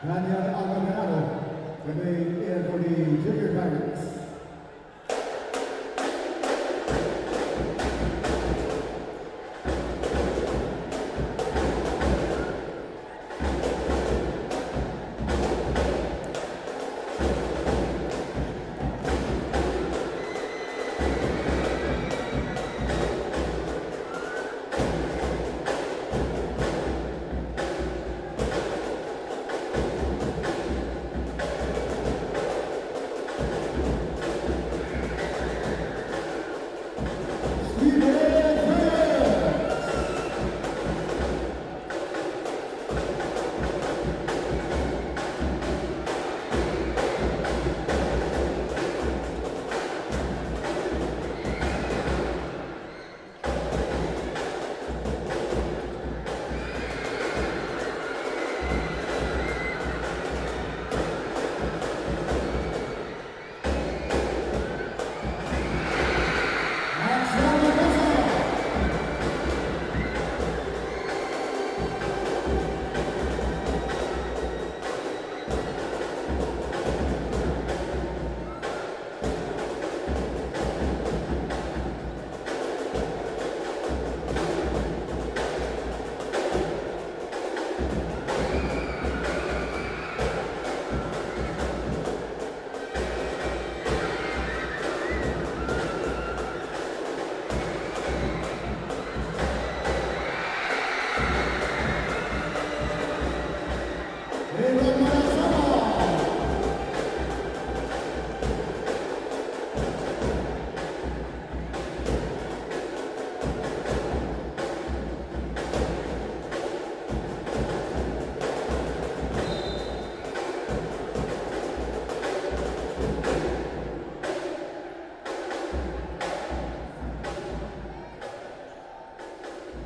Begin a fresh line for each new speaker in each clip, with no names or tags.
Arellano will be in for the junior Tigers.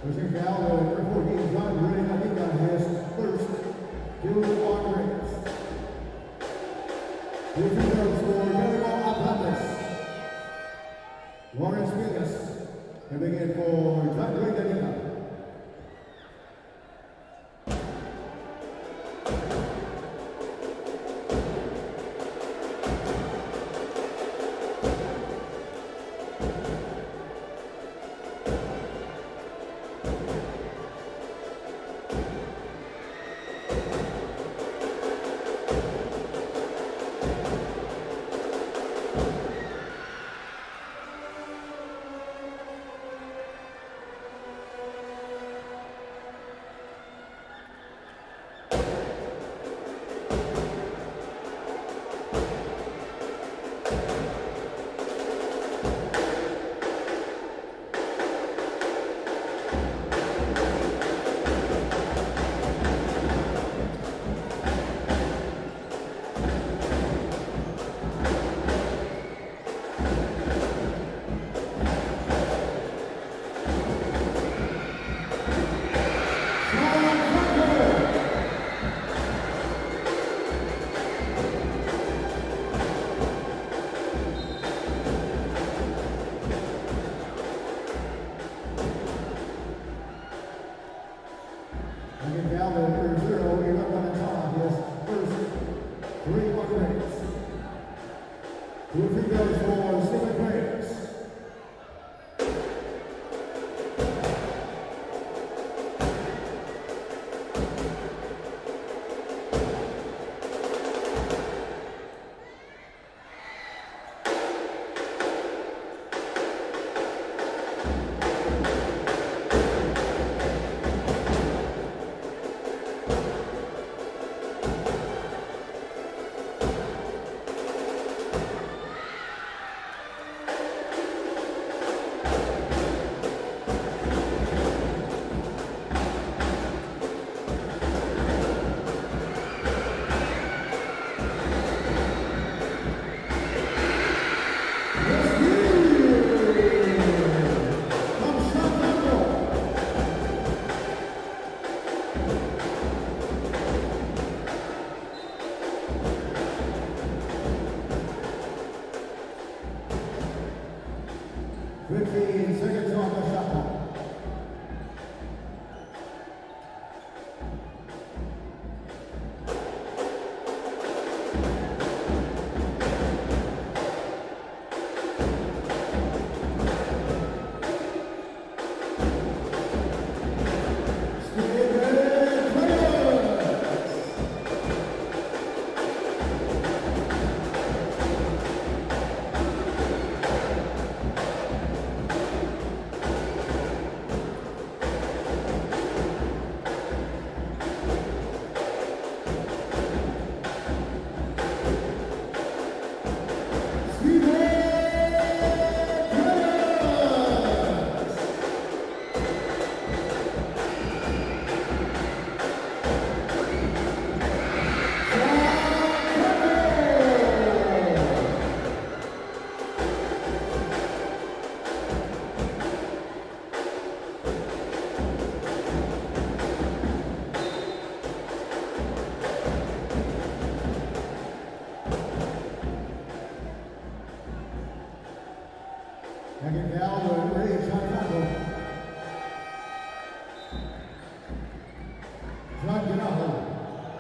Pushing foul, number 14, John Green, I think on his first two on rings. Two free throws for Beda Atlantis. Lawrence Vegas coming in for John Green, I think.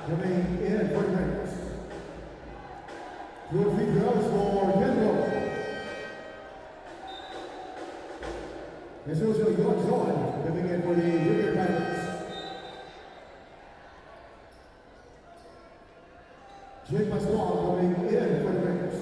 coming in for the rings. 2 free throws for Kendall. There's also York Zorn coming in for the Junior Pirates. Jake Pasquale coming in for the rings.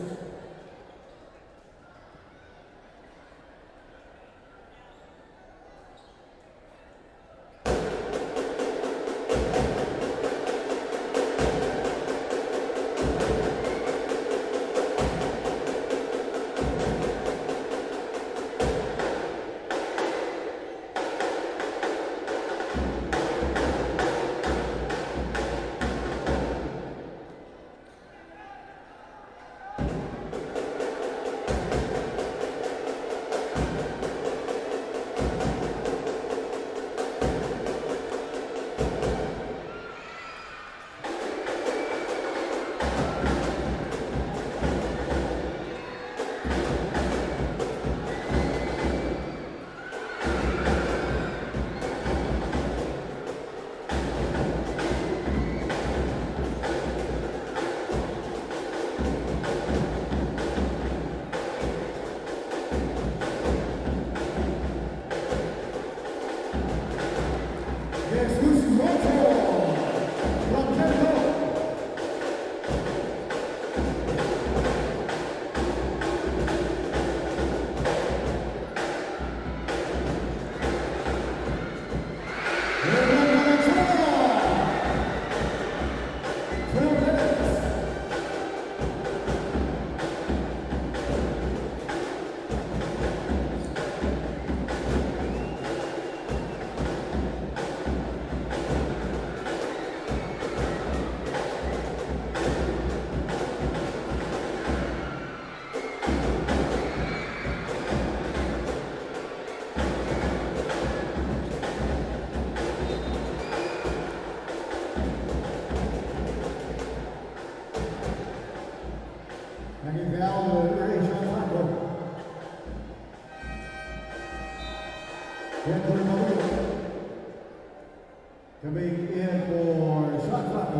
Coming in for shot clock.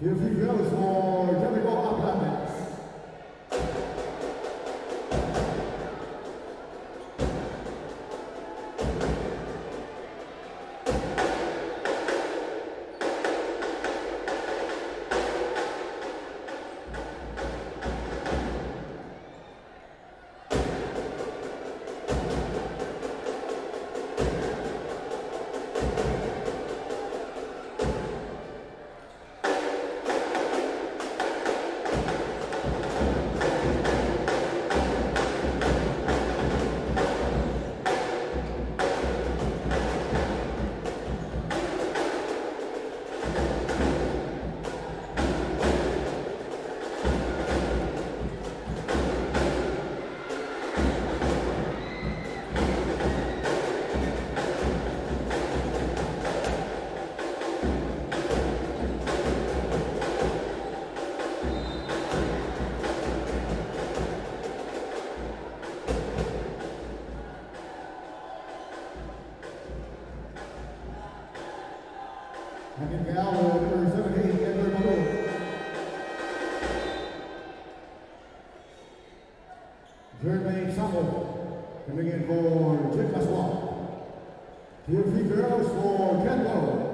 2 free throws for Jericho Uplands. Second foul, number 17, Edward Malone. Jermaine Sample coming in for Jim Pasquale. 2 free throws for Kendall.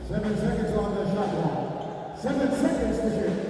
7 seconds on the shot clock. 7 seconds to shoot.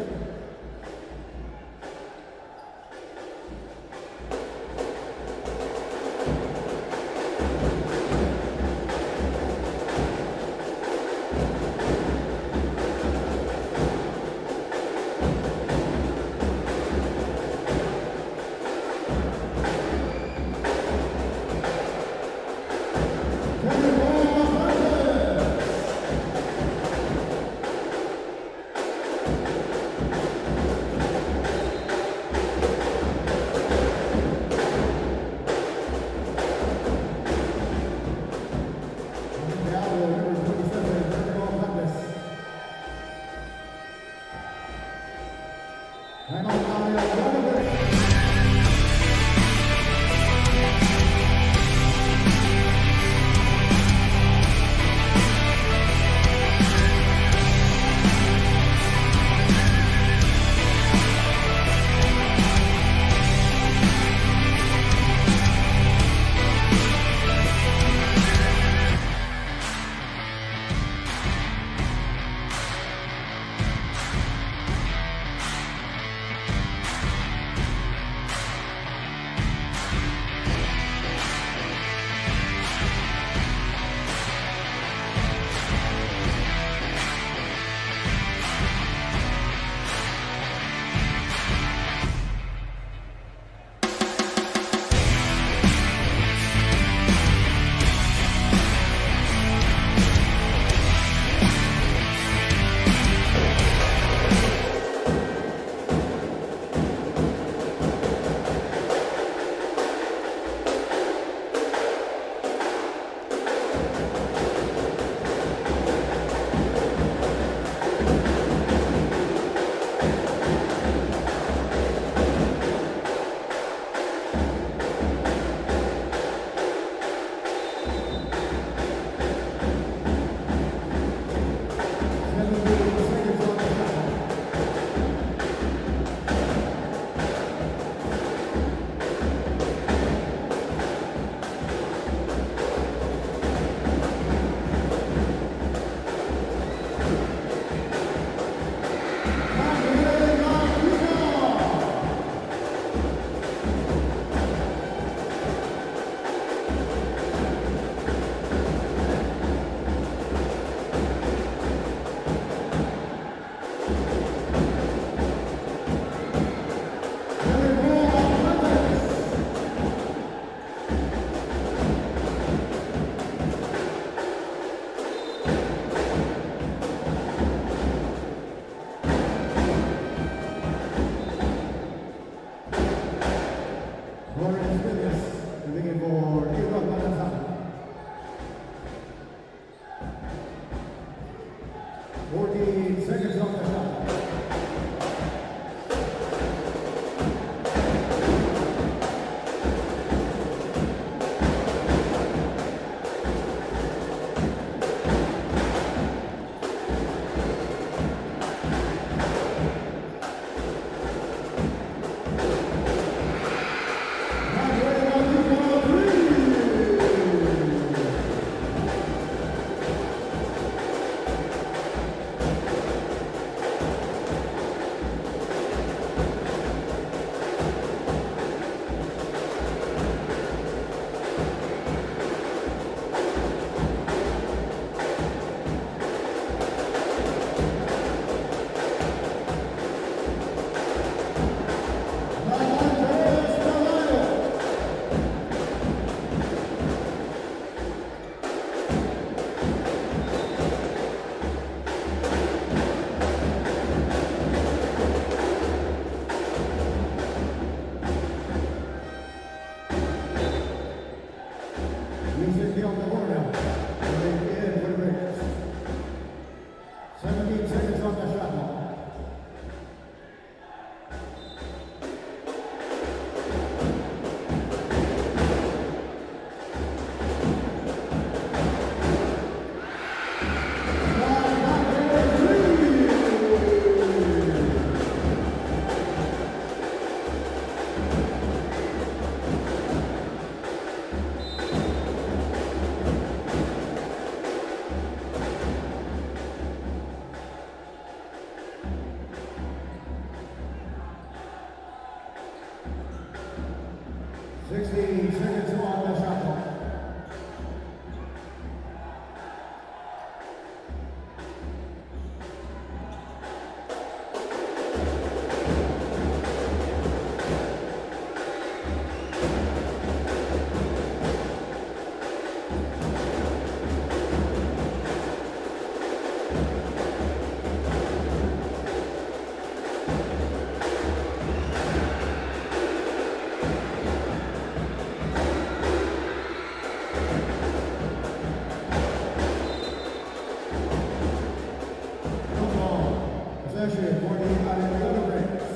possession for the Arellano Rams.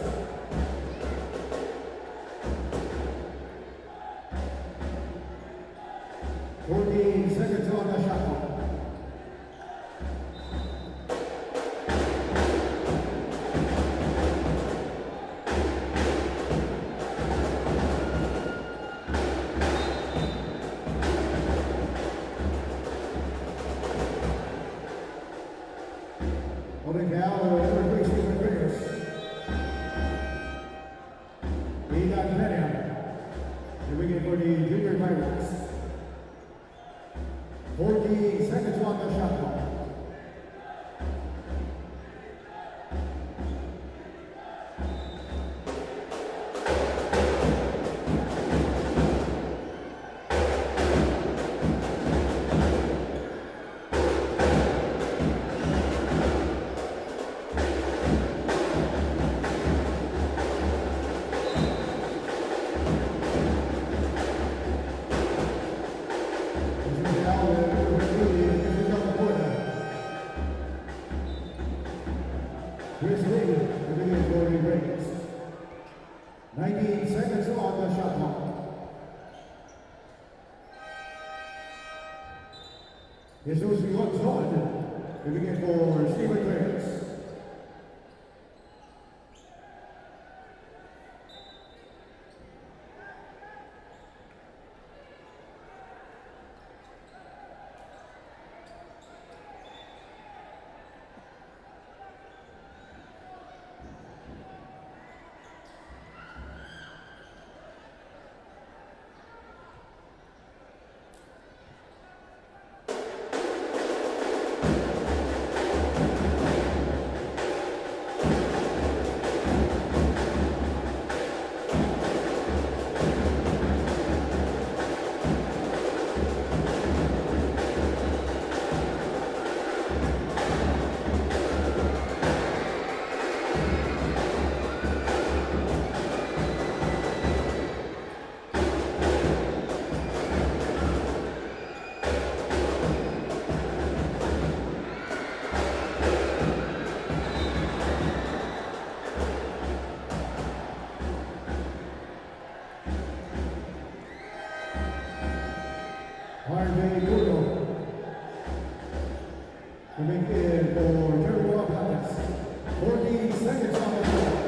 14 seconds on the shot clock. Holding down number 3, Stephen Fingers. Beda. Here we get for the Junior Pirates. 14 seconds on the shot clock. Chris Lee, the beginning for the Raiders. 19 seconds on the shot clock. Jesus looks on. The beginning for Stephen Fingers. Coming in for Terrible Athletics. 14 seconds on the clock.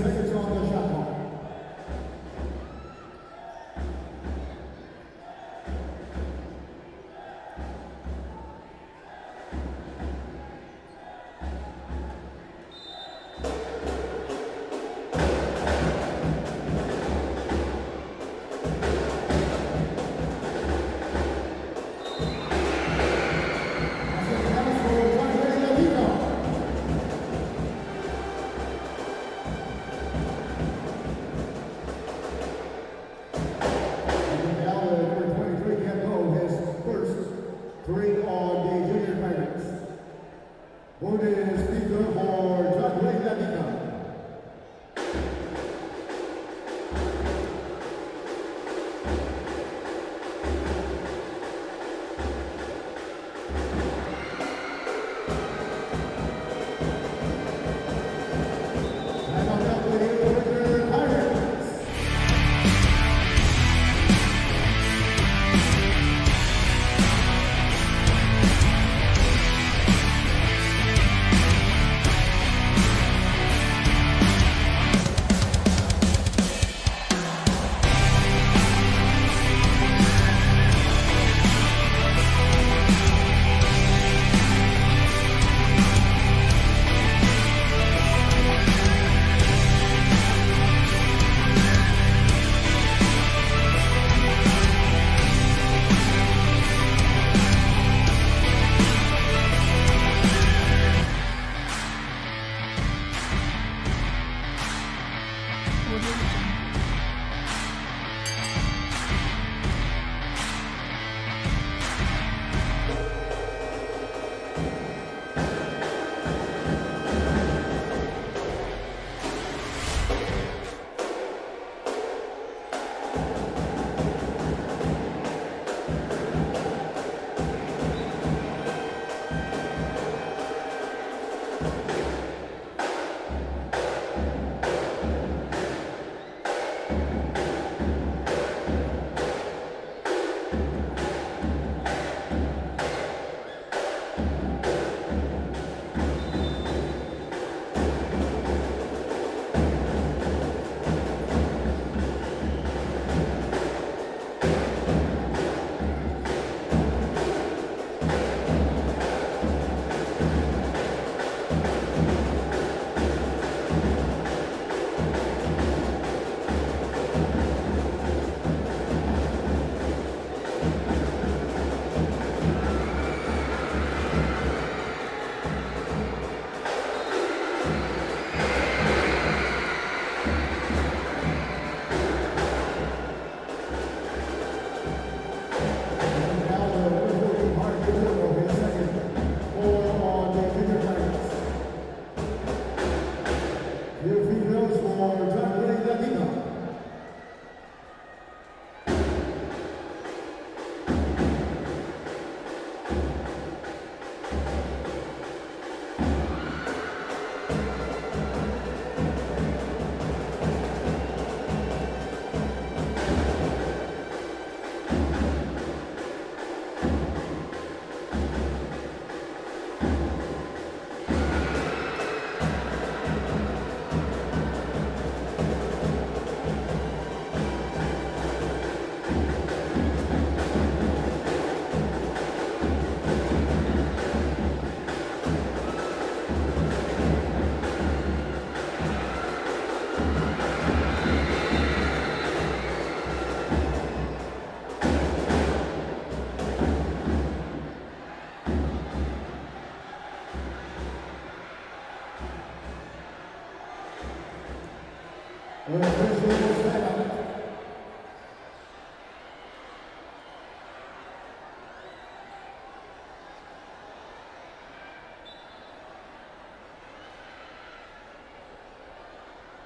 Seconds on the shot clock.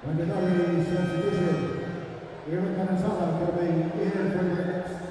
Mandatory substitution. Aaron Canazala coming in for the next.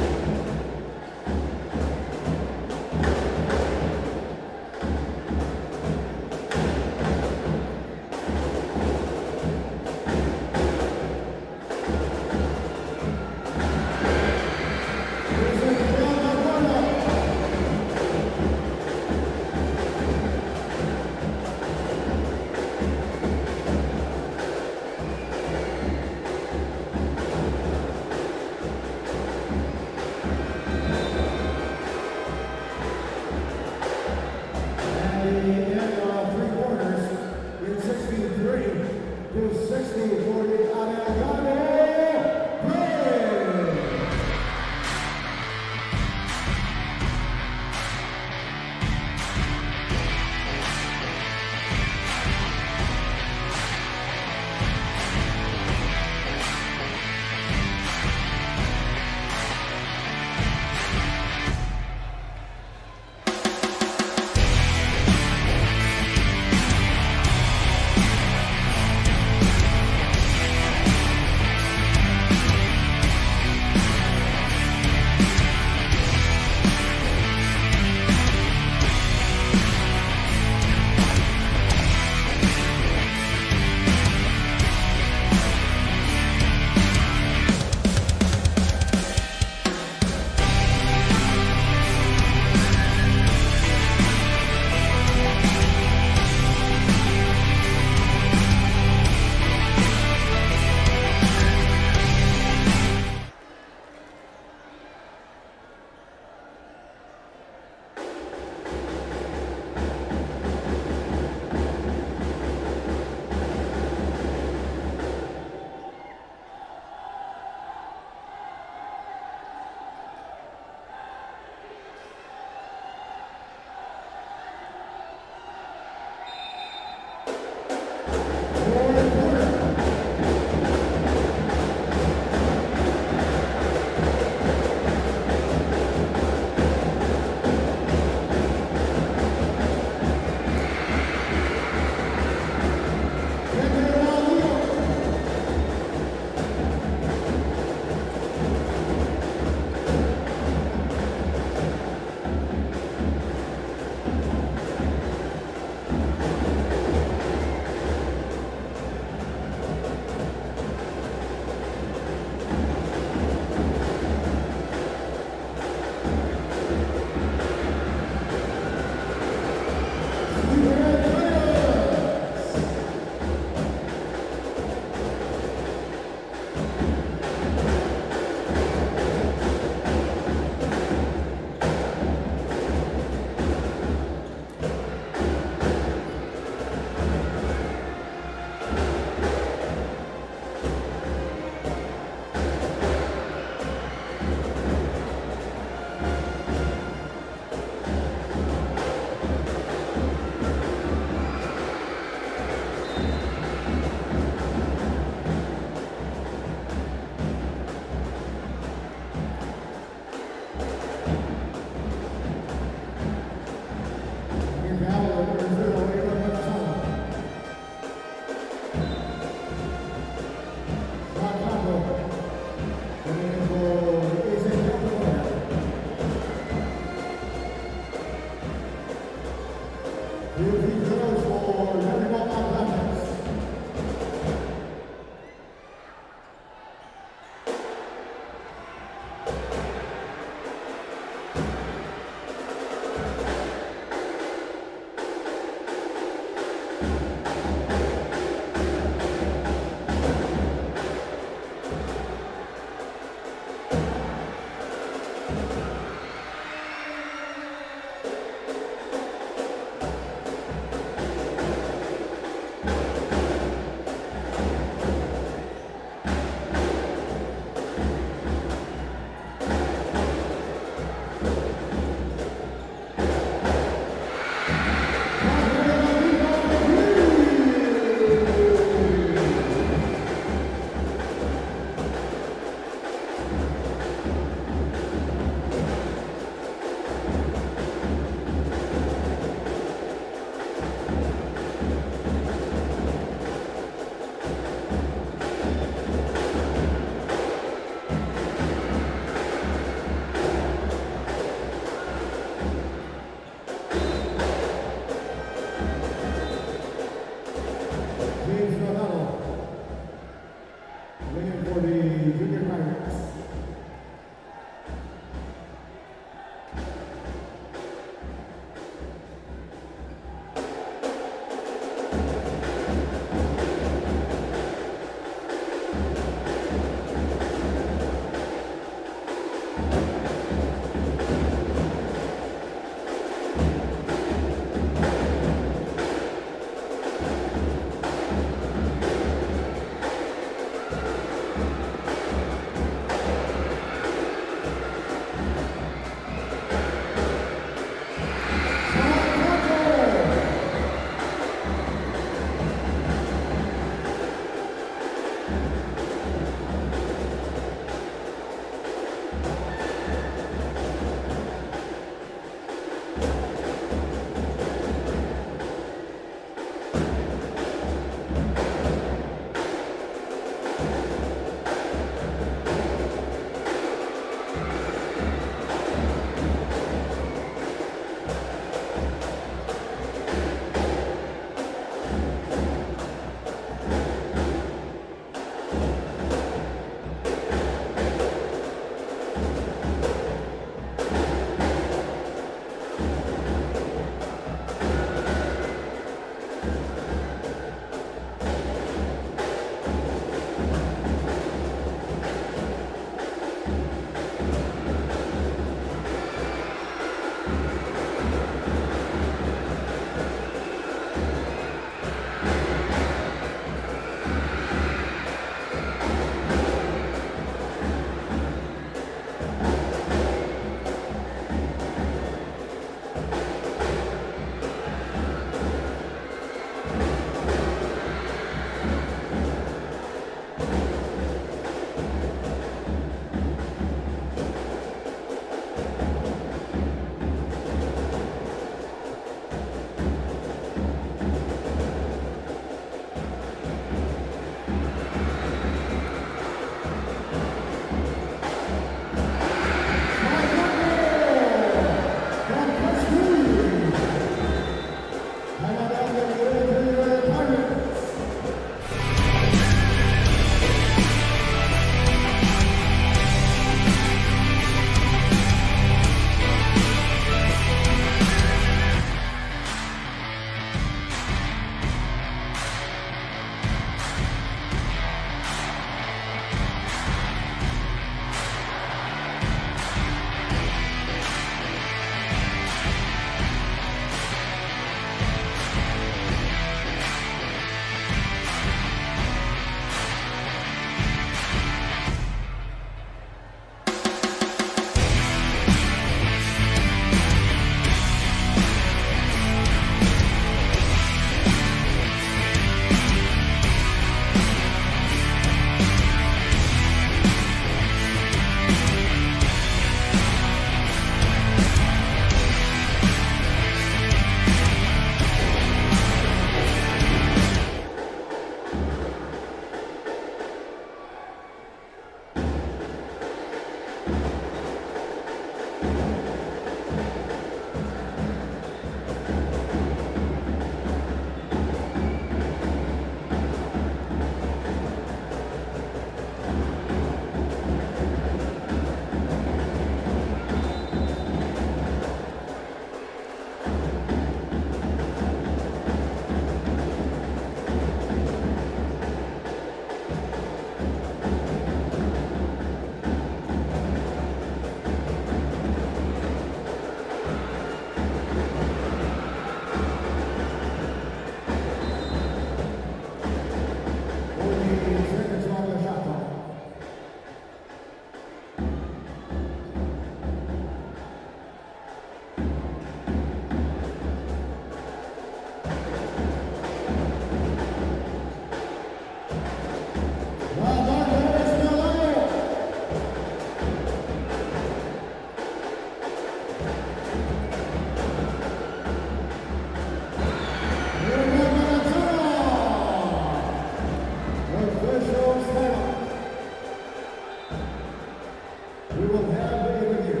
We will have a review.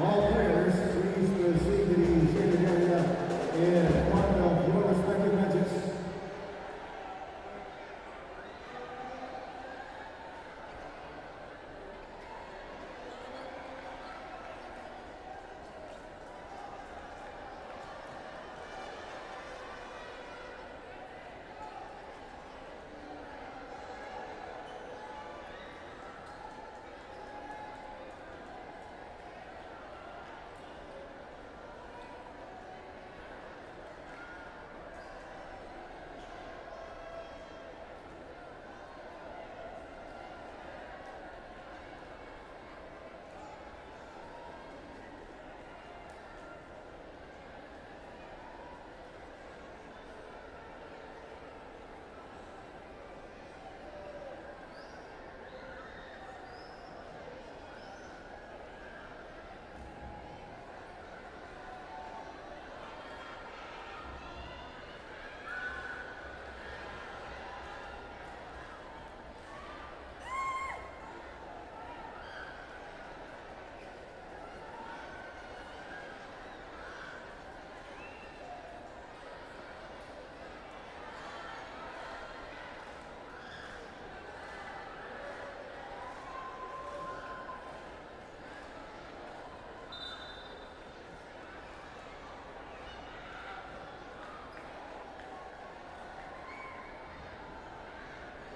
All players, please proceed to the shaded area in front of your respective benches.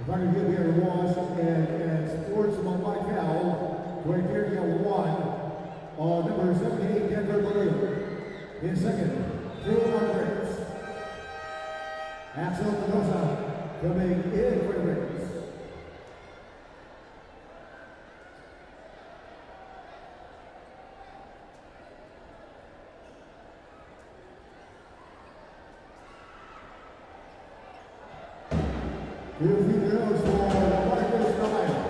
If I can give you a wash and sportsman by foul, we're here to get one. Number 78, Denver Blue. In second, 2 on the rings. Axel Mendoza coming in for the rings. Two free throws for Marcus Ryan.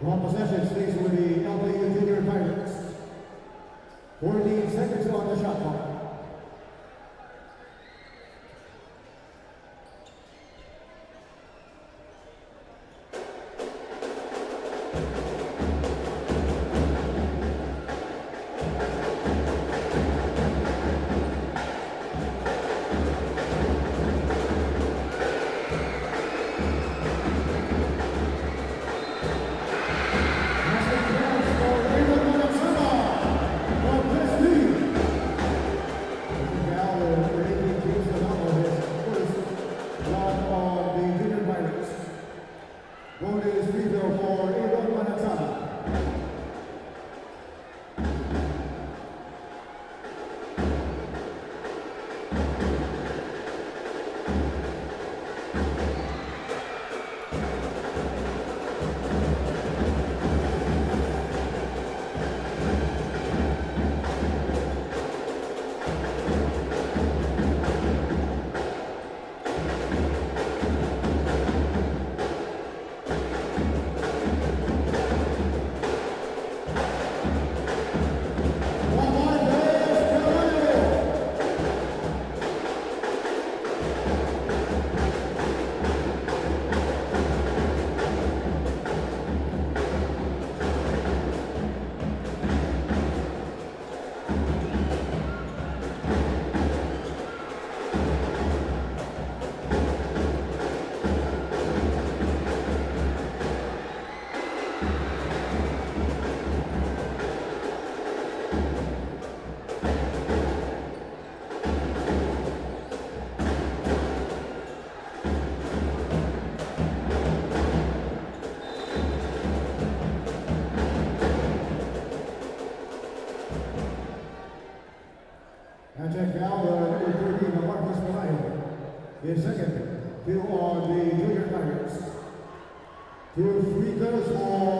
One possession stays with the LAU Junior Pirates. 14 seconds on the shot clock. Check foul, number 13, Marcus Ryan. In second, 2 on the Junior Pirates. 2 free throws for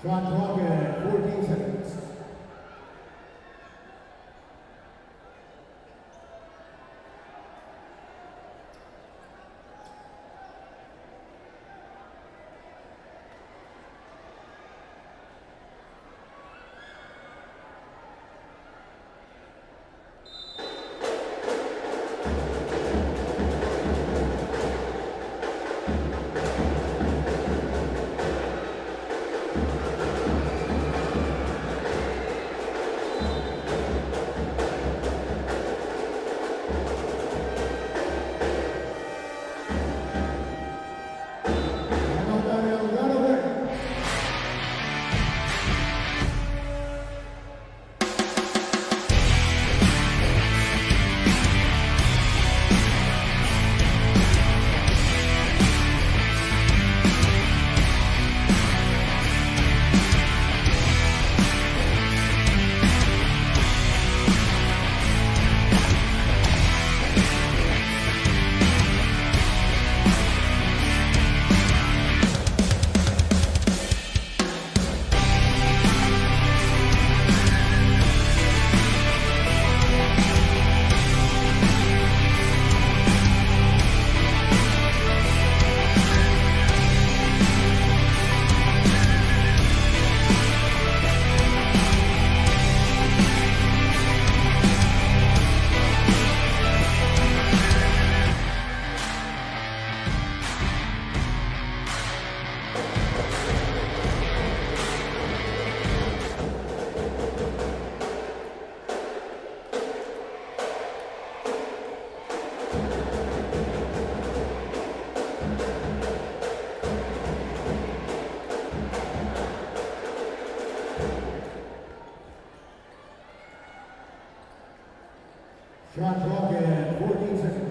Shot clock at 14 seconds. Shot clock at 14 seconds.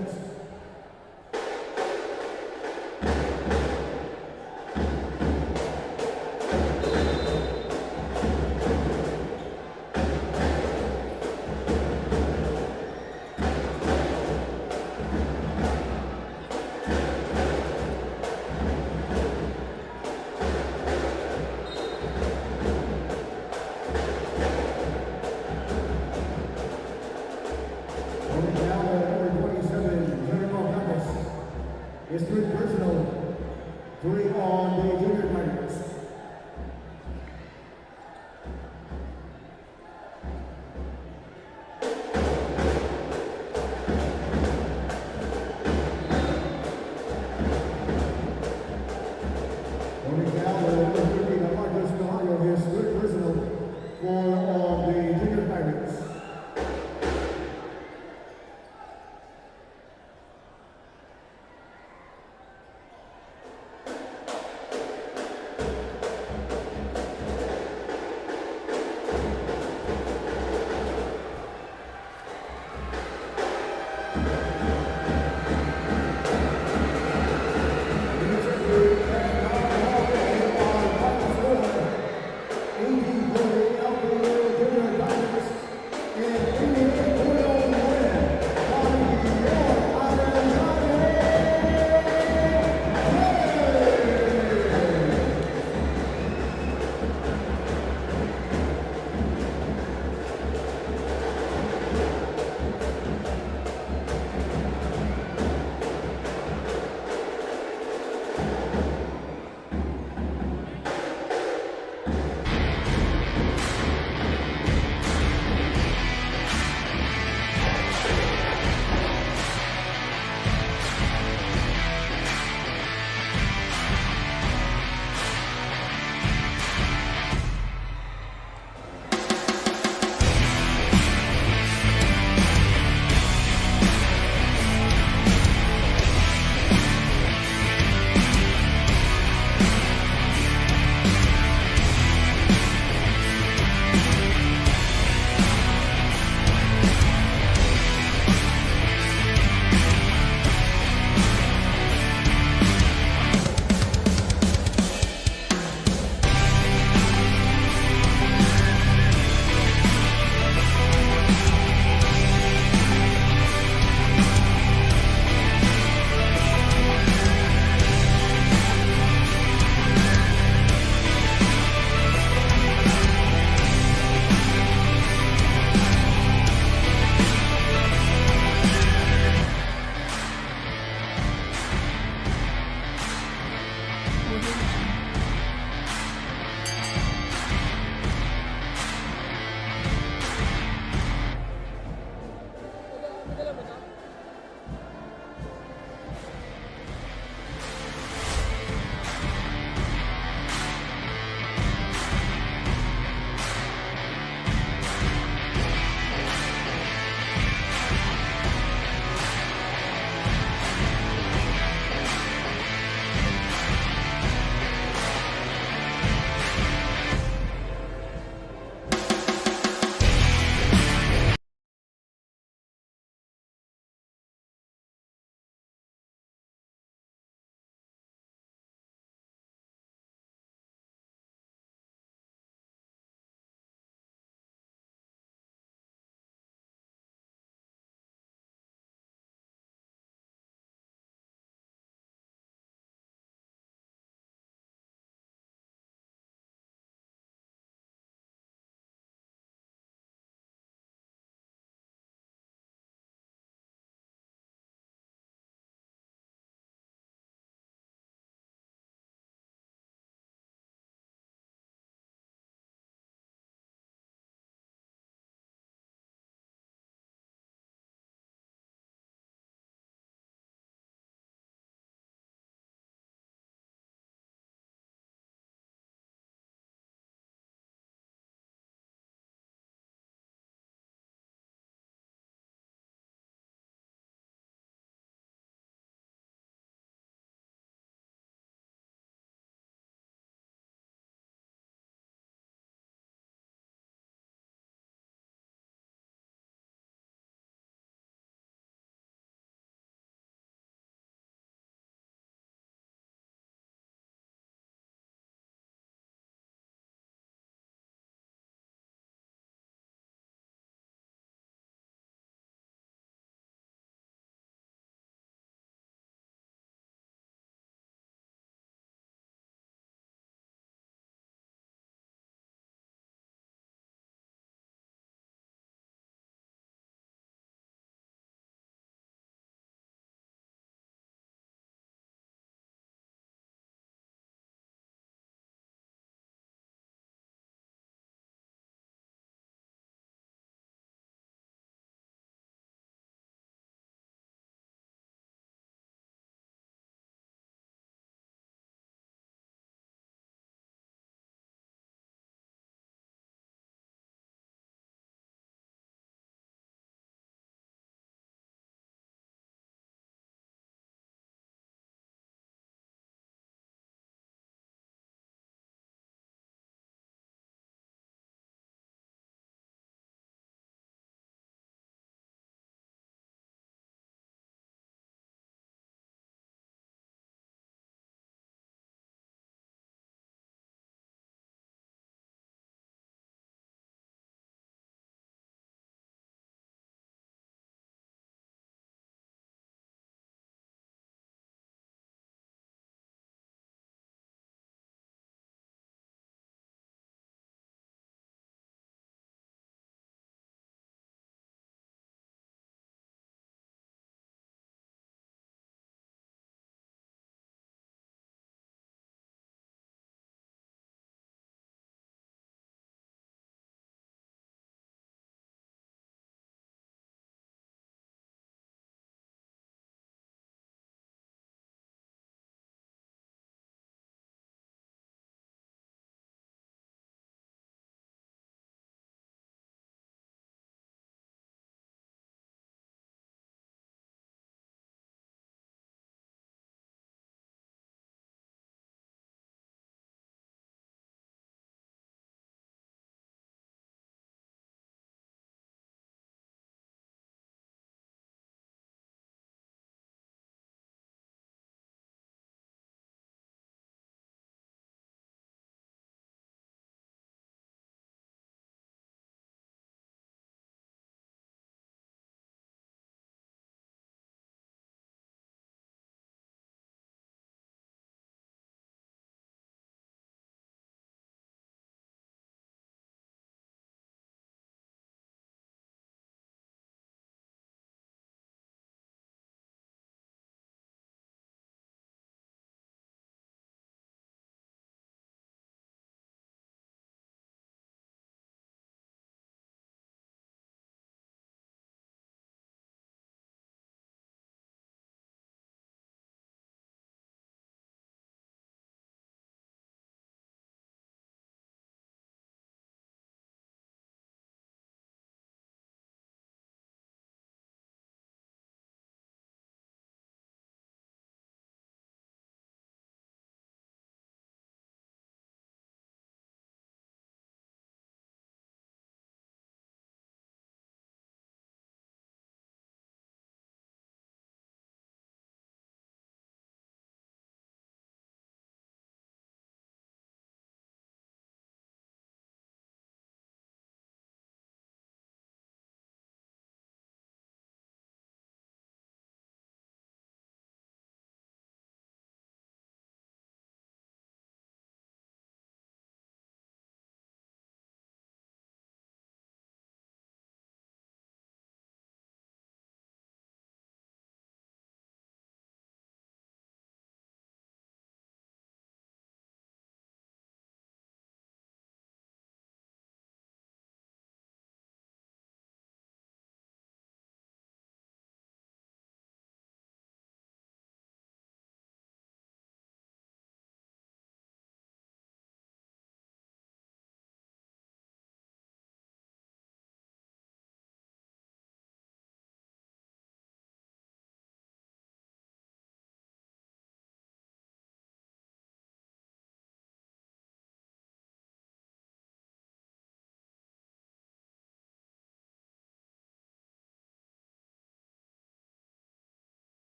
It's 3 personal, 3 on the junior fighters. Tony Gallo, number 13, Marcus Mahario, his 3rd personal, 4 on the junior fighters.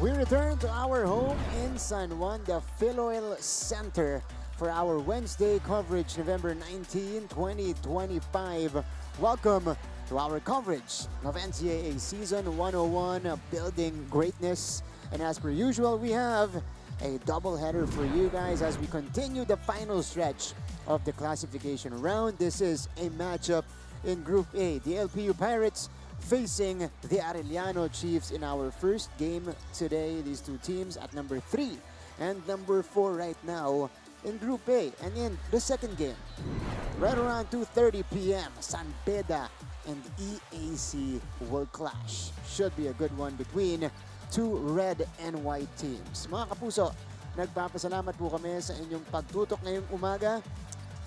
We return to our home in San Juan, the Philoil Center, for our Wednesday coverage, November 19, 2025. Welcome to our coverage of NCAA Season 101, Building Greatness. And as per usual, we have a doubleheader for you guys as we continue the final stretch of the classification round. This is a matchup in Group A. The LPU Pirates facing the Arellano Chiefs in our first game today. These two teams at number 3 and number 4 right now in Group A. And in the second game, right around 2:30 p.m., Beda and EAC will clash. Should be a good one between two red and white teams. Mga kapuso, nagpapasalamat po kami sa inyong pagtutok ngayong umaga.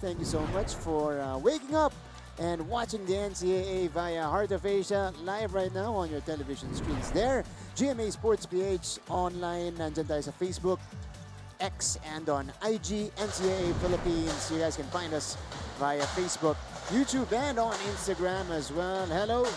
Thank you so much for waking up and watching the NCAA via Heart of Asia live right now on your television screens there. GMA Sports PH online, nandyan tayo sa Facebook, X, and on IG, NCAA Philippines. You guys can find us via Facebook, YouTube, and on Instagram as well. Hello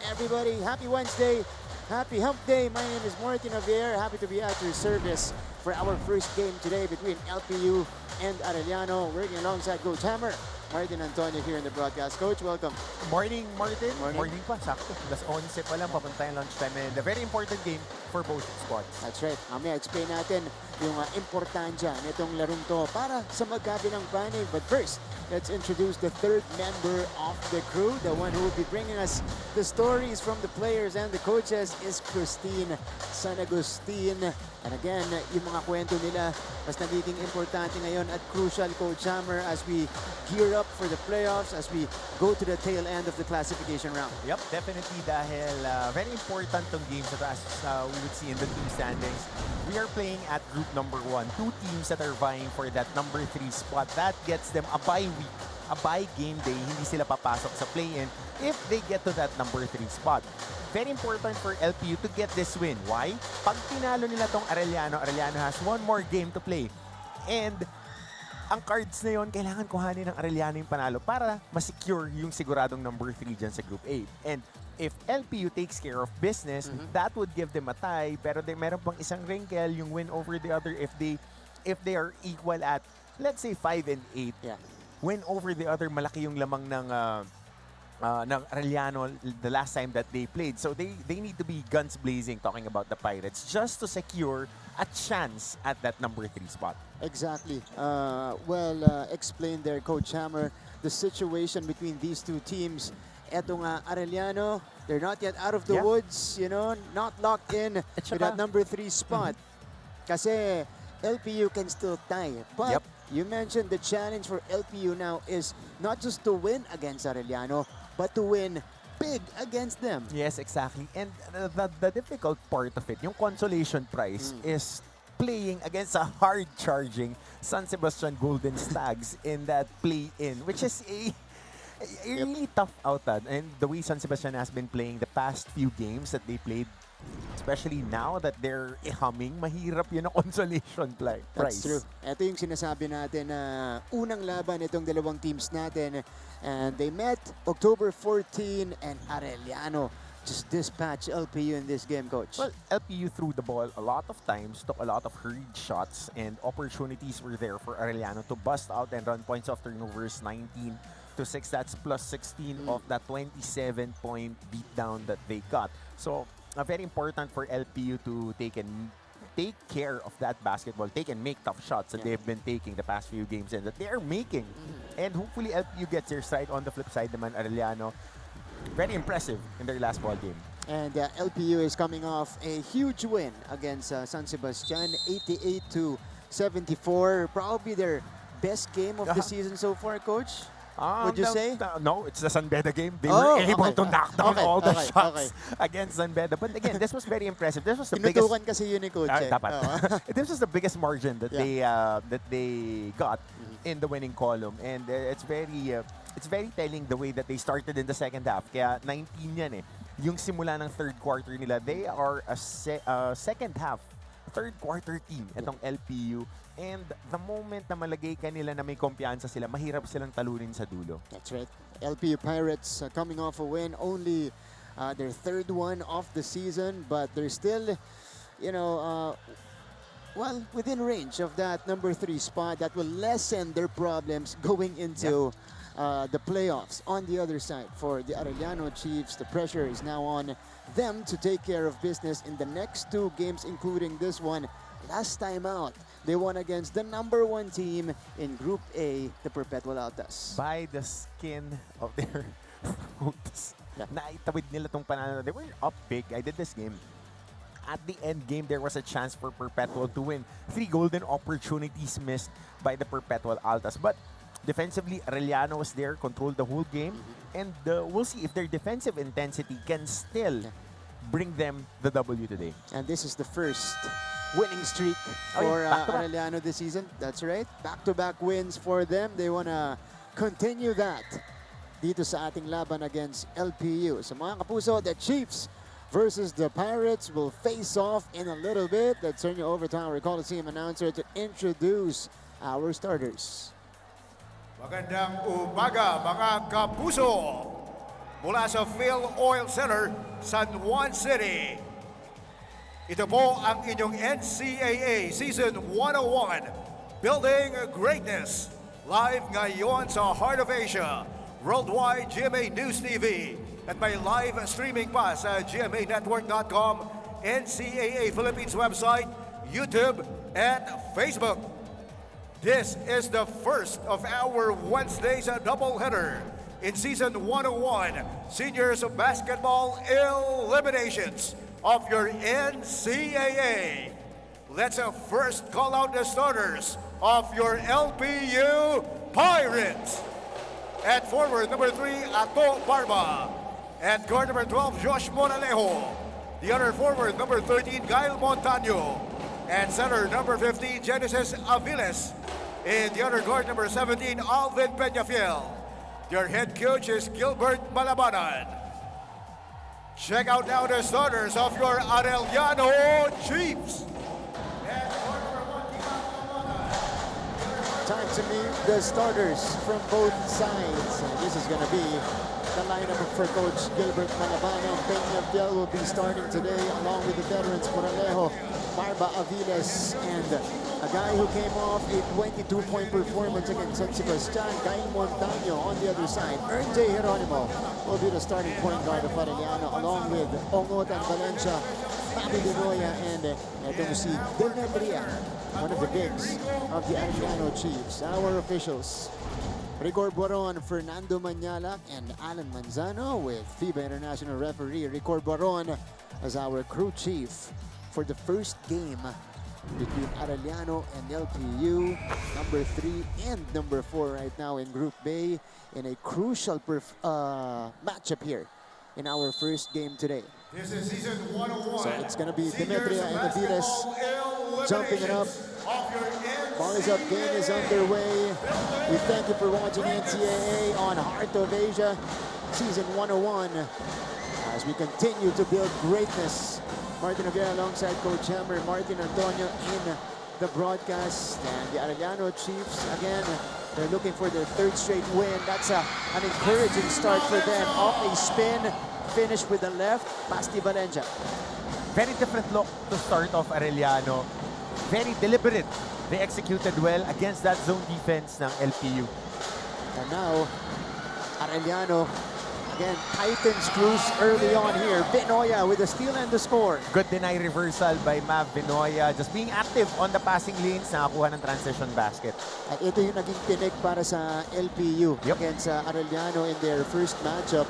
everybody. Happy Wednesday. Happy Hump Day. My name is Martin Javier. Happy to be at your service for our first game today between LPU and Arellano. Working alongside Coach Hammer, Martin Antonio here in the broadcast. Coach, welcome.
Morning, Martin. Morning pa, sakto. Alas 11 pa lang, papunta yung lunchtime. And a very important game for both squads.
That's right. Mamaya explain natin yung importansya nitong larong to para sa magkabilang panig. But first, let's introduce the third member of the crew. The one who will be bringing us the stories from the players and the coaches is Christine San Agustin. And again, yung mga kwento nila mas nagiging importante ngayon at crucial, Coach Hammer, as we gear up for the playoffs, as we go to the tail end of the classification round.
Yep, definitely dahil very important tong games that as we would see in the team standings. We are playing at group number 1. Two teams that are vying for that number 3 spot. That gets them a bye week, a bye game day. Hindi sila papasok sa play-in if they get to that number 3 spot. Very important for LPU to get this win. Why? Pag tinalo nila tong Arellano, Arellano has one more game to play. And ang cards na yun, kailangan kuhanin ng Arellano yung panalo para masecure yung siguradong number 3 dyan sa Group A. And if LPU takes care of business, that would give them a tie. Pero meron pang isang wrinkle, yung win over the other if they are equal at, let's say, 5 and 8.
Yeah.
Win over the other, malaki yung lamang ng Arellano the last time that they played. So they need to be guns blazing, talking about the Pirates, just to secure a chance at that number 3 spot.
Exactly. Explained there, Coach Hammer, the situation between these two teams. Eto nga, Arellano, they're not yet out of the woods, you know, not locked in to that number 3 spot. Kasi LPU can still tie. But you mentioned the challenge for LPU now is not just to win against Arellano, but to win big against them.
Yes, exactly. And the difficult part of it, yung consolation prize, is playing against a hard-charging San Sebastian Golden Stags in that play-in, which is a really tough outad. And the way San Sebastian has been playing the past few games that they played, especially now that they're humming, mahirap yun ang consolation prize.
That's true. Ito yung sinasabi natin na unang laban itong dalawang teams natin. And they met October 14 and Arellano just dispatched LPU in this game, Coach.
Well, LPU threw the ball a lot of times, took a lot of hurried shots, and opportunities were there for Arellano to bust out and run points off turnovers 19-6. That's plus 16 of that 27-point beatdown that they got. So, very important for LPU to take care of that basketball, take and make tough shots that they've been taking the past few games and that they are making. And hopefully LPU gets their stride. On the flip side naman, Arellano, very impressive in their last ball game.
And LPU is coming off a huge win against San Sebastian, 88-74. Probably their best game of the season so far, Coach. Would you say?
No, it's the San Beda game. They were able to knock down all the shots against San Beda. But again, this was very impressive. This was the biggest.
Kasi yun ni Coach.
This was the biggest margin that they got in the winning column, and it's very telling the way that they started in the second half. Kaya 19 yan eh. Yung simula ng third quarter nila, they are a second half, third quarter team, itong LPU. And the moment na malagay ka nila na may kumpiyansa sila, mahirap silang talunin sa dulo.
That's right. LPU Pirates coming off a win, only their third one of the season, but they're still well, within range of that number 3 spot, that will lessen their problems going into the playoffs. On the other side, for the Arellano Chiefs, the pressure is now on them to take care of business in the next 2 games, including this one. Last time out, they won against the number 1 team in Group A, the Perpetual Altas.
By the skin of their throats.
Yeah.
Naitawid nila tong panalo. They were up big. I did this game. At the end game, there was a chance for Perpetual to win. 3 golden opportunities missed by the Perpetual Altas. But defensively, Arellano was there, controlled the whole game. And we'll see if their defensive intensity can still bring them the W today.
And this is the first winning streak for Arellano this season. That's right. Back-to-back wins for them. They want to continue that dito sa ating laban against LPU. So mga kapuso, the Chiefs versus the Pirates will face off in a little bit. Let's turn you over to our Coliseum announcer to introduce our starters.
Magandang umaga mga kapuso! Mula sa Phil Oil Center, San Juan City. Ito po ang inyong NCAA Season 101, Building Greatness. Live ngayon sa Heart of Asia, Worldwide GMA News TV, at may live streaming pa sa gmanetwork.com, NCAA Philippines website, YouTube, and Facebook. This is the first of our Wednesday's doubleheader in Season 101 Seniors Basketball Eliminations of your NCAA. Let's first call out the starters of your LPU Pirates. At forward number 3, Ato Barba. At guard number 12, Josh Moralejo. The other forward, number 13, Gail Montaño. And center, number 15, Genesis Aviles. And the other guard, number 17, Alvin Peñafiel. Your head coach is Gilbert Malabanan. Check out now the starters of your Arellano Chiefs.
Time to meet the starters from both sides. And this is going to be the lineup for Coach Gilbert Malabanan. Peñafiel will be starting today along with the veterans Moralejo, Barba Aviles, and a guy who came off a 22-point performance against San Sebastian, Gail Montaño. On the other side, Ernjay Geronimo will be the starting point guard of Arellano, along with Ongotan Valencia, Fabi Denoya, and ito si Demetria, one of the bigs of the Arellano Chiefs. Our officials, Rigor Boron, Fernando Mañalac, and Alan Manzano, with FIBA International referee Rigor Boron as our crew chief for the first game between Arellano and LPU, number 3 and number 4 right now in Group B, in a crucial matchup here in our first game today.
This is Season 101.
So it's going to be Demetria and Aviles jumping it up. Ball is up, game is underway. We thank you for watching NCAA on Heart of Asia, Season 101, as we continue to build greatness. Martin Aguirre alongside Coach Hammer, Martin Antonio in the broadcast. And the Arellano Chiefs, again, they're looking for their 3rd straight win. That's an encouraging start for them. Off a spin, finish with the left, Basti Valencia.
Very different look to start off Arellano. Very deliberate. They executed well against that zone defense ng LPU.
And now, Arellano, again, tighten screws early on here. Vinoya with the steal and the score.
Good deny reversal by Mav Vinoya. Just being active on the passing lanes, nakakuha ng transition basket.
At ito yung naging tinik para sa LPU against Arellano in their first matchup.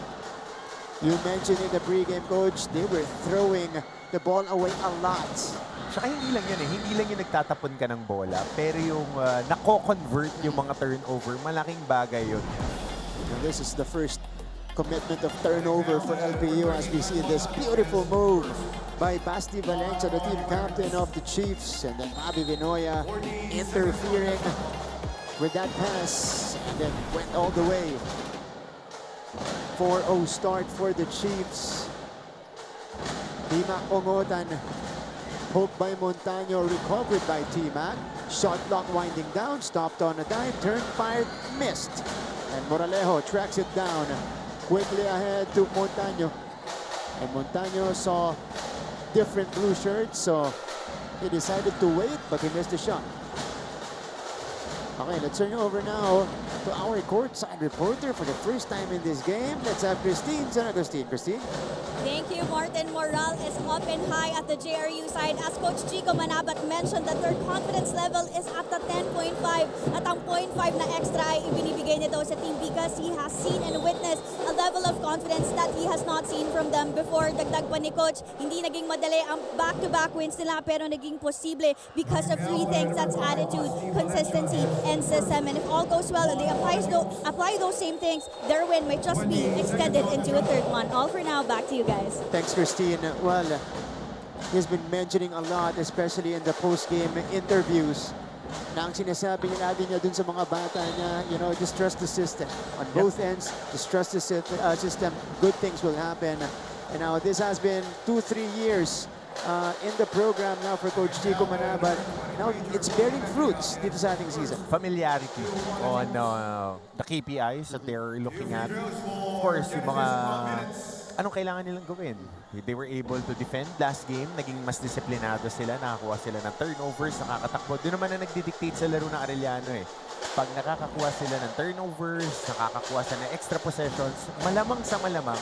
You mentioned in the pregame, Coach, they were throwing the ball away a lot.
Saka hindi lang yun hindi lang yung nagtatapon ka ng bola, pero yung nako-convert yung mga turnover, malaking bagay yun.
And this is the first commitment of turnover for LPU as we see this beautiful move by Basti Valencia, the team captain of the Chiefs, and then Fabi Vinoya interfering with that pass and then went all the way. 4-0 start for the Chiefs. T-Mac Ongotan, poked by Montaño, recovered by T-Mac. Shot clock winding down, stopped on a dime, turned, fired, missed. And Moralejo tracks it down. Quickly ahead to Montaño. And Montaño saw different blue shirts, so he decided to wait, but he missed the shot. Okay, let's turn over now to our courtside reporter for the first time in this game. Let's have Christine San Agustin. Christine?
Thank you, Martin. Morale is up and high at the JRU side as Coach Chico Manabat mentioned that their confidence level is at the 10.5 at ang 0.5 na extra ay ibinibigay nito sa team because he has seen and witnessed a level of confidence that he has not seen from them before. Dagdag pa ni Coach, hindi naging madali ang back-to-back wins nila pero naging posible because of three things. That's attitude, consistency, and system. And if all goes well and they apply those same things, their win might just be extended into a third one. All for now, back to you guys.
Thanks, Christine. Well, he's been mentioning a lot, especially in the post-game interviews, na ang sinasabi niya lagi niya dun sa mga bata niya, you know, just trust the system. On both ends, just trust the system. Good things will happen. And now this has been 2-3 years in the program now for Coach Chico Manabat. Now it's bearing fruits dito sa ating season.
Familiarity on the KPIs that they're looking at. Of course, yung mga anong kailangan nilang gawin. They were able to defend last game. Naging mas disiplinado sila. Nakakuha sila ng turnovers, nakakatakbo. Doon naman na nagdidictate sa laro ng Arellano eh. Pag nakakakuha sila ng turnovers, nakakakuha sila ng extra possessions, malamang sa malamang,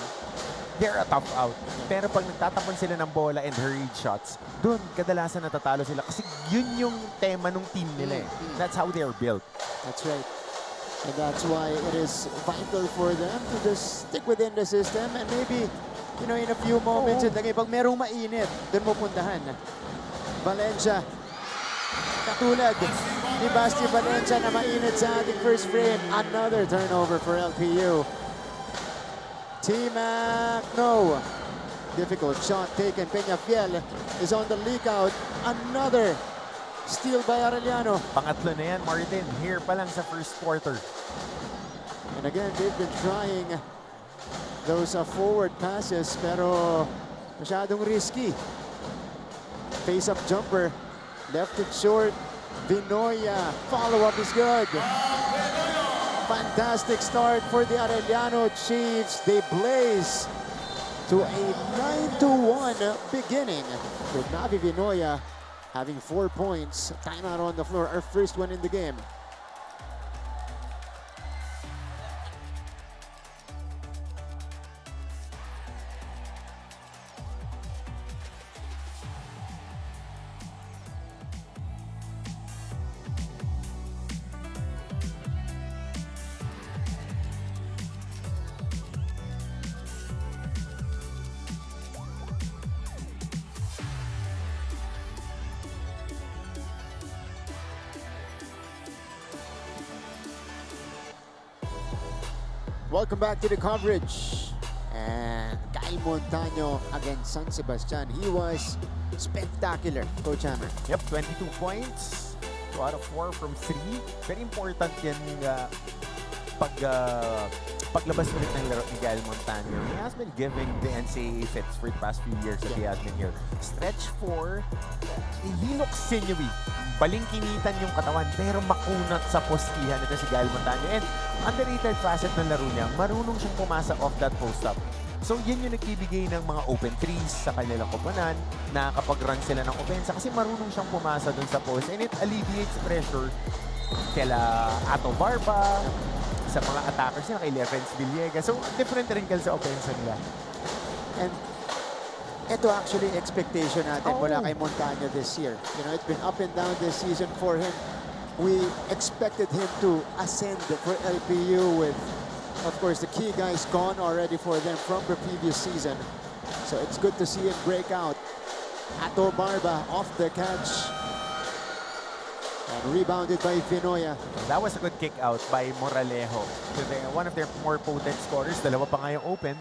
they're a tough out. Pero pag nagtatapon sila ng bola and hurried shots, doon kadalasan natatalo sila. Kasi yun yung tema ng team nila eh. That's how they're built.
That's right. And that's why it is vital for them to just stick within the system and maybe, you know, in a few moments in the game, pag merong mainit, doon mo puntahan. Valencia, katulad ni Basti Valencia na mainit sa ating first frame. Another turnover for LPU. T-Mac, no. Difficult shot taken. Peñafiel is on the leak out. Another steal by Arellano.
Pangatlo na yan, Martin. Here pa lang sa first quarter.
And again, they've been trying those forward passes, pero masyadong risky. Face-up jumper, left it short. Vinoya, follow-up is good. Fantastic start for the Arellano Chiefs. They blaze to a 9-1 beginning with Navi Vinoya having 4 points. Timeout on the floor, our first one in the game. Welcome back to the coverage. And Kyle Montano against San Sebastian. He was spectacular, Coach Hammer.
Yep, 22 points. 2 out of 4 from 3. Very important yan paglabas ulit ng laro ni Kyle Montano. He has been giving the NCAA fits for the past few years that he has been here. Stretch 4, he looks sinewy. Balingkinitan yung katawan pero makunat sa postihan ito si Kyle Montano. And underrated facet ng laro niya, marunong siyang pumasa off that post-up. So yun yung nagbibigay ng mga open threes sa kanilang koponan na kapag run sila ng offense kasi marunong siyang pumasa dun sa post and it alleviates pressure kila Ato Barba, sa mga attackers niya, kay Lefens Villegas. So different rin sa offense nila.
And ito actually expectation natin mula kay Montano this year. You know, it's been up and down this season for him. We expected him to ascend for LPU with, of course, the key guys gone already for them from the previous season. So it's good to see him break out. Ato Barba off the catch. And rebounded by Vinoya.
That was a good kick out by Moralejo. One of their more potent scorers. Dalawa pa nga yung open.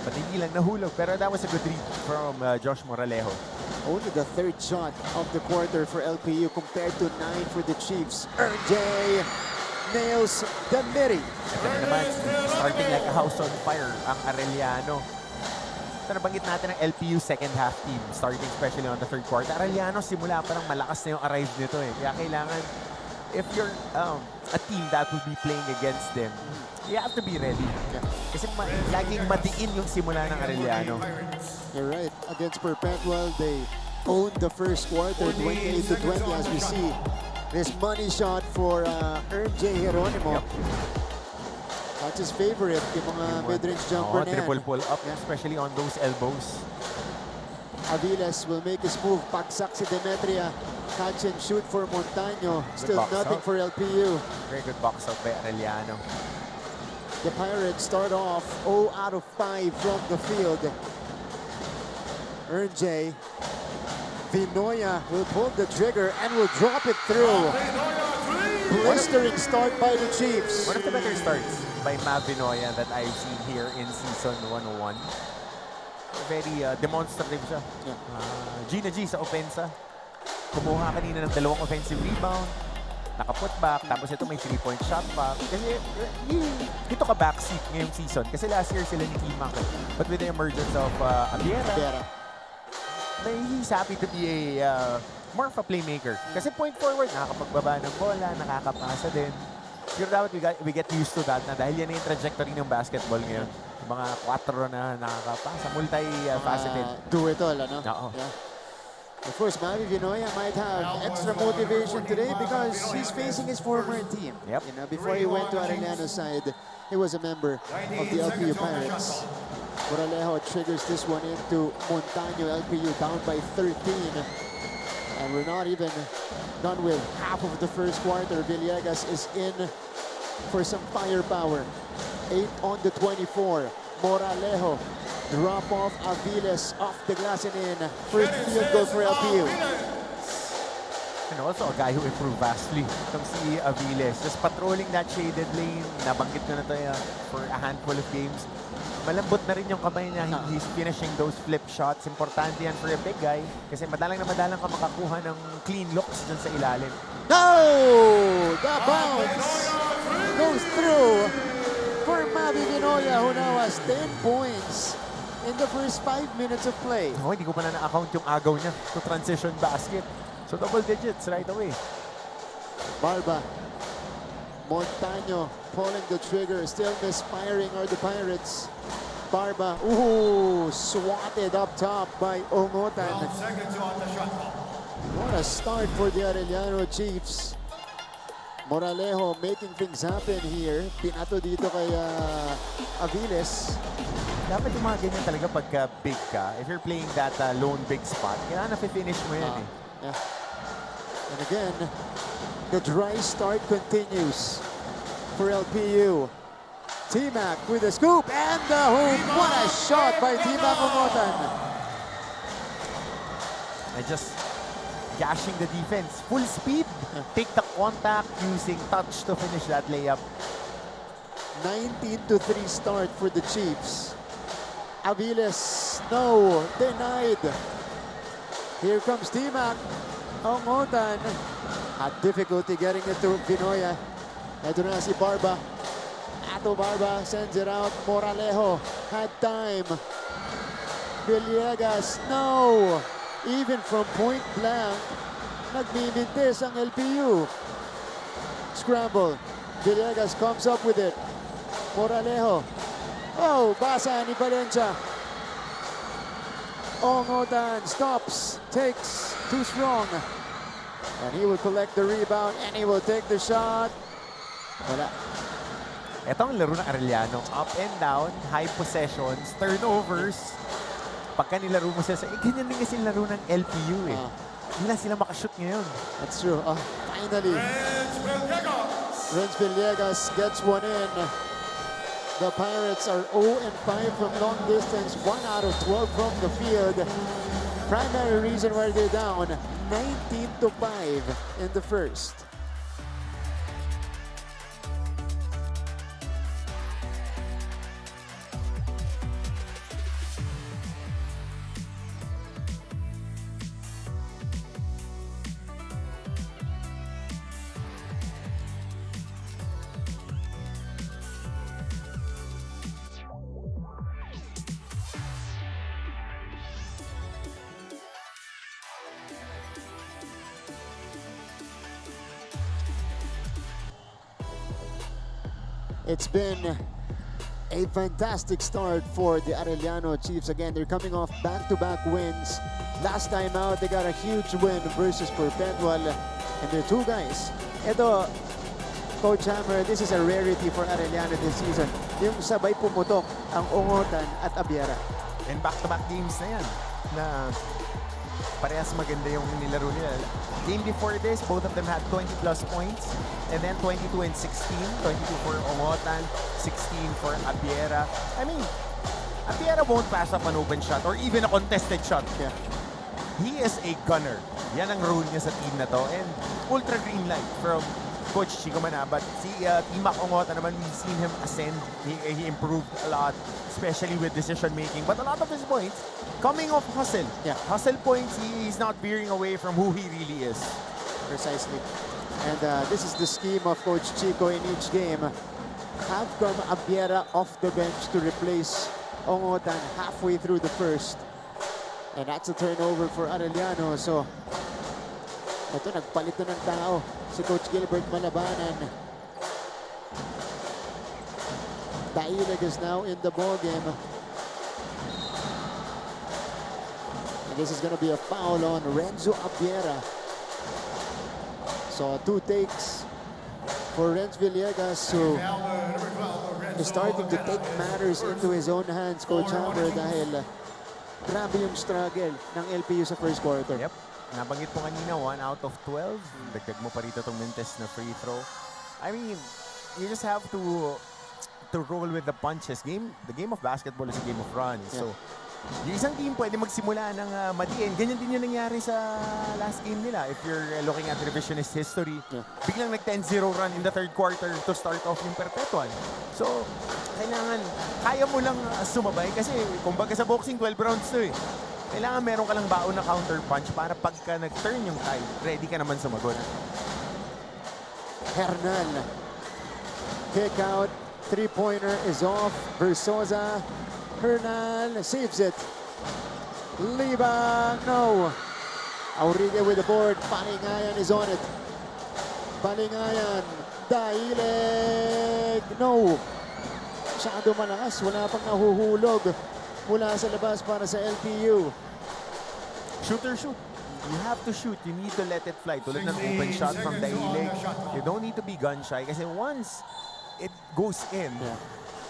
But hindi lang nahulog. Pero that was a good read from Josh Moralejo.
Only the third shot of the quarter for LPU compared to 9 for the Chiefs. RJ nails the midi.
Ito naman, starting like a house on fire ang Arellano. Ito nabanggit natin ang LPU second half team, starting especially on the third quarter. Arellano, simula pa lang malakas na yung arrive nito eh. Kaya kailangan if you're a team that will be playing against them, you have to be ready. Kasi laging madiin yung simula ng Arellano.
You're right. Against Perpetual, they owned the first quarter, 28-20, as we see. This money shot for J. Geronimo. That's his favorite, yung mga mid-range jumper na yan.
Triple pull up, especially on those elbows.
Aviles will make his move. Pagsak si Demetria. Catch and shoot for Montaño. Still nothing for LPU.
Very good box out by Arellano.
The Pirates start off 0 out of 5 from the field. J. Vinoya will pull the trigger and will drop it through. Blistering start by the Chiefs.
One of the better starts by Mav Vinoya that I've seen here in season 101. Very demonstrative siya. Gina G sa opensa. Kumuha kanina ng 2 offensive rebound. Naka-put back. Tapos ito may 3-point shot back. Kasi dito ka backseat ngayong season. Kasi last year sila ni T-Mac. But with the emergence of Abiera, he's happy to be a more of a playmaker. Kasi point forward, nakakapagbaba ng bola, nakakapasa din. Siguro dapat we get used to that na dahil yan yung trajectory ng basketball ngayon. Yung mga 4 na nakakapasa, multi-faceted.
Do it all, ano?
Oo.
Yeah. Of course, Mavi Vinoya might have extra motivation today because he's facing his former team.
Yep.
You know, before he went to Arellano's side, he was a member of the LPU Pirates. Moralejo triggers this one into Montaño. LPU down by 13. And we're not even done with half of the first quarter. Villegas is in for some firepower. 8 on the 24. Moralejo. Drop off Aviles off the glass and in. First field goal for LPU.
And also a guy who improved vastly. Itong si Aviles. Just patrolling that shaded lane. Nabanggit ko na ito for a handful of games. Malambot na rin yung kamay niya. He's finishing those flip shots. Importante yan for a big guy. Kasi madalang ka makakuha ng clean looks dun sa ilalim.
No! The bounce goes through for Mavi Vinoya, who now has 10 points in the first 5 minutes of play.
Oh, hindi ko pa na na-account yung agaw niya to transition basket. So double digits right away.
Barba. Montaño pulling the trigger. Still misfiring are the Pirates. Barba. Ooh, swatted up top by Ongotan. What a start for the Arellano Chiefs. Moralejo making things happen here. Pinato dito kay Aviles.
Dapat yung mga ganyan talaga pagka big ka. If you're playing that lone big spot, kailangan na-finish mo yan
Yeah. And again, the dry start continues for LPU. T-Mac with a scoop and the hoop. What a shot by T-Mac Ongotan.
Just gashing the defense. Full speed. Take the contact using touch to finish that layup.
19-3 start for the Chiefs. Aviles, no, denied. Here comes T-Mac. Ongotan had difficulty getting it to Vinoya. Ito na si Barba. Ato Barba sends it out. Moralejo had time. Villegas, no. Even from point blank, nagmimintis ang LPU. Scramble. Villegas comes up with it. Moralejo. Oh, basa ni Valencia. Ongotan stops, takes, too strong. And he will collect the rebound and he will take the shot. Wala.
Ito ang laro ng Arellano. Up and down, high possessions, turnovers. Pagka nilaro mo sila ganyan din kasi laro ng LPU eh. Hindi lang sila makashoot ngayon.
That's true. Finally. Renz Villegas gets one in. The Pirates are 0-5 from long distance, 1 out of 12 from the field. Primary reason why they're down, 19-5 in the first. It's been a fantastic start for the Arellano Chiefs. Again, they're coming off back-to-back wins. Last time out, they got a huge win versus Perpetual. And their two guys. Ito, Coach Hammer, this is a rarity for Arellano this season. Yung sabay pumutok ang Ungotan at Abiera.
And back-to-back games na yan. Na parehas maganda yung nilaro nila. Game before this, both of them had 20 plus points. And then 22 and 16. 22 for Ungotan, 16 for Abiera. I mean, Abiera won't pass up an open shot or even a contested shot.
Yeah.
He is a gunner. Yan ang role niya sa team na to. And ultra green light from Coach Chico Manabat. Si Timac Ungotan naman, we've seen him ascend. He improved a lot, especially with decision making. But a lot of his points coming off hustle.
Yeah.
Hustle points, he's not veering away from who he really is.
Precisely. And this is the scheme of Coach Chico in each game. Have come Abiera off the bench to replace Ungotan halfway through the first. And that's a turnover for Arellano. So, ito, nagpalit na ng tao si Coach Gilbert Malabanan. Daileg is now in the ball game. And this is going to be a foul on Renzo Abiera. So, two takes for Renz Villegas, who is starting to take matters into his own hands, Coach Hammer, dahil grabe yung struggle ng LPU sa first quarter.
Yep. Nabanggit po kanina, 1 out of 12. Dagdag mo pa rito itong Mintes na free throw. I mean, you just have to roll with the punches. The game of basketball is a game of runs.
Yeah.
So, yung isang team pwede magsimula ng madiin. Ganyan din yung nangyari sa last game nila. If you're looking at revisionist history, biglang nag-10-0 run in the third quarter to start off yung Perpetual. So, kailangan, kaya mo lang sumabay kasi kumbaga sa boxing, 12 rounds to eh. Kailangan meron ka lang baon na counter punch para pagka nag-turn yung tide, ready ka naman sumagot.
Hernan. Kick out. Three-pointer is off. Versosa. Hernan saves it. Libang, no. Auriga with the board. Palingayan is on it. Palingayan. Daileg. No. Masyado malakas. Wala pang nahuhulog mula sa labas para sa LPU.
Shoot or shoot. You have to shoot. You need to let it fly. Tulad ng open shot from Daileg. You don't need to be gun shy kasi once it goes in,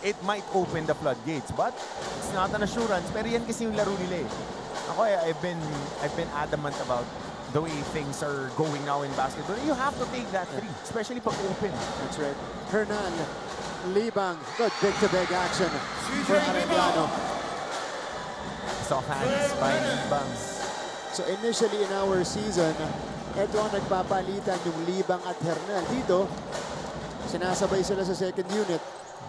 it might open the floodgates. But it's not an assurance. Pero yan kasi yung laro nila eh. Ako I've been adamant about the way things are going now in basketball. You have to take that three, especially pag open.
That's right. Hernan. Libang. Good big-to-big action for Arellano.
Soft hands by Libang.
So initially in our season, ito ang nagpapalitan yung Libang at Hernan. Dito, sinasabay sila sa second unit.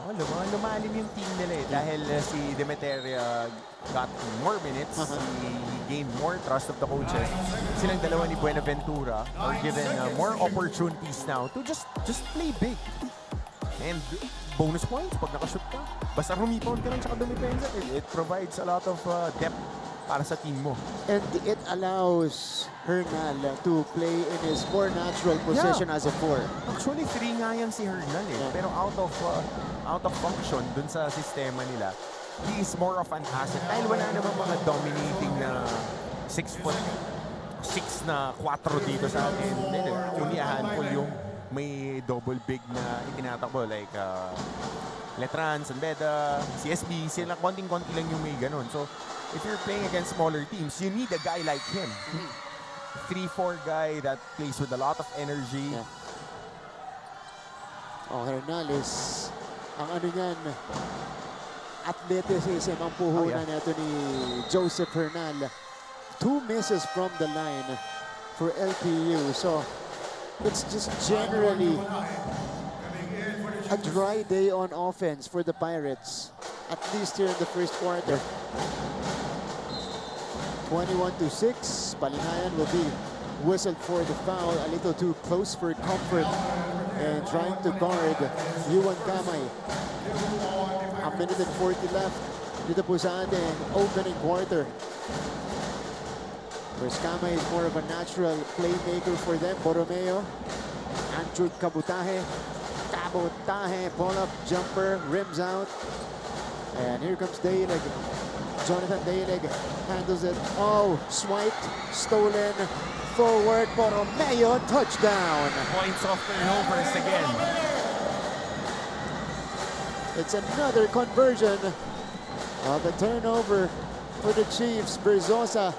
Oh, lumalim yung team nila eh. Dahil si Demeteria got more minutes, he gained more trust of the coaches. Silang dalawa ni Buenaventura are given more opportunities now to just play big. And bonus points pag nakashoot ka. Basta rumipon ka lang tsaka dumipensa. It provides a lot of depth para sa team mo.
And it allows Hernan to play in his more natural position as a 4.
Actually, 3 nga yan si Hernan eh. Pero out of function dun sa sistema nila, he is more of an asset. Dahil wala naman mga dominating na 6'6" na 4 dito sa atin. Only a handful yung may double big na itinatakbo like Letrans and Beda, CSB, sila konting-konti lang yung may ganun. So, if you're playing against smaller teams, you need a guy like him. 3-4 guy that plays with a lot of energy.
Yeah. Oh, Hernales, ang ano niyan, athleticism ang puhunan nito ni Joseph Hernal. 2 misses from the line for LPU. So, it's just generally a dry day on offense for the Pirates, at least here in the first quarter. 21-6. Palingayan will be whistled for the foul. A little too close for comfort and trying to guard Yuan Kamay. A minute and 40 left dito po sa atin, opening quarter. Whereas Kamay is more of a natural playmaker for them. Borromeo, Andrew Kabutahe, Kabotaje, pull-up jumper, rims out. And here comes Dalig. Jonathan Dalig handles it. Oh, swiped, stolen, forward, Borromeo, touchdown.
Points off turnovers again.
It's another conversion of a turnover for the Chiefs. Berzosa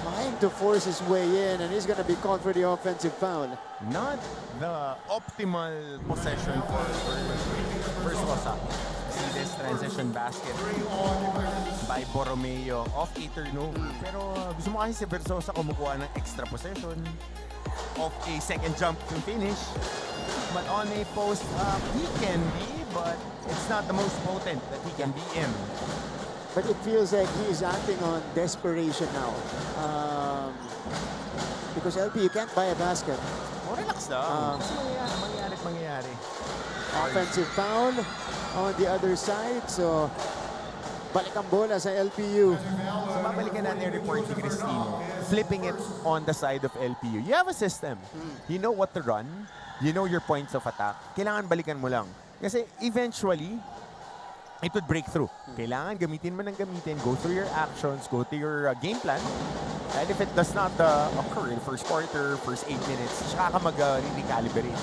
trying to force his way in, and he's going to be called for the offensive foul.
Not the optimal possession for Versosa. See this transition basket by Borromeo off a turnover. Pero gusto mo kasi si Versosa kumukuha ng extra possession of a second jump to finish. But on a post, he can be, but it's not the most potent that he can be in.
But it feels like he's acting on desperation now. Because LP, you can't buy a basket.
Oh, relax lang. Kasi mangyayari.
Offensive foul on the other side. So, balik ang bola sa LPU.
So, babalikan natin yung report ni Cristino. Flipping it on the side of LPU. You have a system. You know what to run. You know your points of attack. Kailangan balikan mo lang. Kasi eventually, it would break through. Kailangan gamitin mo ng gamitin. Go through your actions. Go to your game plan. And if it does not occur in first quarter, first 8 minutes, saka ka mag-recalibrate.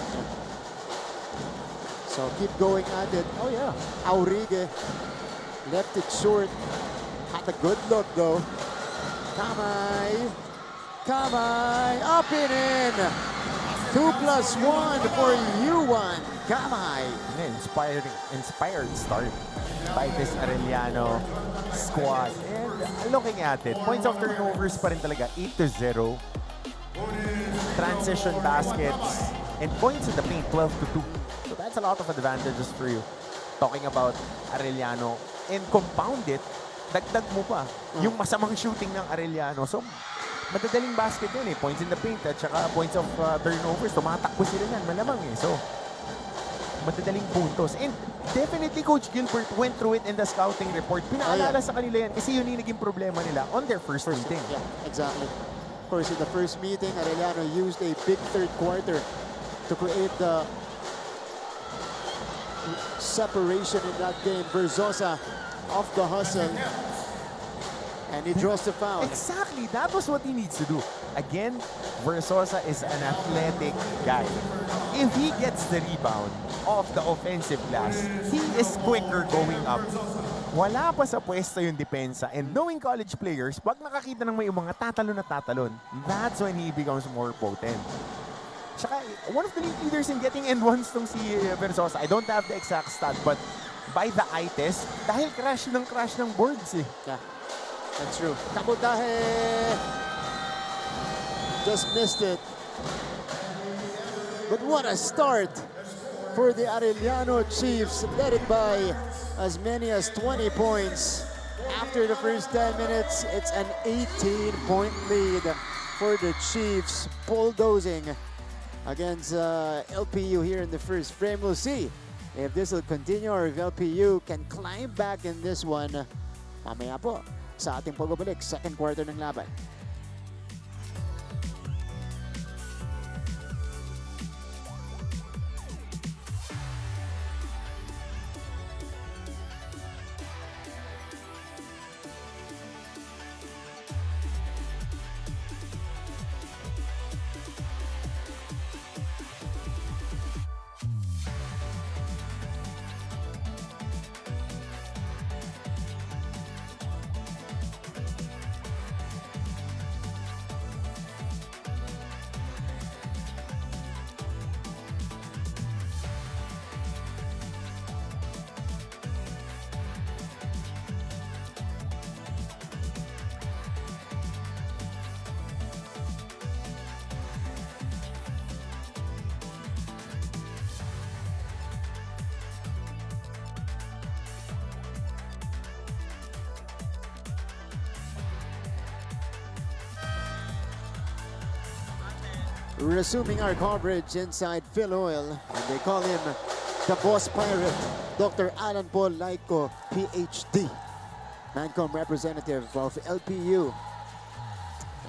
So, keep going at it.
Oh, yeah.
Aurigue left it short. Had a good look, though. Kamay, up and in. 2+1 for Yuan. Kamay.
Inspired start by this Arellano squad. And looking at it, points of turnovers pa rin talaga, 8-0. Transition baskets. And points in the paint, 12-2. So that's a lot of advantages for you. Talking about Arellano. And compound it, dagdag mo pa yung masamang shooting ng Arellano. So, madadaling basket yun eh. Points in the paint at saka points of turnovers. Tumatakbo sila yan. Malamang eh. So, madadaling puntos. And definitely Coach Gilbert went through it in the scouting report. Pinaalala sa kanila yan kasi yun yung naging problema nila on their first meeting.
Yeah, exactly. Of course, in the first meeting, Arellano used a big third quarter to create the separation in that game. Berzosa off the hustle. And he draws the foul.
Exactly. That was what he needs to do. Again, Versosa is an athletic guy. If he gets the rebound off the offensive glass, he is quicker going up. Wala pa sa pwesto yung depensa. And knowing college players, pag nakakita ng may mga tatalon na tatalon, that's when he becomes more potent. Tsaka, one of the leaders in getting N1s tong si Versosa. I don't have the exact stat, but by the eye test, dahil crash ng boards eh.
Yeah. That's true. Kabotaje just missed it. But what a start for the Arellano Chiefs, led it by as many as 20 points. After the first 10 minutes, it's an 18-point lead for the Chiefs, bulldozing against LPU here in the first frame. We'll see if this will continue or if LPU can climb back in this one. Mamaya po sa ating pagbabalik, second quarter ng laban. Resuming our coverage inside Phil Oil, and they call him the Boss Pirate, Dr. Alan Paul Laico, PhD, Mancom representative of LPU.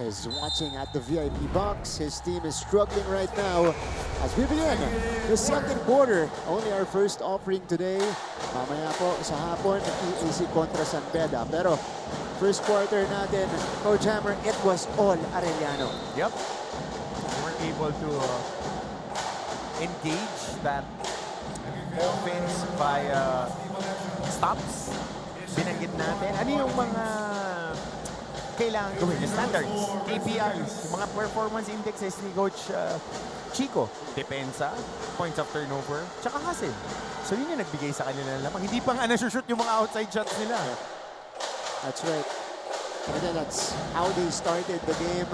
is watching at the VIP box. His team is struggling right now as we begin the second quarter. Only our first offering today. Mamaya po sa hapon, EAC kontra San Beda. Pero first quarter natin, Coach Hammer, it was all Arellano.
Yep. We were able to engage that offense via stops. Binanggit natin. Ano yung mga kailangan gawin? Yung standards, KPIs, yung mga performance indexes ni Coach Chico. Depensa, points of turnover, tsaka hustle. So yun yung nagbigay sa kanila ng lamang. Hindi pa nga nasushoot yung mga outside shots nila.
That's right. And then that's how they started the game.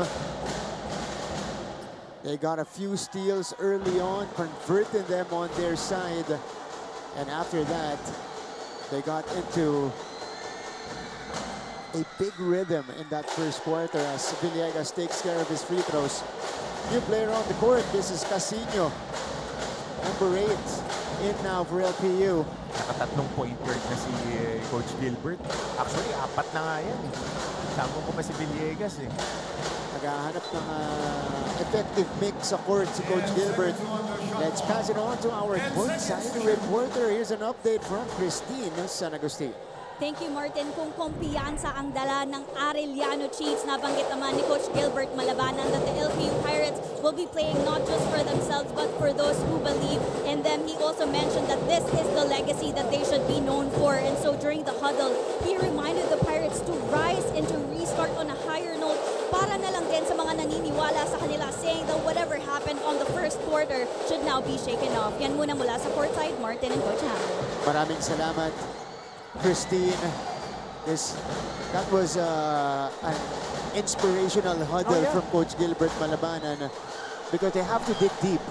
They got a few steals early on, converting them on their side. And after that, they got into a big rhythm in that first quarter as Villegas takes care of his free throws. New player on the court, this is Casino. Number 8 in now for LPU.
Nakatatlong point guard na si Coach Gilbert. Actually, 4 na nga yan. Samo ko pa si Villegas eh.
Naghahanap ng effective mix sa court si Coach Gilbert. Let's pass it on to our courtside reporter. Here's an update from Christine San Agustin.
Thank you, Martin. Kung kumpiyansa ang dala ng Arellano Chiefs, nabanggit naman ni Coach Gilbert Malabanan that the LPU Pirates will be playing not just for themselves but for those who believe in them. He also mentioned that this is the legacy that they should be known for. And so during the huddle, he reminded the Pirates to rise and to restart on a higher note para na lang din sa mga naniniwala sa kanila, saying that whatever happened on the first quarter should now be shaken off. Yan muna mula sa courtside, Martin and Coach Hammer.
Maraming salamat, Christine. That was an inspirational huddle from Coach Gilbert Malabanan because they have to dig deep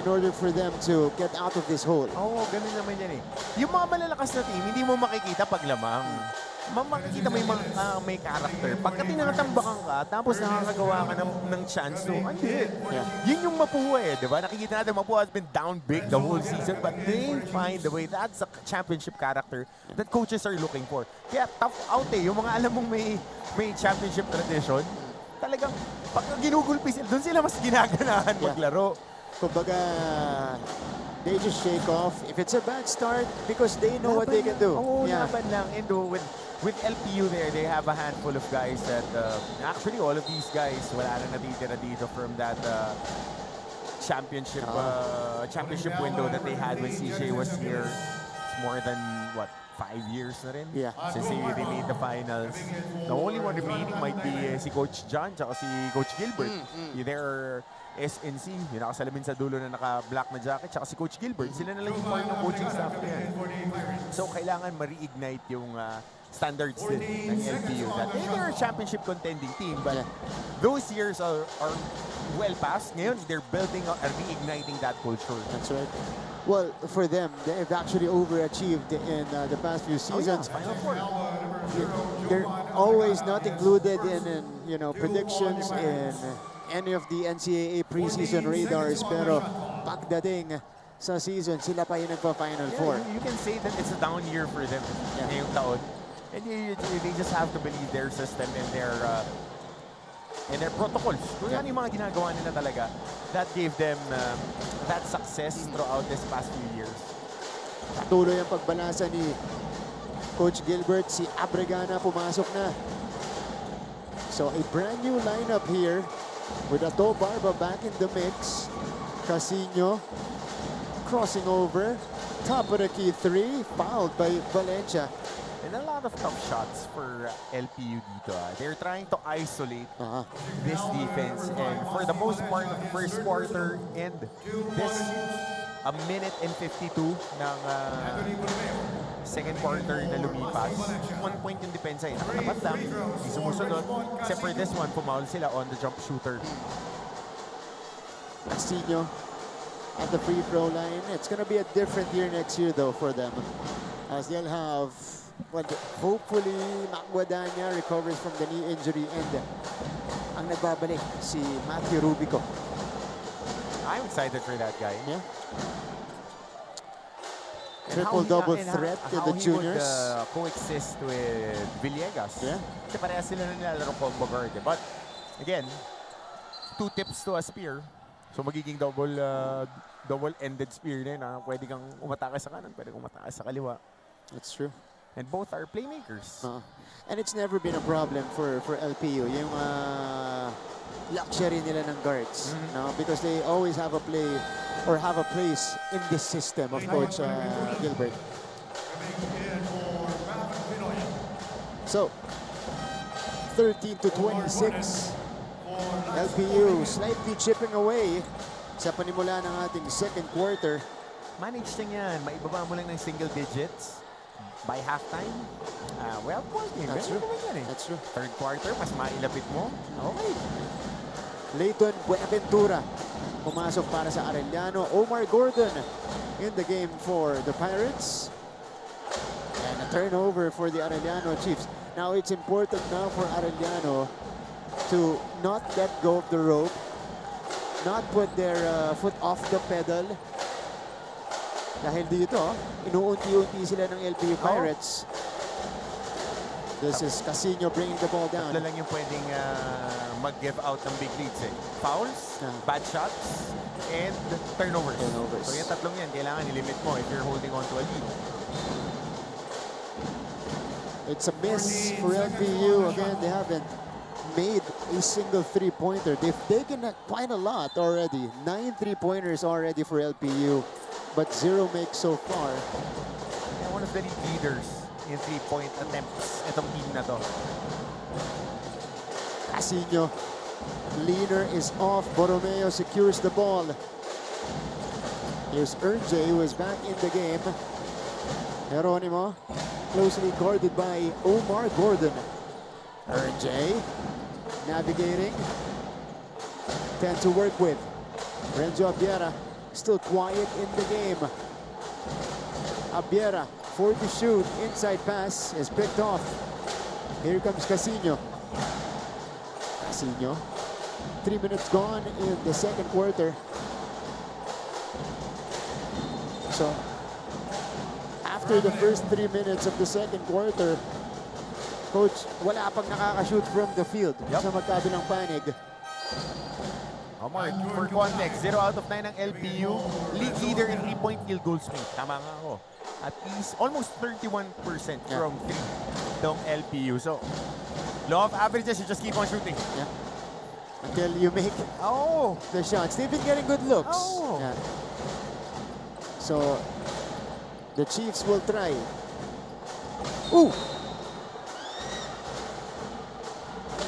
in order for them to get out of this hole.
Oo, ganun naman yan eh. Yung mga malalakas na team, hindi mo makikita pag lamang. Makikita mo yung mga may character. Pagka tinatambakan ka, tapos nakakagawa ka ng chance to, hindi. Yun yung Mapua eh, di ba? Nakikita natin Mapua has been down big the whole season, but they find the way. That's a championship character that coaches are looking for. Kaya tough out eh. Yung mga alam mong may championship tradition, talagang pagka ginugulpi sila, doon sila mas ginaganahan maglaro.
Kumbaga, they just shake off if it's a bad start because they know what they can do.
Oh, laban lang. And with LPU there, they have a handful of guys that actually all of these guys wala na natitira dito from that championship window that they had when CJ was here. It's more than what, 5 years na rin since they made the finals. The only one remaining might be si Coach John tsaka si Coach Gilbert. Either SNC, yung nakasalamin sa dulo na naka-black na jacket, tsaka si Coach Gilbert. Sila na lang yung part ng coaching staff niya. So kailangan ma-reignite yung standards din ng LPU. They're a championship contending team, but those years are well past. Ngayon, they're building or reigniting that culture.
That's right. Well, for them, they've actually overachieved in the past few seasons.
Final Four.
They're always not included in predictions in any of the NCAA preseason radars. Pero pagdating sa season, sila pa yung nagpa-Final Four.
You can say that it's a down year for them ngayong taon. And they just have to believe their system and their protocols. Kung yan yung mga ginagawa nila talaga, that gave them that success throughout this past few years.
Tuloy ang pagbalasa ni Coach Gilbert. Si Abregana pumasok na. So a brand new lineup here with Ato Barba back in the mix. Casino crossing over. Top of the key 3, fouled by Valencia.
And a lot of tough shots for LPU dito. They're trying to isolate this defense. And for the most part, first quarter and this a minute and 52 ng second quarter na lumipas. 1 point yung depensa eh. Nakatapat lang. Hindi sumusunod. Except for this one, pumaul sila on the jump shooter.
Casino at the free throw line. It's gonna be a different year next year though for them. As they'll have hopefully Macguadanya recovers from the knee injury and ang nagbabalik si Matthew Rubico.
I'm excited for that guy.
Yeah. Triple-double threat in the juniors.
How he would coexist with Villegas.
Yeah.
Kasi parehas sila na nilalaro combo guard. But Again, 2 tips to a spear. So magiging double-ended spear din. Pwede kang umatake sa kanan, pwede kang umatake sa kaliwa.
That's true.
And both are playmakers.
And it's never been a problem for LPU. Yung luxury nila ng guards. No? Because they always have a play or have a place in this system of Coach Gilbert. So, 13 to 26. LPU slightly chipping away sa panimula ng ating second quarter.
Manage lang yan. Maibaba mo lang ng single digits by halftime. Well,
That's true.
Yan, eh.
That's true.
Third quarter, mas mailapit mo. Okay.
Leighton Buenaventura pumasok para sa Arellano. Omar Gordon in the game for the Pirates. And a turnover for the Arellano Chiefs. Now it's important now for Arellano to not let go of the rope, not put their foot off the pedal. Dahil dito, inuunti-unti sila ng LPU Pirates. This is Casino bringing the ball down.
Tatlo lang yung pwedeng mag-give out ng big leads eh. Fouls, bad shots, and turnovers. So yung tatlong yan, kailangan i-limit mo if you're holding on to a lead.
It's a miss for LPU. Again, they haven't made a single three-pointer. They've taken quite a lot already. 9 3-pointers already for LPU, but 0 makes so far.
Yeah, one of the leaders in 3-point attempts itong team na to.
Casino. Leaner is off. Borromeo secures the ball. Here's Ernjay, who is back in the game. Geronimo, closely guarded by Omar Gordon. Ernjay, navigating. 10 to work with. Renzo Abiera, still quiet in the game. Abiera, 4 to shoot. Inside pass is picked off. Here comes Casino. Casino. 3 minutes gone in the second quarter. So, after the first 3 minutes of the second quarter, Coach, wala pang nakaka-shoot from the field sa magkabilang panig.
Omar, for context, 0 out of 9 ng LPU. League leader in 3-point field goals made. Tama nga ako. At least almost 31% from 3 ng LPU. So, law of averages, you just keep on shooting.
Yeah. Until you make the shots. They've been getting good looks. Yeah. So, the Chiefs will try. Ooh!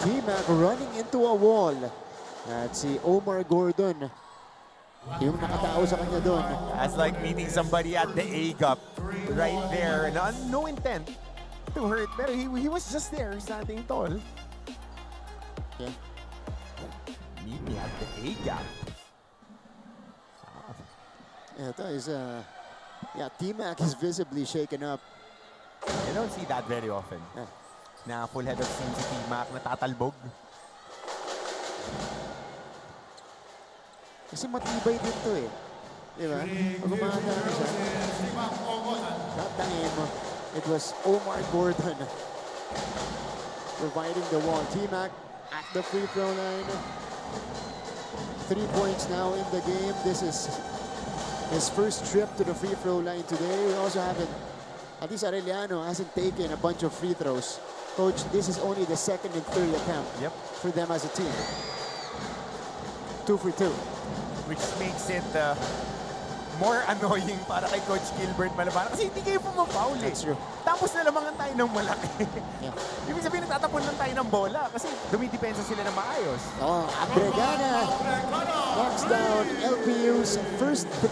T-Mac running into a wall. At si Omar Gordon, yung nakatao sa kanya doon.
That's like meeting somebody at the A-gap right there. No intent to hurt, pero he was just there, standing tall.
Okay.
Meet me at the A-gap.
Ito is, T-Mac is visibly shaken up.
You don't see that very often.
Yeah.
Na full head of steam si T-Mac na tatalbog.
Kasi matibay din to eh. Di ba? Pag umaandaan siya, tatangin mo. It was Omar Gordon providing the wall. T-Mac at the free throw line. 3 points now in the game. This is his first trip to the free throw line today. We also haven't, at least Arellano hasn't taken a bunch of free throws. Coach, this is only the second and third attempt for them as a team. 2 for 2.
Which makes it more annoying para kay Coach Gilbert Malaban. Kasi hindi kayo pumapaul eh.
That's true.
Tapos nalamangan tayo ng malaki.
Yeah.
Ibig sabihin, nagtatapon lang tayo ng bola kasi dumidepensa sila ng maayos.
Oh, Abregana knocks down LPU's first 3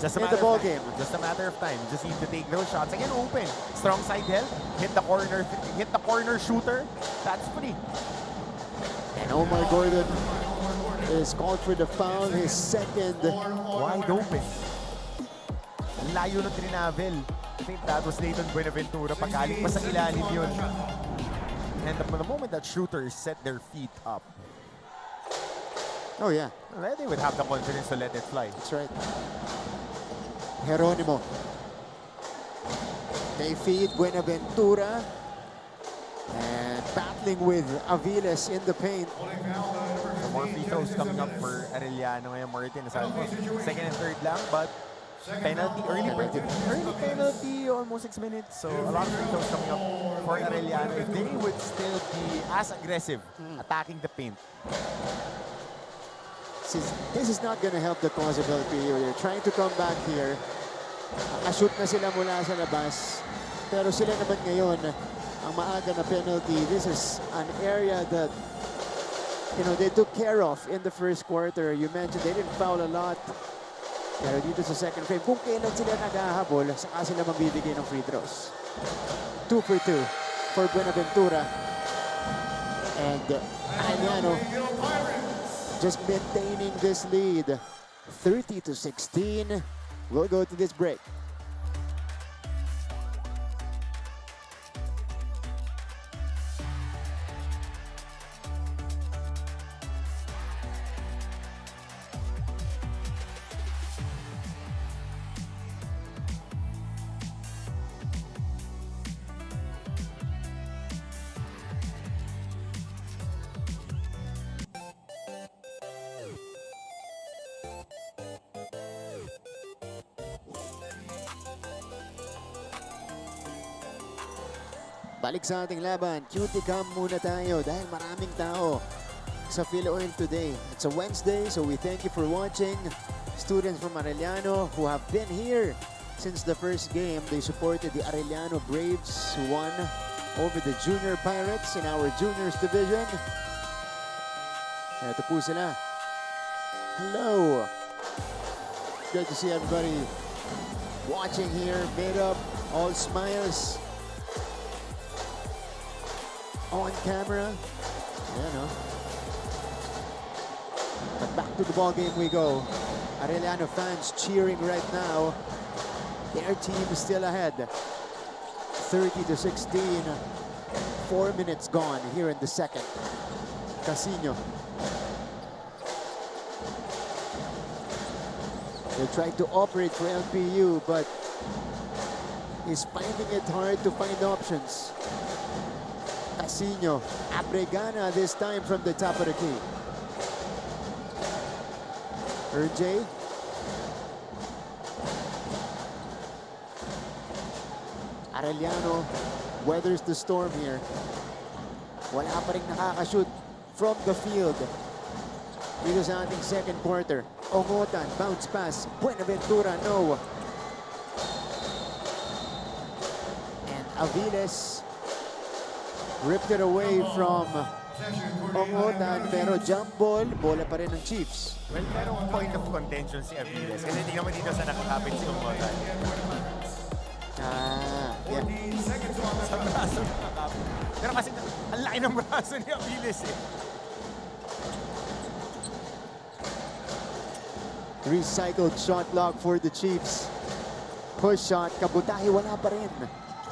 in the ball game.
Just a matter of time. Just need to take those shots. Again, open. Strong side help. Hit the corner shooter. That's free.
And Omar Gordon is called for the foul, his second.
Wide open. Layo ng trinavel. I think that was Leighton Buenaventura. Pagaling pa sa ilalim yun. And the moment that shooters set their feet up,
Oh yeah,
they would have the confidence to let it fly.
that's right. Geronimo. They feed Buenaventura. And battling with Aviles in the paint.
So more free throws coming up for Arellano ngayon, Martin. Second and third lang, but penalty, early penalty, almost 6 minutes. So a lot of free throws coming up for Arellano. If they would still be as aggressive attacking the paint.
This is not going to help the cause of LPU. They're trying to come back here. Nakashoot na sila mula sa labas. Pero sila naman ngayon, ang maaga na penalty. This is an area that, you know, they took care of in the first quarter. You mentioned they didn't foul a lot. Pero dito sa second frame, kung kailan sila naghahabol, saka sila mabibigay ng free throws. 2 for 2 for Buenaventura. And Arellano just maintaining this lead. 30-16. We'll go to this break. Balik sa ating laban, cutie cam muna tayo dahil maraming tao sa Phil-Oil today. It's a Wednesday, so we thank you for watching. Students from Arellano who have been here since the first game. They supported the Arellano Braves who won over the Junior Pirates in our Juniors Division. Ito po sila. Hello! Good to see everybody watching here, made up, all smiles. On camera, But back to the ball game we go. Arellano fans cheering right now. Their team is still ahead. 30-16. 4 minutes gone here in the second. Casino. They tried to operate for LPU, but he's finding it hard to find options. Casino, Abregana this time from the top of the key. RJ. Arellano weathers the storm here. Wala pa rin nakakashoot from the field. Dito sa ating second quarter. Ongotan, bounce pass. Buenaventura, no. And Aviles ripped it away from Ongotan, pero jump ball, bola pa rin ng Chiefs.
Well, merong point of contention si Aviles. Kasi tingnan mo dito sa nakakapit si Ongotan.
Yeah.
Sa braso nakakapit. Pero kasi ang laki ng braso ni Aviles eh.
Recycled shot block for the Chiefs. Push shot, Kabutahi, wala pa rin.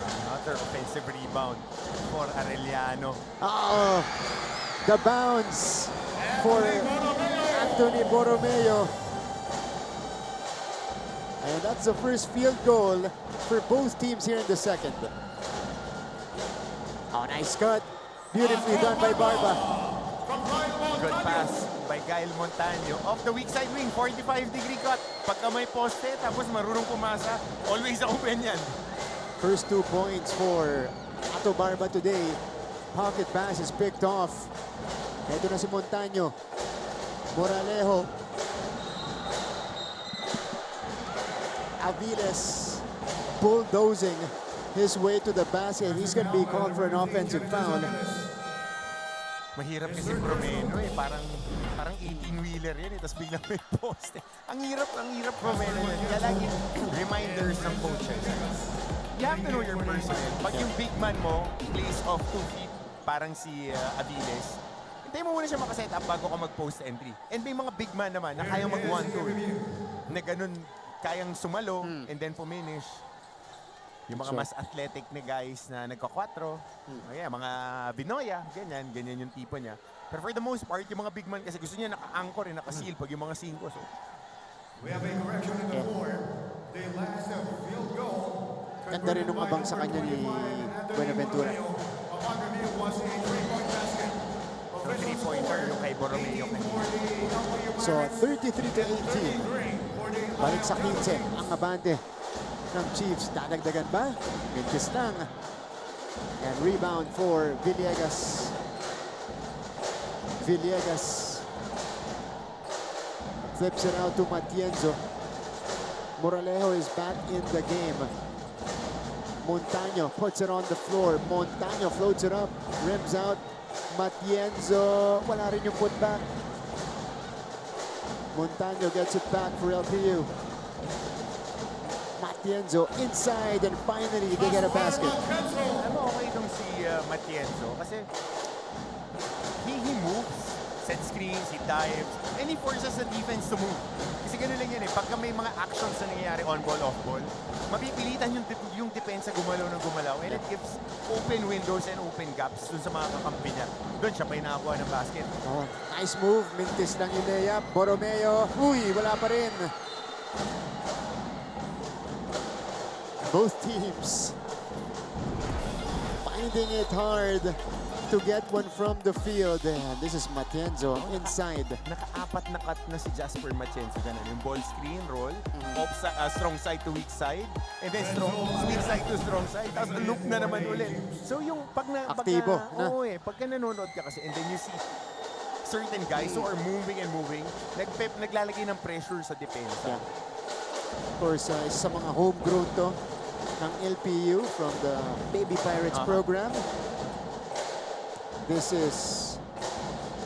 Another offensive rebound for Arellano.
Oh, the bounce for Anthony Borromeo. And that's the first field goal for both teams here in the second. Oh, nice cut. Beautifully done by Barba.
Good pass by Gael Montaño. Off the weak side wing, 45-degree cut. Pagka may poste, tapos marunong pumasa, always open yan.
First 2 points for Ato Barba today. Pocket pass is picked off. Ito na si Montaño. Moralejo. Aviles bulldozing his way to the basket. He's going to be called for an offensive foul.
Mahirap kasi Bromeno eh. Parang 18-wheeler yan eh. Tapos biglang may poste. Ang hirap Bromeno yan. Kaya lagi reminders ng coaches. You have to know your personnel. Pag yung big man mo plays off 2 feet, parang si Aviles, hintayin mo muna siya makaset up bago ka mag-post entry. And may mga big man naman na kayang mag-1-2. Na ganun, kayang sumalo and then finish. Yung mga mas athletic na guys na nagka-4, mga Binoya, ganyan yung tipo niya. Pero for the most part, yung mga big man kasi gusto niya naka-anchor, naka-seal pag yung mga 5. So.
We have a correction in the floor. The last field goal.
Ganda rin nung abang sa kanya ni Buenaventura.
Upon review It was a three-point basket.
So, 3-pointer yung kay Borromeo.
So 33 to 18. Balik sa 15 ang abante ng Chiefs. Dadagdagan ba? Mintis lang. And rebound for Villegas. Villegas flips it out to Matienzo. Moralejo is back in the game. Montaño puts it on the floor. Montaño floats it up, rims out. Matienzo, wala rin yung putback. Montaño gets it back for LPU. Matienzo inside, and finally they get a basket.
Alam mo, okay itong si Matienzo kasi he moves, set screens, he dives, and he forces the defense to move. Kasi gano'n lang yan eh, pagka may mga actions na nangyayari on ball, off ball, mapipilitan yung depensa gumalaw ng gumalaw, and it gives open windows and open gaps dun sa mga kakampi niya. Doon siya pa yung nakakuha ng basket.
Oh, nice move, mintis lang yung layup. Borromeo, uy, wala pa rin. Both teams finding it hard to get one from the field. And this is Matienzo inside.
Naka-apat na cut na si Jasper Matienzo dyan. Yung ball screen, roll, strong side to weak side, and then weak side to strong side. Tapos loop na naman ulit. So yung
Aktibo, na?
Oo eh, pagka nanonood ka kasi, and then you see certain guys who are moving and moving, naglalagay ng pressure sa depensa.
Yeah. Of course, isa sa mga homegrown to ng LPU from the Baby Pirates program. This is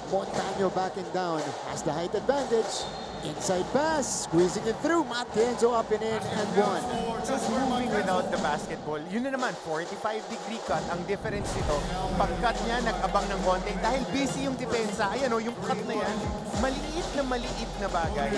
Montaño backing down, has the height advantage. Inside pass, squeezing it through. Matienzo up and in and one.
Just moving without the basketball. Yun na naman, 45-degree cut. Ang difference nito, pag-cut niya, nag-abang ng konti. Dahil busy yung depensa, ayan o, yung cut na yan, maliit na bagay.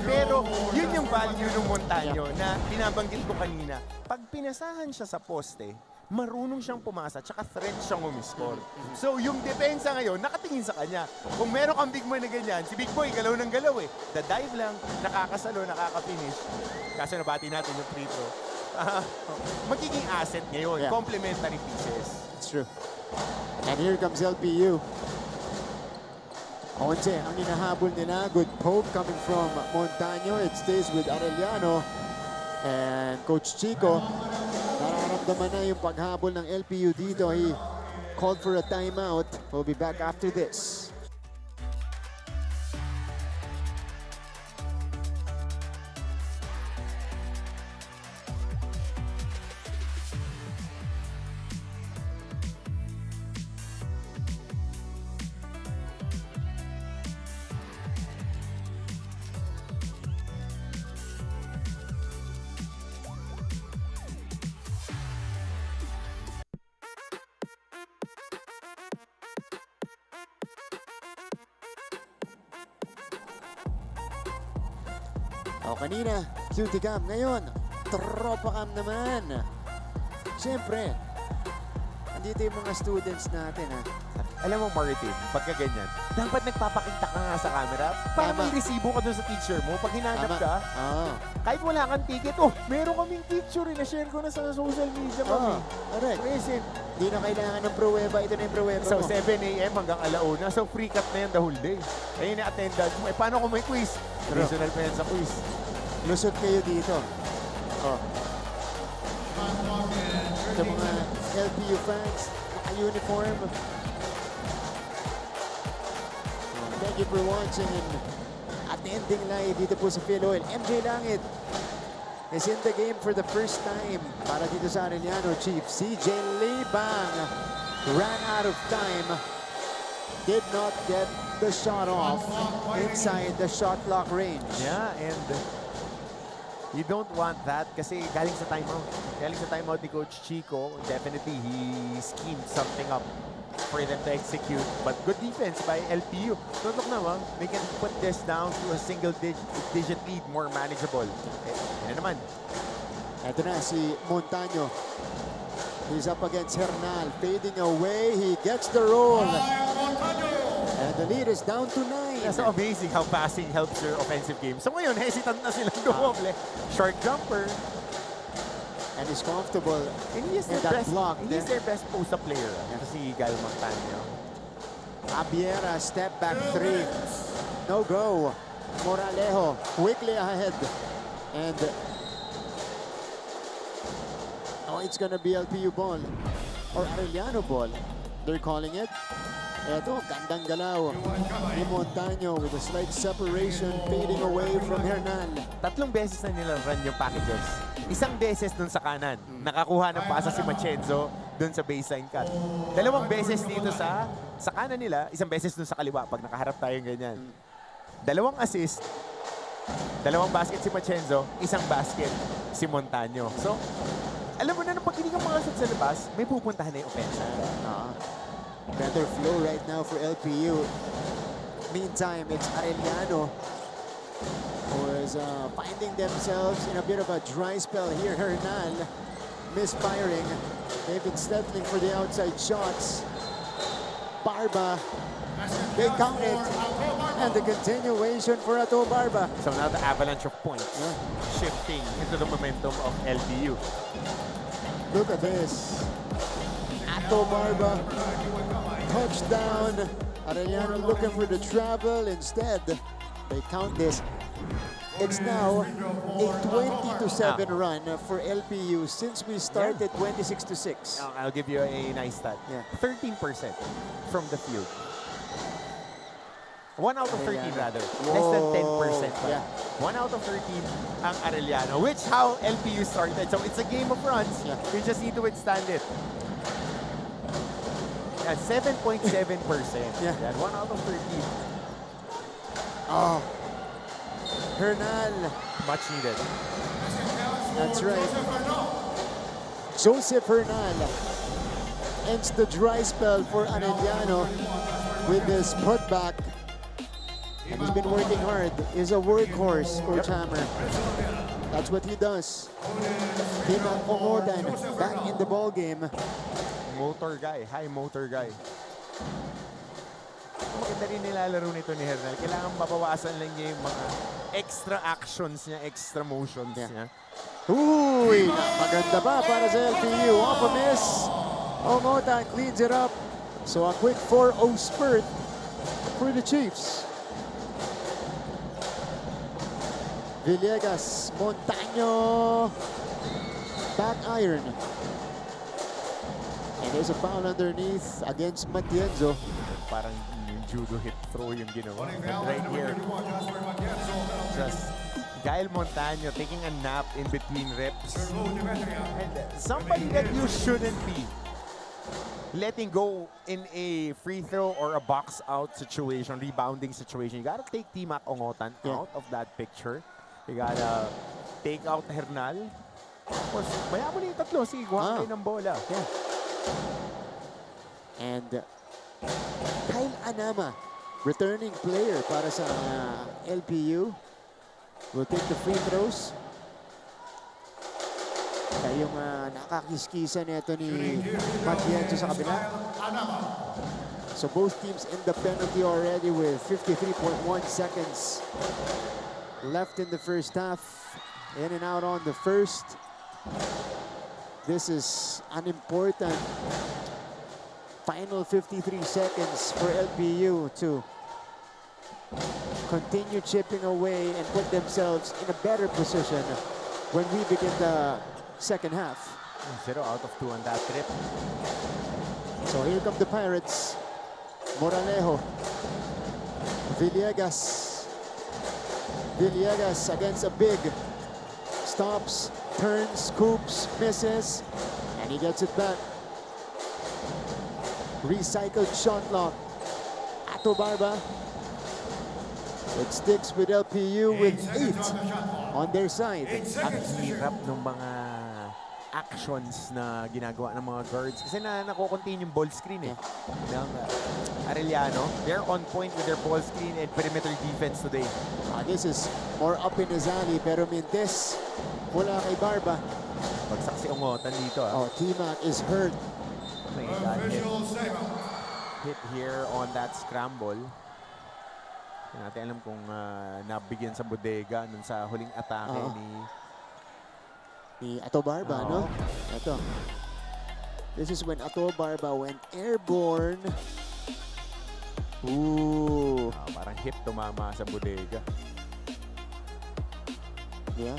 Pero yun yung value ng Montaño na binabanggit ko kanina. Pag pinasahan siya sa poste, marunong siyang pumasa, tsaka threat siyang umiscore. So, yung depensa ngayon, nakatingin sa kanya. Kung meron kang big boy na ganyan, si big boy, galaw ng galaw eh. Da-dive lang, nakakasalo, nakaka-finish. Kaso nabati natin yung free throw. Magiging asset ngayon, complementary pieces.
It's true. And here comes LPU. 11 ang hinahabol nila. Good poke coming from Montaño. It stays with Arellano. And Coach Chico, nararamdaman na yung paghabol ng LPU dito. He called for a timeout. We'll be back after this. O kanina, cutie cam. Ngayon, tropa cam naman. Siyempre, andito yung mga students natin ha.
Alam mo, Martin, pagka ganyan, dapat nagpapakita ka nga sa camera para may resibo ka doon sa teacher mo. Pag hinanap ka, kahit wala kang ticket, meron kaming picture, na-share ko na sa social media kami.
Correct.
Present.
Hindi na kailangan ng pruweba. Ito na yung pruweba
So,
mo.
7 a.m. hanggang alauna. So, free cut na yan the whole day. Ayun yung attendance mo. Paano kung may quiz? Traditional pa yan sa quiz.
Lusot kayo dito. Sa mga LPU fans, naka-uniform. Thank you for watching and attending live dito po sa Philoil. MJ Langit is in the game for the first time para dito sa Arellano Chief. CJ Libang ran out of time. Did not get the shot off inside the shot clock range.
Yeah, and you don't want that kasi galing sa timeout. Galing sa timeout ni Coach Chico, definitely he schemed something up for them to execute. But good defense by LPU. Tutok naman, they can put this down to a single digit lead, more manageable. Yan naman.
Ito na si Montaño. He's up against Hernal. Fading away. He gets the roll. And the lead is down to 9.
Yeah, so amazing how passing helps your offensive game. So ngayon, hesitant na silang dumoble. Short jumper.
and is comfortable
And he's
in
their
that
best,
block.
he's their best post-up player. Si Gal Montano.
Abiera, step back 3. No go. Moralejo quickly ahead. And it's gonna be LPU ball. Or Arellano ball. They're calling it. Eto, gandang galaw ni Montano with a slight separation fading away from Hernan.
3 beses na nila run yung packages. Isang beses dun sa kanan. Nakakuha ng pasa si Machenzo dun sa baseline cut. 2 beses dito sa kanan nila. Isang beses dun sa kaliwa pag nakaharap tayong ganyan. 2 assist. 2 basket si Machenzo. Isang basket si Montano. So, alam mo na nung pag hindi ka makasot sa labas, may pupuntahan na yung offense.
Better flow right now for LPU. Meantime, it's Arellano who is finding themselves in a bit of a dry spell here. Hernan misfiring. They've been settling for the outside shots. Barba, they count it. And the continuation for Ato Barba.
So now the avalanche of points shifting into the momentum of LPU.
Look at this. Ato Barba, touchdown. Arellano looking for the travel. Instead, they count this. It's now a 20-7 run for LPU since we started 26-6.
I'll give you a nice stat. 13% from the field. 1 out of 13 rather. Less than 10%.
Yeah.
1 out of 13 ang Arellano, which how LPU started. So it's a game of runs. You just need to withstand it. At 7.7%.
Yeah.
1 out of 13.
Oh. Hernan.
Much needed.
That's right. Joseph Hernan ends the dry spell for Arellano with his putback. And he's been working hard. He's a workhorse, Coach Hammer. That's what he does. Tina Omodan back in the ball game.
Motor guy. High motor guy. Maganda rin nilalaro nito ni Hernal. Kailangan mabawasan lang niya yung mga extra actions niya, extra motions niya.
Uy! Maganda ba para sa LPU? Off a miss. Omodan cleans it up. So a quick 4-0 spurt for the Chiefs. Villegas, Montano, back iron. And there's a foul underneath against Matienzo.
Parang yung judo hit throw yung ginawa. And right here, just Gael Montano taking a nap in between reps. And somebody that you shouldn't be letting go in a free throw or a box out situation, rebounding situation. You gotta take T-Mac Ongotan out of that picture. You gotta take out Hernal. Of course, maya mo na yung tatlo. Sige, guha kayo ng bola.
And Kyle Anama, returning player para sa LPU, will take the free throws. Yung nakakiskisan nito ni Matienzo sa kabila. So both teams in the penalty already with 53.1 seconds left in the first half. In and out on the first. This is an important final 53 seconds for LPU to continue chipping away and put themselves in a better position when we begin the second half.
0 out of 2 on that trip.
So here come the Pirates. Moralejo. Villegas against a big. Stops, turns, scoops, misses, and he gets it back. Recycled shot lock. Ato Barba. It sticks with LPU with 8 on their side.
Ang hirap ng mga actions na ginagawa ng mga guards kasi nakukontain yung ball screen ng Arellano. They're on point with their ball screen and perimeter defense today.
This is more up in his alley, pero Mintes mula kay Barba.
Bagsak si Ongotan dito.
T-Mac is hurt.
Hit here on that scramble. Hindi natin alam kung nabigyan sa bodega nun sa huling atake
ni Ato Barba, no? Ito. This is when Ato Barba went airborne. Ooh.
Parang hip tumama sa bodega.
Yeah.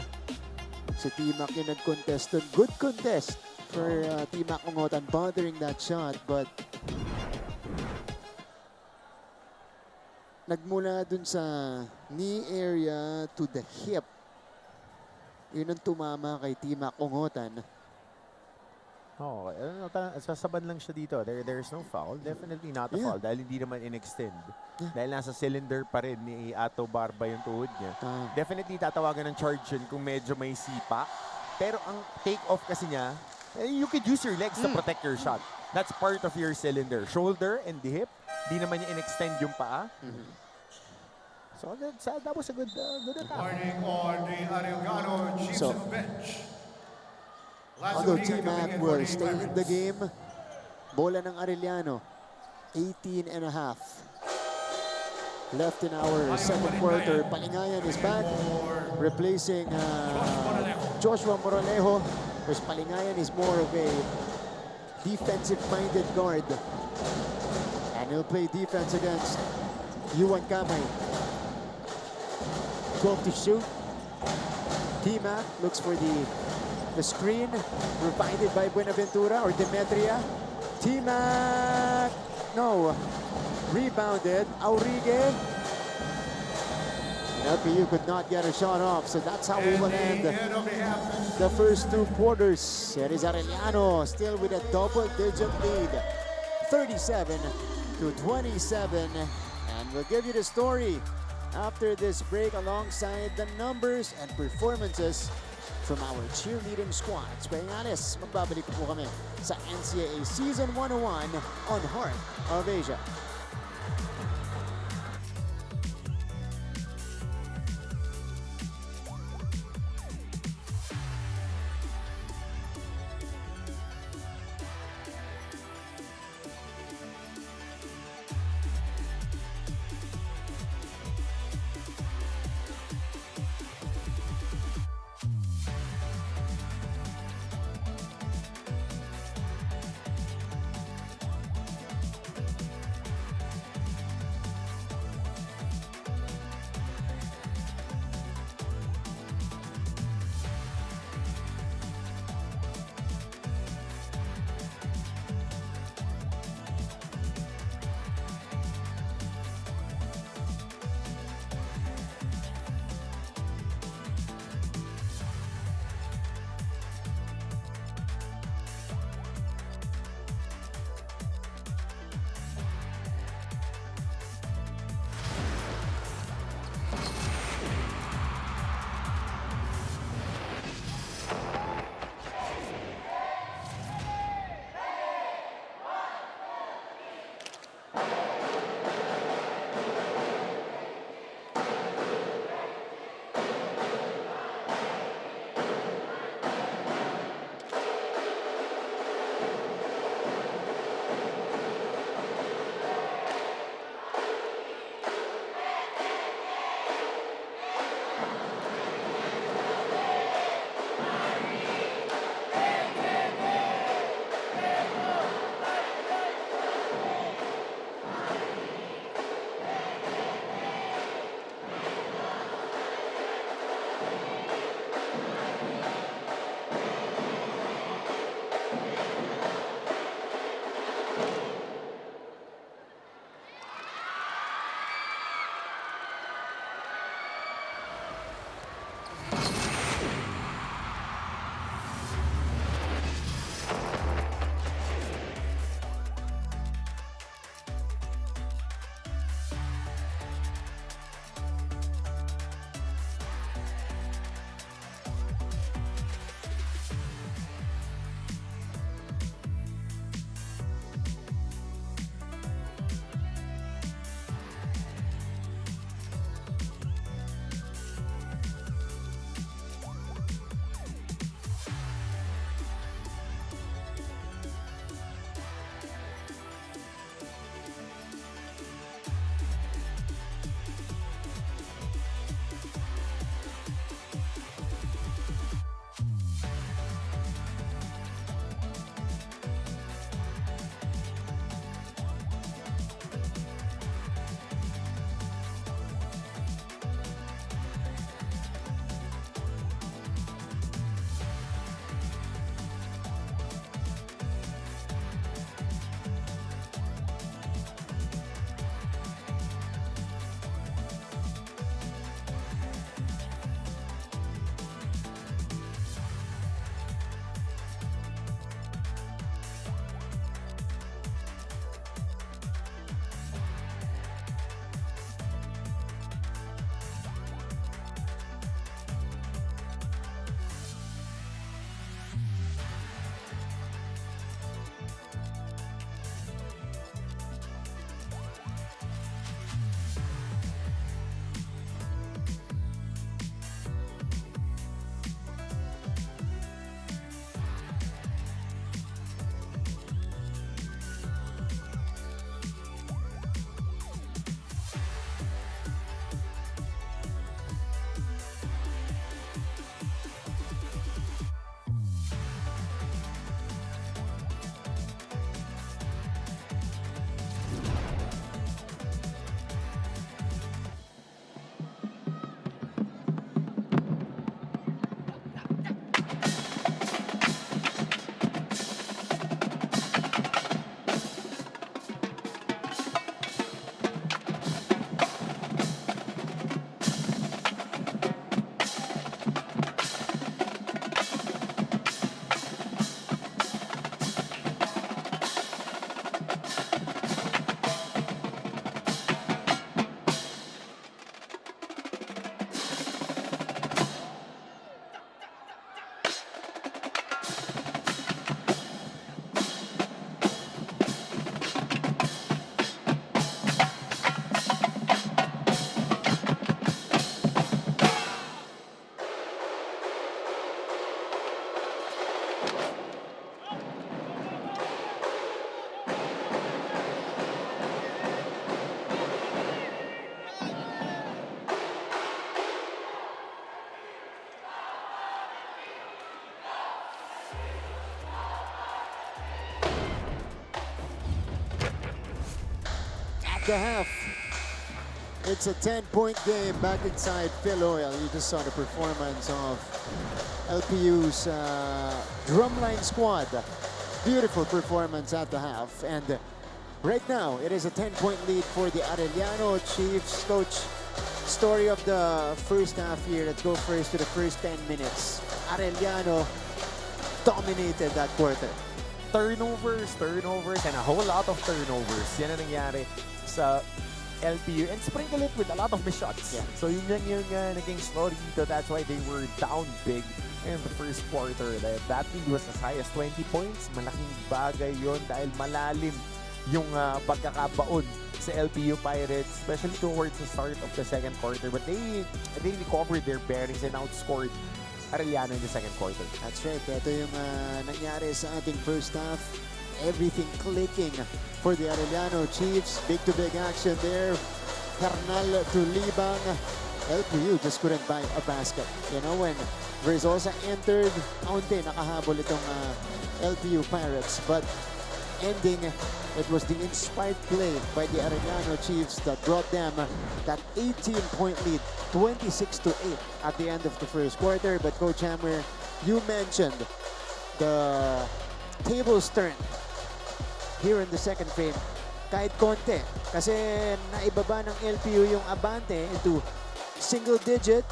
Si T-Mac yung nag-contest dun. Good contest for T-Mac Ungotan bothering that shot, but nagmula dun sa knee area to the hip. Yun ang tumama kay T-Mac Ungotan.
Oh, sasaban lang siya dito. There's no foul. Definitely not a foul dahil hindi naman in-extend. Dahil nasa cylinder pa rin ni Ato Barba yung tuhod niya. Definitely tatawagan ng charge yun kung medyo may sipa. Pero ang take-off kasi niya, you could use your legs to protect your shot. That's part of your cylinder. Shoulder and the hip. Di naman niya in-extend yung paa. So that was a good attack.
Warning on the Arellano Chiefs
So,
bench.
although T-Mac will stay in the game, bola ng Arellano, 18 and a half. Left in our second quarter. Palingayan is back, replacing Joshua Moralejo. Whereas Palingayan is more of a defensive-minded guard. And he'll play defense against Yuan Kamay. 12 to shoot. T-Mac looks for the screen, provided by Buenaventura or Demetria. T-Mac, no. Rebounded, Aurigue. LPU could not get a shot off, so that's how we will end the first two quarters. It is Arellano still with a double-digit lead, 37 to 27. And we'll give you the story after this break alongside the numbers and performances from our cheerleading squads. Kaya ngalis, magbabalik po kami sa NCAA Season 101 on Heart of Asia. the half. It's a 10-point game back inside Phil Oil. You just saw the performance of LPU's drumline squad. Beautiful performance at the half. And right now, it is a 10-point lead for the Arellano Chiefs. Coach, story of the first half here. Let's go first to the first 10 minutes. Arellano dominated that quarter.
Turnovers, and a whole lot of turnovers. Yan ang nangyari sa LPU, and sprinkle it with a lot of missed shots.
Yeah.
So yun yung naging story dito. That's why they were down big in the first quarter. That lead was as high as 20 points. Malaking bagay yun dahil malalim yung pagkakabaon sa LPU Pirates, especially towards the start of the second quarter. But they recovered their bearings and outscored Arellano in the second quarter.
That's right. Ito yung nangyari sa ating first half. Everything clicking for the Arellano Chiefs. Big-to-big action there. Carnal to Libang. LPU just couldn't buy a basket. You know, when Verzosa entered, kaunti nakahabol itong LPU Pirates. But ending, it was the inspired play by the Arellano Chiefs that brought them that 18-point lead, 26-8 at the end of the first quarter. But Coach Hammer, you mentioned the tables turned here in the second frame. Kahit konti, kasi naibaba ng LPU yung abante into single digit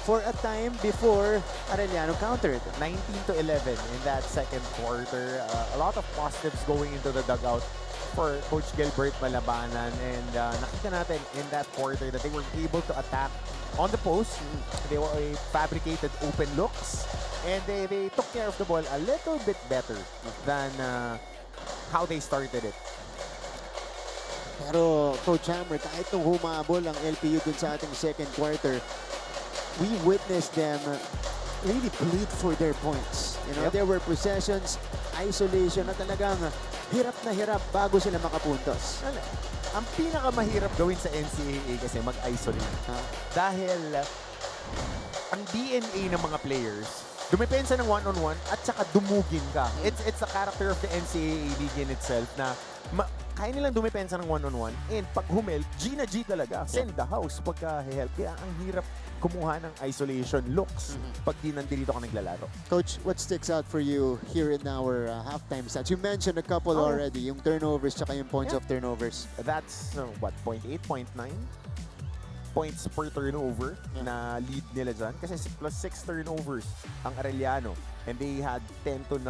for a time before Arellano countered.
19-11 in that second quarter. A lot of positives going into the dugout for Coach Gilbert Malabanan, and nakita natin in that quarter that they were able to attack on the post. They were fabricated open looks, and they took care of the ball a little bit better than how they started it.
Pero Coach Hammer, kahit nung humabol ang LPU dun sa ating second quarter, we witnessed them really plead for their points. You know, there were possessions, isolation na talagang hirap na hirap bago sila makapuntos.
Ang pinakamahirap gawin sa NCAA kasi mag-isolate. Dahil ang DNA ng mga players, dumepensa ng one-on-one at saka dumugin ka. It's the character of the NCAA league in itself na kaya nilang dumepensa ng one-on-one, and pag humel, G na G talaga. Send the house pagka help. Kaya ang hirap kumuha ng isolation looks pag di nandito ka naglalaro.
Coach, what sticks out for you here in our halftime stats? You mentioned a couple already, yung turnovers tsaka yung points of turnovers.
That's what, 0.8, 0.9? Points per turnover na lead nila dyan. Kasi plus 6 turnovers ang Arellano. And they had 10-0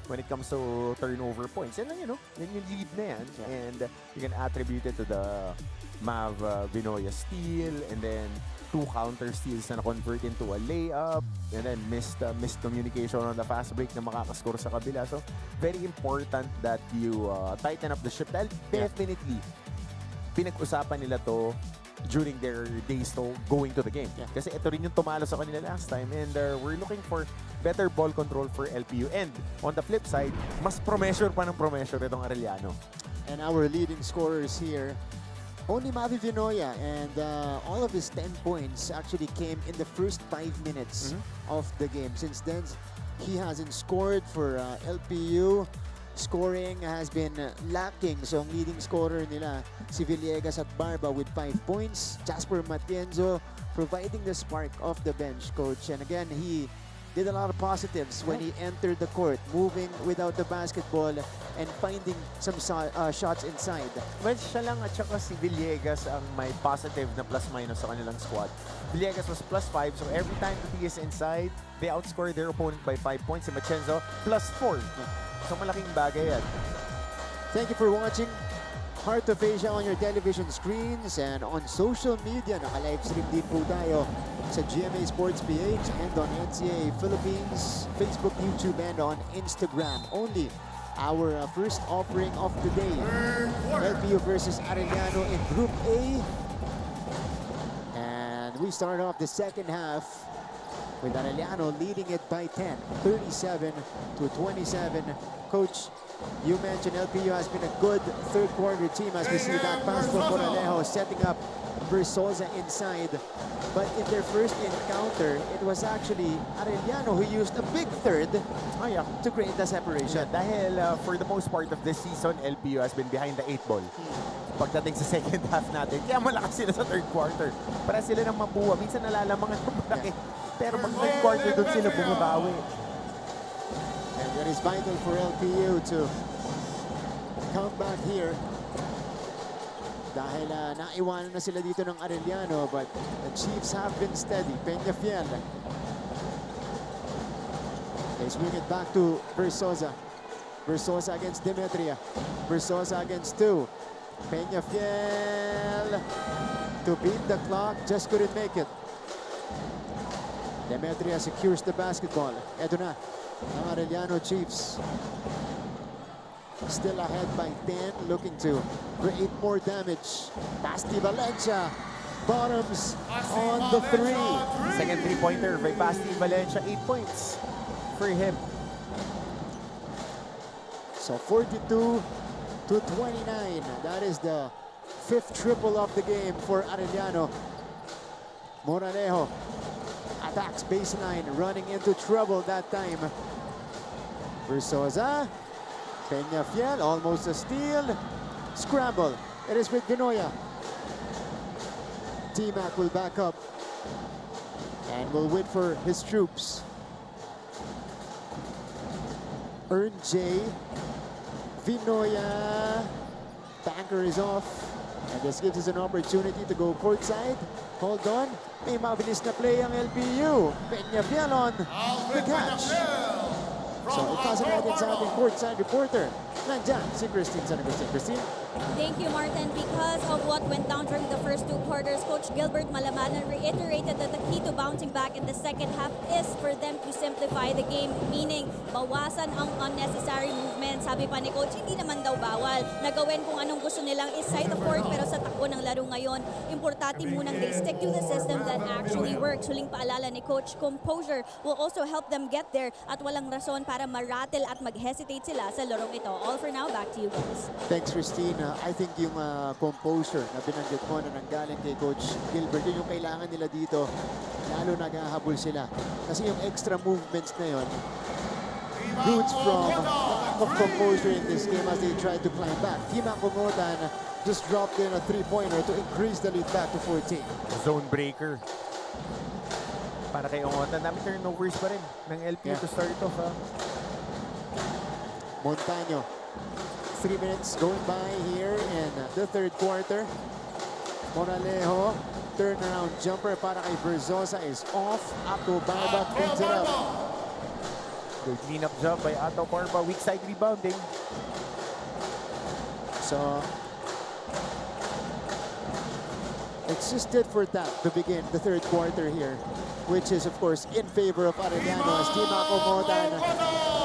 when it comes to turnover points. And then, you know, yun yung lead na yan. And you can attribute it to the Mav Vinoya steal, and then 2 counter steals na na-convert into a layup, and then missed communication on the fast break na makakascore sa kabila. So, very important that you tighten up the ship. Dahil definitely, pinag-usapan nila to during their days to going to the game. Kasi ito rin yung tumalo sa kanila last time, and we're looking for better ball control for LPU. And on the flip side, mas promessure pa ng promessure itong Arellano.
And our leading scorers here, only Mavi Vinoya, and all of his 10 points actually came in the first 5 minutes of the game. Since then, he hasn't scored for LPU. Scoring has been lacking. So ang leading scorer nila, si Villegas at Barba with 5 points. Jasper Matienzo providing the spark off the bench, Coach. And again, he did a lot of positives when he entered the court, moving without the basketball and finding some shots inside.
Well, siya lang at saka si Villegas ang may positive na plus-minus sa kanilang squad. Villegas was +5, so every time that he is inside, they outscore their opponent by 5 points. Si Matienzo, +4. So malaking bagay yan.
Thank you for watching Heart of Asia on your television screens and on social media. Naka-livestream din po tayo sa GMA Sports PH and on NCAA Philippines, Facebook, YouTube, and on Instagram. Only our first offering of the day. LPU versus Arellano in Group A. And we start off the second half with Arellano leading it by 10, 37-27. Coach, you mentioned LPU has been a good third quarter team as we see that pass from Coralejo setting up Versosa inside. But in their first encounter, it was actually Arellano who used a big third to create the separation.
Dahil for the most part of this season, LPU has been behind the 8 ball. pagdating sa second half natin. Kaya malakas sila sa third quarter. Para sila ng mabuha. Minsan nalalamangan ng malaki. Pero pag third quarter doon sila bumabawi.
And that is vital for LPU to come back here. Dahil naiwanan na sila dito ng Arellano, but the Chiefs have been steady. Peñafiel. They swing it back to Versosa. Versosa against Demetria. Versosa against 2. Peñafiel to beat the clock, just couldn't make it. Demetria secures the basketball. Eto na, ang Arellano Chiefs. Still ahead by 10, looking to create more damage. Basti Valencia bottoms on the 3.
Second three-pointer by Basti Valencia, 8 points for him.
So 42 to 29. That is the 5th triple of the game for Arellano. Moralejo attacks baseline, running into trouble that time. Versosa. Peñafiel, almost a steal. Scramble. It is with Binoya. T-Mac will back up and will wait for his troops. Earn J. Vinoya. Banker is off. And this gives us an opportunity to go courtside. Hold on. May mabilis na play ang LPU. Peñafiel on the catch. So ipasa natin sa ating courtside reporter. Nandyan si Christine San Agustin. Christine?
Thank you, Martin. Because of what went down during the first 2 quarters, Coach Gilbert Malamanan reiterated that the key to bouncing back in the second half is for them to simplify the game, meaning bawasan ang unnecessary movement. Sabi pa ni Coach, hindi naman daw bawal na gawin kung anong gusto nilang iside the court, pero sa takbo ng laro ngayon, importante munang they stick to the system that actually works. Huling paalala ni Coach, composure will also help them get there at walang rason para maratel at mag-hesitate sila sa larong ito. All for now, back to you guys.
Thanks, Christine. I think yung composure na binanggit mo na nanggaling kay Coach Gilbert, yun yung kailangan nila dito. Lalo naghahabol sila. Kasi yung extra movements na yun, roots from lack of composure in this game as they try to climb back. Team Akumotan just dropped in a 3-pointer to increase the lead back to 14.
Zone breaker. Para kay Ongotan, dami turnovers pa rin ng LPU to start off.
Montaño. 3 minutes going by here in the third quarter. Moralejo, turnaround jumper para kay Versosa is off. Ato Barba cleans it up.
Good cleanup job by Ato Barba. Weak side rebounding.
So, it's just tit for tat to begin the third quarter here, which is, of course, in favor of Arellano as Team Akumotan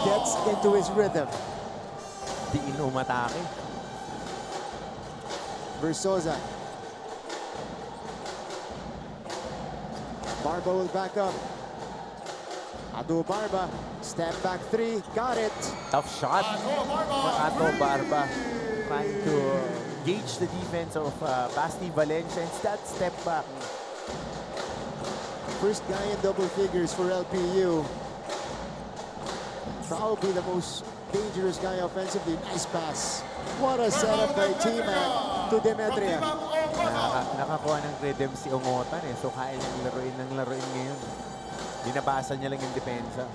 gets into his rhythm.
Di inumatake.
Versosa. Barba will back up. Adu Barba, step back 3, got it.
Tough shot. Ato Barba trying to gauge the defense of Basti Valencia. Instead, step back.
First guy in double figures for LPU. Probably the most dangerous guy offensively. Nice pass. What a setup by T-Mac to Demetria.
Nakakuha ng rhythm si Ongotan eh. So kaya niyang laruin ngayon. Binabasa niya lang yung depensa.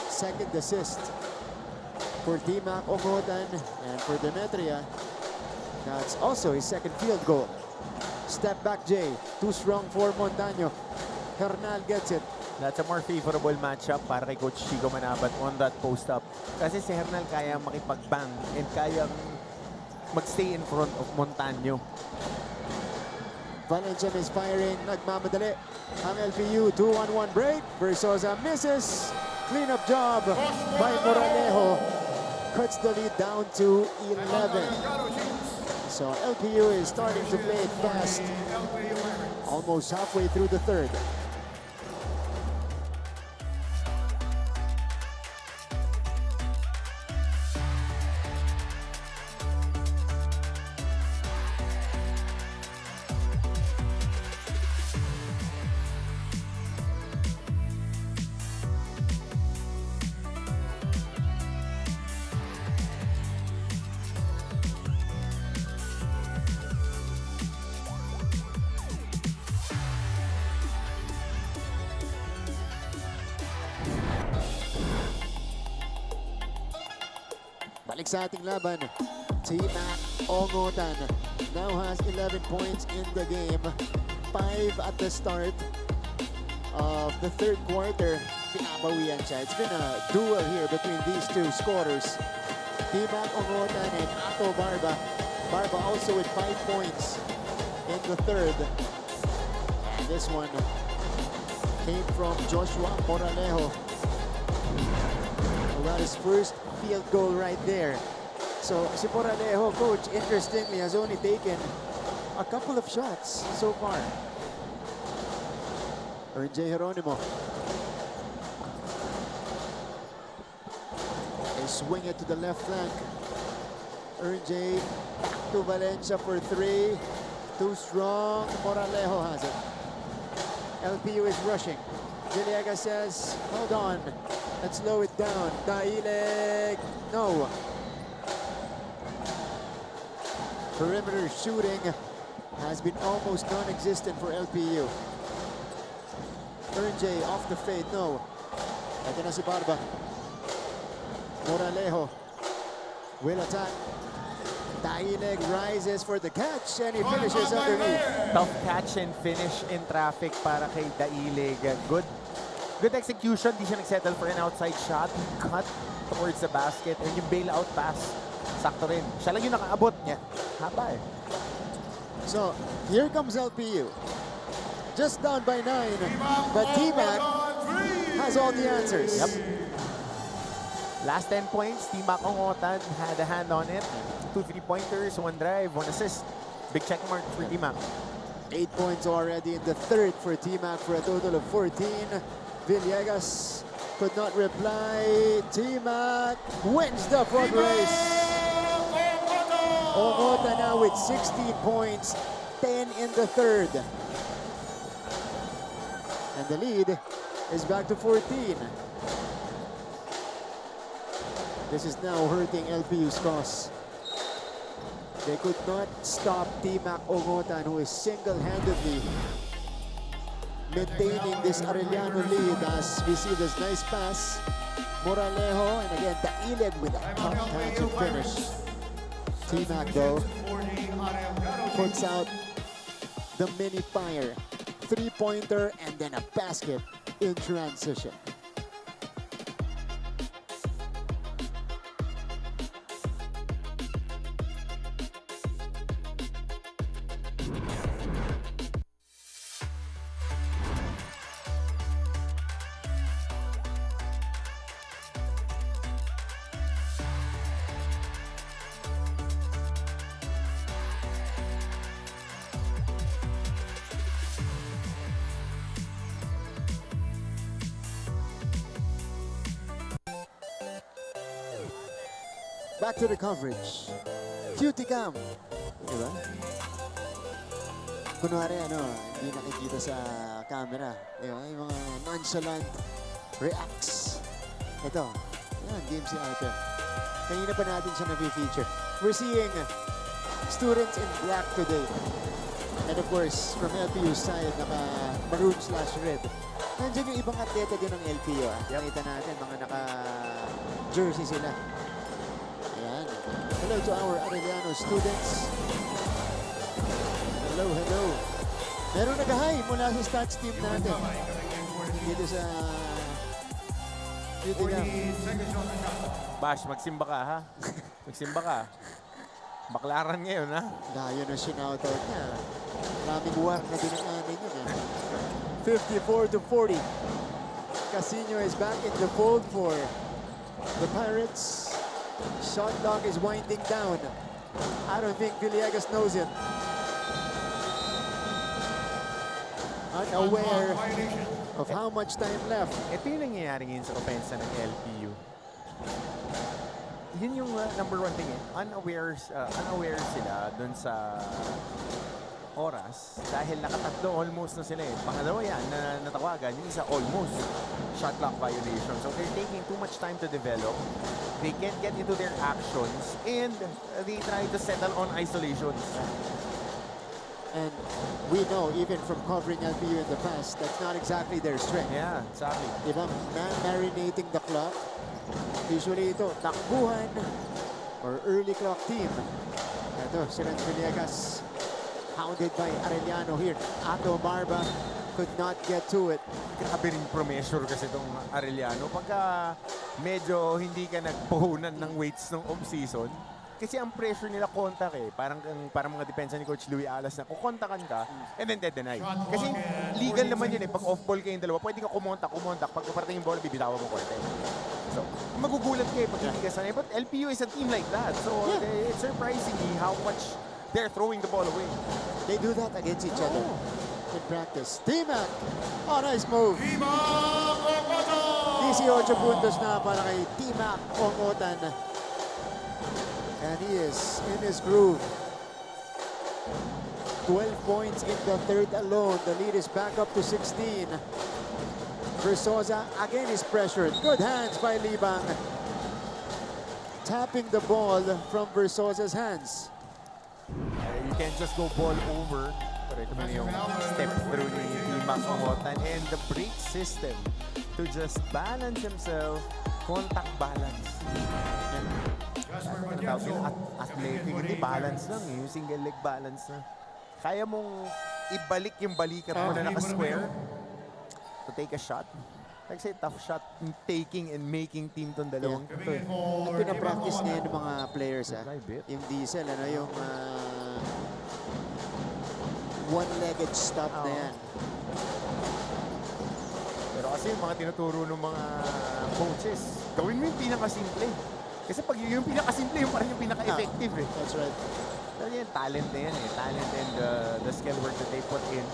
Second assist for T-Mac, Ongotan, and for Demetria. That's also his second field goal. Step back J. Too strong for Montaño. Hernal gets it.
That's a more favorable matchup para kay Coach Chico Manabat on that post-up. Kasi si Hernal kaya makipag-bang and kaya magstay in front of Montaño.
Valencia is firing. Nagmamadali ang LPU. 2-on-1 break. Versosa misses. Cleanup job by Moralejo. Cuts the lead down to 11. So LPU is starting to play it fast. Almost halfway through the third. Balik sa ating laban. T-Mac Ongotan now has 11 points in the game. 5 at the start of the third quarter. Pinabawian siya. It's been a duel here between these two scorers. T-Mac Ongotan and Ato Barba. Barba also with 5 points in the third. And this one came from Joshua Moralejo, who got his first field goal right there. So si Moralejo, coach, interestingly, has only taken a couple of shots so far. RJ Geronimo. They swing it to the left flank. RJ back to Valencia for 3. Too strong. Moralejo has it. LPU is rushing. Villegas says, hold on. Let's slow it down. Daileg. No. Perimeter shooting has been almost non-existent for LPU. RJ off the fade. No. Ito na si Barba. Moralejo will attack. Daileg rises for the catch and he finishes underneath.
Tough catch and finish in traffic para kay Daileg. Good execution. Di siya nagsettle for an outside shot. He cut towards the basket and yung bailout pass. Sakto rin. Siya lang yung nakaabot niya. Haba eh.
So, here comes LPU. Just down by 9. But T-Mac has all the answers.
Yep. Last 10 points, T-Mac Ongotan had a hand on it. 2 3-pointers, 1 drive, 1 assist. Big check mark for T-Mac.
8 points already in the third for T-Mac for a total of 14. Villegas could not reply. T-Mac wins the foot race. Ongotan now with 16 points, 10 in the third. And the lead is back to 14. This is now hurting LPU's cause. They could not stop T-Mac Ongotan, who is single-handedly maintaining this Arellano lead as we see this nice pass. Moralejo, and again, Daileg with a tough catch and finish. T-Mac, though, puts out the mini fire. 3-pointer and then a basket in transition. Back to the coverage. Cutie cam. Diba? Kunwari, hindi nakikita sa camera. Diba? Yung mga nonchalant reacts. Ito. Yan, game si Ate. Kanina pa natin siya na-feature. We're seeing students in black today. And of course, from LPU's side, naka-maroon/red. Nandiyan yung ibang atleta din ng LPU. Nakita natin, mga naka-jersey sila. Ayan. Hello to our Arellano students. Hello, hello. Meron nag-hi mula sa stats team natin. Dito sa YouTube.
Bash, magsimba ka ha? Magsimba ka. Baklaran ngayon ha?
Layo na sinoutout niya. Maraming work na dinaanin yun eh. 54-40. Casino is back in the fold for the Pirates. Shot clock is winding down. I don't think Villegas knows it. Unaware of how much time left.
Ito yung nangyayari ngayon sa opensa ng LPU. Yun yung number one thing eh. Unaware sila dun sa oras dahil nakatatlo almost na sila eh. Pangalawa yan na natawagan, yung isa almost shot clock violation. So they're taking too much time to develop. They can't get into their actions and they try to settle on isolations.
And we know, even from covering LPU in the past, that's not exactly their strength.
Yeah, exactly.
Diba, marinating the clock. Usually ito, takbuhan, or early clock team. Ito, si Renz Villegas, hounded by Arellano here. Ato Barba could not get to it.
Grabe rin promesure kasi itong Arellano. Pagka medyo hindi ka nagpuhunan ng weights ng off-season, kasi ang pressure nila contact eh. Parang mga depensa ni Coach Louie Alas na kukontakan ka and then dead deny. Kasi legal naman yun eh. Pag off-ball kayong dalawa, pwede ka kumontak. Pag kaparating yung ball, bibitawan mo konti. So, magugulat kayo pag hindi ka sanay. But LPU is a team like that. So, it's surprising me how much they're throwing the ball away.
They do that against each other in practice. T-Mac! Oh, nice move! 18 puntos na para kay T-Mac Ongotan. And he is in his groove. 12 points in the third alone. The lead is back up to 16. Versosa again is pressured. Good hands by Libang. Tapping the ball from Versosa's hands.
You can't just go ball over. Pero ito man yung step through ni T-Mac Ongotan and the brake system to just balance himself. Contact balance. Athletic, hindi balance lang eh. Yung single leg balance na. Kaya mong ibalik yung balikat mo na naka-square to take a shot. Like say, tough shot taking and making team tong dalawang ito eh.
At pinapractice niya yung mga players yung Diesel, yung one-legged stop na yan.
Pero kasi yung mga tinuturo ng mga coaches, gawin mo yung pinakasimple. Kasi pag yung pinakasimple, yung parang yung pinaka-effective eh.
That's right.
Pero yan, talent na yan eh. Talent and the skill work that they put in.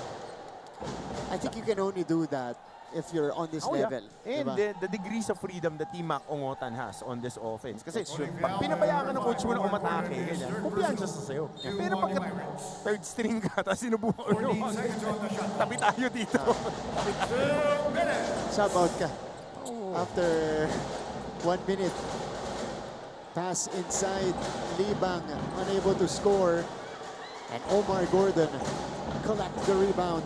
I think you can only do that if you're on this level.
Yeah. And the degrees of freedom that T-Mac Ongotan has on this offense. Kasi pag pinabayaan ka ng coach mo na umatake, ganyan, kumpiyansa sa sayo. Pero pag third string ka, tapos sinubukan mo, tabi tayo dito.
Sub out ka. After 1 minute. Pass inside, Libang unable to score, and Omar Gordon collect the rebound.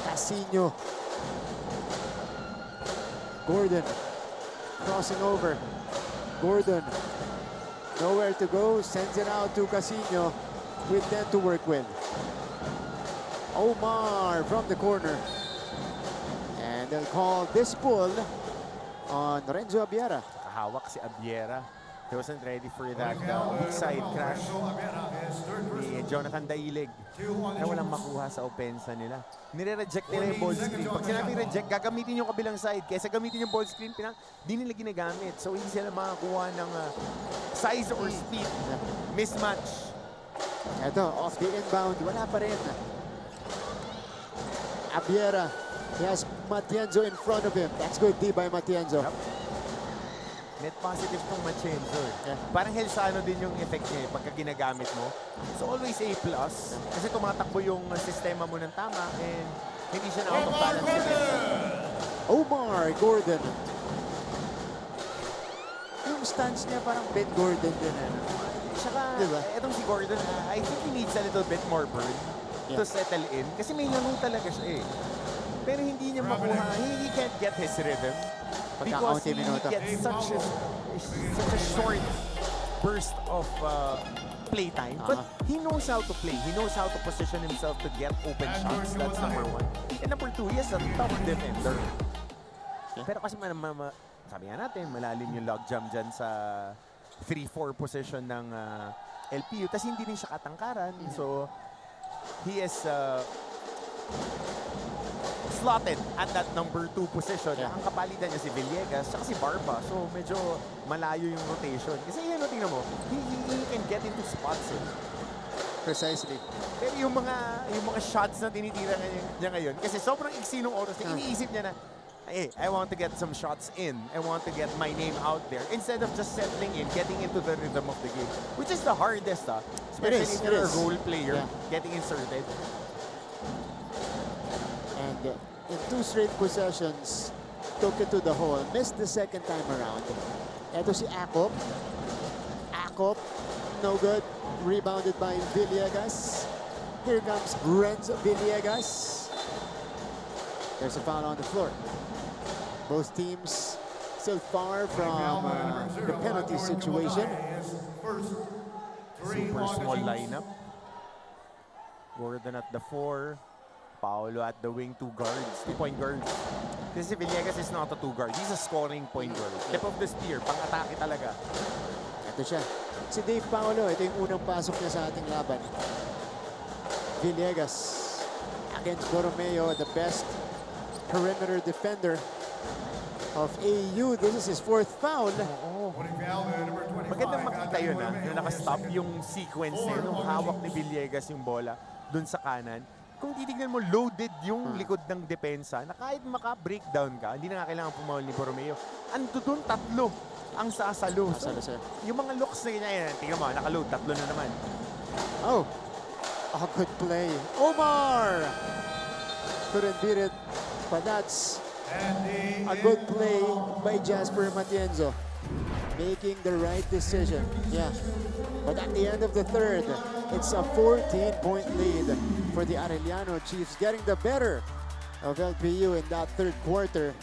Casino. Gordon crossing over. Gordon nowhere to go, sends it out to Casino with 10 to work with. Omar from the corner, and they'll call this pull on Renzo Abiera.
Hawak si Abiera. He wasn't ready for that weak side crash ni Jonathan Dailig na walang makuha sa opensa nila. Nire-reject nila yung ball screen. Pag sinabing reject, gagamitin yung kabilang side. Kesa gamitin yung ball screen, di nila ginagamit. So hindi sila makakuha ng size or speed. Mismatch.
Ito, off the inbound, wala pa rin. Abiera, he has Matienzo in front of him. That's good D by Matienzo.
Yep. Net positive tong Matienzo. Parang Helsano din yung effect niya pagka ginagamit mo. So always A+. Kasi tumatakbo yung sistema mo ng tama and hindi siya nakapag-balance.
Omar Gordon. Yung stance niya parang Ben Gordon din.
Saka,
diba?
Etong si Gordon, I think he needs a little bit more burn to settle in. Kasi may laro talaga siya eh. Pero hindi niya makuha. He can't get his rhythm. Because he gets such a short burst of playtime. But he knows how to play. He knows how to position himself to get open shots. That's number one. And number two, he is a tough defender. Pero kasi sabi nga natin, malalim yung logjam dyan sa 3-4 position ng LPU. Tapos hindi rin siya katangkaran. So, he is slotted at that number 2 position. Ang kapalitan niya si Villegas at si Barba. So, medyo malayo yung rotation. Kasi yun, tingnan mo, he can get into spots.
Precisely.
Pero yung mga shots na tinitira niya ngayon, kasi sobrang iksi nung oras, iniisip niya na, hey, I want to get some shots in. I want to get my name out there. Instead of just settling in, getting into the rhythm of the game. Which is the hardest, especially if you're a role player, getting inserted.
And in 2 straight possessions, took it to the hole. Missed the second time around. Eto si Akop. Akop, no good. Rebounded by Villegas. Here comes Renzo Villegas. There's a foul on the floor. Both teams still far from the penalty situation.
Super small lineup. Gordon at the 4. Paolo at the wing, 2 guards, 2-point guards. Kasi Villegas is not a 2 guard. He's a scoring point guard. Tip of the spear, pang-atake talaga.
Ito siya. Si Dave Paolo, ito yung unang pasok niya sa ating laban. Villegas against Borromeo, the best perimeter defender of AU. This is his 4th foul.
Magandang makita yun na nakastop yung sequence niya, nung hawak ni Villegas yung bola dun sa kanan. Kung titignan mo, loaded yung likod ng depensa na kahit maka-breakdown ka, hindi na nga kailangan pumawal ni Borromeo. Ando dun, 3 ang sasalo.
Sir.
Yung mga looks na ganyan, tingnan mo, nakaload, 3 na naman.
Oh, a good play. Omar couldn't beat it, but that's a good play by Jasper Matienzo, making the right decision. Yeah, but at the end of the 3rd, it's a 14-point lead for the Arellano Chiefs, getting the better of LPU in that 3rd quarter.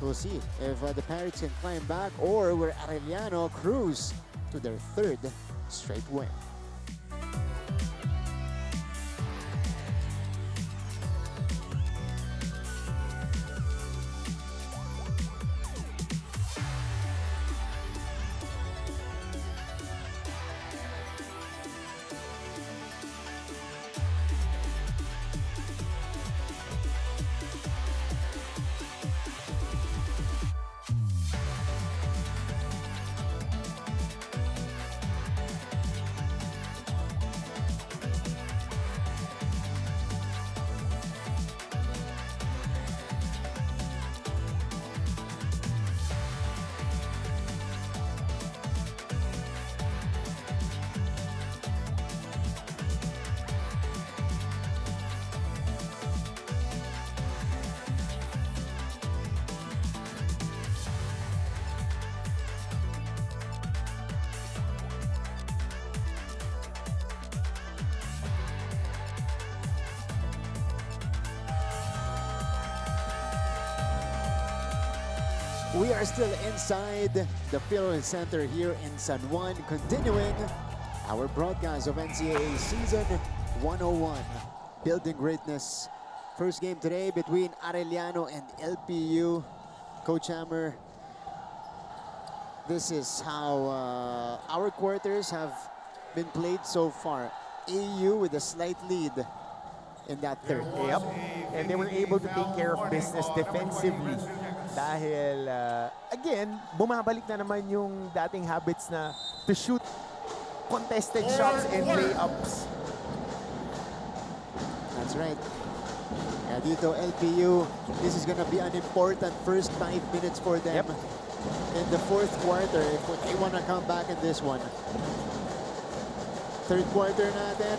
We'll see if the Pirates can climb back or will Arellano cruise to their 3rd straight win. We are still inside the Philo Center here in San Juan, continuing our broadcast of NCAA Season 101, Building Greatness. First game today between Arellano and LPU. Coach Hammer, this is how our quarters have been played so far. AU with a slight lead in that 3rd.
Yep. And they were able to take care of business defensively. Dahil, again, bumabalik na naman yung dating habits na to shoot contested shots and layups.
That's right. Dito, LPU, this is gonna be an important first 5 minutes for them in the 4th quarter if they wanna come back in this one. 3rd quarter natin,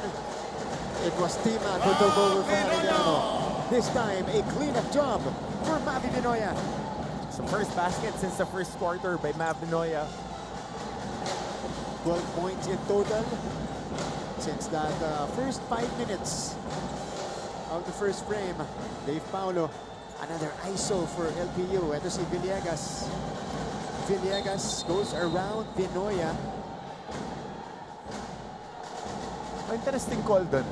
it was Tima who took over for Arellano. This time, a cleanup job for Mavi Binoya.
So first basket since the 1st quarter by Mav Binoya.
12 points in total since that first 5 minutes of the first frame. Dave Paulo, another ISO for LPU. Ito si Villegas. Villegas goes around Binoya.
Interesting call doon.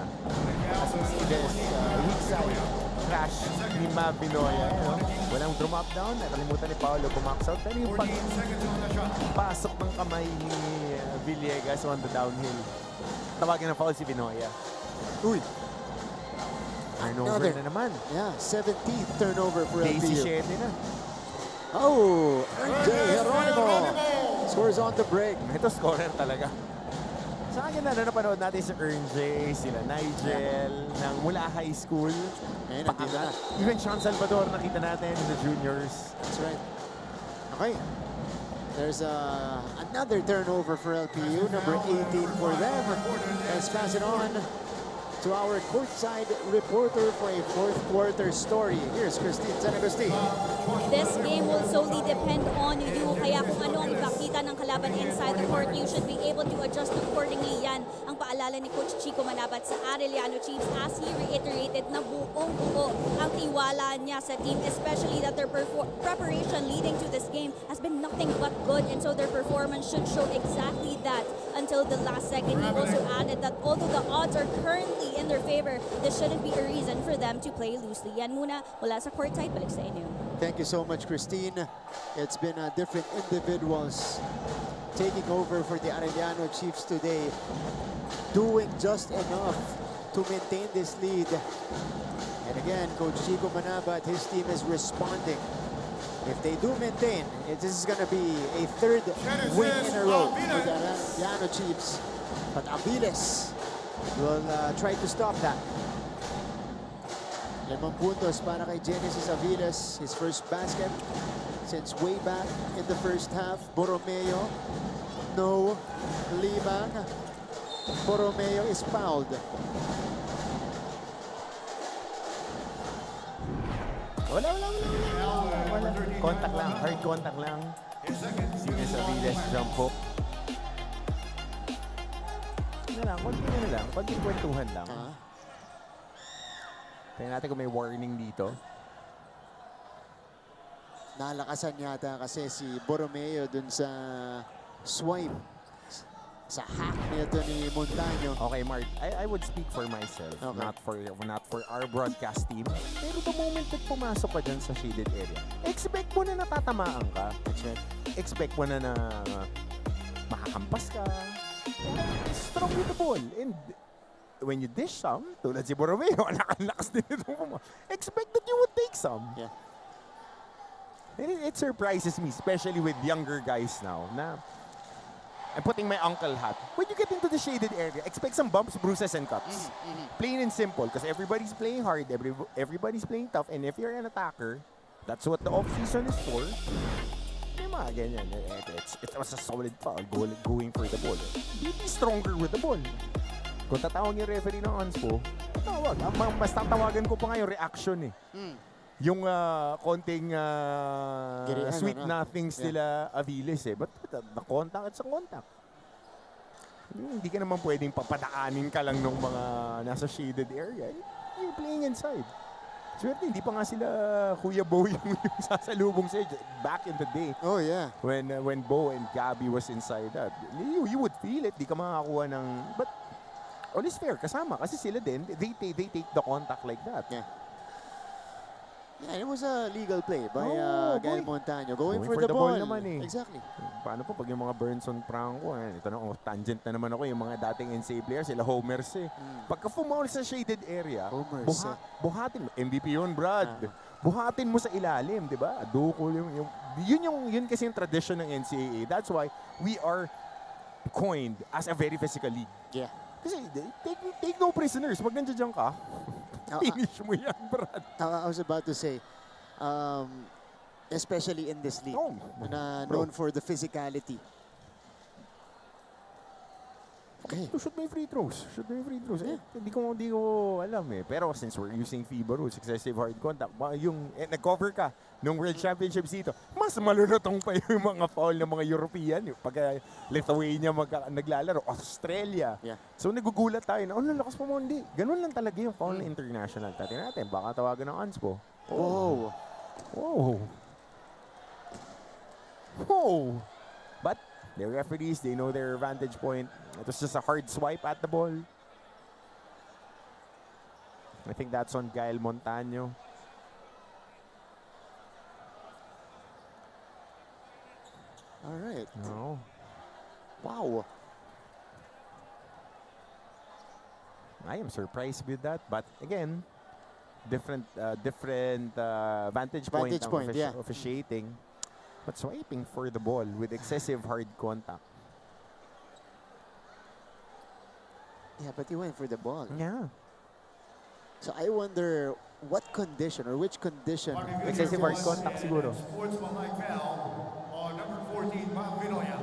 As we see this weak side crash ni Mav Binoya. Walang drop down. Nakalimutan ni Paolo bumax out. Pero yung pasok ng kamay ni Villegas on the downhill. Tawagin na foul si Binoya.
Uy!
Turnover na naman.
Yeah, 17th turnover for LPU.
17 na.
Oh! RJ Geronimo scores on the break.
Ito scorer talaga. Sa akin na napanood natin si RJ, sila Nigel, ng mula high school.
Ngayon, nandito na.
Even Sean Salvador nakita natin in the juniors.
That's right. Okay. There's another turnover for LPU, number 18 for them. Let's pass it on to our courtside reporter for a fourth quarter story. Here's Christine San Agustin.
This game will solely depend on you. Kaya kung ano ang ipakita ng kalaban inside the court, you should be able to adjust accordingly. Yan ang paalala ni Coach Chico Manabat sa Arellano Chiefs as he reiterated na buong-buo ang tiwala niya sa team, especially that their preparation leading to this game has been nothing but good, and so their performance should show exactly that until the last second. He also added that although the odds are currently in their favor, this shouldn't be a reason for them to play loosely. Yan muna mula sa courtside, balik sa inyo.
Thank you so much, Christine. It's been different individuals taking over for the Arellano Chiefs today, doing just enough to maintain this lead. And again, Coach Chico Manabat, his team is responding. If they do maintain, this is going to be a third win in a row for the Arellano Chiefs. But Aviles will try to stop that. 5 puntos para kay Genesis Aviles, his first basket since way back in the first half. Borromeo, no. Liman, Borromeo is fouled.
Wala. Contact lang, hard contact lang. Genesis Aviles, jump hook. Konting kwentuhan lang. Tingnan natin kung may warning dito.
Nalakasan yata kasi si Borromeo dun sa swipe. Sa hack nito ni Montaño.
Okay, Mark, I would speak for myself,
Okay.
not for our broadcast team. Pero the moment that pumasok ka dyan sa shaded area, expect mo na natatamaan ka. Expect mo na makakampas ka. Strong with the ball. And when you dish some, tulad si Borromeo, nakalakas din itong expect that you would take some.
Yeah.
It surprises me, especially with younger guys now, na I'm putting my uncle hat. When you get into the shaded area, expect some bumps, bruises, and cuts. Plain and simple, because everybody's playing hard, everybody's playing tough, and if you're an attacker, that's what the off-season is for. May mga ganyan. It was a solid foul, going for the ball. Be stronger with the ball. Kung tatawag yung referee ng ONSPO, tatawag. Mas tatawagan ko pa nga yung reaction eh. Yung konting sweet nothings nila Aviles eh. But the contact, it's a contact. Hindi ka naman pwedeng papadaanin ka lang ng mga nasa shaded area. You're playing inside. Swerte, hindi pa nga sila Kuya Bo yung sasalubong sa back in the day.
Oh, yeah.
When Bo and Gabby was inside that. You would feel it. Di ka makakakuha ng... But all is fair, kasama. Kasi sila din, they take the contact like that.
Yeah. Yeah, it was a legal play by Gael Montaño. Going for the ball.
Naman eh.
Exactly.
Paano po pag yung mga Burnson Franco, ito na, tangent na naman ako, yung mga dating NCAA players, sila homers eh. Pagka fumaul sa shaded area, buhatin mo. MVP yun, Brad. Buhatin mo sa ilalim, di ba? Dukol yun kasi yung tradition ng NCAA. That's why we are coined as a very physical league.
Yeah.
Kasi take no prisoners. Pag nandiyan ka, finish mo yan, Brad.
I was about to say, especially in this league, na known for the physicality. Okay.
Should may free throws.
Yeah.
Hindi ko alam eh. Pero since we're using FIBA rules, excessive hard contact, yung nag-cover ka nung World Championships dito, mas malulutong pa yung mga foul ng mga European. Pag Lithuania naglalaro, Australia.
Yeah.
So nagugulat tayo na, lakas pa mo, hindi. Ganun lang talaga yung foul na international. Tatin natin, baka tawagan ng ONSPO. Whoa. But the referees, they know their vantage point. It was just a hard swipe at the ball. I think that's on Gael Montaño.
All right.
No.
Wow.
I am surprised with that. But again, different vantage point of officiating. But swiping for the ball with excessive hard contact.
Yeah, but he went for the ball.
Yeah.
So I wonder what condition or which condition.
Excessive hard contact siguro.
Sportsmanlike foul on number 14, Bob Vinoya.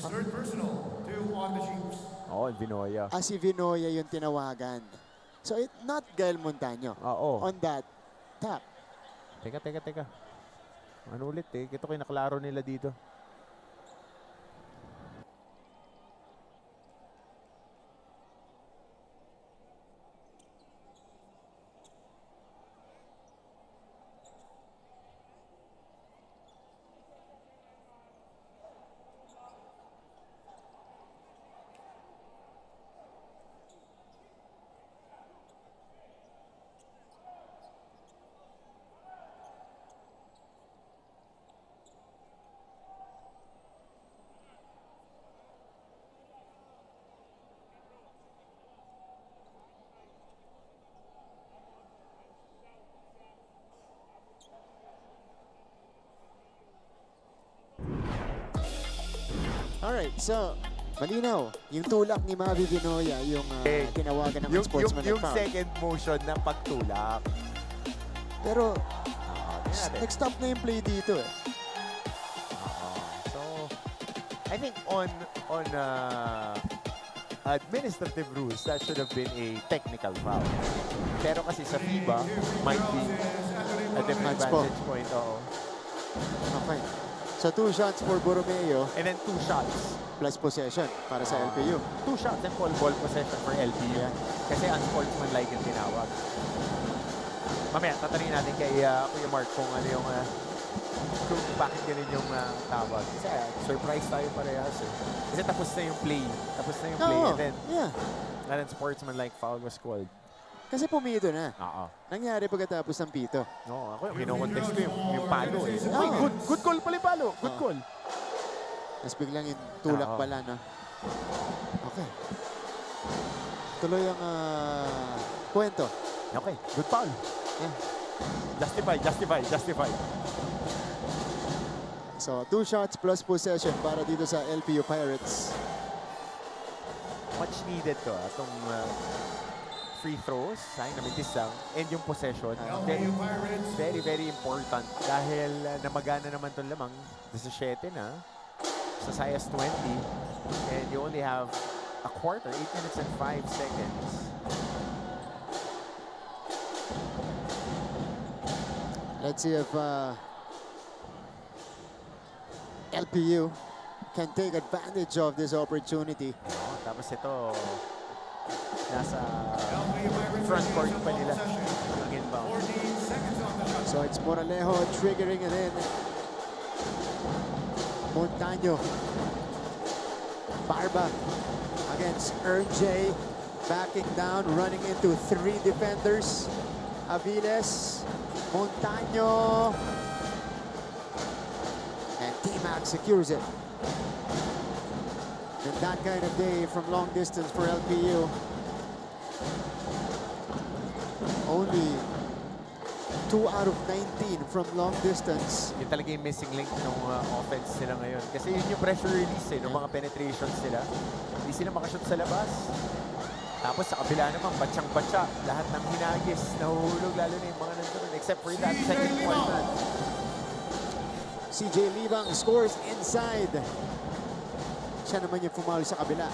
His third personal, 2 on the sheets.
Oo, Vinoya.
Si Vinoya yung tinawagan. So, not Gael Montaño.
Oo.
On that tap.
Teka. Ano ulit eh? Ito kayo naklaro nila dito.
Alright, so, malinaw. Yung tulak ni Mavi Vinoya, yung tinawagan ng sportsman
yung
foul.
second motion na pagtulak.
Pero,
tingnan natin.
nag-stop na yung play dito eh.
So, I think on administrative rules, that should have been a technical foul. Pero kasi sa FIBA, might be a different
Match po.
vantage point. Oo.
Okay. So, 2 shots for Borromeo
And then 2 shots.
plus possession para sa LPU.
2 shots and ball possession for LPU.
Yeah.
Kasi unsportsmanlike yung tinawag. Mamaya, tatanungin natin kay Kuya Mark kung ano yung kung bakit ganun yung tawag. Kasi surprise tayo parehas eh. Kasi tapos na yung play.
Oo,
And then,
yeah.
unsportsmanlike foul was called.
Kasi pumito na.
Oo.
Nangyari pagkatapos ng pito.
No, ako kino-contest ko yung palo eh.
Oo.
Uy, good call pala yung palo. Good call.
Tapos biglang yung tulak
Oo.
pala, no? Okay. Tuloy ang kwento.
Okay, good foul.
Yeah.
Justify.
So, 2 shots plus possession para dito sa LPU Pirates.
Much needed to itong free throws, sayang na mitis lang, and yung possession, very important dahil namagana naman itong lamang 17 na sa size 20 and you only have a quarter, 8 minutes and 5 seconds.
Let's see if LPU can take advantage of this opportunity.
Tapos ito, nasa front court pa nila yung inbound.
So it's Moralejo triggering it in. Montaño. Barba against J. Backing down, running into 3 defenders. Aviles, Montaño. And T-Mac secures it. And that kind of day from long distance for LPU. Only 2 out of 19 from long distance.
Yun talaga yung missing link ng offense nila ngayon. Kasi yun yung pressure release ng mga penetrations nila. Hindi sila makashoot sa labas. Tapos sa kabila naman, batsyang-batsa. Lahat ng hinagis, nahuhulog, lalo na yung mga nandun. Except for that second one.
CJ Libang scores inside. Siya naman yung pumauli sa kabila.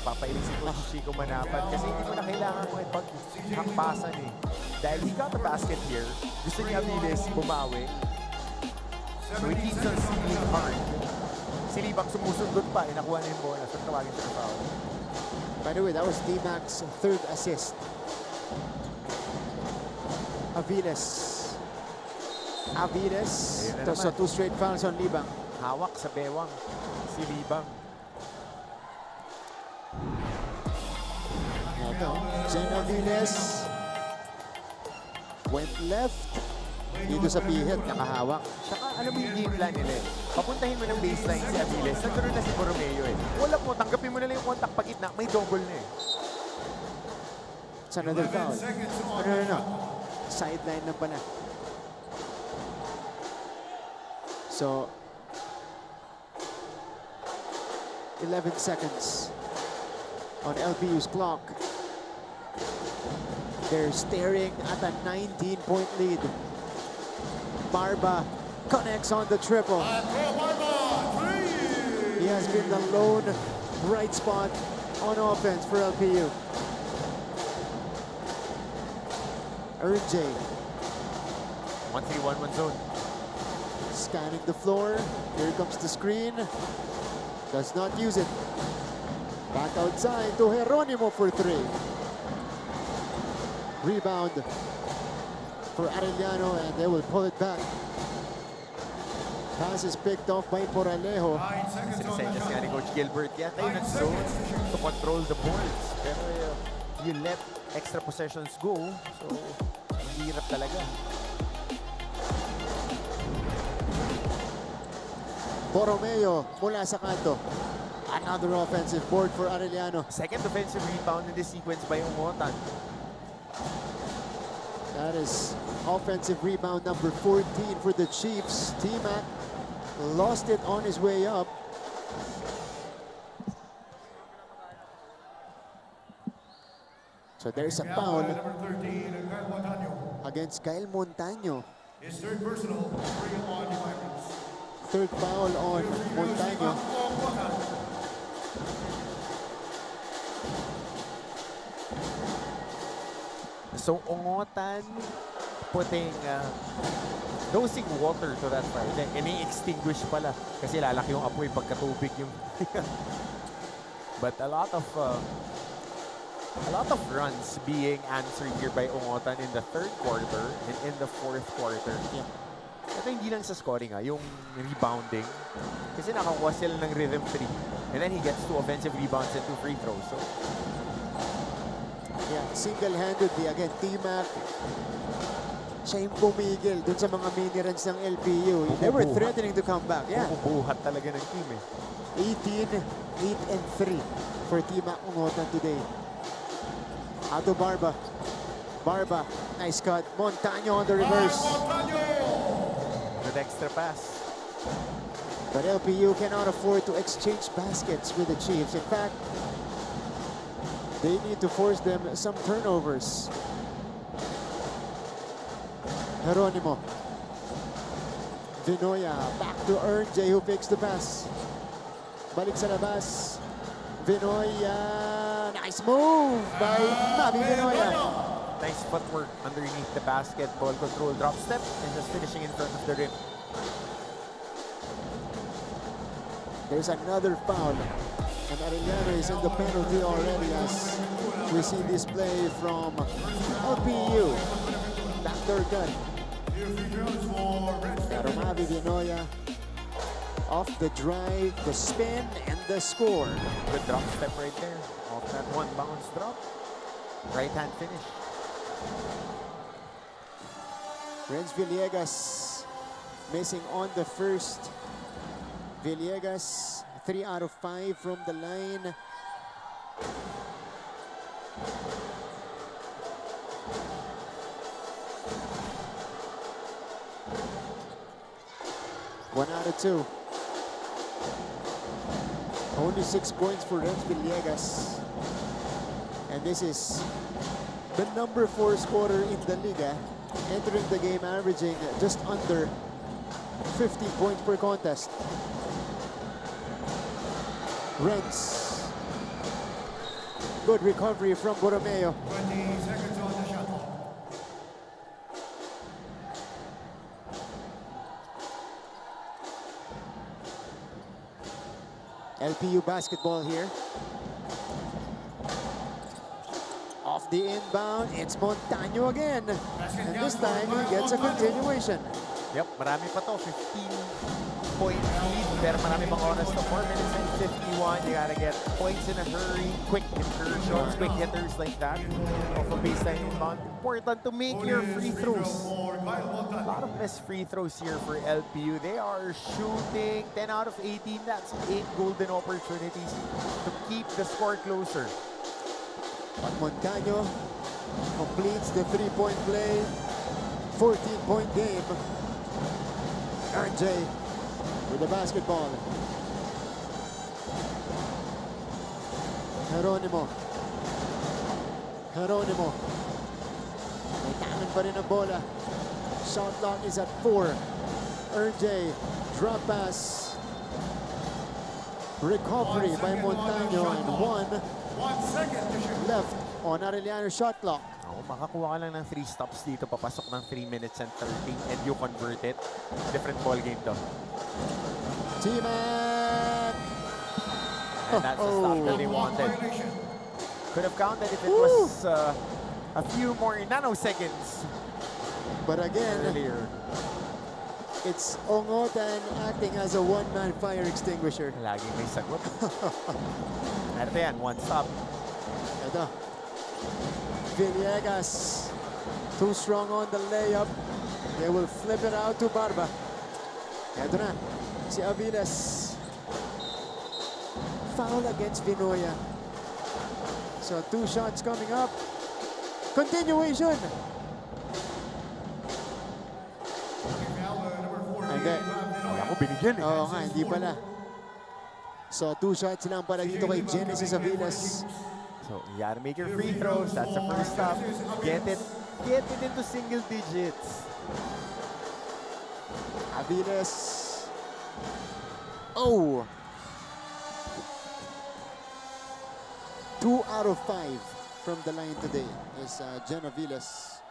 Napapailing si Coach Chico Manapan kasi hindi mo na kailangan mo ipag-hakpasan eh. Dahil he got the basket here, gusto niya Aviles bumawi. So he keeps on stealing hard. Si Libang sumusundot pa, nakuha na yung bola. So tawagin siya ng foul.
By the way, that was D-Mac's 3rd assist. Aviles. So 2 straight fouls on Libang.
Hawak sa bewang si Libang.
Jen Aviles went left. Dito sa pihit, nakahawak.
Saka alam mo yung game plan nila eh. Papuntahin mo ng baseline si Aviles. Nandun na si Borromeo eh. Wala po, tanggapin mo na lang yung contact pag itna. May double na eh.
It's another foul. No. Sideline na pala. So, 11 seconds on LPU's clock. They're staring at a 19-point lead. Barba connects on the triple. He He has been the lone bright spot on offense for LPU. RJ
1-3-1-1 zone.
scanning the floor. Here comes the screen. Does not use it. Back outside to Geronimo for 3. Rebound for Arellano, and they will pull it back. Pass is picked off by Poralejo.
9 seconds on the
Sinisenyas nga ni
shot
Coach Gilbert yata yung nag-zone to control the boards. Pero you let extra possessions go, so mahirap talaga.
Borromeo mula sa kanto. Another offensive board for Arellano.
Second offensive rebound in this sequence by Ungotan.
That is offensive rebound number 14 for the Chiefs. T-Mac lost it on his way up. So there's a foul
number 13, Kyle Montaño.
against Kyle Montaño.
His third personal, 3 on defenders.
Third foul on Montaño.
So Ungotan putting dosing water to that fire. Ini-extinguish pala kasi lalaki yung apoy pagkatubig yung but a lot of runs being answered here by Ungotan in the third quarter and in the fourth quarter.
Yeah.
Ito hindi lang sa scoring yung rebounding. Kasi nakakuha sila ng rhythm 3. And then he gets 2 offensive rebounds and 2 free throws. So
Yeah, single-handedly again, T-Mac. Siya yung pumigil dun sa mga mini-runs ng LPU. They were threatening to come back. Yeah.
bubuhat talaga ng team
18, 8 and 3 for T-Mac Ungotan today. Out to Barba. Barba, nice cut. Montaño on the reverse.
Good extra pass.
But LPU cannot afford to exchange baskets with the Chiefs. In fact, they need to force them some turnovers. Geronimo. Vinoya back to RJ who picks the pass. Balik sa labas. Vinoya. Nice move by Mavi Vinoya.
Nice footwork underneath the basket. Ball control, drop step, and just finishing in front of the rim.
There's another foul. And Arellano is in the penalty already as we see this play from LPU. Backdoor gun. Pero Mavi Vinoya off the drive, the spin, and the score.
Good drop step right there. Off that one bounce drop. Right hand finish.
Renz Villegas missing on the first. Villegas 3 out of 5 from the line. One out of 2. Only 6 points for Renz Villegas. And this is the number 4 scorer in the Liga, entering the game averaging just under 50 points per contest. Renz. Good recovery from Borromeo.
20 seconds on the shot clock.
LPU basketball here. Off the inbound, it's Montaño again. And this time he gets a continuation.
Yep, marami pa to. 15-point lead. Pero marami pang oras to. 4 minutes and 51. You gotta get points in a hurry. Quick incursions, quick hitters like that. Off a baseline inbound. Important to make your free throws. A lot of missed free throws here for LPU. They are shooting 10 out of 18. That's 8 golden opportunities to keep the score closer.
But Montaño completes the 3-point play. 14-point game. RJ with the basketball. Geronimo. Geronimo. May tanan pa rin ang bola. Shot clock is at 4. RJ, drop pass. recovery by Montaño and
1 second to shoot.
left on Arellano shot clock.
Oh, makakuha ka lang ng 3 stops dito, papasok ng 3 minutes and 30 and you convert it. Different ball game to.
T-Mac!
And that's the stop that they wanted.
Violation.
Could have counted if it was a few more nanoseconds
But again,
earlier.
it's Ongotan acting as a one-man fire extinguisher.
Laging may sagot. Ito yan, 1 stop.
Ito. Villegas, too strong on the layup. They will flip it out to Barba. Ito na, si Aviles. Foul against Vinoya. So 2 shots coming up. Continuation. Hindi.
Kaya ko binigyan eh.
Oo nga, hindi pala. So 2 shots lang para dito kay Genesis Aviles.
So, you gotta make your free throws. That's the first stop. Get it into single digits.
Aviles. Oh! 2 out of 5 from the line today is Jen Aviles.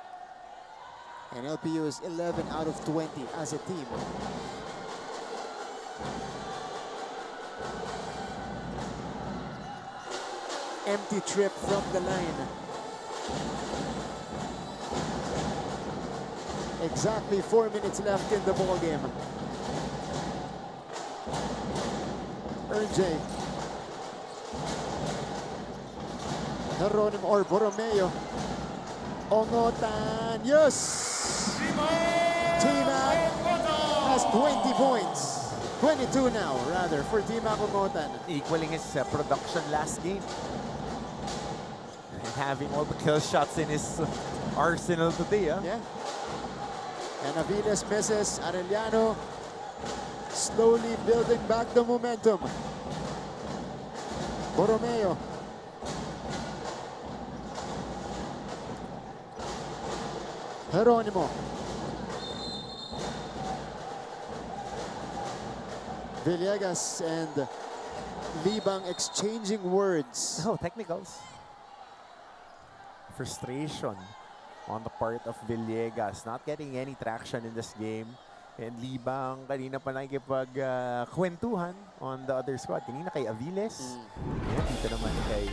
And LPU is 11 out of 20 as a team. Empty trip from the line. Exactly 4 minutes left in the ball game. RJ. Jeronimo or Borromeo. Ongotan. Yes! T-Mac has 20 points. 22 now, rather, for T-Mac Ongotan.
Equaling his production last game. And having all the kill shots in his arsenal today. Huh?
Yeah. And Aviles misses. Arellano slowly building back the momentum. Borromeo. Jeronimo. Villegas and Libang exchanging words.
Oh, technicals. Frustration on the part of Villegas. Not getting any traction in this game. And Libang kanina pa nakikipag-kwentuhan on the other squad. Kanina kay Aviles. Yan, dito naman kay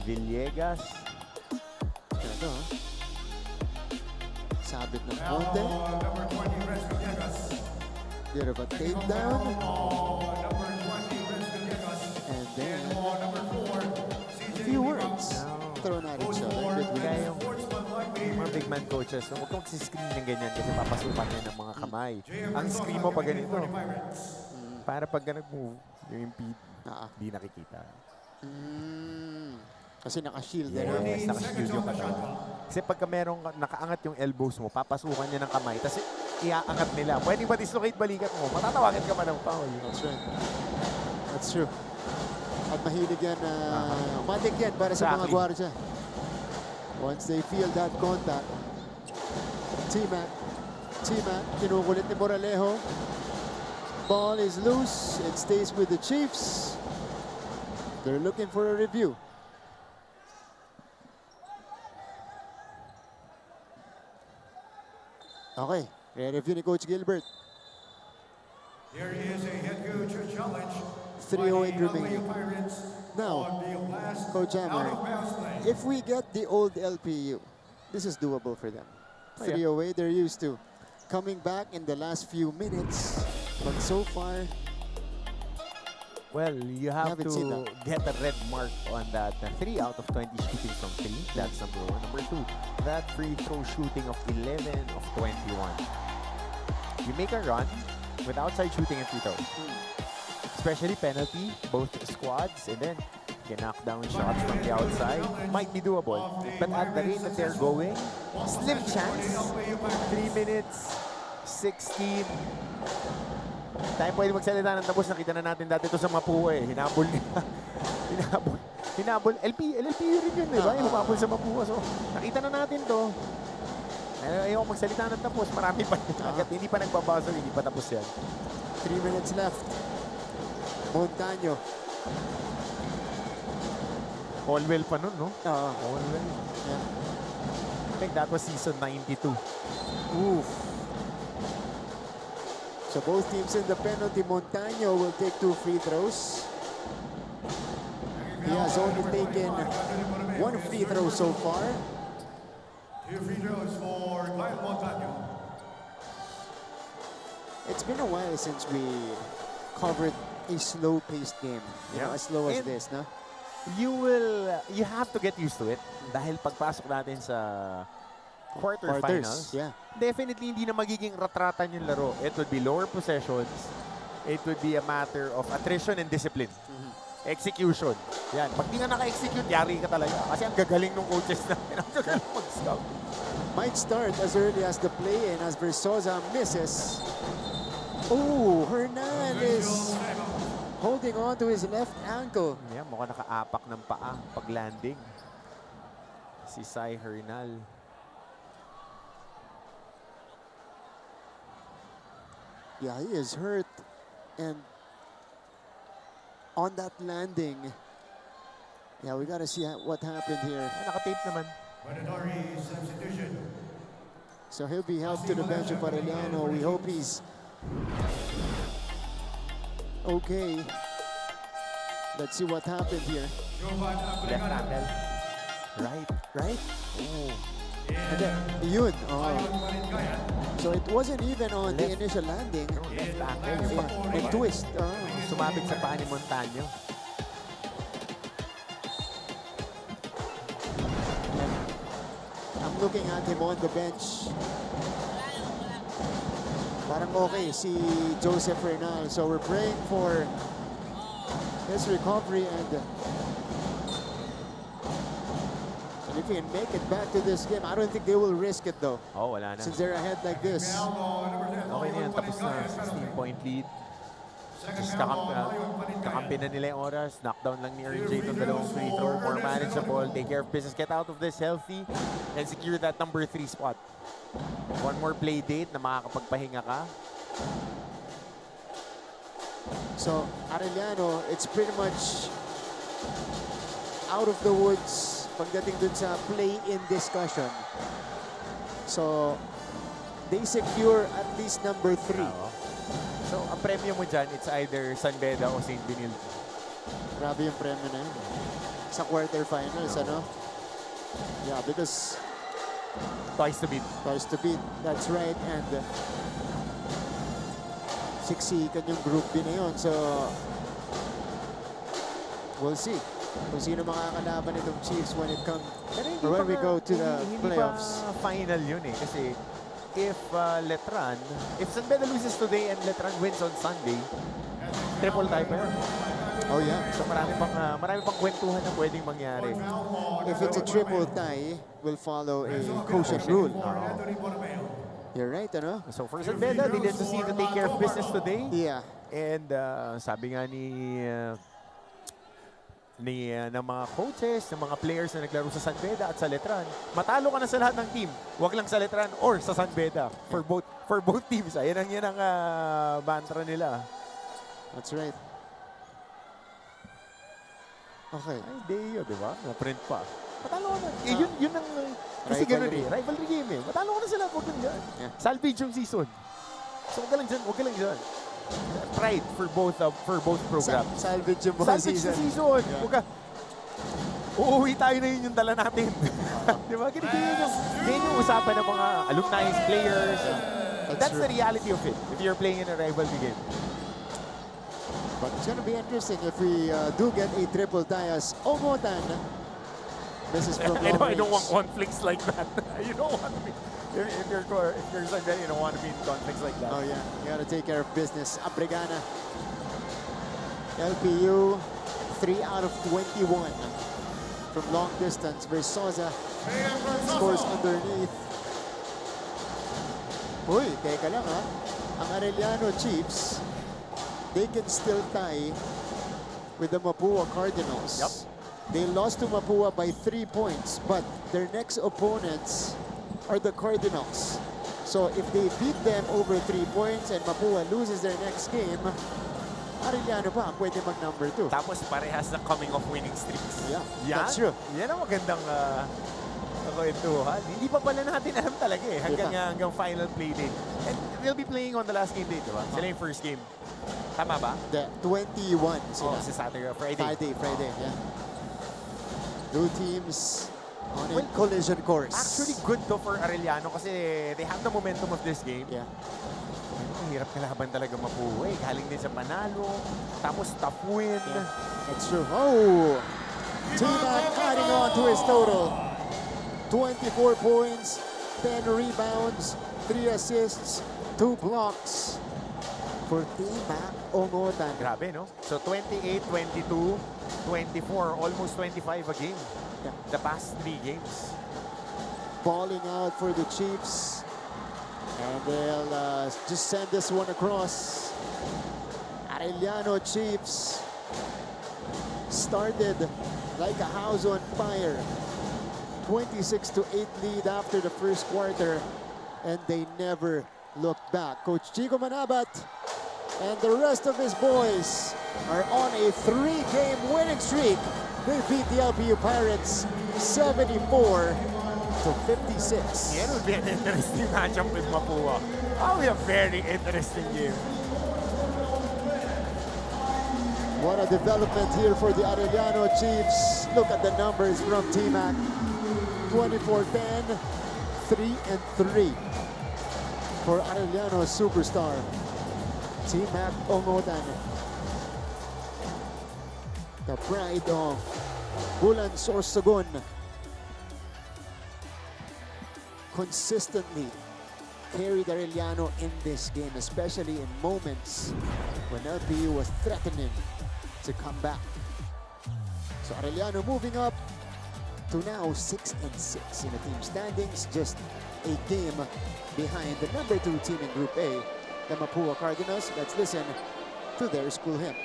Villegas.
Ito, sabit ng konti.
Number 20, Res Villegas.
Bit of a takedown.
Number 20, Res Villegas.
And then,
Number 4,
a few words thrown at each other.
Kaya yung mga big man coaches, huwag kong screen ng ganyan kasi papasukan niya ng mga kamay. Ang screen mo pag ganito, para pag nag-move, yung impede, di nakikita.
Kasi naka-shield.
Yes, naka-shield yung katawan. Kasi pagka merong nakaangat yung elbows mo, papasukan niya ng kamay, tapos iaangat nila. Pwede ba dislocate balikat mo? Matatawagan ka pa ng foul.
That's right. That's true. At mahilig yan, matik yan para sa mga gwardiya. Once they feel that contact, T-Mac, kinukulit ni Moralejo. Ball is loose. It stays with the Chiefs. They're looking for a review. Okay, re-review ni Coach Gilbert.
Here is a head coach challenge.
3:08 remaining. Now, Coach Hammer, if we get the old LPU, this is doable for them. 3:08, they're used to coming back in the last few minutes, but so far,
well, you have
haven't seen
to get a red mark on that 3 out of 20 shooting from 3. That's number 1. Number 2, that free throw shooting of 11 of 21. You make a run with outside shooting and free throws. Especially penalty, both squads, and then you can knock down shots from the outside. Might be doable. But at the rate that they're going, slim chance. 3 minutes, 16. Tayo pwede magsalita ng tapos. Nakita na natin dati ito sa Mapua eh. Hinabol nila. Hinabol. LPU rin yun, di ba? Humabol sa Mapua. So, nakita na natin to. Ayaw magsalita ng tapos. Marami pa. Hindi pa nagbabaso. Hindi pa tapos yan.
3 minutes left. Montaño
Colwell pa nun, no?
Oo.
Colwell.
Yeah.
I think that was season 92.
Oof. So both teams in the penalty. Montaño will take 2 free throws. He has only taken 1 free throw so far.
2 free throws for Kyle Montaño.
It's been a while since we covered a slow-paced game. You know, as slow as
And
this, no?
You have to get used to it. Dahil pagpasok natin sa quarterfinals,
yeah.
definitely hindi na magiging ratratan yung laro. It would be lower possessions. It would be a matter of attrition and discipline. Execution. Yan. Pag di ka naka-execute, yari ka talaga. Kasi ang gagaling ng coaches natin. Ang gagaling mag-scout.
Might start as early as the play and as Versosa misses. Oh, Hernan is holding on to his left ankle.
Yeah, mukhang nakaapak ng paa pag landing. Si Sai Hernal.
Yeah, he is hurt. And on that landing, yeah, we gotta see what happened here.
Naka-tape naman.
Mandatory substitution.
So he'll be helped to the bench of Arellano. We hope he's okay. Let's see what happened here.
Left ankle. Right. Oh.
And then, yun. Oh. So it wasn't even on the initial landing.
Left ankle.
Yeah, a twist. Oh.
Sumabit sa paa ni Montaño.
I'm looking at him on the bench. Parang okay si Joseph Hernal. So we're praying for his recovery and if he can make it back to this game, I don't think they will risk it though.
Oh, wala na.
Since they're ahead like this.
Okay na yan. Tapos na. 16-point lead. Just kakampi na nila yung oras. Knockdown lang ni RJ itong dalawang free throw. More manageable. Take care of business. Get out of this healthy and secure that number 3 spot. One more play date na makakapagpahinga ka.
So Arellano, it's pretty much out of the woods pagdating dun sa play-in discussion. So they secure at least number 3.
So, ang premyo mo dyan, it's either San Beda o St. Benil.
Grabe yung premyo na yun. Sa quarterfinals, ano? Yeah, because
Twice to beat.
twice to beat. That's right. And siksikan yung group din na yun. So, we'll see kung sino makakalaban itong Chiefs when it comes or when we go to the playoffs.
Hindi pa final yun eh. Kasi if Letran, if San Beda loses today and Letran wins on Sunday, triple tie pa yun.
Oh yeah.
So marami pang kwentuhan na pwedeng mangyari.
If it's a triple tie, we'll follow a quotient rule. You're right, ano?
So for San Beda, they just need to take care of business today.
Yeah.
And sabi nga ng mga coaches, ng mga players na naglaro sa San Beda at sa Letran, matalo ka na sa lahat ng team. Huwag lang sa Letran or sa San Beda for both teams. Yan ang mantra nila.
That's right. Okay.
Ay, Deo, di ba? Na-print pa. Matalo ka na. Yun ang kasi ganun eh. Rivalry game eh. Matalo ka na sila. Huwag lang dyan.
Yeah.
Salvage yung season. So huwag ka lang dyan. Huwag ka lang dyan. Pride for both programs.
Salvage yung buong
Salvage
season.
the season.
Yeah.
Huwag ka. Uuwi tayo na yun yung dala natin. Di ba? Ganyan yung usapan ng mga alumni, players. That's the reality of it if you're playing in a rivalry game.
But it's going to be interesting if we do get a triple tie as Omotan. This is from long
I don't want
range.
conflicts like that. You don't want to be. If you're like that, you don't want to be in conflicts like that.
Oh yeah, you got to take care of business. Abregana. LPU 3 out of 21 from long distance. Versosa scores underneath. Uy, teka lang ha. Ang Arellano Chiefs, they can still tie with the Mapua Cardinals.
Yep.
They lost to Mapua by 3 points, but their next opponents are the Cardinals. So if they beat them over 3 points and Mapua loses their next game, Arellano pa ang pwede mag number 2.
Tapos parehas na coming of winning streaks.
Yeah,
Yan,
that's true.
Yan ang magandang kwentuhan. Hindi pa pala natin alam talaga eh. Hanggang final play day. And they'll be playing on the last game day, diba? Sila yung first game. Tama ba?
The 21 sila.
Oh, si Saturday, Friday.
Friday, yeah. Two teams on a collision course.
Actually, good to for Arellano kasi they have the momentum of this game.
Yeah.
Ang hirap kalaban talaga Mapua eh. Galing din sa panalo. Tapos tough win.
Yeah, that's true. Oh! T-Mac adding on to his total. 24 points, 10 rebounds, 3 assists, 2 blocks for T-Mac Ongotan.
Grabe, no? So 28, 22, 24, almost 25 a game.
Yeah.
The past 3 games.
Balling out for the Chiefs. And they'll just send this one across. Arellano Chiefs started like a house on fire. 26-8 lead after the first quarter, and they never looked back. Coach Chico Manabat and the rest of his boys are on a 3-game winning streak. They beat the LPU Pirates 74-56.
Yeah, it would be an interesting matchup with Mapua. Probably a very interesting game.
What a development here for the Arellano Chiefs. Look at the numbers from T-Mac. 24-10, 3-3 for Arellano superstar T-Mac Ongotan. The pride of Bulan Sorsogon consistently carried Arellano in this game, especially in moments when LPU was threatening to come back. So Arellano moving up to now 6-6 in the team standings, just a game behind the number 2 team in Group A, the Mapua Cardinals. Let's listen to their school hymn.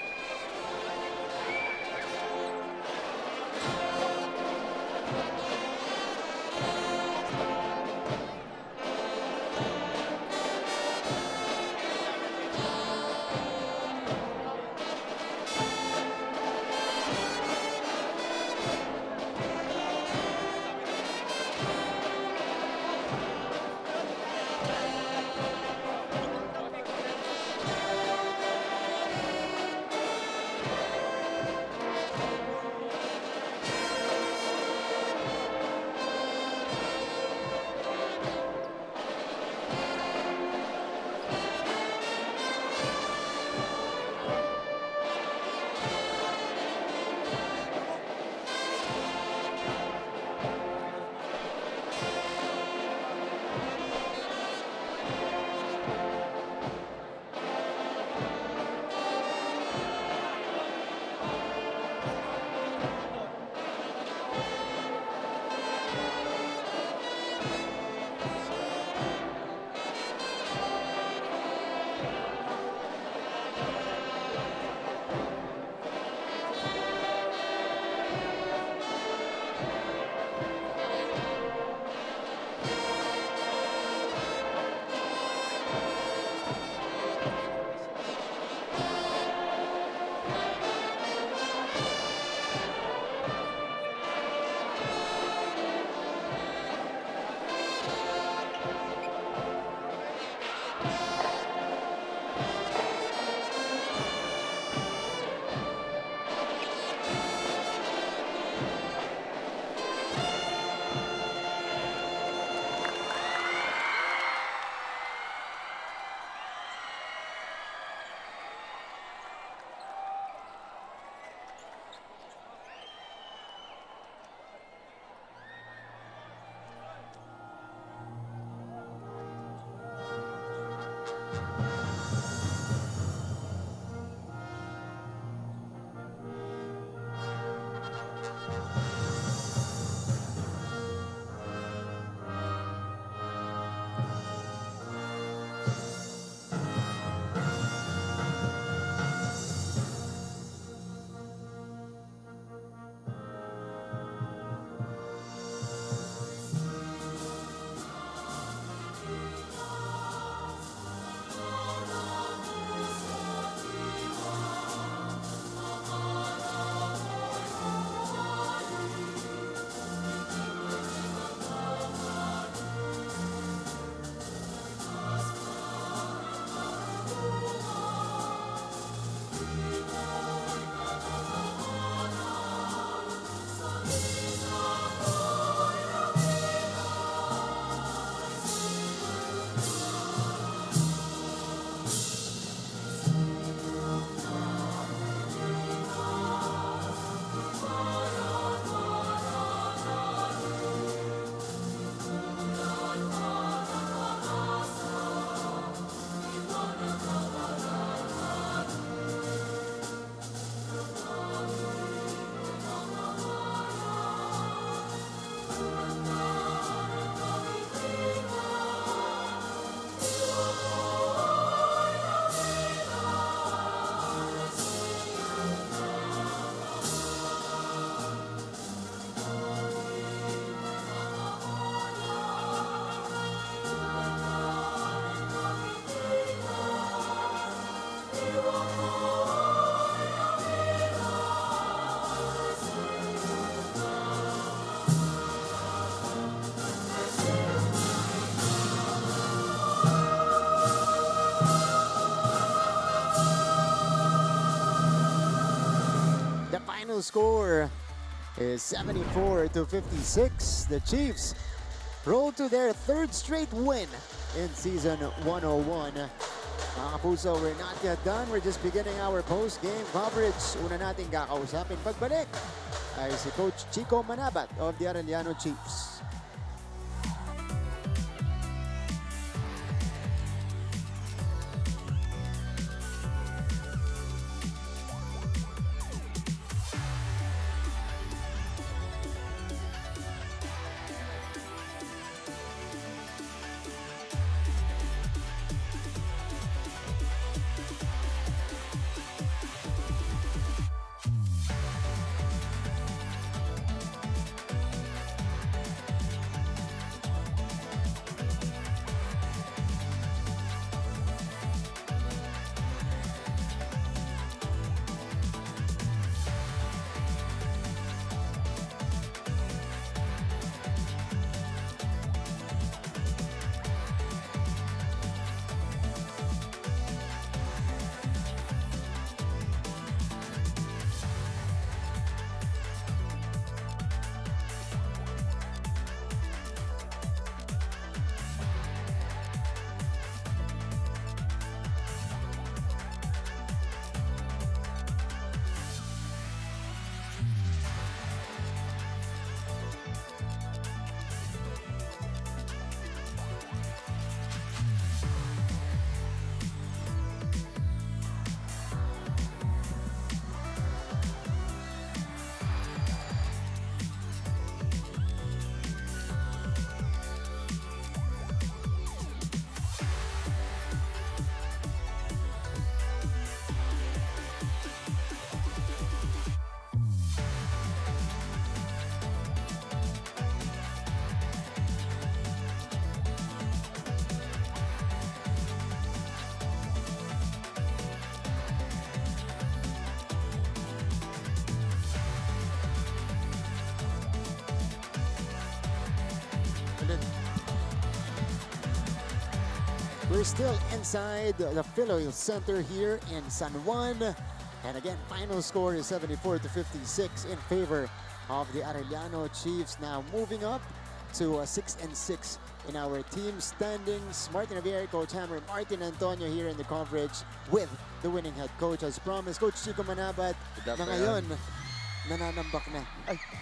final score is 74-56. The Chiefs roll to their third straight win in season 101. Mga kapuso, we're not yet done. We're just beginning our post-game coverage. Una nating kakausapin pagbalik ay si Coach Chico Manabat of the Arellano Chiefs. We're still inside the Philoil Center here in San Juan. And again, final score is 74-56 in favor of the Arellano Chiefs. Now moving up to 6-6 in our team standings. Martin Javier, Coach Hammer, Martin Antonio here in the coverage with the winning head coach. As promised, Coach Chico Manabat na ngayon nananambak na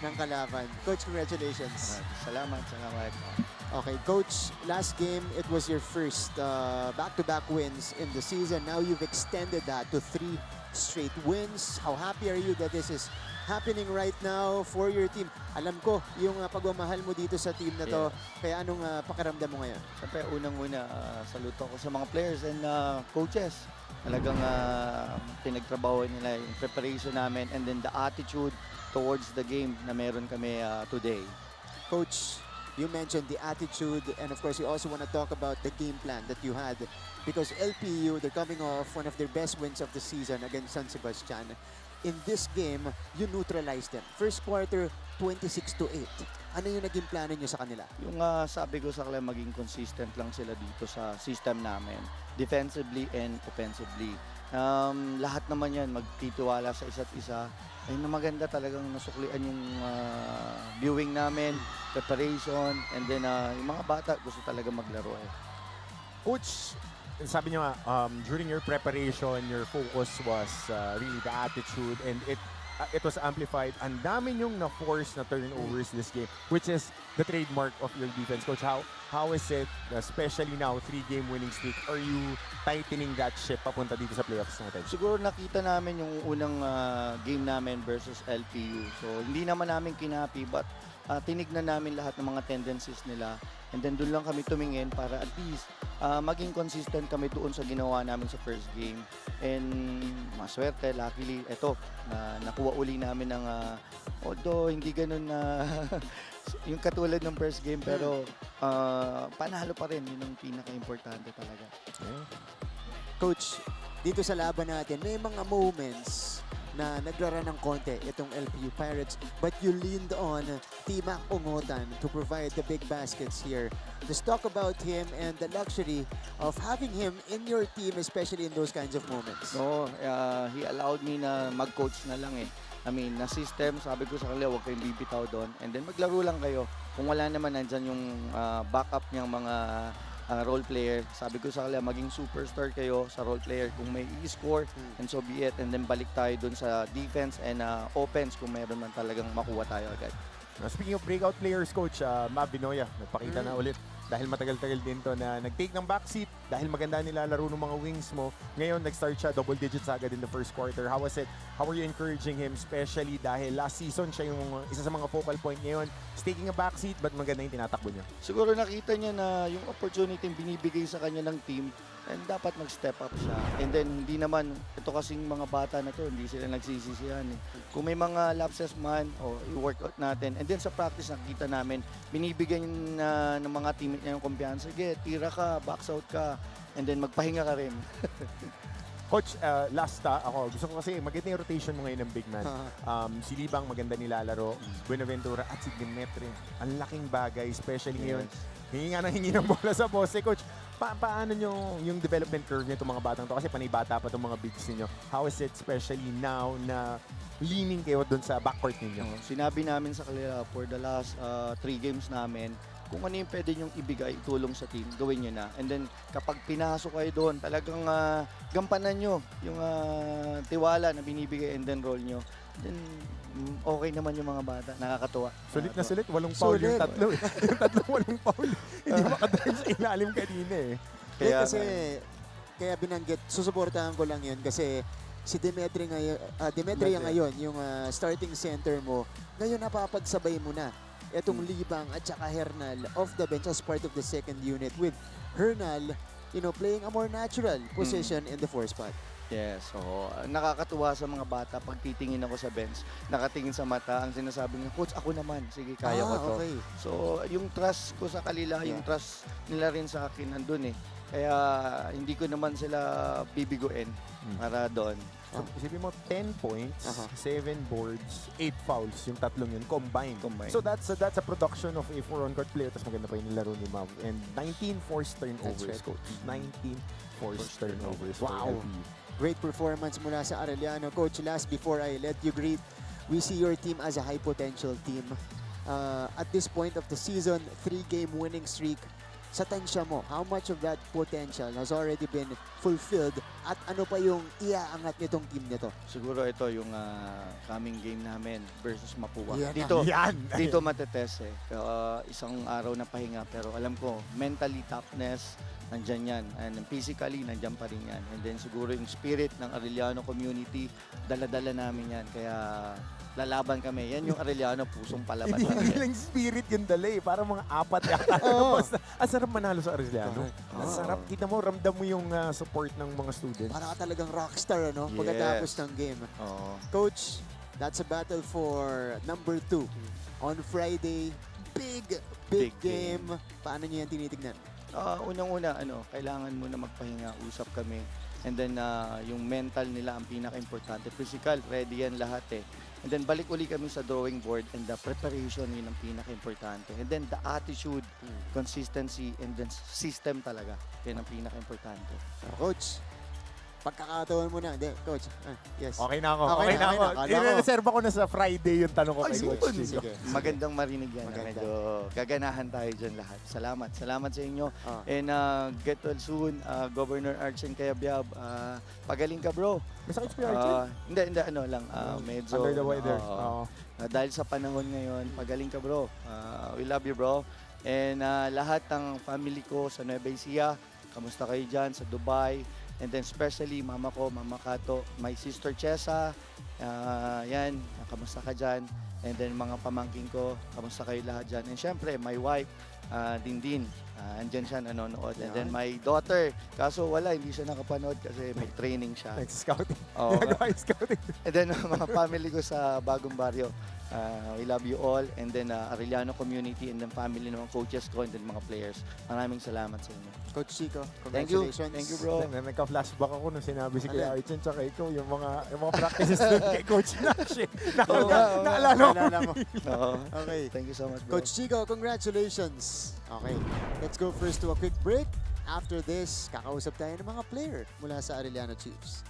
ng kalaban. Coach, congratulations.
Salamat.
Okay, Coach, last game, it was your first back-to-back wins in the season. Now you've extended that to 3 straight wins. How happy are you that this is happening right now for your team? Alam ko, yung pagmamahal mo dito sa team na to, kaya anong pakiramdam mo ngayon?
Siyempre, unang-una, saluto ko sa mga players and coaches. Talagang pinagtrabaho nila yung preparation namin and then the attitude towards the game na meron kami today.
Coach, you mentioned the attitude, and of course, you also want to talk about the game plan that you had because LPU, they're coming off one of their best wins of the season against San Sebastian. In this game, you neutralized them. First quarter, 26-8. Ano yung naging plano nyo sa kanila?
Yung sabi ko sa kanila, maging consistent lang sila dito sa system namin, defensively and offensively. Lahat naman yan, magtitiwala sa isa't isa. Ay na maganda talagang nasuklian yung viewing namin, preparation, and then yung mga bata gusto talaga maglaro.
Coach, sabi niyo during your preparation, your focus was really the attitude and it was amplified. Ang dami niyong na-force na turnovers this game, which is the trademark of your defense. Coach, how is it, especially now, 3-game winning streak, are you tightening that ship papunta dito sa playoffs natin?
Siguro nakita namin yung unang game namin versus LPU. So, hindi naman namin kinapi, but tinignan namin lahat ng mga tendencies nila. And then doon lang kami tumingin para at least maging consistent kami doon sa ginawa namin sa first game. And maswerte, luckily, eto, nakuha uli namin ng, although hindi ganun na yung katulad ng first game, pero panalo pa rin, yun ang pinaka-importante talaga.
Coach, dito sa laban natin, may mga moments na naglaro ng konti itong LPU Pirates, but you leaned on Timac Ungutan to provide the big baskets here. Just talk about him and the luxury of having him in your team, especially in those kinds of moments.
No, he allowed me na mag-coach na lang eh. I mean, na system, sabi ko sa kanila, huwag kayong bibitaw doon. And then maglaro lang kayo. Kung wala naman nandyan yung backup niyang mga role player, sabi ko sa kanila, maging superstar kayo sa role player. Kung may i-score, and so be it. And then balik tayo doon sa defense and offense kung meron man talagang makuha tayo agad.
Speaking of breakout players, Coach, Mav Binoya, nagpakita na ulit. Dahil matagal-tagal din to na nag-take ng backseat, dahil maganda nilalaro ng mga wings mo. Ngayon, nag-start siya, double digits agad in the first quarter. How was it? How are you encouraging him? Especially dahil last season, siya yung isa sa mga focal point ngayon. He's taking a backseat, but maganda yung tinatakbo niya.
Siguro nakita niya na yung opportunity yung binibigay sa kanya ng team, and dapat mag-step up siya. And then, hindi naman, ito kasing mga bata na to, hindi sila nagsisisihan. Eh. Kung may mga lapses man, i-workout natin. And then sa practice, nakita namin, binibigyan ng mga teammate niya yung kumpiyansa. Sige, tira ka, box out ka, and then magpahinga ka rin.
Coach, ako, gusto ko kasi maganda yung rotation mo ngayon ng big man. Si Libang maganda nilalaro, Buenaventura at si Dimitri. Ang laking bagay, especially ngayon. Hingi nga hingi ng bola sa poste. Coach, paano nyo yung development curve niyo itong mga batang to? Kasi panay bata pa itong mga bigs ninyo. How is it especially now na leaning kayo dun sa backcourt ninyo?
Sinabi namin sa kanila for the last 3 games namin, kung ano yung pwede nyong ibigay, tulong sa team, gawin nyo na. And then, kapag pinasok kayo doon, talagang gampanan nyo yung tiwala na binibigay and then roll nyo. Then, okay naman yung mga bata. Nakakatuwa.
Sulit na sulit. Walong foul yung tatlo. Yung tatlo walang foul. Hindi makadrive sa ilalim kanina eh.
Kaya binanggit, susuportahan ko lang yun kasi si Dimitri ngayon, yung starting center mo, ngayon napapagsabay mo na. Itong Libang at saka Hernal off the bench as part of the second unit with Hernal, playing a more natural position in the 4 spot.
Yes, so nakakatuwa sa mga bata pag titingin ako sa bench, nakatingin sa mata, ang sinasabi niya, Coach, ako naman, sige, kaya ko to.
Okay.
So, yung trust ko sa kanila, yung trust nila rin sa akin nandun eh. Kaya hindi ko naman sila bibiguin para doon.
Isipin mo, 10 points, 7 boards, 8 fouls, yung tatlong yun, combined. So that's a production of a 4 on-court player, tapos maganda pa yung nilaro ni Mav. And 19 forced turnovers, Coach. 19 forced turnovers.
Wow. Great performance mula sa Arellano. Coach, last before I let you greet, we see your team as a high potential team. At this point of the season, 3-game winning streak. Sa tansya mo, how much of that potential has already been fulfilled at ano pa yung iaangat nitong team nito?
Siguro ito yung coming game namin versus Mapua.
Yan
Dito matetest eh. Isang araw na pahinga pero alam ko, mentally toughness, nandyan yan. And physically, nandyan pa rin yan. And then siguro yung spirit ng Arellano community, dala-dala namin yan. Kaya lalaban kami. Yan yung Arellano, pusong palaban.
Hindi lang spirit yung dala eh. Parang mga 4 yata. Ang sarap manalo sa Arellano. Ang sarap. Kita mo, ramdam mo yung support ng mga students.
Para ka talagang rockstar, ano? Pagkatapos ng game. Coach, that's a battle for number 2. On Friday, big game. Paano niyo yan tinitignan?
Unang-una, kailangan muna magpahinga, usap kami. And then, yung mental nila ang pinaka-importante. Physical, ready yan lahat eh. And then, balik uli kami sa drawing board and the preparation, yun ang pinaka-importante. And then, the attitude, consistency, and then system talaga. Yan ang pinaka-importante.
Coach, pagkakataon mo na. Hindi, Coach. Yes.
Okay na ako. I-reserve ko na sa Friday yung tanong ko kay Coach.
Sige.
Magandang marinig yan. Medyo gaganahan tayo dyan lahat. Salamat. Salamat sa inyo. And get well soon, Governor Archen Kayabyab. Pagaling ka, bro.
May sakit si Archen?
Hindi, medyo
under the weather.
Dahil sa panahon ngayon, pagaling ka, bro. We love you, bro. And lahat ng family ko sa Nueva Ecija, kamusta kayo dyan sa Dubai? And then especially mama ko, Mama Kato, my sister Chesa, yan, kamusta ka dyan? And then mga pamangking ko, kamusta kayo lahat dyan? And syempre, my wife, Dindin. Andyan siya nanonood. And then my daughter, kaso wala, hindi siya nakapanood kasi may training siya.
Nag-scouting.
Oo.
Ginagawa yung scouting.
And then mga family ko sa Bagong Baryo, we love you all. And then Arellano community and then family ng mga coaches ko and then mga players. Maraming salamat sa inyo.
Coach Chico,
Thank you.
congratulations.
Thank you, bro.
Nagka-flashback ako nung sinabi si Kuya
Ano?
Archen tsaka ikaw, yung mga practices doon kay Coach Nash.
Oo nga, oo nga.
Naalala ko.
Naalala mo.
Oo.
Okay.
Thank you so much, bro.
Coach Chico, congratulations. Okay, let's go first to a quick break. After this, kakausap tayo ng mga player mula sa Arellano Chiefs.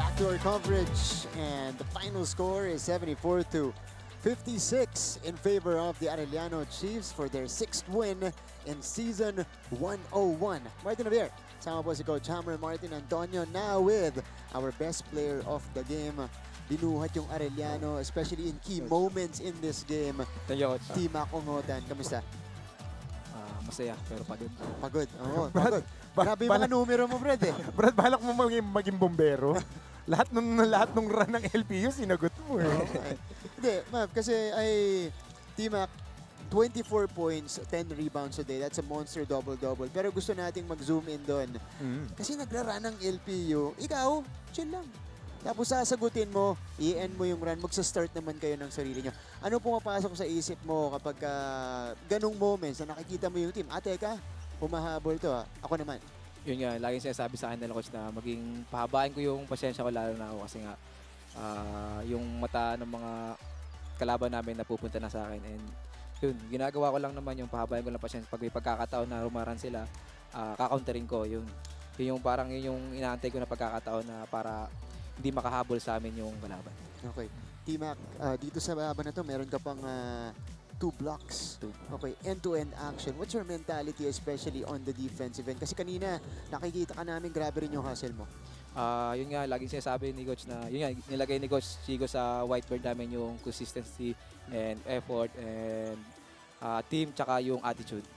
Back to our coverage, and the final score is 74-56 in favor of the Arellano Chiefs for their 6th win in season 101. Martin Javier, sama po si Coach Hammer Martin Antonio now with our best player of the game. Binuhat yung Arellano, especially in key moments in this game.
Thank you, Coach.
Tima Kongotan, kamusta?
Masaya, pero pagod.
Pagod. Oo, pagod. Grabe yung mga numero mo, Brad eh.
Brad, balak mo maging bombero. lahat nung run ng LPU, sinagot mo eh.
Okay. Hindi, ma'am, kasi T-Mac, 24 points, 10 rebounds a day. That's a monster double-double. Pero gusto nating mag-zoom in doon. Kasi nagrara ng LPU, ikaw, chill lang. Tapos sasagutin mo, i-end mo yung run, magsa-start naman kayo ng sarili nyo. Ano pumapasok sa isip mo kapag ganong moments na nakikita mo yung team? Teka, humahabol to ha. Ako naman.
Yun nga, laging sinasabi sa akin nila, Coach, na maging pahabain ko yung pasensya ko, lalo na ako kasi nga yung mata ng mga kalaban namin napupunta na sa akin. And yun, ginagawa ko lang naman yung pahabain ko lang pasensya. Pag may pagkakataon na rumaran sila, kakaunterin ko. Yun yung parang yun yung inaantay ko na pagkakataon na para hindi makahabol sa amin yung kalaban.
Okay. T-Mac, dito sa laban na to, meron ka pang 2 blocks. Okay, end-to-end action. What's your mentality especially on the defensive end? Kasi kanina, nakikita ka namin grabe rin yung hustle mo.
Yun nga, laging sinasabi ni Coach na, yun nga, nilagay ni Coach Chico sa whiteboard namin yung consistency and effort and team tsaka yung attitude.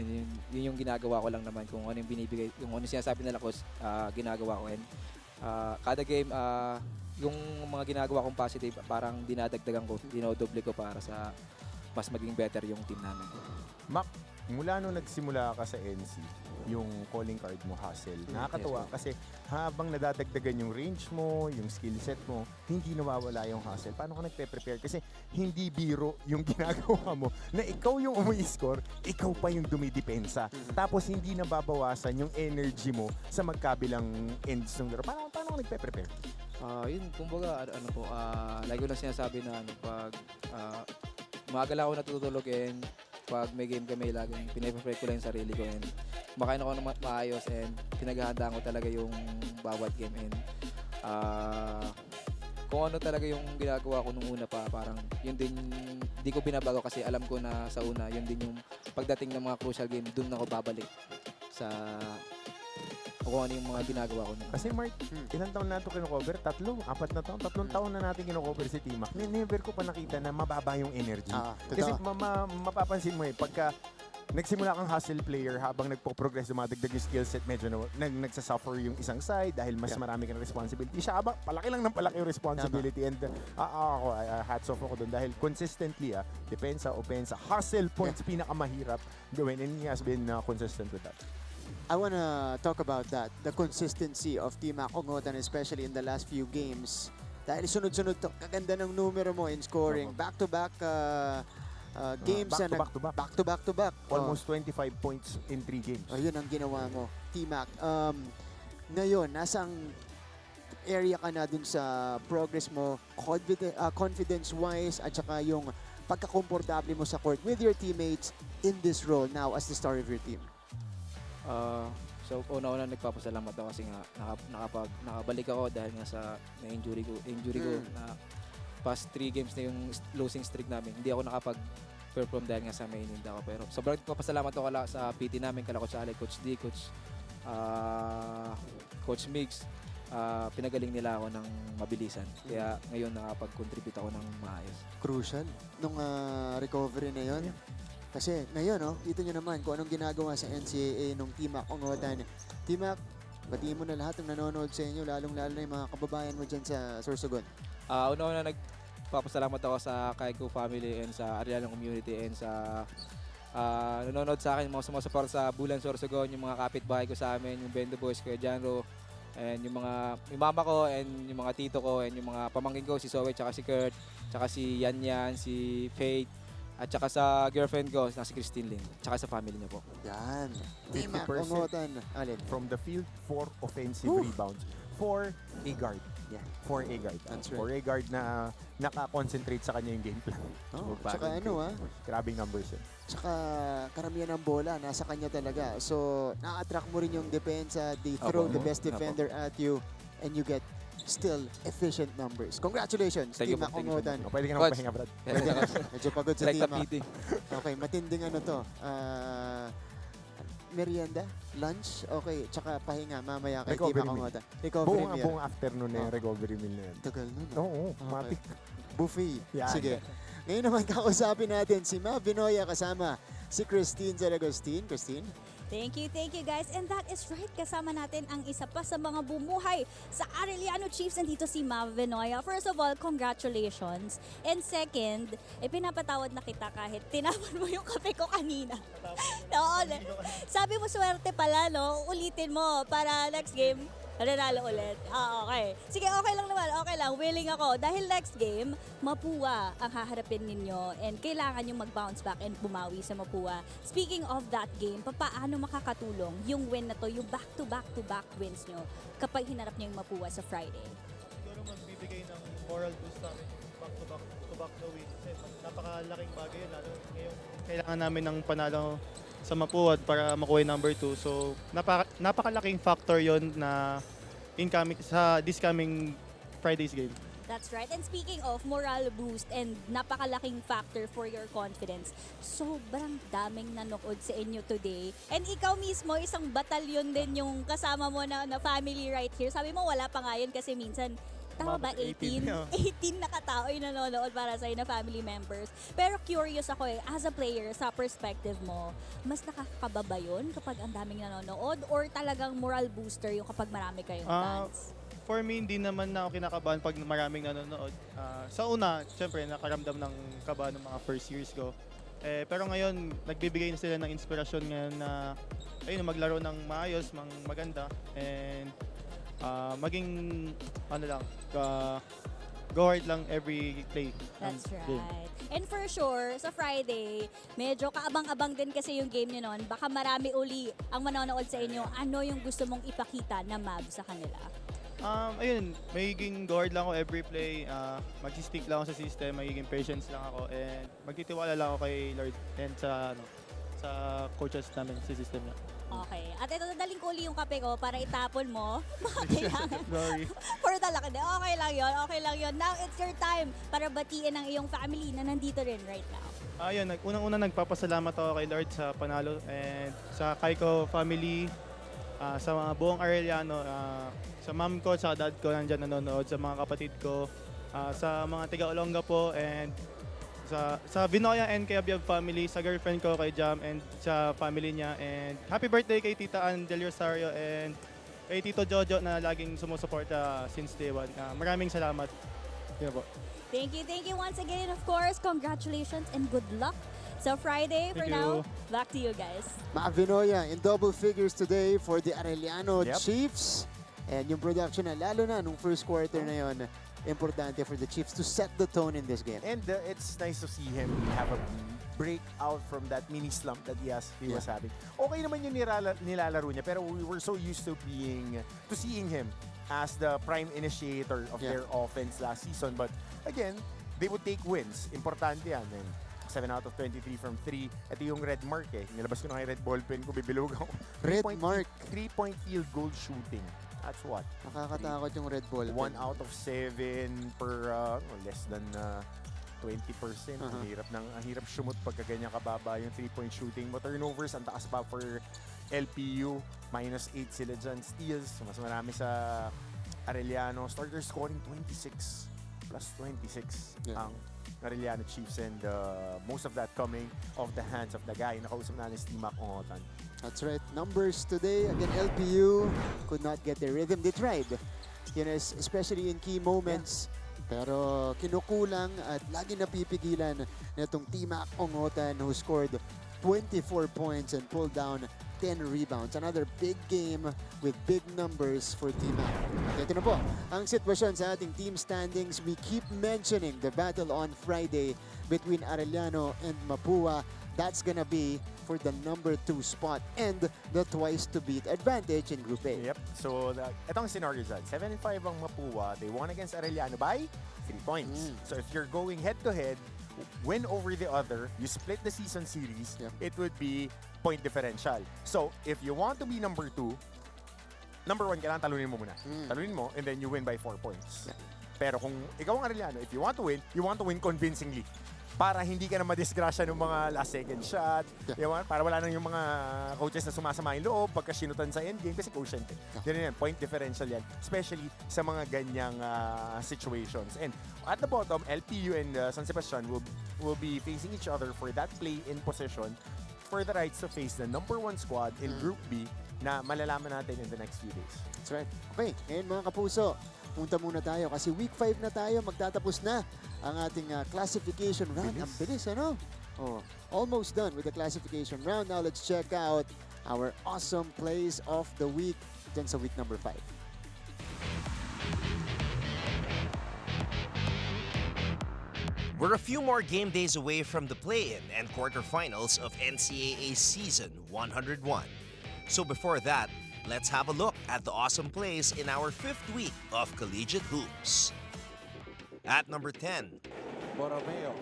Yun yung ginagawa ko lang naman kung ano yung binibigay, yung ano sinasabi nila Coach, ginagawa ko. And kada game, yung mga ginagawa kong positive, parang dinadagdagan ko, dinodoble ko para sa mas maging better yung team namin.
Mac, mula nung nagsimula ka sa NC, yung calling card mo, hustle, nakakatawa kasi habang nadadagdagan yung range mo, yung skill set mo, hindi nawawala yung hustle. Paano ka nagpe-prepare? Kasi hindi biro yung ginagawa mo na ikaw yung umi-score, ikaw pa yung dumidepensa. Tapos hindi nababawasan yung energy mo sa magkabilang ends ng laro. Paano ka nagpe-prepare?
Yun, kumbaga, lagi ko lang sinasabi na pag umaga lang ako natutulog and pag may game kami, laging pinaprepare ko lang yung sarili ko and makain ako ng maayos and pinaghahandaan ko talaga yung bawat game and kung ano talaga yung ginagawa ko nung una pa, parang yun din, di ko binabago kasi alam ko na sa una, yun din yung pagdating ng mga crucial game, dun ako babalik sa kung ano yung mga ginagawa ko nun.
Kasi Mark, ilang taon na ito kinocover? 3, 4 na taon? 3 taon na natin kinocover si T-Mac. Never ko pa nakita na mababa yung energy. Kasi mapapansin mo pagka nagsimula kang hustle player habang nagpo-progress, dumadagdag yung skill set, medyo nagsasuffer yung isang side dahil mas marami kang responsibility. Siya palaki lang ng palaki yung responsibility. And ako, hats off ako dun dahil consistently, depensa, opensa, hustle points, pinakamahirap gawin. And he has been consistent with that.
I want to talk about that, the consistency of T-Mac Ongotan, especially in the last few games. Dahil sunod-sunod to, kaganda ng numero mo in scoring. Back-to-back games
back
na
to back.
back to back.
Almost 25 points in 3 games.
Yun ang ginawa mo, T-Mac. Ngayon, nasang area ka na dun sa progress mo, confidence-wise, at saka yung pagkakomportable mo sa court with your teammates in this role now as the star of your team?
So una-una nagpapasalamat ako kasi nga nakabalik ako dahil nga sa na-injury ko na past 3 games na yung losing streak namin. Hindi ako nakapag-perform dahil nga sa may ininda ako. Pero sobrang nagpapasalamat ako sa PT namin, kala Coach Ale, Coach D, Coach Migs. Pinagaling nila ako ng mabilisan. Kaya ngayon nakapag-contribute ako ng maayos.
Crucial nung recovery na yon. Kasi ngayon, kita nyo naman kung anong ginagawa sa NCAA nung T-Mac Ongotan. T-Mac, batiin mo na lahat ng nanonood sa inyo, lalong-lalo na yung mga kababayan mo dyan sa Sorsogon.
Una-una nagpapasalamat ako sa Kaiko family and sa Arellano community and sa nanonood sa akin, mga sumusuport sa Bulan Sorsogon, yung mga kapitbahay ko sa amin, yung Benda Boys, Kuya Janro, and yung mama ko and yung mga tito ko and yung mga pamangkin ko, si Zoe, tsaka si Kurt, tsaka si Yan, si Faith, at tsaka sa girlfriend ko, na si Christine Lin, tsaka sa family niya po.
Yan. T-Mac
50%
Ongotan. Alin?
From the field, 4 offensive rebounds for a guard.
Yeah.
For a guard.
That's right.
For a guard na naka-concentrate sa kanya yung game plan.
Tsaka
Grabing numbers yun.
tsaka karamihan ng bola, nasa kanya talaga. So, na-attract mo rin yung depensa, they throw the best defender at you, and you get still efficient numbers. Congratulations,
Thank you
T-Mac
po, thank you so
Ongotan.
Pwede ka na
Coach.
magpahinga, Brad.
Pwede na. Medyo pagod sa
Like
T-Mac.
meeting.
Okay, matinding to. Merienda, lunch, okay, tsaka pahinga mamaya kay
Recovery
T-Mac
meal.
Ongotan. Recovery meal.
Buong afternoon na yung recovery meal na yan.
Tagal nun.
Oo,
Okay.
matik.
Buffet.
Yan.
Sige. Ngayon naman kakausapin natin si Ma Binoya kasama si Christine Zalagostin. Christine?
Thank you guys. And that is right, kasama natin ang isa pa sa mga bumuhay sa Arellano Chiefs. Nandito si Mav Benoya. First of all, congratulations. And second, pinapatawad na kita kahit tinapon mo yung kape ko kanina. Oo, sabi mo swerte pala, no? Ulitin mo para next game, nanalo ulit. Okay. Sige, okay lang naman. Okay lang. Willing ako. Dahil next game, Mapua ang haharapin ninyo and kailangan yung mag-bounce back and bumawi sa Mapua. Speaking of that game, paano makakatulong yung win na to, yung back-to-back wins nyo kapag hinarap nyo yung Mapua sa Friday?
Siguro magbibigay ng moral boost namin back na win. Kasi napakalaking bagay yun. Lalo ngayong kailangan namin ng panalo sa Mapuad para makuha yung number 2. So, napakalaking factor yon na this coming Friday's game.
That's right. And speaking of moral boost and napakalaking factor for your confidence, sobrang daming nanood sa inyo today. And ikaw mismo, isang batalyon din yung kasama mo na family right here. Sabi mo, wala pa nga yun kasi minsan, tama ba 18? 18 na katao yung nanonood para sa'yo na family members. Pero curious ako as a player, sa perspective mo, mas nakakaba ba yun kapag ang daming nanonood? Or talagang moral booster yung kapag marami kayong fans?
For me, hindi naman na ako kinakabahan pag maraming nanonood. Sa una, syempre, nakaramdam ng kaba ng mga first years ko. Pero ngayon, nagbibigay na sila ng inspirasyon ngayon na maglaro ng maayos, maganda, and maging, go hard lang every play.
That's right. And for sure, sa Friday, medyo kaabang-abang din kasi yung game nyo noon. Baka marami uli ang manonood sa inyo. Ano yung gusto mong ipakita na Mab sa kanila?
Magiging guard lang ako every play, mag-stick lang ako sa system, magiging patience lang ako, and magtitiwala lang ako kay Lord and sa coaches namin sa system niya.
Okay. At ito, nadaling ko uli yung kape ko para itapon mo. Baka kailangan.
Sorry.
For the luck. Okay lang yun. Now, it's your time para batiin ang iyong family na nandito rin right now.
Unang-una nagpapasalamat ako kay Lord sa panalo, and sa Kaiko family, sa mga buong Arellano, sa mom ko, sa dad ko nandyan nanonood, sa mga kapatid ko, sa mga tiga-Olonga po, and sa Binoya and kay Abiab family, sa girlfriend ko kay Jam and sa family niya, and happy birthday kay Tita Ann Del Rosario and kay Tito Jojo na laging sumusuporta since day one. Maraming salamat. Yun po.
Thank you once again. Of course, congratulations and good luck. So Friday, for
Thank
now,
you.
back to you guys.
Ma Binoya in double figures today for the Arellano Chiefs. And yung production na, lalo na nung first quarter na yon, importante for the Chiefs to set the tone in this game.
And it's nice to see him have a break out from that mini slump that he was having. Okay naman yung nilalaro niya, pero we were so used to seeing him as the prime initiator of their offense last season. But again, they would take wins. Importante yan. And 7 out of 23 from 3. Ito yung red mark eh. Nilabas ko na yung red ballpen ko, bibilog ako.
Red mark.
3-point field goal shooting. That's what?
Nakakatakot yung red ball.
1 out of 7 per less than 20%. Ang hirap shumot pagka ganyan kababa yung 3-point shooting. But turnovers, ang taas pa for LPU. -8 sila dyan. Steals, mas marami sa Arellano. Starter scoring 26 plus 26 ang Arellano Chiefs, and most of that coming off the hands of the guy na kausap natin si Mac Ongotan.
That's right. Numbers today, again, LPU could not get their rhythm. They tried, especially in key moments. Pero kinukulang at lagi napipigilan nitong T-Mac Ongotan, who scored 24 points and pulled down 10 rebounds. Another big game with big numbers for T-Mac. Ito na po ang sitwasyon sa ating team standings. We keep mentioning the battle on Friday between Arellano and Mapua. That's gonna be for the number 2 spot and the twice-to-beat advantage in Group A.
Yep. So, itong scenario dyan. 7-5 ang Mapua. They won against Arellano by 3 points. So, if you're going head-to-head, win over the other, you split the season series, it would be point differential. So, if you want to be number 2, number 1, kailangan talunin mo muna. Talunin mo, and then you win by 4 points. Pero kung ikaw ang Arellano, if you want to win convincingly. Para hindi ka na madisgrasya ng mga last second shot. Para wala nang yung mga coaches na sumasama yung loob pagka sinutan sa endgame kasi quotient. Yan, point differential yan. Especially sa mga ganyang situations. And at the bottom, LPU and San Sebastian will be facing each other for that play-in position for the rights to face the number 1 squad in Group B na malalaman natin in the next few days.
That's right. Okay, ngayon mga kapuso, punta muna tayo kasi week 5 na tayo, magtatapos na ang ating classification round. Ang bilis, ano? Oh, almost done with the classification round. Now let's check out our awesome plays of the week dyan sa week number 5.
We're a few more game days away from the play-in and quarterfinals of NCAA Season 101. So before that, let's have a look at the awesome plays in our 5th week of collegiate hoops. At number 10,
Borromeo.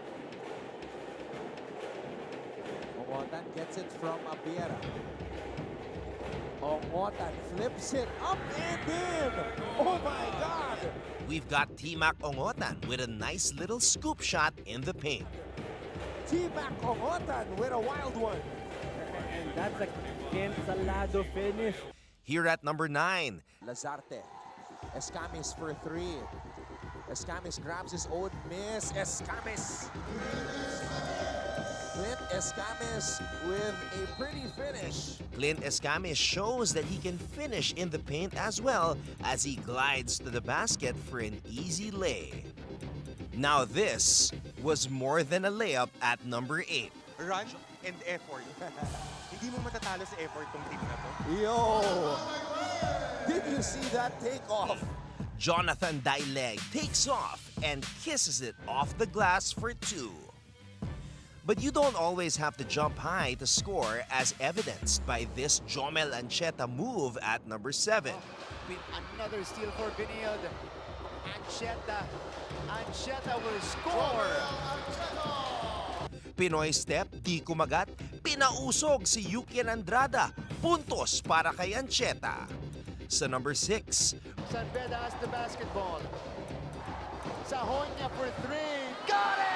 Ongotan gets it from Beda. Ongotan flips it up and in. Oh my God!
we've got T-Mac Ongotan with a nice little scoop shot in the paint.
T-Mac Ongotan with a wild one.
And that's a Salado finish.
Here at number 9,
Lazarte. Escamis for 3. Escamis grabs his own miss. Escamis. Clint Escamis with a pretty finish.
Clint Escamis shows that he can finish in the paint as well as he glides to the basket for an easy lay. Now this was more than a layup at number 8.
Run and effort. Hindi mo matatalo sa effort tong team na to.
Yo! Did you see that takeoff?
Jonathan Daileg takes off and kisses it off the glass for 2. But you don't always have to jump high to score, as evidenced by this Jomel Ancheta move at number 7.
Another steal for Benilde. Ancheta will score!
Pinoy step, di kumagat, pinausog si Yukian Andrada. Puntos para kay Ancheta. Sa number 6,
San Beda has the basketball. Sahonya for 3. Got it!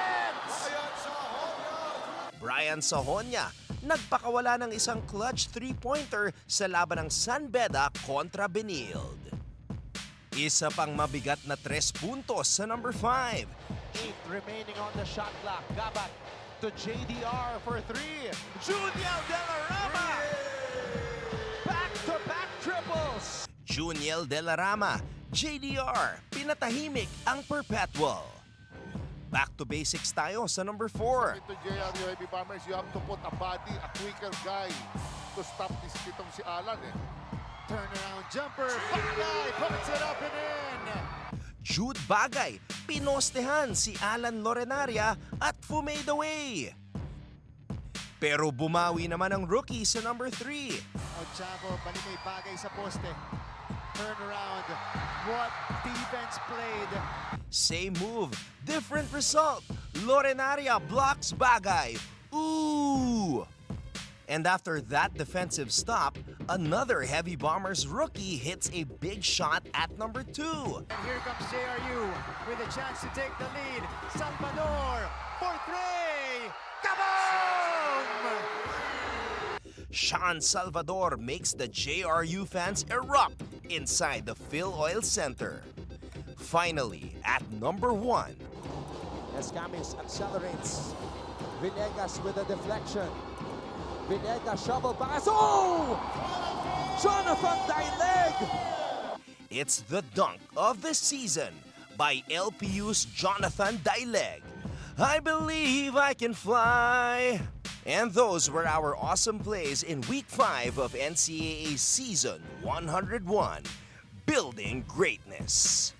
Brian Sahonya, nagpakawala ng isang clutch 3-pointer sa laban ng San Beda kontra Benilde. Isa pang mabigat na 3 puntos sa number 5.
8 remaining on the shot clock. Gabat to JDR for 3. Juniel De La Rama! Back-to-back triples!
Juniel De La Rama, JDR, pinatahimik ang Perpetual. Back to basics tayo sa number 4.
To JRU Heavy Bombers, you have to put a body, a quicker guy to stop this itong si Alan eh.
Turnaround jumper. Bagay puts it up and in.
Jude Bagay, pinostehan si Alan Lorenaria at fumade away. Pero bumawi naman ang rookie sa number 3.
Ochavo, bali may bagay sa poste. Turn around. What defense played.
Same move, different result. Lorenaria blocks Bagay. Ooh! And after that defensive stop, another Heavy Bombers rookie hits a big shot at number 2.
And here comes JRU with a chance to take the lead. Salvador for 3. Kaboom!
Sean Salvador makes the JRU fans erupt inside the Phil Oil Center. Finally, at number 1.
Escamis accelerates. Venegas with a deflection. Venegas shovel pass. Oh! Jonathan Daileg!
It's the dunk of the season by LPU's Jonathan Daileg. I believe I can fly. And those were our awesome plays in Week 5 of NCAA Season 101, Building Greatness.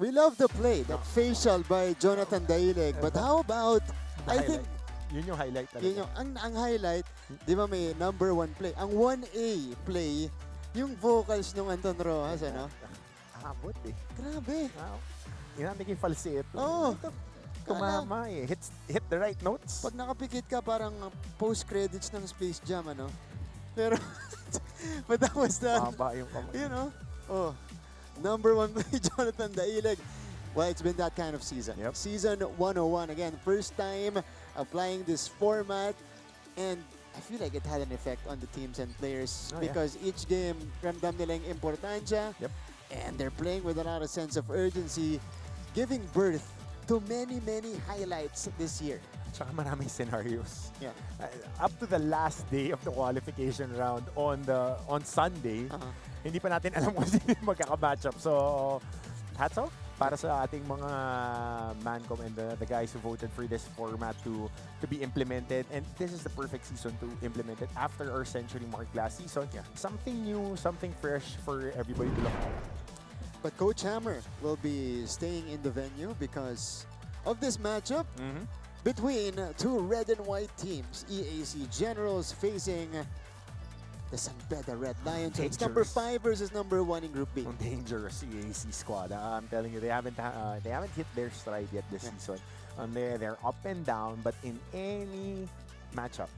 We love the play, that facial by Jonathan Daileg. But how about, I think,
Yun yung highlight talaga.
yun yung, ang highlight, di ba may number 1 play. Ang 1A play, yung vocals nung Anton Rojas, ano?
Abot eh.
Grabe.
Wow. Yun ang naging falsetto.
Oh.
Tumama eh. Hit the right notes.
Pag nakapikit ka, parang post-credits ng Space Jam, ano? Pero, but that was the,
Maba yung kamay.
you know, oh, number 1 play, Jonathan Daileg. Well, it's been that kind of season.
Yep.
Season 101. Again, first time applying this format. And I feel like it had an effect on the teams and players because each game, ramdam nila yung importansya.
Yep.
And they're playing with a lot of sense of urgency, giving birth to many, many highlights this year.
Tsaka maraming scenarios.
Yeah.
Up to the last day of the qualification round on Sunday, hindi pa natin alam kung sino yung magkaka-matchup. So, hats off para sa ating mga Mancom and the guys who voted for this format to be implemented. And this is the perfect season to implement it after our century mark last season. Yeah. Something new, something fresh for everybody to look at.
But Coach Hammer will be staying in the venue because of this matchup between two red and white teams. EAC Generals facing the San Beda Red Lions. So it's number 5 versus number 1 in Group B.
Dangerous EAC squad. I'm telling you, they haven't hit their stride yet this season. They're up and down, but in any matchup,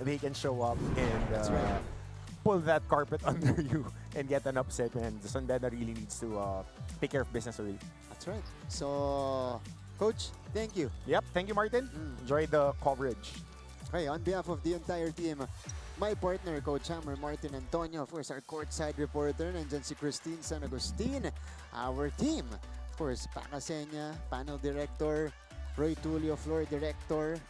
they can show up and pull that carpet under you and get an upset. And the San Beda really needs to take care of business early.
That's right. So, Coach, thank you.
Yep, thank you, Martin. Enjoy the coverage.
Okay, on behalf of the entire team, my partner, Coach Hammer, Martin Antonio, of course, our courtside reporter, nandyan si Christine San Agustin, our team, of course, Pacasenya, panel director, Roy Tulio, floor director,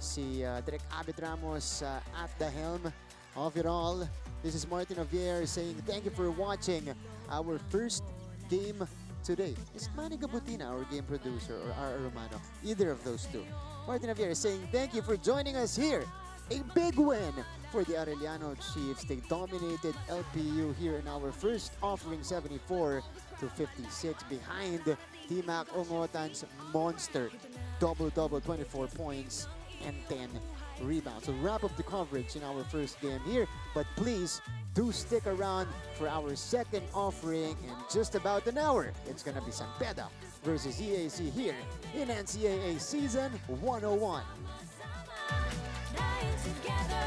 si Direk Abed Ramos at the helm of it all. This is Martin Javier saying thank you for watching our first game today. Is Manny Gabutina our game producer or R. Romano? Either of those two. Martin Javier saying thank you for joining us here. A big win for the Arellano Chiefs. They dominated LPU here in our first offering, 74-56, behind T-Mac Ongotan's monster double-double, 24 points and 10 rebounds. So wrap up the coverage in our first game here, but please do stick around for our second offering in just about an hour. It's gonna be San Beda versus EAC here in NCAA Season 101.
Together,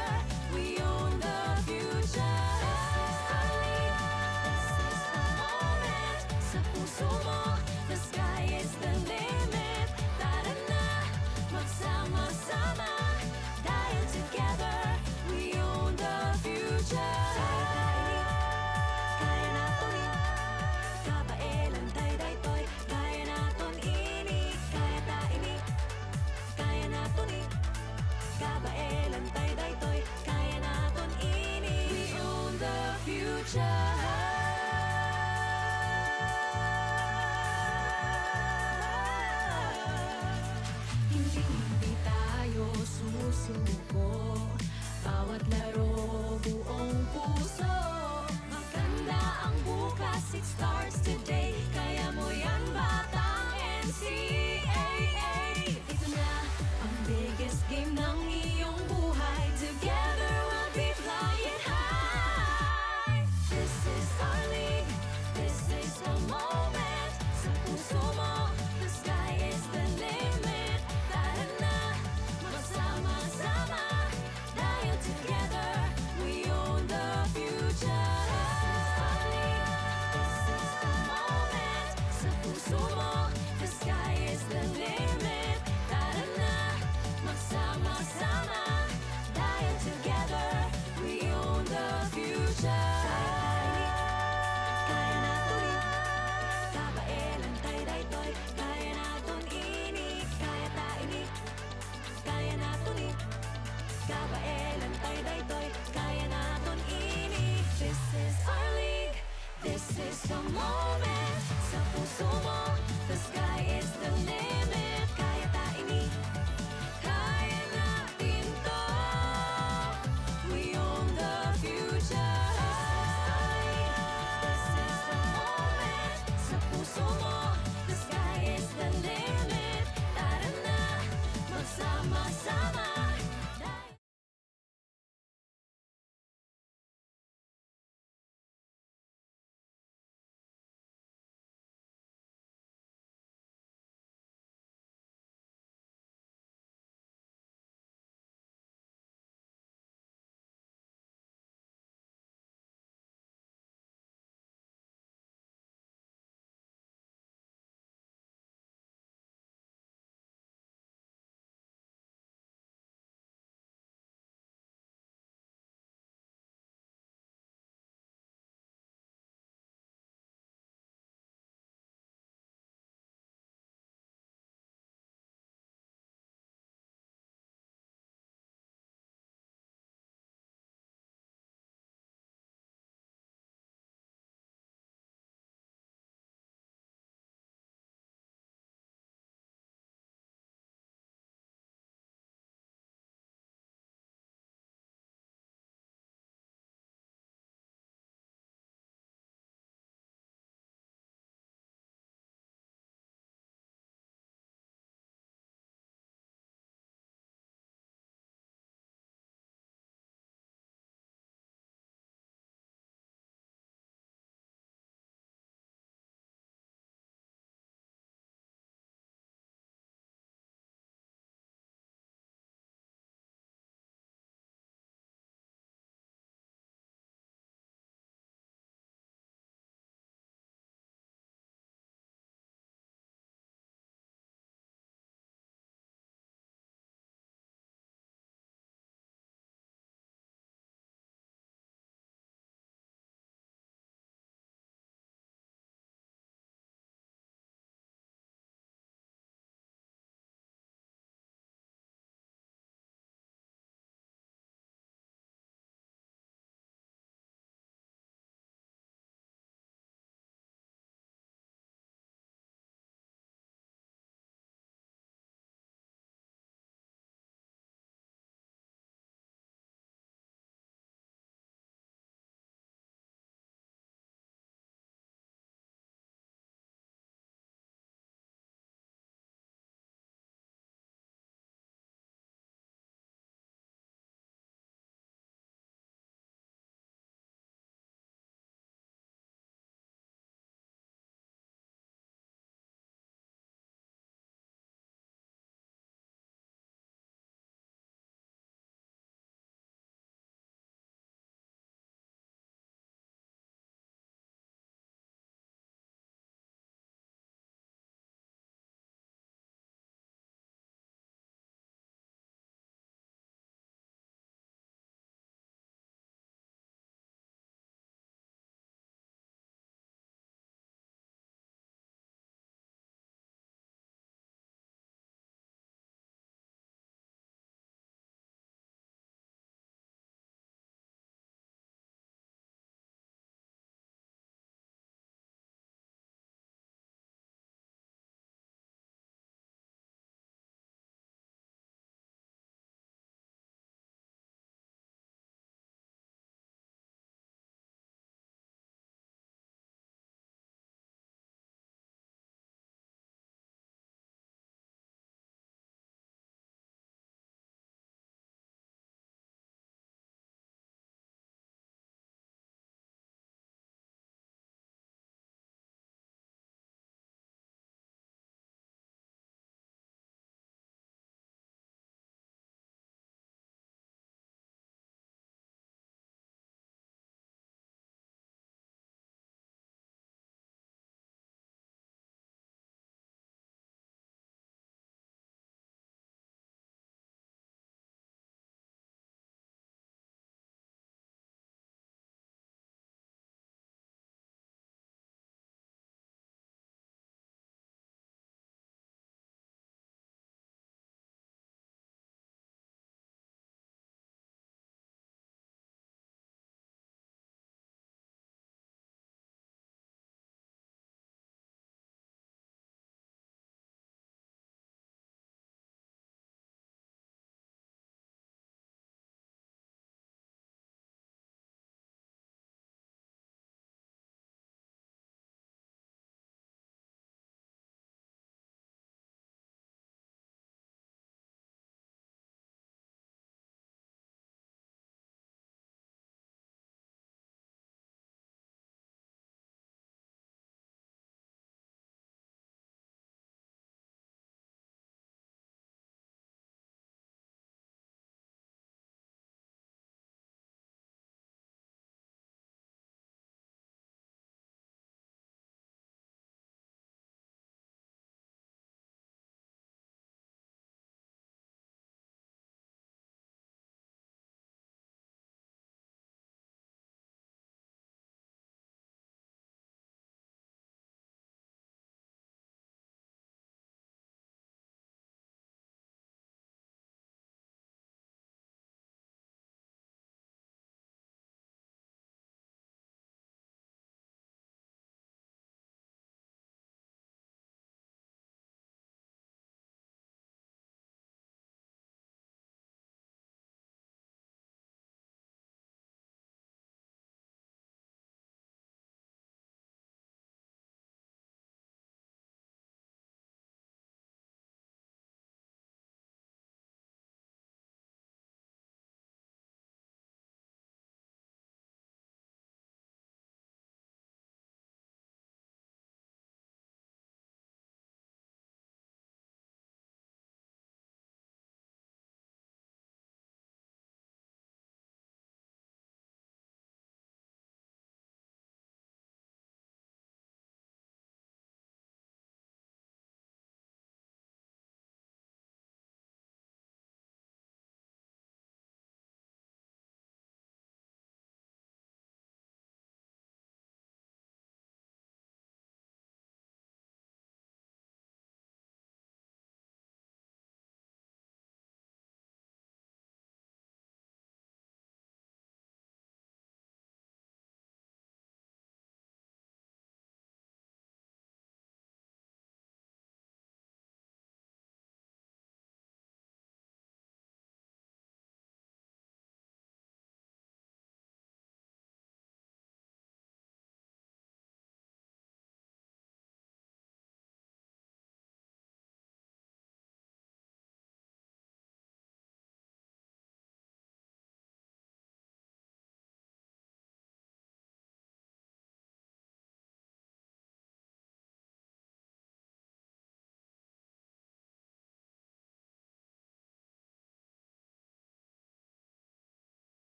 we own the future. Sa puso mo, the sky is the limit. Tara na, magsama-sama. Dahil together, we own the future. Kaya natin, kabaelan day-day-toy. Kaya natin ini, kaya ta ini, kaya natin kabaelan tayo daytoy, kaya naton ini. This is our league, this is the moment. Sa puso mo, the sky is the limit. Kaya ta ini, kaya natin to. We own the future. This is the moment. Sa puso mo, the sky is the limit. Tara na, magsama-sama.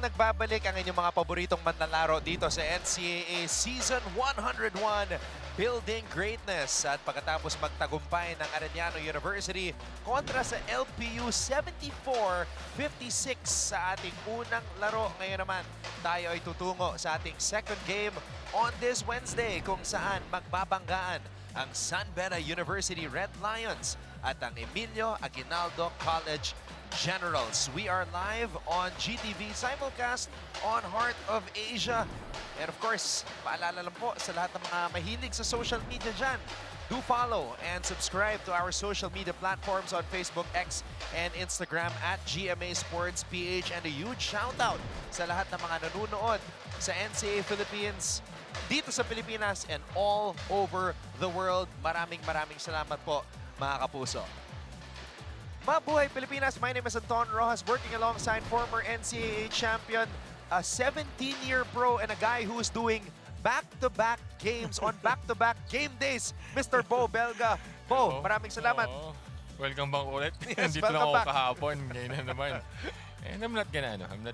nagbabalik ang inyong mga paboritong manlalaro dito sa NCAA Season 101, Building Greatness. At pagkatapos magtagumpay ng Arellano University kontra sa LPU 74-56 sa ating unang laro, ngayon naman tayo ay tutungo sa ating second game on this Wednesday kung saan magbabanggaan ang San Beda University Red Lions at ang Emilio Aguinaldo College Generals. We are live on GTV simulcast on Heart of Asia. And of course, paalala lang po sa lahat ng mga mahilig sa social media dyan, do follow and subscribe to our social media platforms on Facebook, X, and Instagram at GMA Sports PH. And a huge shout out sa lahat ng mga nanonood sa NCAA Philippines dito sa Pilipinas and all over the world. Maraming salamat po, mga kapuso. Mabuhay Pilipinas! My name is Anton Rojas, working alongside former NCAA champion, a 17-year pro, and a guy who is doing back-to-back games on back-to-back game days, Mr. Bo Belga. Bo, maraming salamat.
Welcome back ulit.
Yes,
Dito lang
welcome
ako
back.
kahapon. Ngayon na naman. And I'm not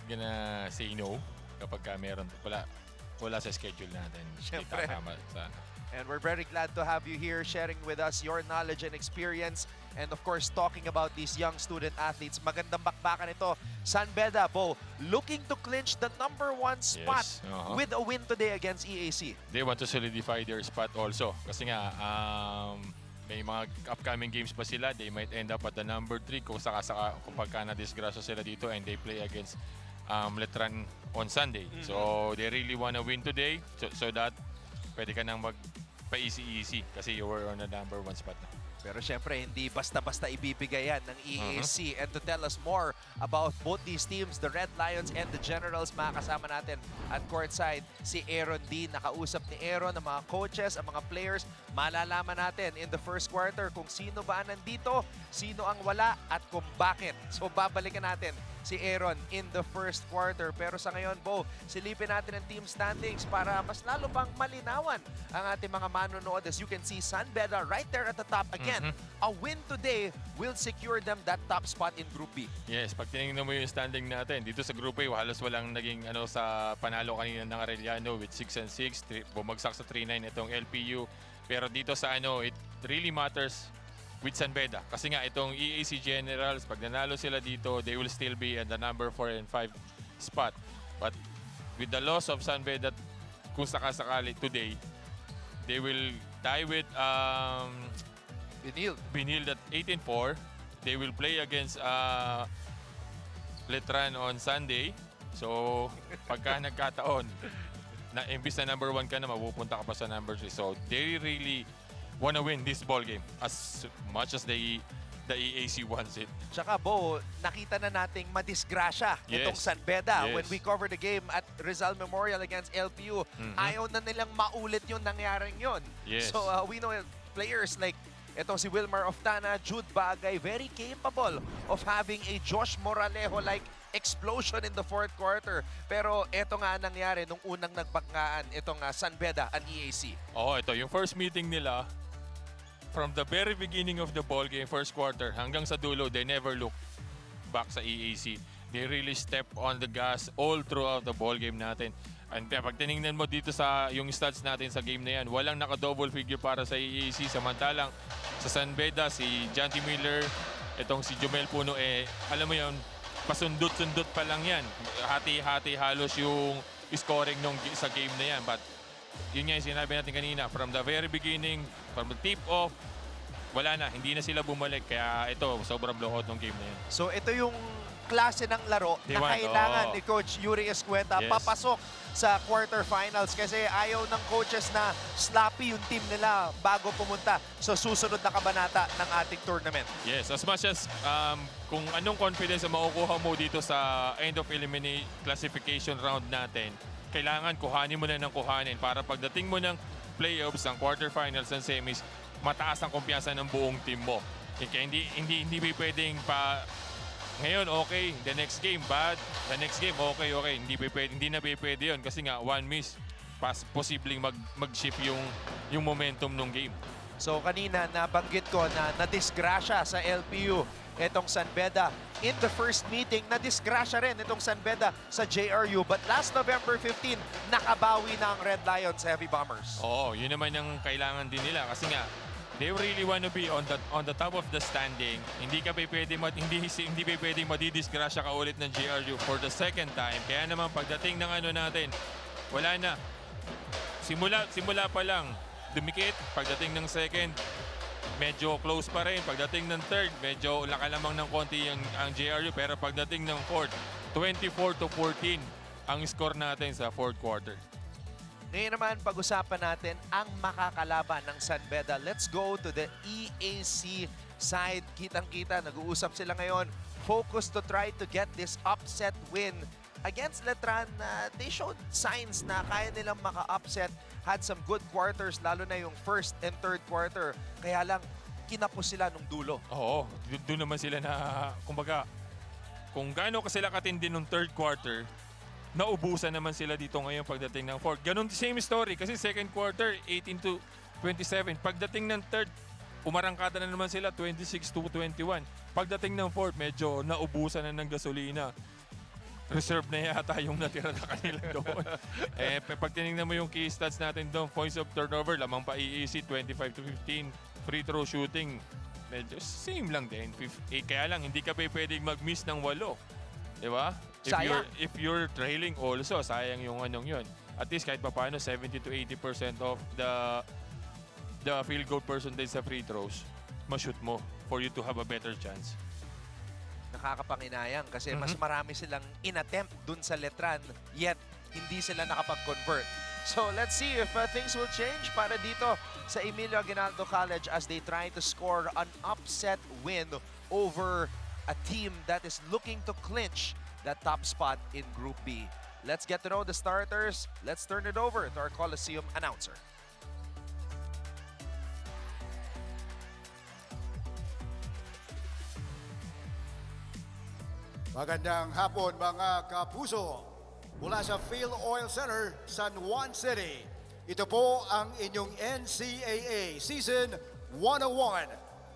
gonna say no kapag meron. Wala sa schedule natin.
Siyempre.
Tama sa
And we're very glad to have you here sharing with us your knowledge and experience. And of course, talking about these young student athletes. Magandang bakbakan ito. San Beda, Bo, looking to clinch the #1 spot with a win today against EAC.
They want to solidify their spot also. Kasi nga, may mga upcoming games pa sila. They might end up at the #3 kung pagka na-disgrasya sila dito and they play against Letran on Sunday. So they really want to win today so that pwede ka nang magpa-easy-easy kasi you were on the #1 spot na.
Pero syempre, hindi basta-basta ibibigay yan ng EAC. And to tell us more about both these teams, the Red Lions and the Generals, makakasama natin at courtside si Aaron D. Nakausap ni Aaron ang mga coaches, ang mga players. Malalaman natin in the first quarter kung sino ba nandito, sino ang wala, at kung bakit. So babalikan natin si Aaron in the first quarter. Pero sa ngayon, Bo, silipin natin ang team standings para mas lalo pang malinawan ang ating mga manonood. As you can see, San Beda right there at the top. Again, a win today will secure them that top spot in Group B.
Yes, pag tinignan mo yung standing natin, dito sa Group A, halos walang naging sa panalo kanina ng Arellano with 6-6. Bumagsak sa 3-9 itong LPU. Pero dito sa it really matters with San Beda. Kasi nga itong EAC Generals, pag nanalo sila dito, they will still be at the #4 and 5 spot. But with the loss of San Beda, kung sakasakali today, they will tie with Benilde at 8-4. They will play against Letran on Sunday. So pagka nagkataon, na imbis na #1 ka na, mapupunta ka pa sa #3. So they really wanna win this ball game as much as the EAC wants it.
Tsaka, Bo, nakita na nating madisgrasya itong San Beda. When we covered the game at Rizal Memorial against LPU, ayaw na nilang maulit yung nangyaring yun. So we know players like itong si Wilmar Oftana, Jude Bagay, very capable of having a Josh Moralejo-like explosion in the fourth quarter. Pero ito nga nangyari nung unang nagbanggaan itong San Beda and EAC.
Ito yung first meeting nila. From the very beginning of the ball game, first quarter, hanggang sa dulo, they never look back sa EAC. They really step on the gas all throughout the ball game natin. And pag tinignan mo dito sa yung stats natin sa game na yan, walang naka-double figure para sa EAC. Samantalang sa San Beda, si Janty Miller, itong si Jomel Puno, alam mo yun, pasundot-sundot pa lang yan. Hati-hati halos yung scoring sa game na yan. But yun nga yung sinabi natin kanina, from the very beginning, from the tip-off, wala na, hindi na sila bumalik. Kaya ito, sobrang blowout ng game na yan.
So ito yung klase ng laro na kailangan ni Coach Yuri Escueta papasok sa quarterfinals kasi ayaw ng coaches na sloppy yung team nila bago pumunta sa susunod na kabanata ng ating tournament.
Yes, as much as kung anong confidence na makukuha mo dito sa end of elimination classification round natin, kailangan kuhanin mo na ng kuhanin para pagdating mo ng playoffs, ng quarterfinals, ng semis, mataas ang kumpiyansa ng buong team mo. Kaya hindi pwedeng ngayon okay, the next game bad, the next game okay. Hindi na pwede yun kasi nga one miss, posibleng mag-shift yung momentum ng game.
So kanina nabanggit ko na nadisgrasya sa LPU itong San Beda. In the first meeting, nadisgrasya rin itong San Beda sa JRU. But last November 15, nakabawi na ang Red Lions Heavy Bombers.
Oo, yun naman yung kailangan din nila kasi nga they really want to be on the top of the standing. Hindi ka pwedeng madidisgrasya ka ulit ng JRU for the second time. Kaya naman pagdating ng ano natin, wala na. Simula pa lang dumikit. Pagdating ng second, medyo close pa rin. Pagdating ng third, medyo lakalamang ng konti ang JRU. Pero pagdating ng fourth, 24-14 ang score natin sa fourth quarter.
Ngayon naman, pag-usapan natin ang makakalaban ng San Beda. Let's go to the EAC side. Kitang-kita, nag-uusap sila ngayon. Focus to try to get this upset win against Letran. They showed signs na kaya nilang maka-upset. Had some good quarters, lalo na yung first and third quarter. Kaya lang, kinapos sila nung dulo.
Oo, doon naman sila na, kumbaga, kung gaano ka sila katindi nung third quarter, naubusan naman sila dito ngayon pagdating ng fourth. Ganun, same story. Kasi second quarter, 18-27. Pagdating ng third, umarangkada na naman sila, 26-21. Pagdating ng fourth, medyo naubusan na ng gasolina. Reserve na yata yung natira na kanila doon. Pag tinignan mo yung key stats natin doon, points of turnover, lamang pa EAC, 25-15. Free throw shooting, medyo same lang din. Kaya lang, hindi ka pwedeng mag-miss ng 8. Diba? If you're trailing also, sayang yung anong yun. At least kahit pa paano, 70-80% of the field goal percentage sa free throws, ma-shoot mo for you to have a better chance.
Nakakapanginayang kasi mas marami silang inattempt dun sa Letran, yet hindi sila nakapag-convert. So let's see if things will change para dito sa Emilio Aguinaldo College as they try to score an upset win over a team that is looking to clinch that top spot in Group B. Let's get to know the starters. Let's turn it over to our Coliseum announcer.
Magandang hapon mga kapuso. Mula sa Phil Oil Center, San Juan City. Ito po ang inyong NCAA Season 101.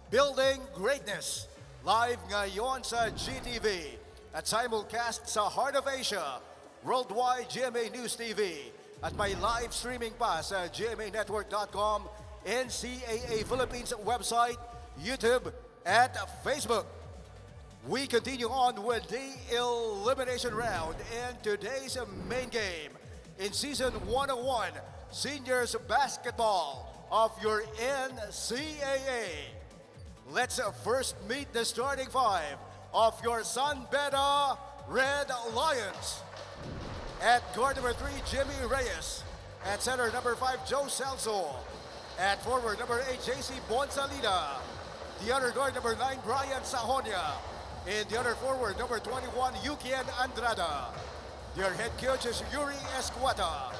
Building Greatness. Live ngayon sa GTV. At simulcast sa Heart of Asia, Worldwide GMA News TV. At may live streaming pa sa gmanetwork.com, NCAA Philippines website, YouTube, at Facebook. We continue on with the elimination round and today's main game in Season 101 Seniors Basketball of your NCAA. Let's first meet the starting five of your San Beda Red Lions. At guard number 3, Jimmy Reyes. At center number 5, Joe Celso. At forward number 8, JC Bonsalida. The other guard number 9, Brian Sahonia. And the other forward, number 21, Yukien Andrada. Their head coach is Yuri Escueta.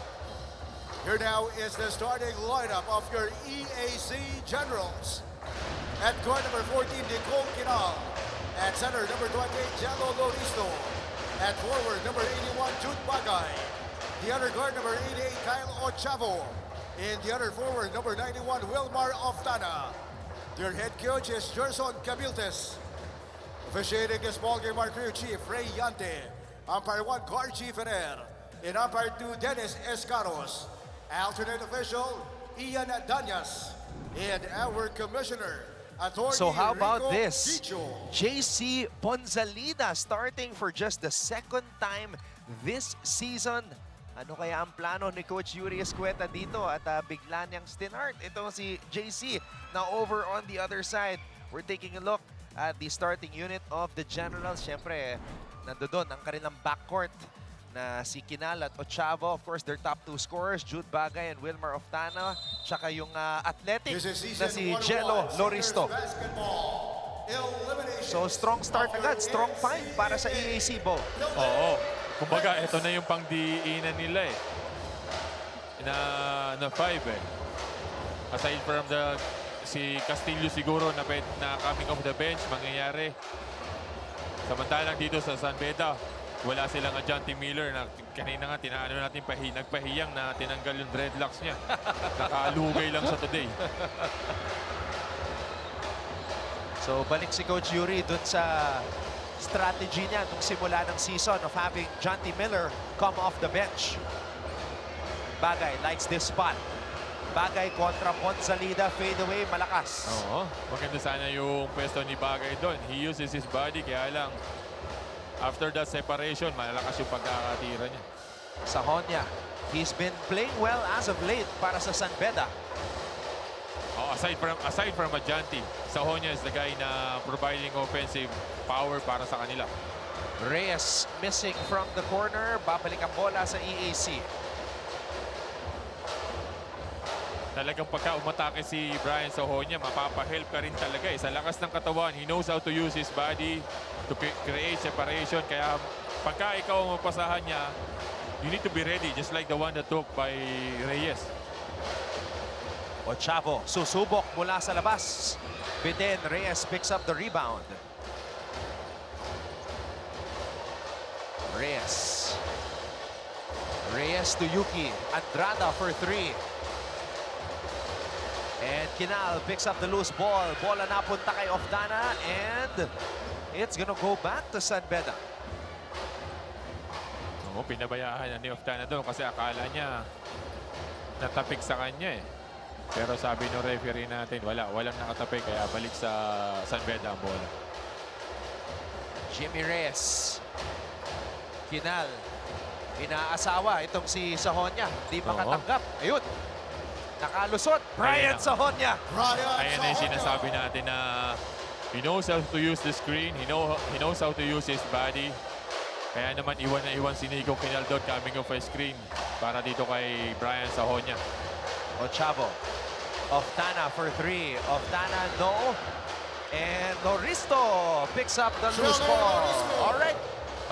Here now is the starting lineup of your EAC Generals. At guard number 14, Nicole Quinal. At center, number 28, Jello Loristo. At forward, number 81, Jude Bagay. The other guard, number 88, Kyle Ochavo. And the other forward, number 91, Wilmar Oftana. Their head coach is Gerson Cabiltes. Officiating this ballgame, our crew chief, Ray Yante. Umpire 1, Garchi Ferrer. And umpire 2, Dennis Escaros. Alternate official, Ian Danyas. And our commissioner, Attorney
So how about
Rico
this?
Chicho.
JC Bonsalida starting for just the second time this season. Ano kaya ang plano ni Coach Yuri Escueta dito? At bigla niyang stinart itong si JC. Now over on the other side, we're taking a look at the starting unit of the Generals. Siyempre, nandoon ang kanilang backcourt na si Quinal at Ochavo. Of course, their top 2 scorers, Jude Bagay and Wilmar Oftana. Tsaka yung athletic na si Jello Loristo. So, strong start agad. Strong find para sa EAC Bowl.
Oo. Kumbaga, ito na yung pangdiinan nila eh. Na 5 eh. Aside from si Castillo siguro na coming off the bench, mangyayari. Samantalang dito sa San Beda, wala silang Ajanti Miller na kanina nga tinaano natin nagpahiyang na tinanggal yung dreadlocks niya. Nakalugay lang sa today.
So balik si Coach Yuri dun sa strategy niya nung simula ng season of having Jonty Miller come off the bench. Bagay likes this spot. Bagay kontra Ponzalida, fade away, malakas.
Oo, maganda sana yung pwesto ni Bagay doon. He uses his body, kaya lang after that separation, malakas yung pagkakatira niya.
Sahonia, he's been playing well as of late para sa San Beda.
Oh, aside from Ajanti, Sahonia is the guy na providing offensive power para sa kanila.
Reyes missing from the corner, babalik ang bola sa EAC.
Talagang pagka umatake si Brian Sahonia, mapapahelp ka rin talaga. Sa lakas ng katawan, he knows how to use his body to create separation. Kaya pagka ikaw ang mapasahan niya, you need to be ready, just like the one that took by Reyes.
Ochavo, susubok mula sa labas. Beden, Reyes picks up the rebound. Reyes. Reyes to Yuki. Andrada for 3. And Kinal picks up the loose ball. Bola napunta kay Ofdana and it's gonna go back to San Beda.
Oo, pinabayaan ni Ofdana doon kasi akala niya natapik sa kanya eh. Pero sabi ng referee natin, walang nakatapik kaya balik sa San Beda ang bola.
Jimmy Reyes. Kinal. Inaasawa itong si Sahonia. Di makatanggap. Ayun. Nakalusot, Brian Sahonia.
Ayan na yung sinasabi natin na he knows how to use the screen, he knows how to use his body. Kaya naman iwan na iwan si Nico Quinaldo coming off a screen para dito kay Brian Sahonia.
Ochavo. Oftana for 3. Oftana, no. And Loristo picks up the loose ball. All right.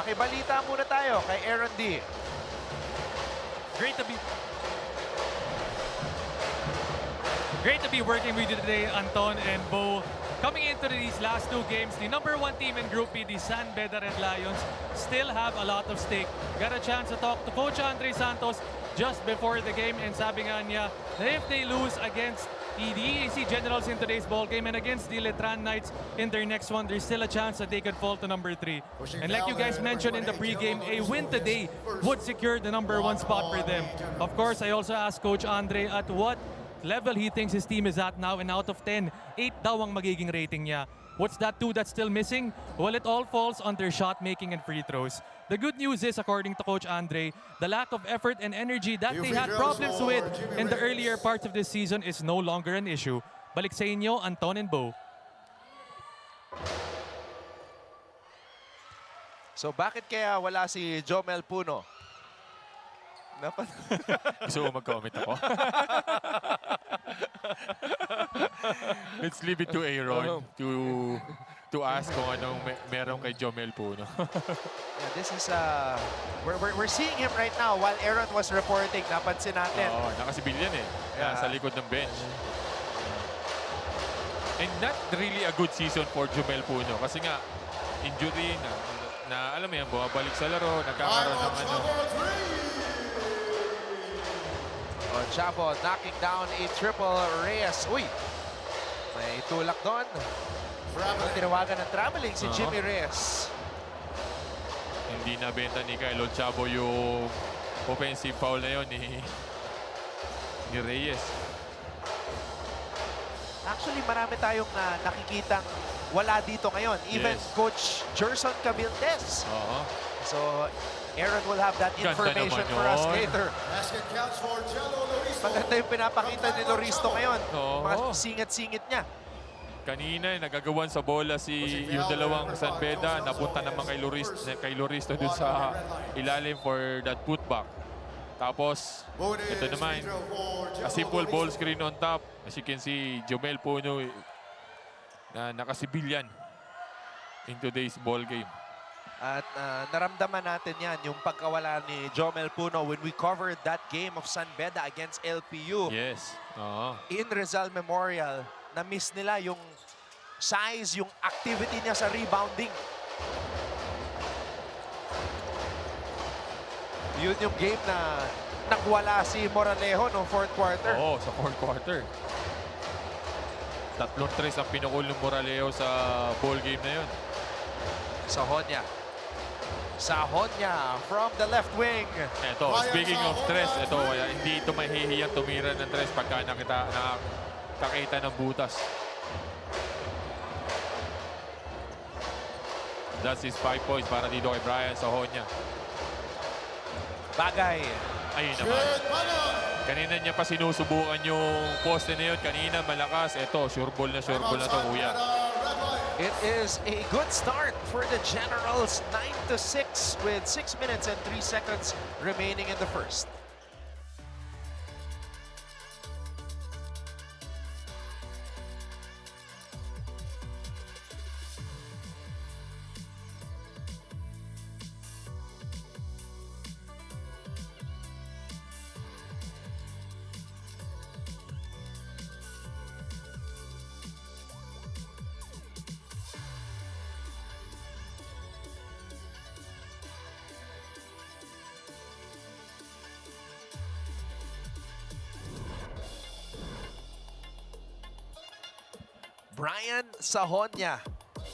Makibalita muna tayo kay Aaron D.
Great to be working with you today, Anton and Bo. Coming into these last 2 games, the #1 team in Group B, the San Beda Red Lions, still have a lot of stake. Got a chance to talk to Coach Andre Santos just before the game, and sabi nga niya na if they lose against the EAC Generals in today's ball game and against the Letran Knights in their next one, there's still a chance that they could fall to #3. And like you guys mentioned in the pregame, a win today would secure the #1 spot for them. Of course, I also asked Coach Andre at what level he thinks his team is at now, and out of 10, 8 daw ang magiging rating niya. What's that 2 that's still missing? Well, it all falls on their shot making and free throws. The good news is, according to Coach Andre, the lack of effort and energy that they had problems with in the earlier parts of this season is no longer an issue. Balik sa inyo, Anton and Bo.
So bakit kaya wala si Jomel Puno?
Gusto mo mag-comment ako? Let's leave it to Aaron to ask kung anong meron kay Jomel Puno.
Yeah, this is we're seeing him right now while Aaron was reporting. Napansin natin.
Oo, nakasibilyan eh.
Yeah.
Sa likod ng bench. And not really a good season for Jomel Puno kasi nga injury na alam mo yan, bumabalik sa laro, nagkakaroon ng ano.
Chavo knocking down a triple. Reyes. Uy! May tulak doon. Tinawagan ng traveling si Jimmy Reyes.
Hindi nabenta ni Kyle Chavo yung offensive foul na yun ni Reyes.
Actually, marami tayong nakikitang wala dito ngayon. Even Coach Gerson Cabildes. So, Aaron will have that information for us later. Maganda yung pinapakita ni Loristo ngayon. Mga singit-singit niya.
Kanina, nagagawan sa bola yung dalawang San Beda. Napunta naman kay Loristo dun sa ilalim for that putback. Tapos, ito naman, a simple ball screen on top. As you can see, Jomel Puno na nakasibilyan in today's ball game.
At naramdaman natin yan, yung pagkawala ni Jomel Puno when we covered that game of San Beda against LPU.
Yes.
In Rizal Memorial, na-miss nila yung size, yung activity niya sa rebounding.
Yun yung game na nagwala si Moralejo noong fourth quarter.
Oo, sa fourth quarter. 3-3 ang pinukul ng Moralejo sa ball game na yun.
Sahonya. Sahonya from the left wing.
Ito, speaking of stress, ito, hindi ito mahihiyang tumira ng stress pagka nakakita ng butas. That's his 5 points para dito kay Brian Sahonya.
Bagay.
Ayun naman. Kanina niya pa sinusubukan yung poste na yun. Kanina malakas. Ito, sure ball na to, kuya.
It is a good start for the Generals. 9-6 with 6 minutes and 3 seconds remaining in the first. Brian Sahonya,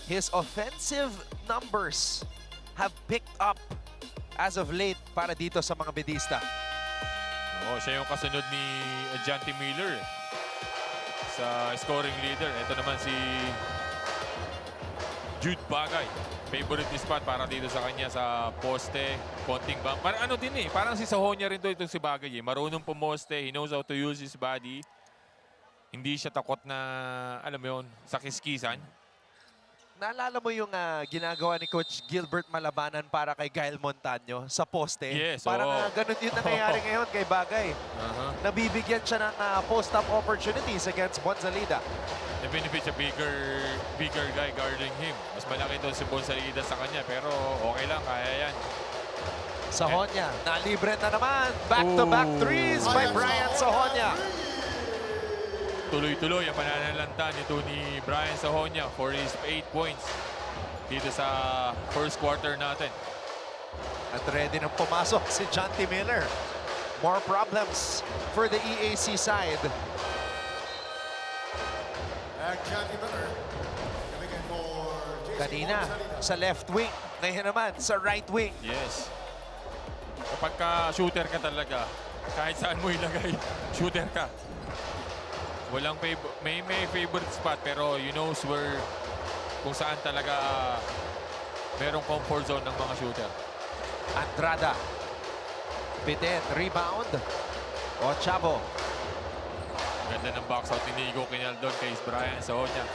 his offensive numbers have picked up as of late para dito sa mga bedista.
Oo, siya yung kasunod ni Janty Miller sa scoring leader. Ito naman si Jude Bagay. Favorite spot para dito sa kanya sa poste, konting bump. Parang ano din parang si Sahonya rin itong si Bagay. Marunong pumoste, he knows how to use his body. Hindi siya takot na, alam mo yun, sa kiskisan.
Naalala mo yung ginagawa ni Coach Gilbert Malabanan para kay Gael Montaño sa poste?
Yes,
parang ganun yung nangyayari ngayon kay Bagay. Nabibigyan siya ng post-up opportunities against Bonzalida.
Even if it's a bigger guy guarding him. Mas malaki doon si Bonzalida sa kanya, pero okay lang, kaya yan.
Sahonya, nalibre na naman. Back-to-back threes by Brian Sahonya.
Tuloy-tuloy ang pananalanta nito ni Brian Sahonya for his 8 points dito sa first quarter natin.
At ready nang pumasok si Janty Miller. More problems for the EAC side. Kanina sa left wing, ngayon naman sa right wing.
Yes. Kapag ka-shooter ka talaga, kahit saan mo ilagay, shooter ka. Walang may favorite spot pero you knows where kung saan talaga merong comfort zone ng mga shooter.
Andrada. Beden, rebound. Ochavo.
Ganda ng box out ni Nico Quinaldon kay Brian Sahonya.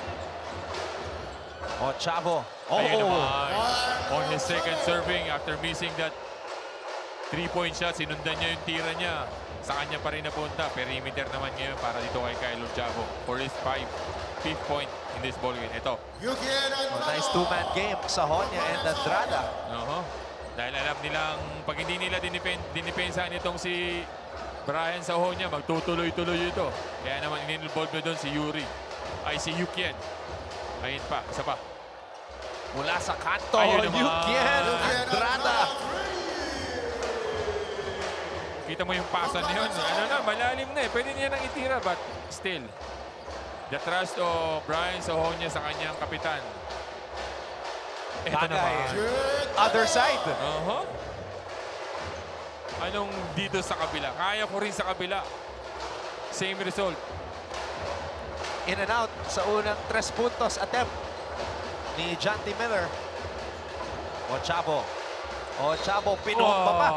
Ochavo.
Ayun naman. On his second serving after missing that 3-point shot, sinundan niya yung tira niya. Sa kanya pa rin napunta. Perimeter naman ngayon para dito kay Kyle Ochavo for his 5th point in this ball game. Ito.
Nice two-man game. Sahonya and Andrada.
Dahil alam nilang pag hindi nila dinipensahan itong si Brian Sahonya, magtutuloy-tuloy ito. Kaya naman in-involve doon si Yuri. Ay, si Yukien. Ayun pa, isa pa.
Mula sa kanto, Yukien Andrada.
Kita mo yung pasan niya yun. Ano na, malalim na eh. Pwede niya nang itira, but still. The trust of Brian Sahonya sa kanyang kapitan. Ito
Bagay.
naman.
Other side.
Anong dito sa kabila? Kaya ko rin sa kabila. Same result.
In and out sa unang 3 puntos attempt ni Janty Miller. Ochavo. Ochavo, pinomba pa.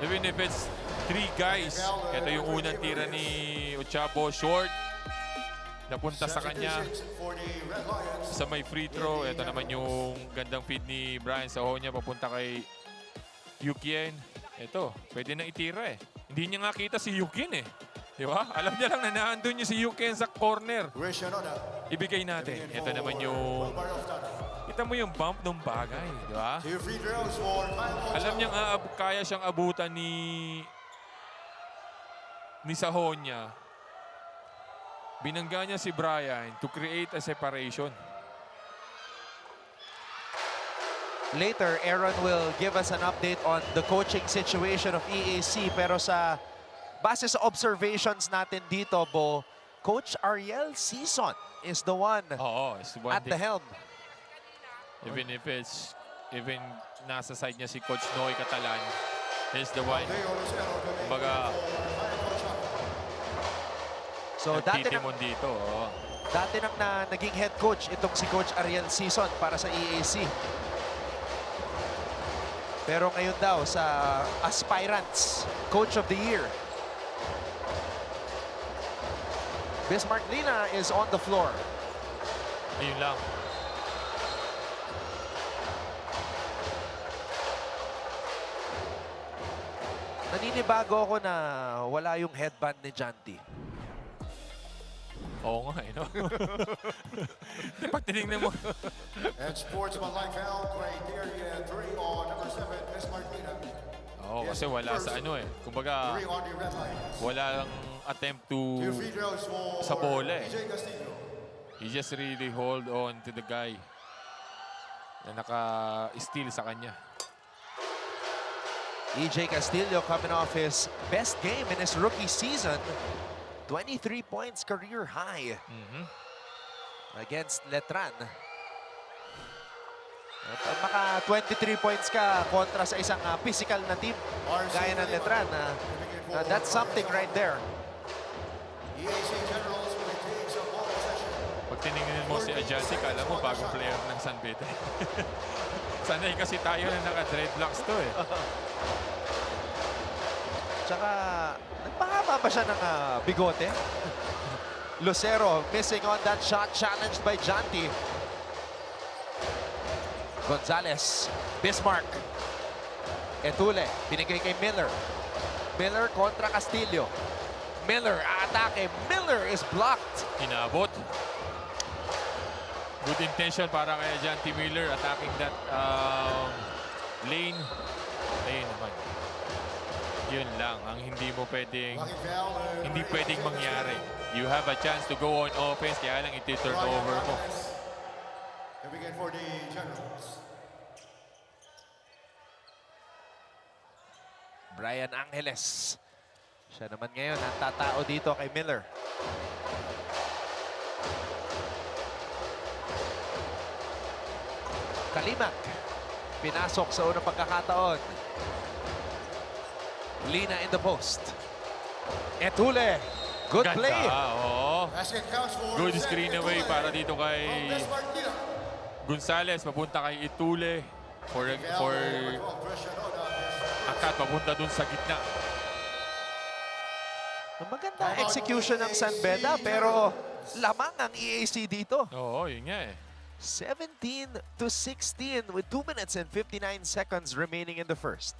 Even if it's 3 guys, ito yung unang tira ni Ochavo, short. Napunta sa kanya sa may free throw. Ito naman yung gandang feed ni Brian Sahonya papunta kay Yukien. Ito, pwede na itira eh. Hindi niya nga kita si Yukien eh. Di ba? Alam niya lang na naandun yung si Yukien sa corner. Ibigay natin. Ito naman yung... Kita mo yung bump ng Bagay, di ba? Alam niya nga kaya siyang abutan ni Sahonya. Binangga niya si Brian to create a separation.
Later, Aaron will give us an update on the coaching situation of EAC. Pero base sa observations natin dito, Bo, Coach Ariel Season is the one at the helm.
Even nasa side niya si Coach Noy Catalan, he's the one. Kumbaga,
so dati nang naging head coach itong si Coach Ariel Season para sa EAC. Pero ngayon daw sa Aspirants Coach of the Year. Bismarck Lina is on the floor.
Ayun lang.
Naninibago ako na wala yung headband ni Janty.
Oo nga, no? Pag tinignan mo.
And sportsmanlike foul, criteria 3 on number 7, Miss Martina.
Oo, kasi wala sa kumbaga, wala lang attempt to sa bola He just really hold on to the guy na naka-steal sa kanya.
EJ Castillo coming off his best game in his rookie season. 23 points career high against Letran. At maka 23 points ka kontra sa isang physical na team gaya ng Letran, that's something right there.
Pag tinignan mo si Ajanti, kala mo bagong player ng San Beda. Sanay kasi tayo na naka-dreadlocks to
Tsaka, nagpahaba ba siya ng bigote? Lucero missing on that shot, challenged by Janty. Gonzalez, Bismarck. Etule, binigay kay Miller. Miller kontra Castillo. Miller, atake. Miller is blocked.
Inabot. Good intention para kay Janty Miller attacking that lane. Ayun naman. Yun lang ang hindi pwedeng mangyari. You have a chance to go on offense, kaya lang iti-turnover mo.
Brian Angeles. Siya naman ngayon ang tatao dito kay Miller. Kalimak. Pinasok sa unang pagkakataon. Lina in the post. Etule. Good play.
Good screen away para dito kay Gonzalez. Papunta kay Etule. For akat, papunta dun sa gitna.
Maganda execution ng San Beda, pero lamang ang EAC dito.
Oo, yun nga
17-16 with 2 minutes and 59 seconds remaining in the first.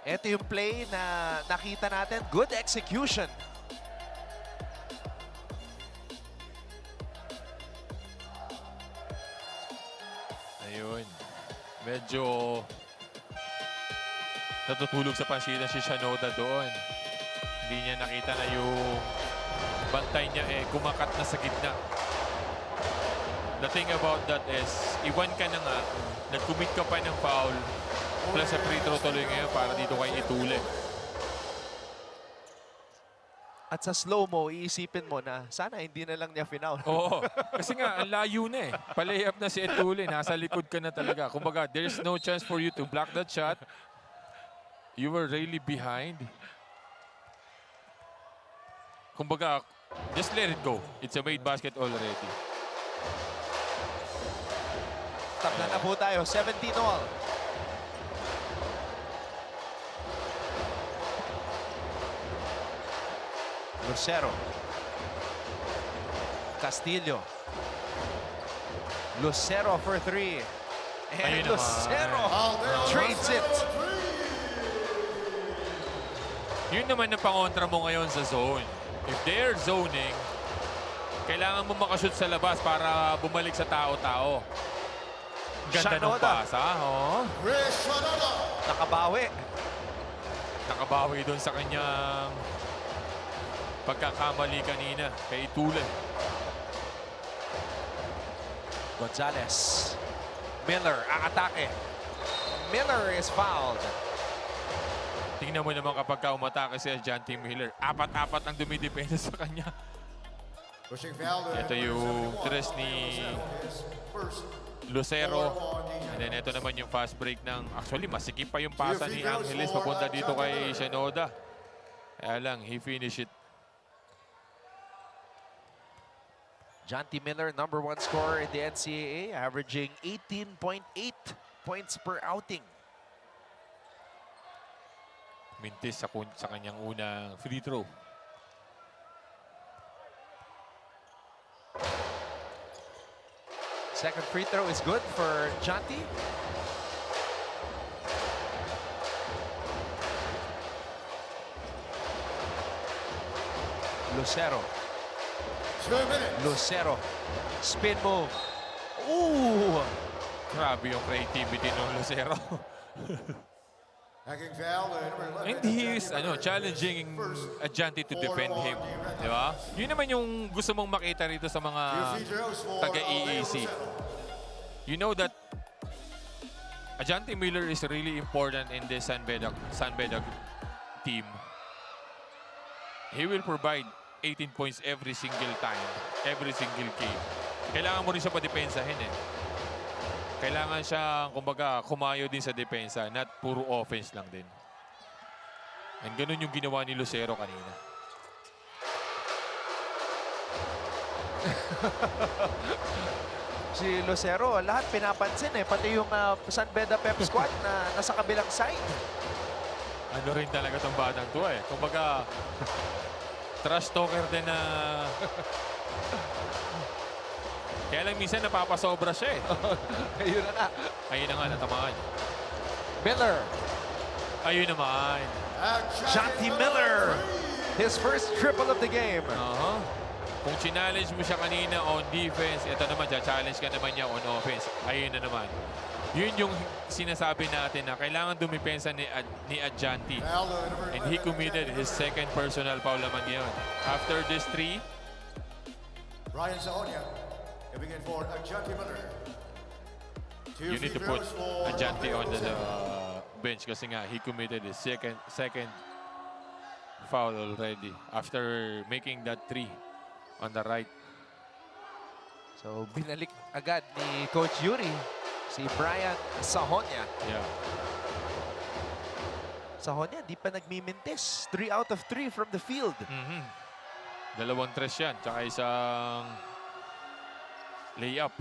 Ito yung play na nakita natin. Good execution.
Ayun. Medyo natutulog sa pansinan si Shanoda doon. Hindi niya nakita na yung bantay niya kumakat na sa gitna. The thing about that is, iwan ka na nga, nag-commit ka pa ng foul, plus sa free throw tuloy ngayon para dito kay Etule.
At sa slow-mo, iisipin mo na sana hindi na lang niya finaul.
Oo, kasi nga, ang layo na Palay-up na si Etule, nasa likod ka na talaga. Kumbaga, there's no chance for you to block that shot. You were really behind. Kumbaga, just let it go. It's a made basket already.
Tabla na po tayo, 17 all. Lucero. Castillo. Lucero for 3. And Lucero trades it.
Yun naman ang pangontra mo ngayon sa zone. If they're zoning, kailangan mo makashoot sa labas para bumalik sa tao-tao. Ganda ng pasa. Oh.
Nakabawi.
Nakabawi doon sa kanyang pagkakamali kanina kay Tule.
Gonzalez. Miller, aatake. Miller is fouled.
Tingnan mo naman kapag umatake si Janty Miller. Apat-apat ang dumidepensa sa kanya. Ito yung tres ni Lucero. And then ito naman yung fast break ng... Actually, masikip pa yung pasa ni Angeles papunta dito kay Shinoda. Kaya lang, he finished it.
Janty Miller, #1 scorer in the NCAA, averaging 18.8 points per outing.
Mintis sa kanyang unang free throw.
Second free throw is good for Janty. Lucero. Lucero. Spin move. Ooh!
Grabe yung creativity ng Lucero. And he is challenging Janty to defend him. Di ba? Yun naman yung gusto mong makita rito sa mga taga-EAC. You know that Janty Miller is really important in this San Beda team. He will provide 18 points every single time, every single game. Kailangan mo rin siya pa-depensahin eh. Kailangan siya, kumbaga, kumayo din sa depensa, not puro offense lang din. And ganun yung ginawa ni Lucero kanina.
Si Lucero, lahat pinapansin eh. Pati yung San Beda Pep Squad na nasa kabilang side.
Ano rin talaga tong batang to eh. Kumbaga, trash talker din na... Kaya lang minsan napapasobra siya eh.
Ayun na nga.
Ayun na nga, natamaan.
Miller.
Ayun naman.
Janty Miller. His first triple of the game.
Kung challenge mo siya kanina on defense, ito naman, challenge ka naman niya on offense. Ayun na naman. Yun yung sinasabi natin na kailangan dumipensa ni Janty. And he committed his second personal foul naman ngayon. After this 3,
Ryan Saonia, coming in for Janty Miller.
You need to put Janty on the bench kasi nga he committed his second foul already after making that 3 on the right.
So binalik agad ni Coach Yuri si Brian Sahonia.
Yeah.
Sahonia di pa nagmimintis. 3 out of 3 from the field.
Dalawang tres yan, tsaka isang layup.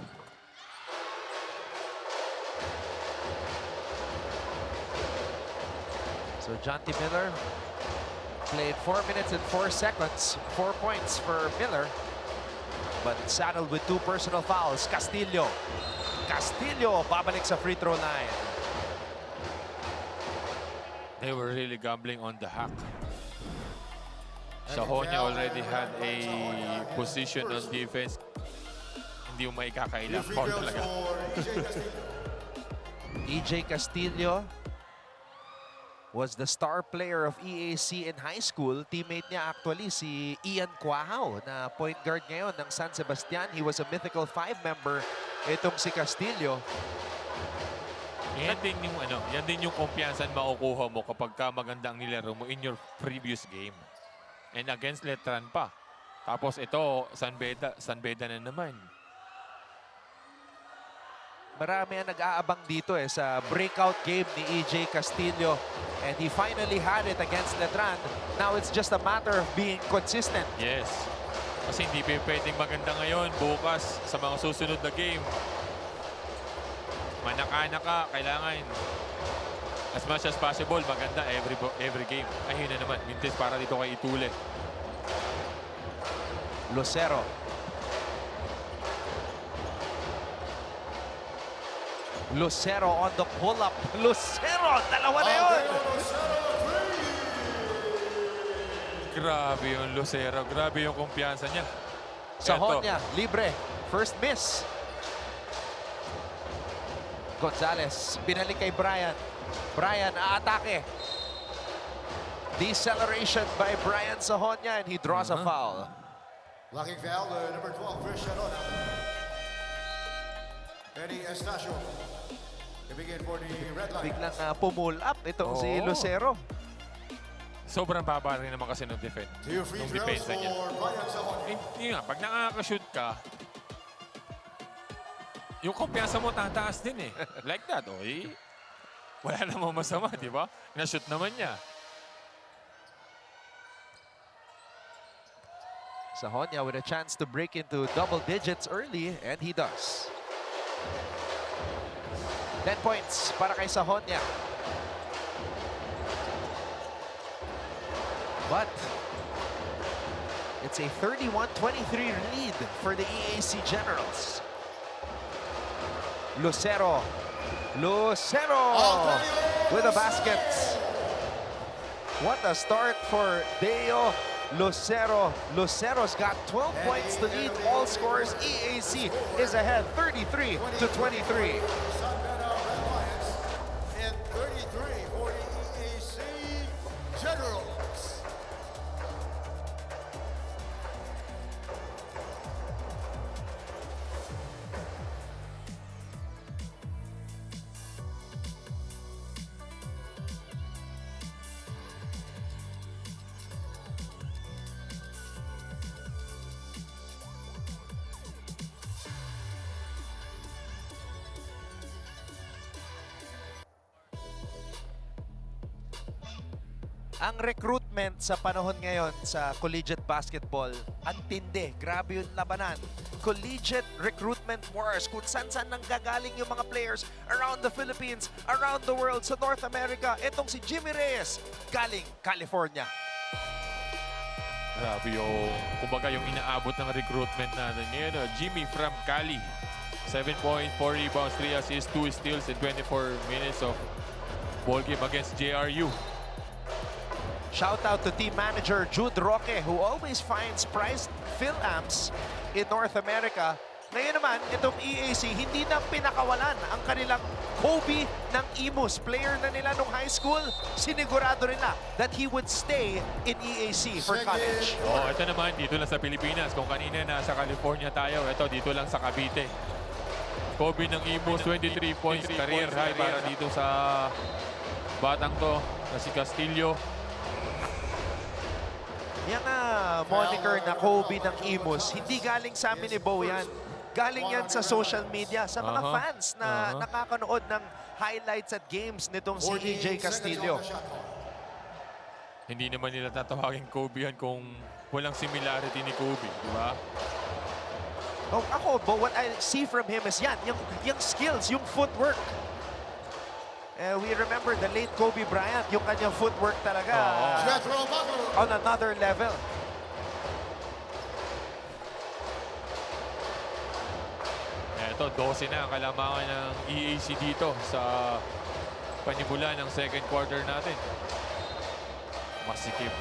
So Janty Miller played 4 minutes and 4 seconds. 4 points for Miller. But saddled with 2 personal fouls. Castillo. Castillo babalik sa free throw line.
They were really gambling on the hack. Sahonia already had a position on defense. Hindi mo maikakailang foul talaga.
EJ Castillo was the star player of EAC in high school. Teammate niya actually si Ian Quahao na point guard ngayon ng San Sebastian. He was a mythical 5 member. Itong si Castillo.
Yan din yung kumpiyansa na makukuha mo kapag maganda ang nilaro mo in your previous game. And against Letran pa. Tapos ito, San Beda na naman.
Marami ang nag-aabang dito sa breakout game ni EJ Castillo. And he finally had it against Letran. Now it's just a matter of being consistent.
Yes. Kasi hindi pwedeng maganda ngayon, bukas, sa mga susunod na game. Manaka-naka, kailangan as much as possible, maganda every game. Ayun na naman, mintis para dito kay Itule.
Lucero. Lucero on the pull-up. Lucero, dalawa na yun!
Grabe yung Lucero. Grabe yung kumpiyansa niya.
Sahonia, libre. First miss. Gonzalez, binalik kay Brian. Brian, aatake. Deceleration by Brian Sahonia and he draws a foul.
Blocking foul, number 12, Chris Sharona. Eddie Estacio. To begin for the red line.
Biglang pull up itong si Lucero.
Sobrang baba rin naman kasi nung depensa niya. Yun nga, pag nakaka-shoot ka, yung kumpiyansa mo tataas din eh. Like that, wala namang masama, di ba? Na-shoot naman niya.
Sahonia with a chance to break into double digits early, and he does. 10 points para kay Sahonia. But it's a 31-23 lead for the EAC Generals. Lucero. Lucero with a basket. What a start for Deo Lucero. Lucero's got 12 points to lead all scores. EAC is ahead 33-23.
And 33 for the EAC Generals.
Ang recruitment sa panahon ngayon sa collegiate basketball, ang tindi. Grabe yung labanan. Collegiate recruitment wars, kung saan-saan nang gagaling yung mga players around the Philippines, around the world, sa North America. Itong si Jimmy Reyes, galing California.
Grabe yung, kumbaga yung inaabot ng recruitment natin ngayon. Jimmy from Cali. 7 points, 4 rebounds, 3 assists, 2 steals in 24 minutes of ball game against JRU.
Shout out to team manager Jude Roque, who always finds priced fill-amps in North America. Ngayon naman, itong EAC, hindi na pinakawalan ang kanilang Kobe ng Imus. Player na nila nung high school, sinigurado nila that he would stay in EAC for college.
Ito naman, dito lang sa Pilipinas. Kung kanina nasa California tayo, ito dito lang sa Cavite. Kobe ng Imus, 23 points, career high para dito sa batang to, na si Castillo.
Yung moniker na Kobe ng Imus, hindi galing sa amin ni Bo yan. Galing yan sa social media, sa mga fans na nakakanood ng highlights at games nitong si AJ Castillo.
Hindi naman nila tatawagin Kobe yan kung walang similarity ni Kobe, di ba?
Ako, Bo, what I see from him is yan, yung skills, yung footwork. We remember the late Kobe Bryant, yung kanyang footwork talaga on another level.
Ito, 12 na ang kalamangan ng EAC dito sa panimula ng second quarter natin. Masikip.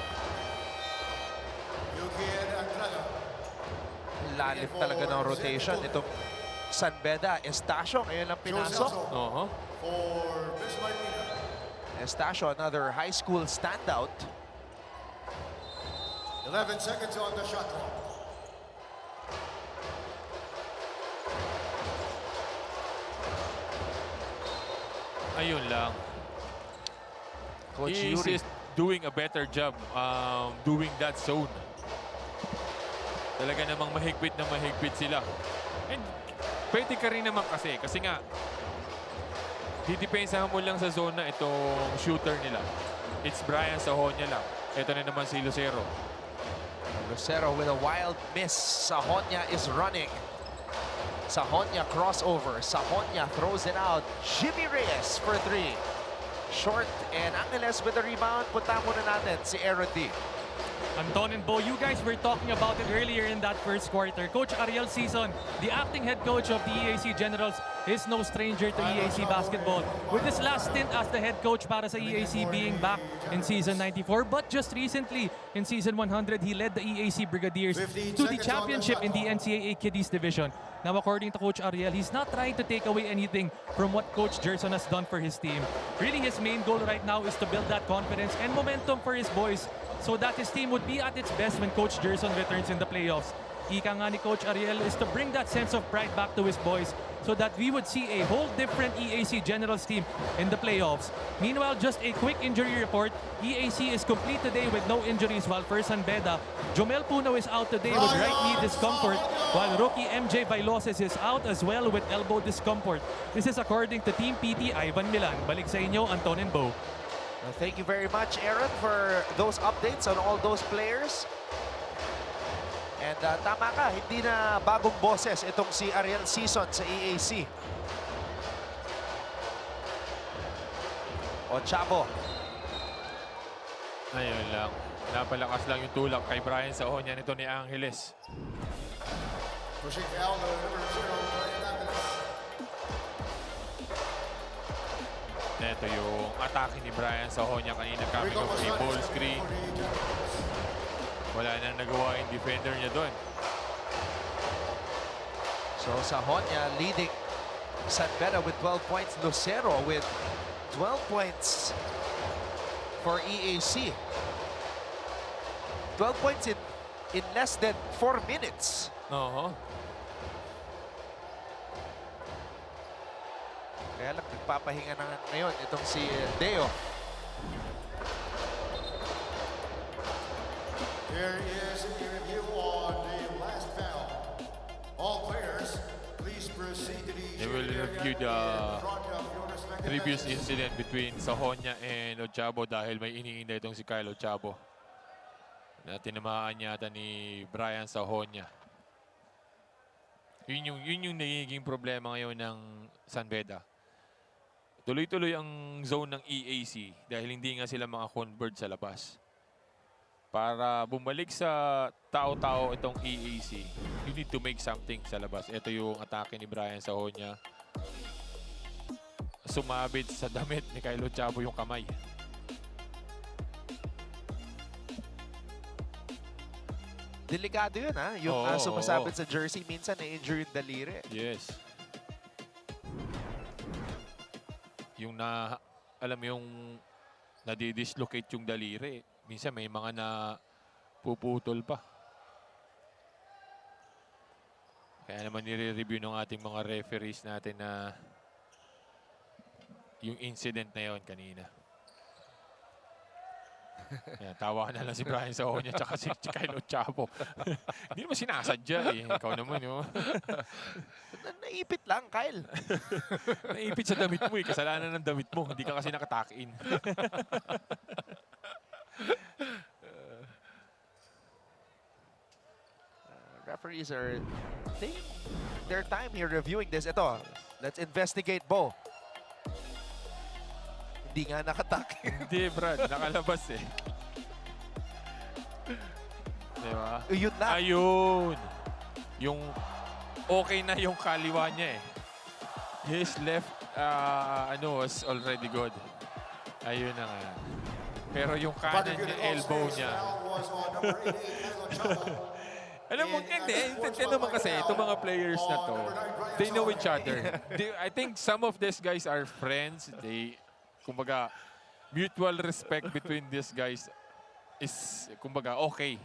Lalim talaga ng rotation. Itong San Beda, Estacio, ngayon lang pinasok. Estacio, another high school standout.
11 seconds on the shot clock.
Ayun lang.
Coach
Yuri is doing a better job doing that zone. Talaga namang mahigpit na mahigpit sila. And pwede ka rin naman kasi nga didepensahan mo lang sa zone na itong shooter nila. It's Brian Sahonia lang. Ito na naman si Lucero.
Lucero with a wild miss. Sahonia is running. Sahonia crossover. Sahonia throws it out. Jimmy Reyes for 3. Short and Angeles with the rebound. Punta muna natin si Aaron D.
Anton and Bo, you guys were talking about it earlier in that first quarter. Coach Ariel Season, the acting head coach of the EAC Generals, is no stranger to EAC basketball. With his last stint as the head coach para sa EAC being back in season 94, but just recently in season 100, he led the EAC Brigadiers to the championship in the NCAA Kiddies Division. Now, according to Coach Ariel, he's not trying to take away anything from what Coach Gerson has done for his team. Really, his main goal right now is to build that confidence and momentum for his boys so that his team would be at its best when Coach Gerson returns in the playoffs. Ika nga ni Coach Ariel is to bring that sense of pride back to his boys so that we would see a whole different EAC Generals team in the playoffs. Meanwhile, just a quick injury report. EAC is complete today with no injuries, while for San Beda, Jomel Puno is out today with right knee discomfort, while rookie MJ Bailoses is out as well with elbow discomfort. This is according to Team PT Ivan Milan. Balik sa inyo, Anton and Bo.
Well, thank you very much, Aaron, for those updates on all those players. And tama ka, hindi na bagong boses itong si Ariel Season sa EAC. O Chavo.
Ayun lang. Napalakas lang yung tulak kay Brian sa onya nito ni Angeles.
Pushing foul, number 0,
Ito yung atake ni Brian sa onya kanina coming off a ball screen. Wala nang nagawa yung defender niya doon.
So Sahonia leading San Beda with 12 points. Lucero with 12 points for EAC. 12 points in less than 4 minutes. Kaya lang nagpapahinga na ngayon itong si Deo.
Here is a review on the last foul. All players, please proceed to the...
They will review the previous incident between Sahonia and Ochabo dahil may iniinda itong si Kyle Ochabo na tinamaan yata ni Brian Sahonia. Yun yung nagiging problema ngayon ng San Beda. Tuloy-tuloy ang zone ng EAC dahil hindi nga sila maka-convert sa labas. Para bumalik sa tao-tao itong EAC, you need to make something sa labas. Ito yung atake ni Brian Sahonia. Sumabit sa damit ni Kyle Ochabo yung kamay.
Delikado yun, ha? Yung sumasabit sa jersey, minsan na-injure yung daliri.
Yes. Yung alam yung nadidislocate yung daliri. Minsan may mga na puputol pa. Kaya naman nire-review ng ating mga referees natin na yung incident na yon kanina. Kaya tawa na lang si Brian Sahonia tsaka si Kyle Ochabo. Hindi naman sinasadya eh. Ikaw naman yun.
Naipit lang, Kyle.
Naipit sa damit mo eh. Kasalanan ng damit mo. Hindi ka kasi nakatakin.
Referees are taking their time here reviewing this. Ito, let's investigate, Bo. Hindi nga nakatakin.
Hindi, Brad. Nakalabas eh. Diba?
Yun na.
Ayun. Yung okay na yung kaliwa niya eh. His left was already good. Ayun na nga. Pero yung kanan niya, elbow niya. Alam mo, hindi naman kasi itong mga players na to, they know each other. I think some of these guys are friends. Kumbaga, mutual respect between these guys is, kumbaga, okay.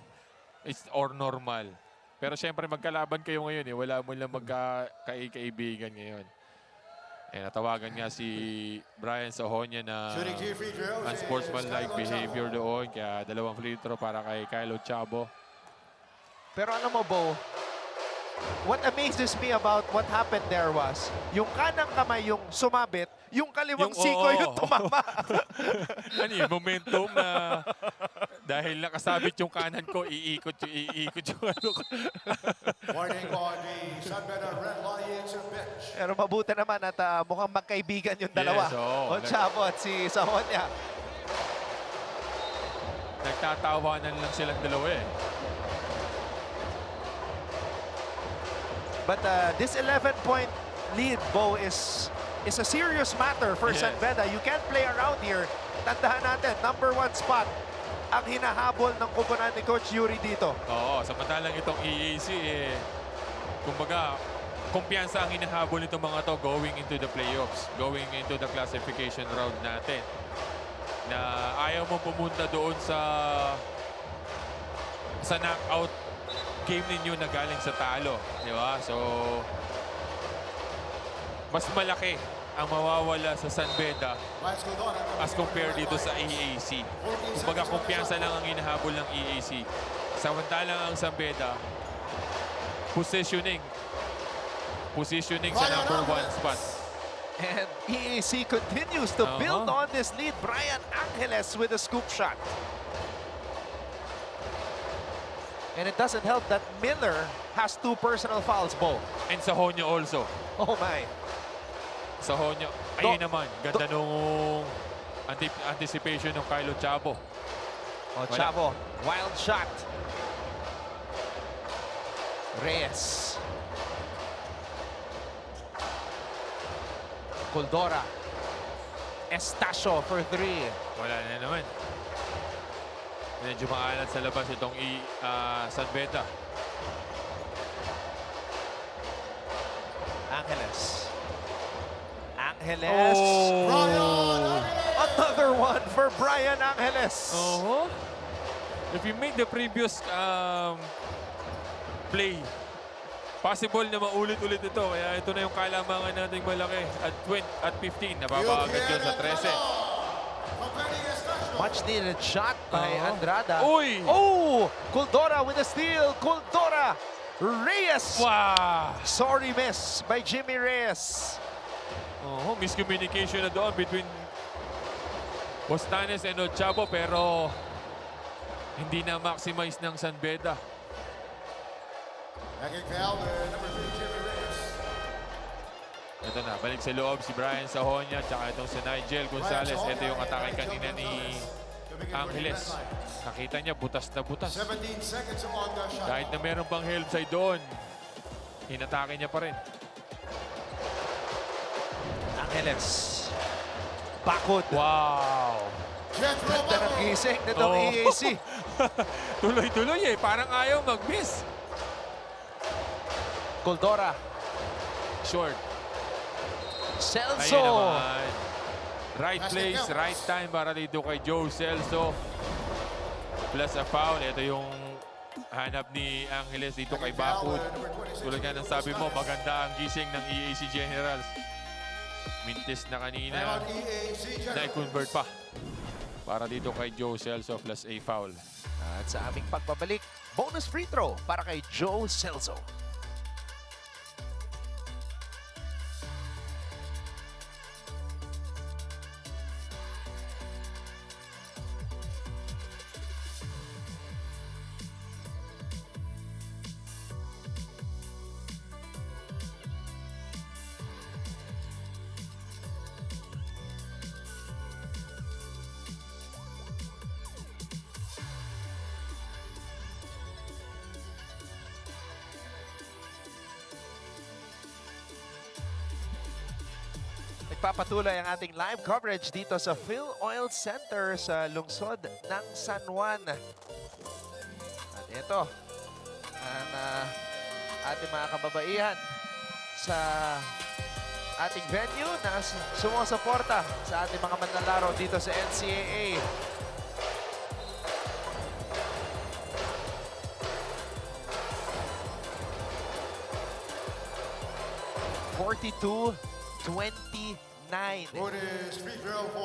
It's or normal. Pero syempre, magkalaban kayo ngayon eh. Wala mo lang magkakaibigan ngayon. Eh, natawagan nga si Brian Sahonia na unsportsmanlike behavior doon. Kaya 2 free throw para kay Kyle Ochabo.
Pero alam mo, Bo, what amazes me about what happened there was, yung kanang kamay yung sumabit, yung kaliwang siko yung tumama.
Ano yun, momentum na dahil nakasabit yung kanan ko, iikot yung ano ko.
Warning on the San Beda Red Lions bench.
Pero mabuti naman at mukhang magkaibigan yung dalawa.
Yes,
Ochabo at si Sahonia.
Nagtatawanan lang silang dalawa eh.
But this 11-point lead, Bo, is a serious matter for San Beda. You can't play around here. Tandaan natin, #1 spot ang hinahabol ng kupunan ni Coach Yuri dito.
Oo, samantalang itong EAC, kumbaga, kumpiyansa ang hinahabol nitong mga to going into the playoffs, going into the classification round natin. Na ayaw mo pumunta doon sa knockout game ninyo na galing sa talo, di ba? So, mas malaki ang mawawala sa San Beda as compared dito sa EAC. Kumbaga, kumpiyansa lang ang hinahabol ng EAC. Samantalang ang San Beda, positioning sa #1 spot.
And EAC continues to build on this lead. Brian Angeles with a scoop shot. And it doesn't help that Miller has 2 personal fouls, Bo.
And Sahonyo also.
Oh my.
Sahonyo. Ayun naman. Ganda nung anticipation ng Kylo Chavo.
Oh, Chavo. Wild shot. Reyes. Coldora. Estacio for 3.
Wala na naman. Medyo maalat sa labas itong San Beda.
Angeles. Angeles. Another one for Brian Angeles.
If you make the previous play, possible na maulit-ulit ito. Kaya ito na yung kalamangan nating malaki. At 15, nababagad yun sa 13.
Much needed shot by Andrada.
Uy!
Oh! Coldora with a steal. Coldora. Reyes.
Wow!
Sorry miss by Jimmy Reyes.
Miscommunication na doon between Bostanes and Ochavo, pero hindi na maximize ng San Beda. Ito na, balik sa loob si Brian Sahonyo, tsaka itong si Nigel Gonzalez. Ito yung atake kanina ni Angeles. Nakita niya, butas na butas. Kahit na meron pang help side doon, inatake niya pa rin.
Angeles. Bakod.
Wow!
Ganda ng gising nitong EAC.
Tuloy-tuloy parang ayaw mag-miss.
Coldora.
Short.
Celso.
Ayun naman. Right place, right time para dito kay Joe Celso. Plus a foul. Ito yung hanap ni Angeles dito kay Bakod. Tulad nga ng sabi mo, maganda ang gising ng EAC Generals. Mintis na kanina. Na-convert pa. Para dito kay Joe Celso plus a foul.
At sa aming pagbabalik, bonus free throw para kay Joe Celso. Nagpapatuloy ang ating live coverage dito sa Phil Oil Center sa lungsod ng San Juan. At ito ang ating mga kababaihan sa ating venue na sumusuporta sa ating mga manlalaro dito sa NCAA.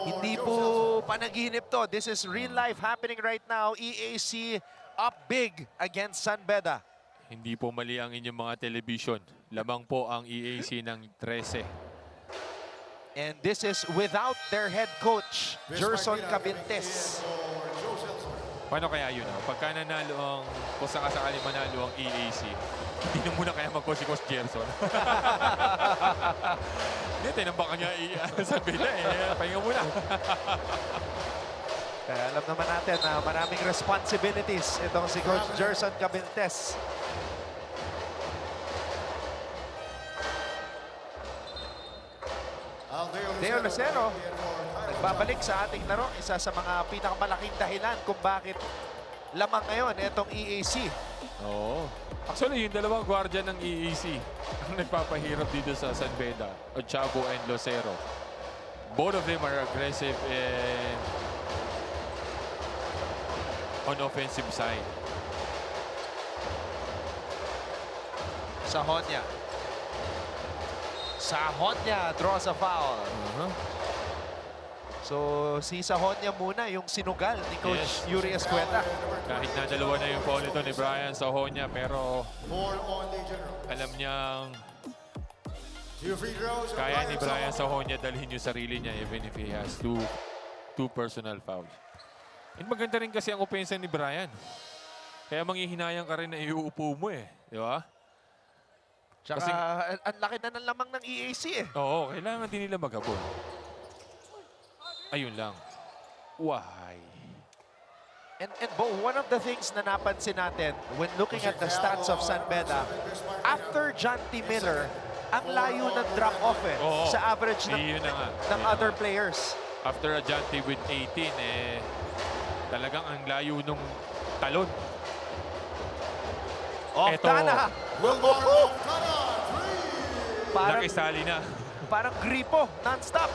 Hindi po panaginip to. This is real life happening right now. EAC up big against San Beda.
Hindi po mali ang inyong mga television. Lamang po ang EAC ng 13.
And this is without their head coach, Gerson Cabintes.
Paano kaya yun? Pagka nanalo ang, kung sakasakali manalo ang EAC, hindi na muna kaya mag-coach si Coach Gerson. Hindi, tinambakan niya sa Beda pahinga muna.
Kaya alam naman natin na maraming responsibilities itong si Coach Gerson Cabintes. Deo Lucero, nagbabalik sa ating laro. Isa sa mga pinakamalaking dahilan kung bakit lamang ngayon itong EAC.
Oo. Actually, yung dalawang gwardiya ng EAC ang nagpapahirap dito sa San Beda, Ochavo and Lucero. Both of them are aggressive and on offensive side.
Sahonya. Sahonya draws a foul. So, si Sahonya muna yung sinugal ni Coach Yuri Escueta.
Kahit na dalawa na yung foul nito ni Brian Sahonya, pero alam niyang kaya ni Brian Sahonya dalhin yung sarili niya even if he has two personal fouls. And maganda rin kasi ang opensa ni Brian. Kaya manghihinayang ka rin na iuupo mo eh. Di ba?
Tsaka, ang laki na ng lamang ng EAC eh.
Oo, kailangan din nila maghabol. Ayun lang. Why?
And Bo, one of the things na napansin natin when looking at the stats of San Beda, after John T. Miller, ang layo ng drop-off eh, sa average ng other players.
After a John T. with 18, talagang ang layo nung talon.
Tana!
Nakisali na.
Parang gripo, non-stop.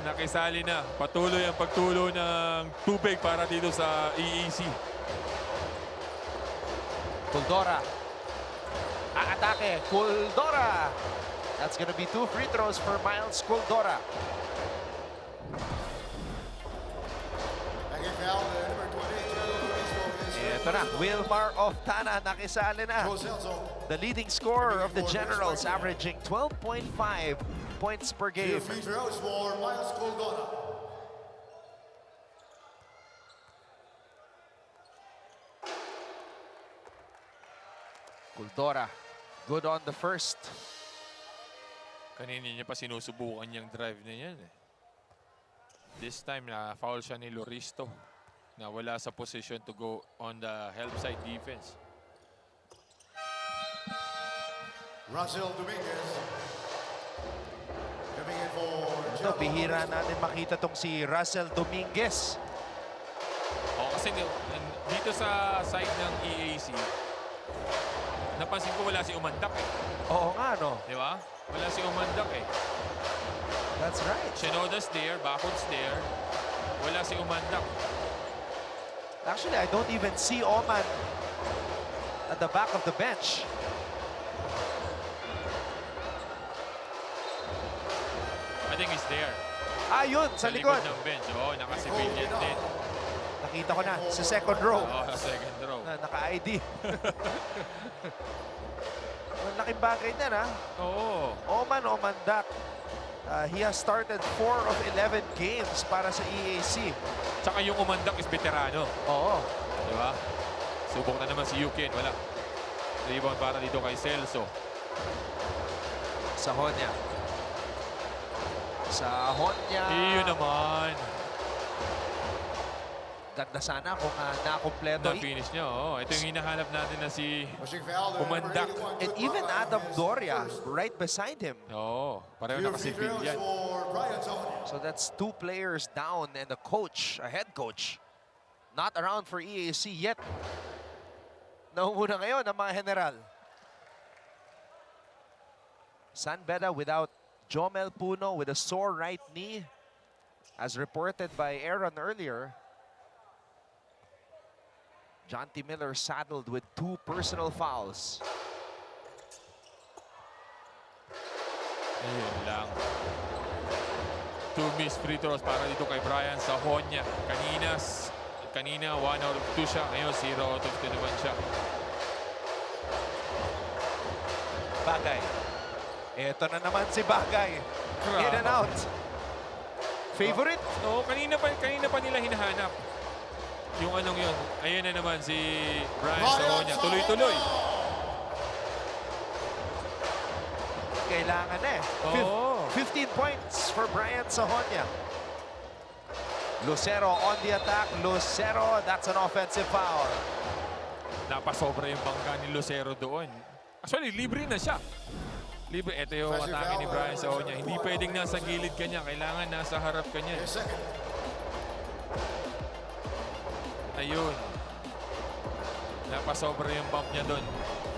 Nakisali na. Patuloy ang pagtulo ng tubig para dito sa EAC.
Kuldora. Aatake. Kuldora. That's gonna be 2 free throws for Miles Kuldora. Ito na, Wilmar of Tana nakisali na. The leading scorer of the Generals, averaging 12.5 points per game.
Free throws for Miles Kuldora.
Kuldora, good on the first.
Kanina niya pa sinusubukan yung drive na yan eh. This time na foul siya ni Loristo na wala sa position to go on the help side defense.
Russell Dominguez. Coming in for
Ito, bihira natin makita tong si Russell Dominguez.
Kasi dito sa side ng EAC, napansin ko wala si Umandak eh.
Oo nga, no?
Di ba? Wala si Umandak eh.
That's right.
Shinoda's there, Bakod's there. Wala si Umandak.
Actually, I don't even see Oman at the back of the bench.
I think he's there.
Yun, sa likod.
Ng bench. Oo, naka-civilian din.
Nakita ko na, sa second row.
Oo, sa second row.
Naka-ID. Laking bagay na, ha?
Oo.
Oman Dak. He has started 4 of 11 games para sa EAC.
Tsaka yung Umandak is veterano.
Oo.
Di ba? Subok na naman si Yukin. Wala. Rebound para dito kay Celso.
Sahonya.
Iyon naman.
Ganda sana kung nakompleto.
Na-finish niya, oo. Ito yung hinahanap natin na si Umandak.
And even Adam Doria right beside him.
Oo. Pareho naka-civilian.
So that's 2 players down and a coach, a head coach, not around for EAC yet. Nauuna ngayon ang mga general. San Beda without Jomel Puno with a sore right knee, as reported by Aaron earlier. John T. Miller saddled with 2 personal fouls.
Ayun lang. 2 missed free throws para dito kay Brian Sahonya. Kanina 1 out of 2 siya. Ngayon 0 out of 2 naman siya.
Bagay. Ito na naman si Bagay. In and out. Favorite?
Oo, kanina pa nila hinahanap. Yung anong yun. Ayun na naman si Brian Sahonya. Tuloy-tuloy.
Kailangan eh. 15 points for Brian Sahonya. Lucero on the attack. Lucero, that's an offensive foul.
Napasobra yung bangka ni Lucero doon. Actually, libre na siya. Libre, ito yung atake ni Brian Sahonia. Hindi pwedeng nasa gilid ka niya. Kailangan nasa harap ka niya. Ayun. Napasobra yung bump niya doon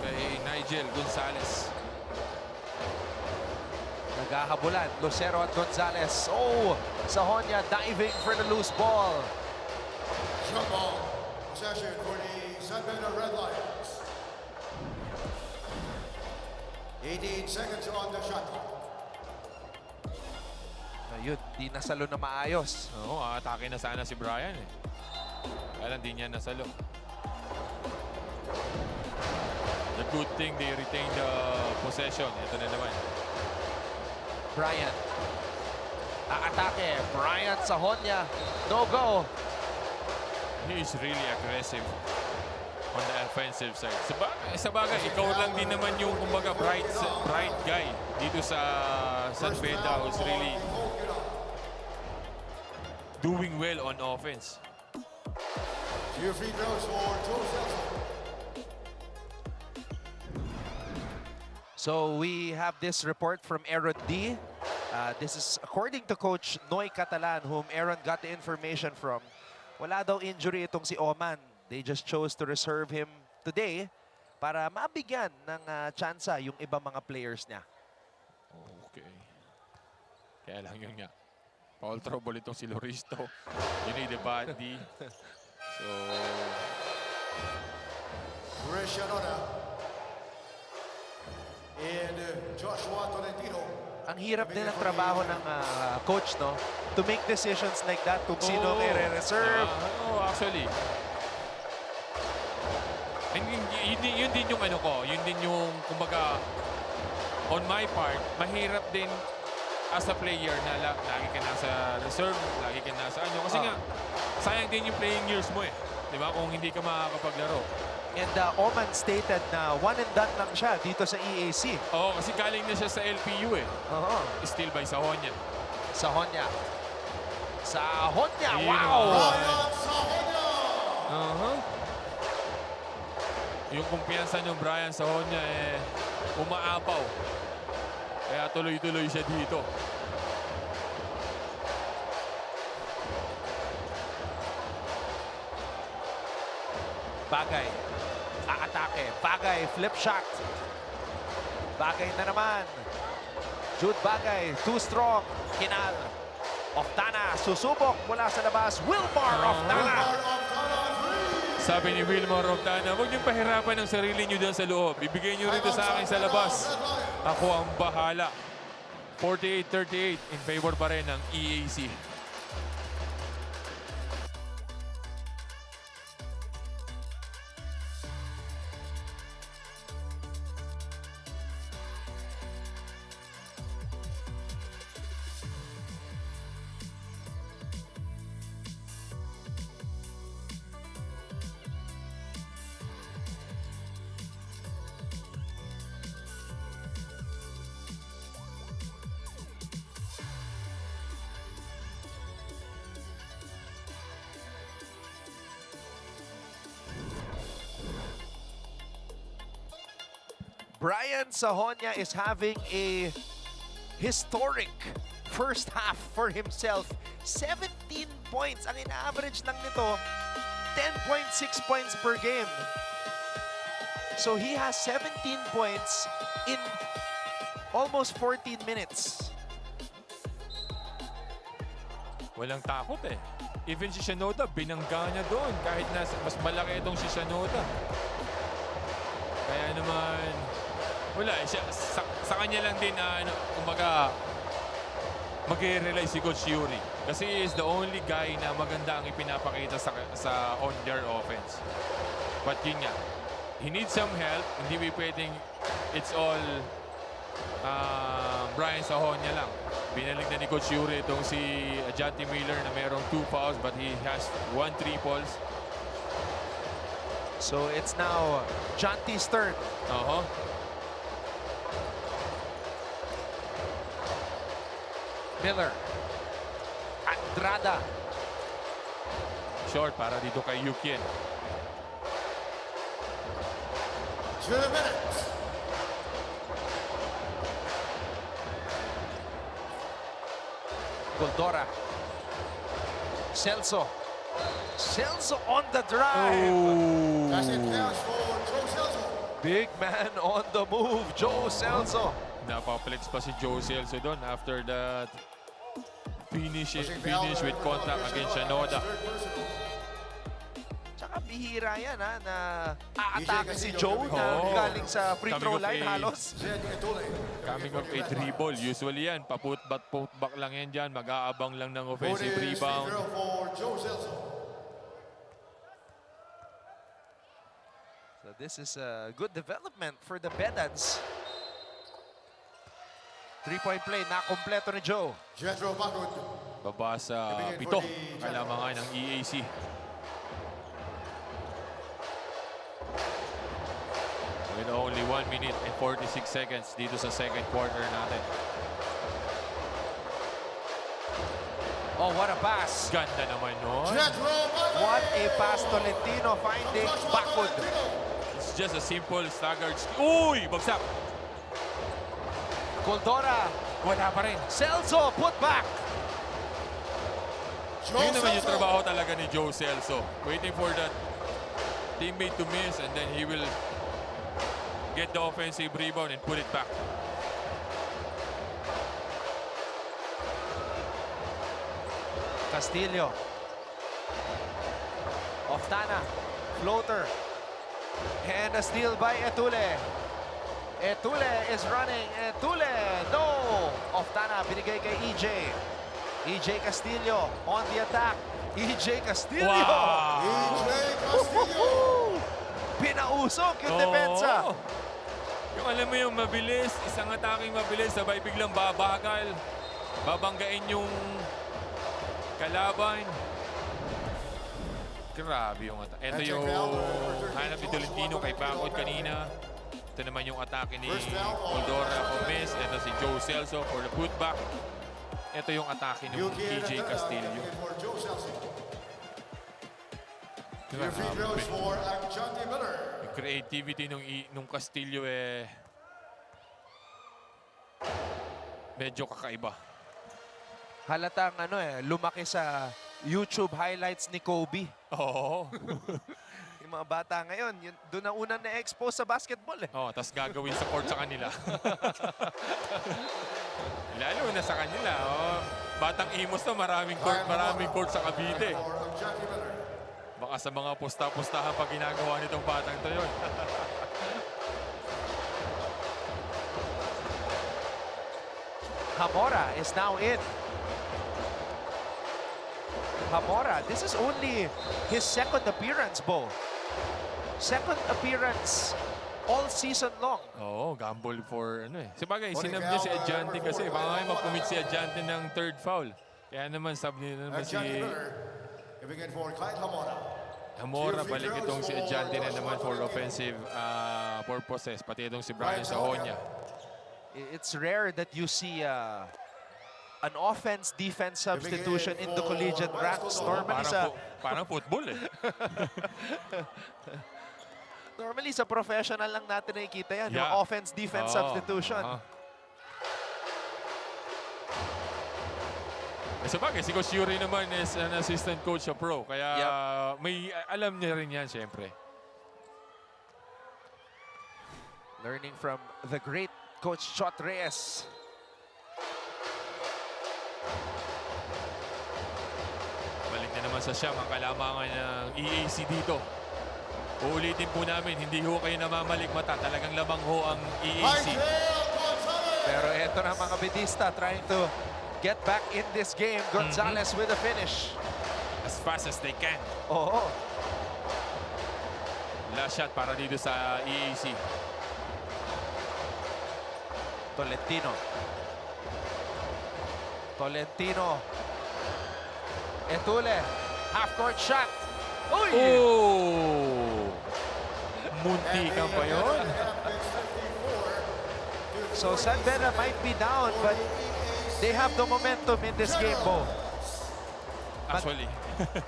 kay Nigel Gonzalez.
Naghahabulan, Lucero at Gonzalez. Oh, Sahonia diving for the loose ball.
Jump ball. Possession for the San Beda Red Lions. 18 seconds on the shot clock.
Ayun, di nasalo na maayos.
Oo, atake na sana si Brian eh. Kaya lang di niya nasalo. The good thing they retained the possession. Ito na naman.
Brian. Aatake. Brian Sahonia. No go.
He is really aggressive on the offensive side. Sa bagay, ikaw lang din naman yung kumbaga bright guy dito sa San Beda who's really doing well on offense.
Few free throws for Joe Celso.
So we have this report from Aaron D. This is according to Coach Noy Catalan, whom Aaron got the information from. Wala daw injury itong si Oman. They just chose to reserve him today para mabigyan ng tsansa yung ibang mga players niya.
Okay. Kaya lang yun nga. Foul trouble itong si Loristo. You need a body. So...
Christian Oda and Joshua Tolentino.
Ang hirap din ang trabaho ng coach, no? To make decisions like that kung sino ang i-reserve.
Actually. And yun din yung ano ko. Yun din yung, kumbaga, on my part, mahirap din as a player na lagi ka nasa reserve, lagi ka nasa ano. Kasi nga, sayang din yung playing years mo eh. Di ba? Kung hindi ka makakapaglaro.
And Oman stated na one and done lang siya dito sa EAC.
Oo, kasi galing na siya sa LPU eh. Still by Sahonia.
Sahonia. Sahonia!
Wow! Yung kumpiyansa ng Brian Sahonia eh umaapaw. Kaya tuloy-tuloy siya dito.
Bagay. Aatake. Bagay. Flip shot. Bagay na naman. Jude Bagay. Too strong. Kinal. Oftana. Susubok mula sa labas. Wilmar Oftana.
Sabi ni Wilmar Oftana, huwag niyong pahirapan ang sarili niyo dyan sa loob. Ibigay niyo rito sa akin sa labas. Ako ang bahala. 48-38 in favor pa rin ng EAC.
Brian Sahonia is having a historic first half for himself. 17 points. Ang ina-average lang nito, 10.6 points per game. So he has 17 points in almost 14 minutes.
Walang takot eh. Even si Shinoda, binangga niya doon. Kahit na mas malaki itong si Shinoda. Kaya naman, wala eh. Sa kanya lang din na, kumbaga, mag-rely si Coach Yuri. Kasi he is the only guy na maganda ang ipinapakita sa on their offense. But yun nga, he needs some help. Hindi pwedeng it's all Brian Sahonia lang. Binalig na ni Coach Yuri itong si Ajante Miller na mayroong 2 fouls but he has 1 triples.
So it's now Jante's turn. Miller. Andrada.
Short para dito kay Yukien.
2 minutes.
Goldora. Celso. Celso on the drive.
As it counts for Joe Celso.
Big man on the move, Joe Celso.
Napaplex pa si Joe Celso doon after that finish with contact against Shinoda.
Tsaka bihira yan na aatake si Joe na galing sa free throw line halos.
Coming of a dribble, usually yan, put-back lang yan dyan, mag-aabang lang ng offensive rebound.
So this is a good development for the Bedans. 3-point play, nakompleto ni Joe.
Baba sa 7, kailangan ng EAC. With only 1 minute and 46 seconds dito sa second quarter natin.
Oh, what a pass.
Ganda naman nun.
What a pass, Tolentino finding backward.
It's just a simple staggered. Uy! Bagsak!
Goldora.
Wala pa rin.
Celso, put back.
Yun naman yung trabaho talaga ni Joe Celso. Waiting for that teammate to miss and then he will get the offensive rebound and put it back.
Castillo. Oftana. Floater. And a steal by Etule. Etule is running. Etule. No. Oftana binigay kay EJ. EJ Castillo on the attack. EJ Castillo.
Wow.
EJ Castillo. Pinausok yung depensa.
Yung alam mo yung mabilis, isang ataking mabilis, sabay biglang babagal. Babanggain yung kalaban. Grabe yung atake. Ito yung hanap ni Tolentino kay Backward kanina. Ito naman yung atake ni Goldora Gomez. Ito si Joe Celso for the putback. Ito yung atake ni EJ Castillo. Yung creativity nung Castillo medyo kakaiba.
Halatang lumaki sa YouTube highlights ni Kobe.
Oo.
Yung mga bata ngayon, doon na unang na-expose sa basketball
Oo, tas gagawin sa court sa kanila. Lalo na sa kanila. Batang Imos na maraming court sa Cavite. Baka sa mga pusta-pustahan pag ginagawa nitong batang to yun.
Hamora is now in. Hamora, this is only his second appearance, Bo. Second appearance all season long.
Oo, gamble for Sabagay, sinab niya si Adjante kasi baka ngayon mag-commit si Adjante ng third foul. Kaya naman sab niya naman si Hamora, balik itong si Adjante na naman for offensive purposes. Pati itong si Brian Sahonia.
It's rare that you see an offense-defense substitution in the collegiate ranks. Normally
parang football
Normally sa professional lang natin nakikita yan, yung offense-defense substitution.
Sabagay, si Coach Yuri naman is an assistant coach sa pro. Kaya may alam niya rin yan, siyempre.
Learning from the great Coach Chot Reyes.
Balik na naman sa siyam ang kalamangan ng EAC dito. Uulitin po namin, hindi ho kayo namamalikmata. Talagang lamang ho ang EAC.
Pero eto na mga Bedista trying to get back in this game. Gonzalez with a finish.
As fast as they can.
Oo.
Last shot para dito sa EAC.
Tolentino. Tolentino. Etule. Half-court shot. Uy!
Oh! Muntikan pa yun.
So San Beda might be down, but they have the momentum in this game, Bo.
Actually.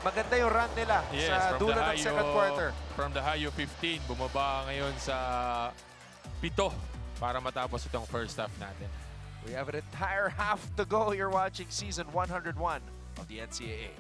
Maganda yung run nila sa dulo ng second quarter.
From the high of 15, bumaba ngayon sa 7 para matapos itong first half natin.
We have an entire half to go. You're watching season 101 of the NCAA.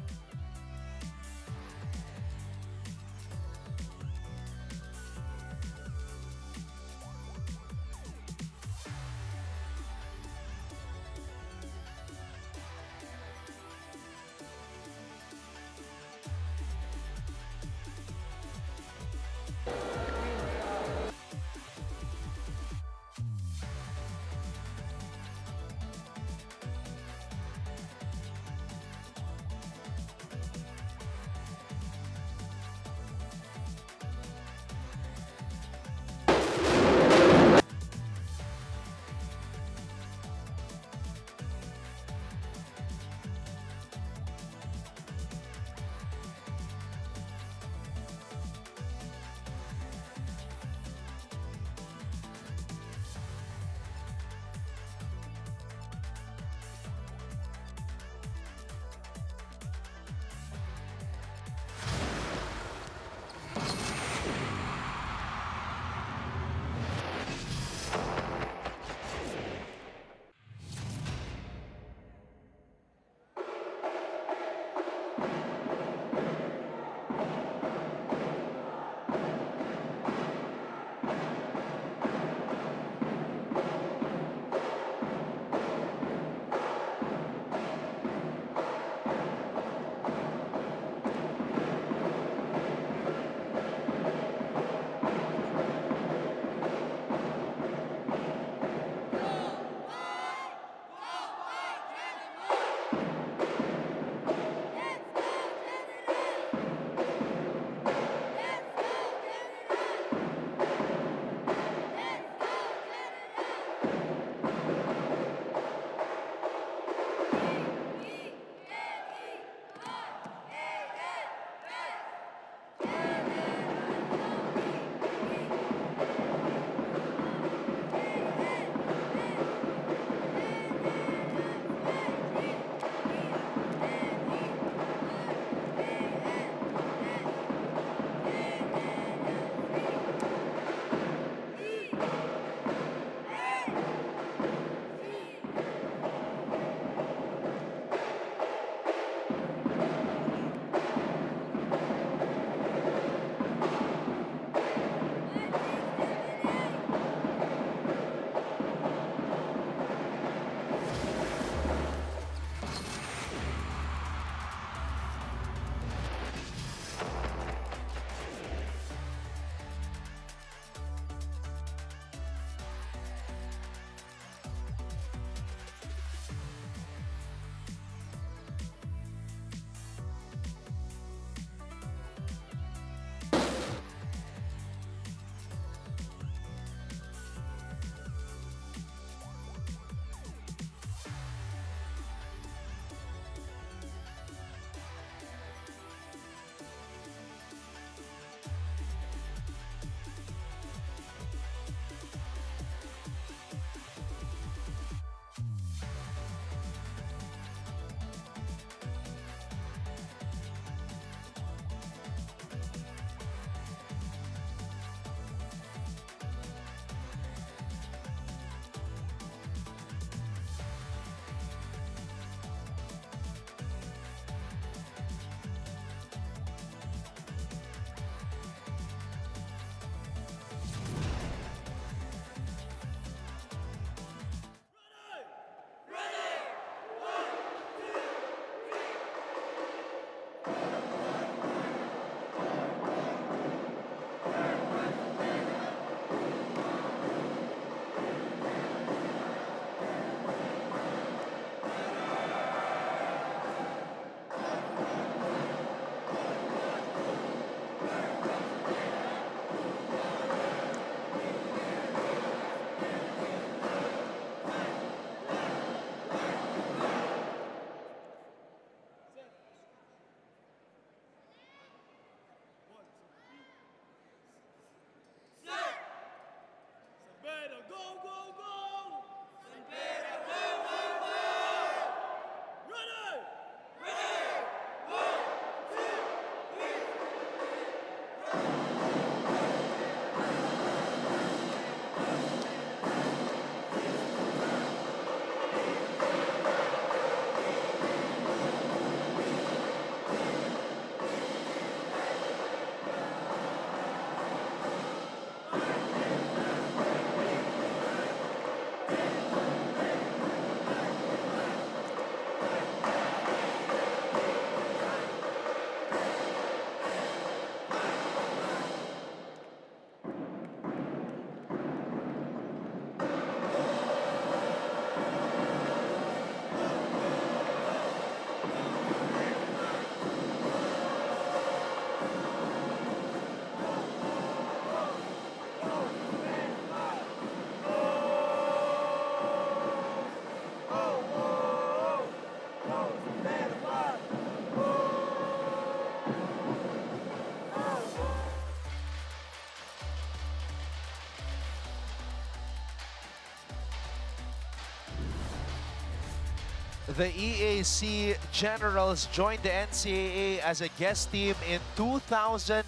the EAC Generals joined the NCAA as a guest team in 2009.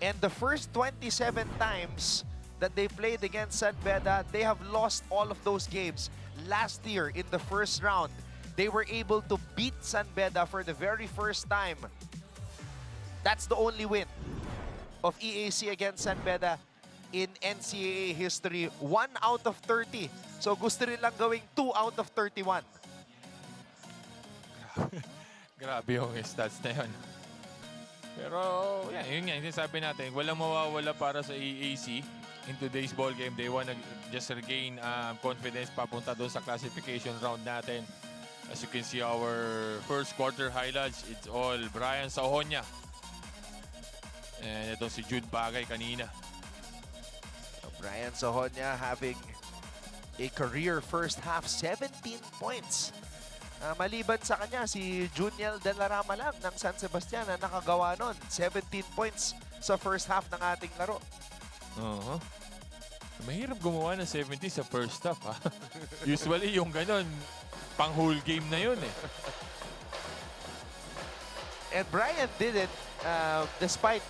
And the first 27 times that they played against San Beda, they have lost all of those games. Last year, in the first round, they were able to beat San Beda for the very first time. That's the only win of EAC against San Beda in NCAA history. 1 out of 30. So gusto rin lang gawing 2 out of 31.
Grabe yung stats na yun. Pero, yeah, yun nga, yung sabi natin, walang mawawala para sa EAC in today's ball game. They wanna just regain confidence papunta doon sa classification round natin. As you can see, our first quarter highlights, it's all Brian Sahonia. And ito si Jude Bagay kanina.
Brian Sahonia having a career first half, 17 points. Maliban sa kanya, si Juniel Delarama lang ng San Sebastian na nakagawa nun. 17 points sa first half ng ating laro.
Mahirap gumawa ng 70 sa first half. Usually yung ganon, pang whole game na yun eh.
And Brian did it despite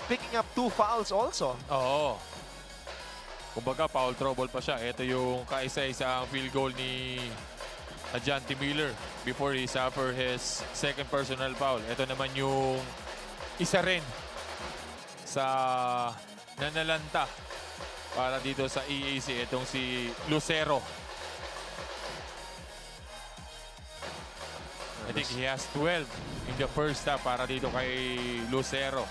picking up 2 fouls also.
Oo. Kumbaga, foul trouble pa siya. Ito yung kaisa-isang field goal ni Ajanti Miller before he suffered his second personal foul. Ito naman yung isa rin sa nanalanta para dito sa EAC. Itong si Lucero. I think he has 12 in the first half para dito kay Lucero.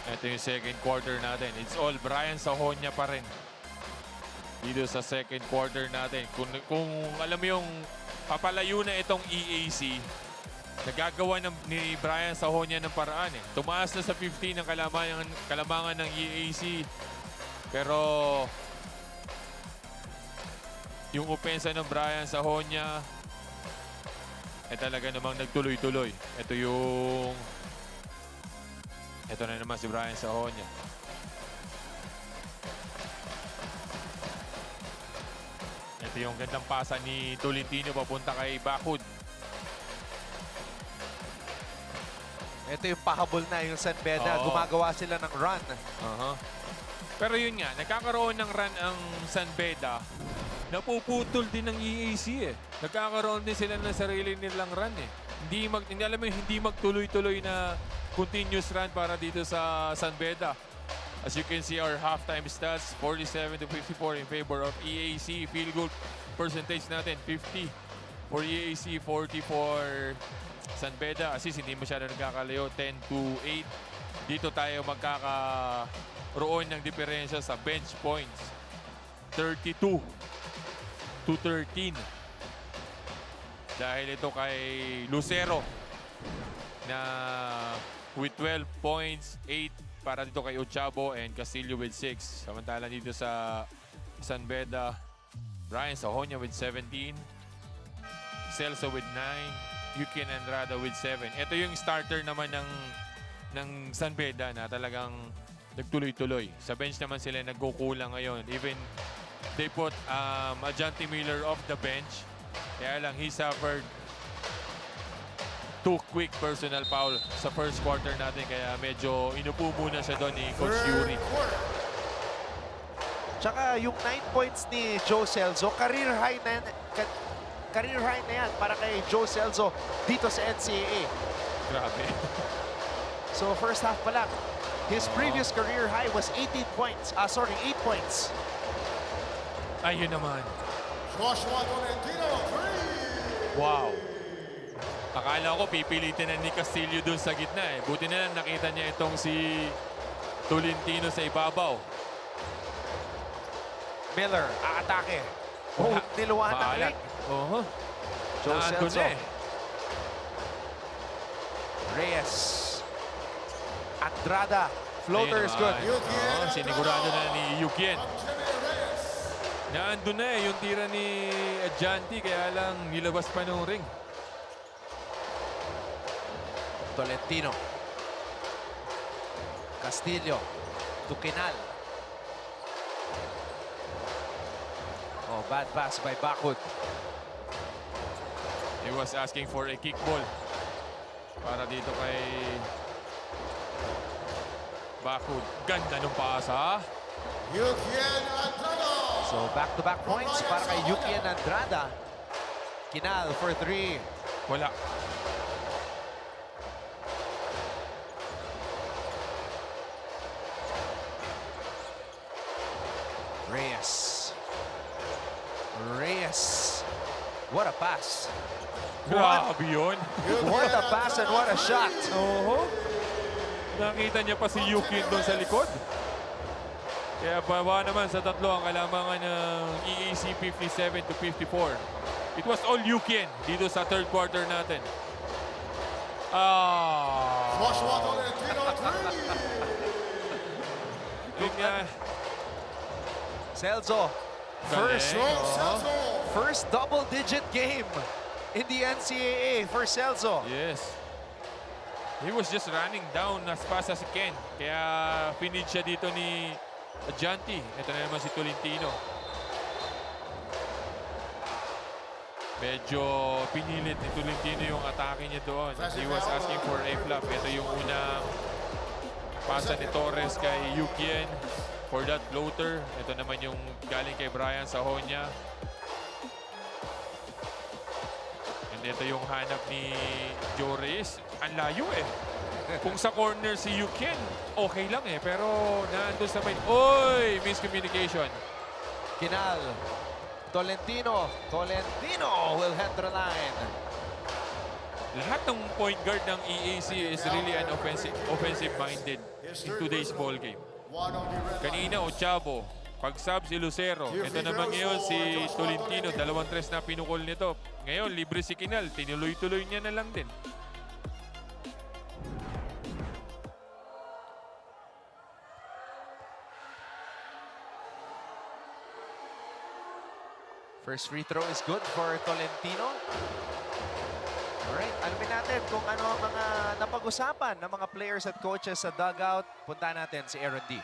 Ito yung second quarter natin. It's all Brian Sahonia pa rin dito sa second quarter natin. Kung alam mo yung papalayo na itong EAC, nagagawa ni Brian Sahonia ng paraan eh. Tumaas na sa 15 ang kalamangan ng EAC. Pero yung opensa ng Brian Sahonia talaga namang nagtuloy-tuloy. Ito na naman si Brian Sahonia. Ito yung gandang pasa ni Tolentino papunta kay Bakud.
Ito yung pahabol na yung San Beda. Gumagawa sila ng run.
Pero yun nga, nagkakaroon ng run ang San Beda. Napuputol din ng EAC eh. Nagkakaroon din sila ng sarili nilang run eh. Hindi magtuloy-tuloy na continuous run para dito sa San Beda. As you can see, our halftime stats, 47-54 in favor of EAC. Field goal percentage natin, 50 for EAC, 40 for San Beda. Assist, hindi masyado nagkakalayo, 10-8. Dito tayo magkakaroon ng diferensya sa bench points. 32-13. Dahil ito kay Lucero na with 12 points, 8 para dito kay Ochabo and Castillo with 6. Samantala dito sa San Beda, Brian Sahonia with 17, Celso with 9, Yukin Andrada with 7. Ito yung starter naman ng San Beda na talagang nagtuloy-tuloy. Sa bench naman sila nagkukulang ngayon. Even they put Ajanti Miller off the bench. Kaya lang he suffered 2 quick personal foul sa first quarter natin. Kaya medyo inupo muna siya doon ni Coach Yuri.
Tsaka yung 9 points ni Joe Celso, career high na yan para kay Joe Celso dito sa NCAA.
Grabe.
So first half pa lang. His previous career high was 8 points.
Ayun naman.
Joshua Tolentino, 3!
Wow. Akala ko pipilitin na ni Castillo dun sa gitna eh. Buti na lang nakita niya itong si Tolentino sa ibabaw.
Miller, aatake. Niluwahan ng ring. Joe Celso. Reyes. Andrada. Floater is good.
Sinigurado na ni Yukien. Naandun na eh yung tira ni Ajanti, kaya lang nilabas pa ng ring.
Tolentino. Castillo. Duquinal. Oh, bad pass by Bakut.
He was asking for a kickball para dito kay Bakut. Ganda nung pasa.
Yukien Andrada.
So back-to-back points para kay Yukien Andrada. Kinal for 3.
Wala.
Reyes. What a pass.
Grabe yun.
What a pass and what a shot.
Nakita niya pa si Yuki doon sa likod. Kaya baba naman sa tatlo ang kalamangan ng EAC 57 to 54. It was all Yuki dito sa third quarter natin.
Celso. First double-digit game in the NCAA for Celso.
Yes. He was just running down as fast as he can. Kaya pinid siya dito ni Janti. Ito na naman si Tolentino. Medyo pinilit ni Tolentino yung atake niya doon. He was asking for a flop. Ito yung unang pasa ni Torres kay Yukien for that floater. Ito naman yung galing kay Brian Sahonia. And ito yung hanap ni Joe Reyes. Ang layo eh. Kung sa corner si Yukien, okay lang eh. Pero nandun sa may... Oy! Miscommunication.
Kinal. Tolentino will head to the line.
Lahat ng point guard ng EAC is really an offensive-minded in today's ball game. Kanina, Ochavo. Pag-sub si Lucero. Ito naman ngayon si Tolentino. 2-3 na pinukol nito. Ngayon, libre si Kinal. Tinuloy-tuloy niya na lang din.
First free throw is good for Tolentino. Alright, alamin natin kung ano ang mga napag-usapan ng mga players at coaches sa dugout. Punta natin si Aaron D.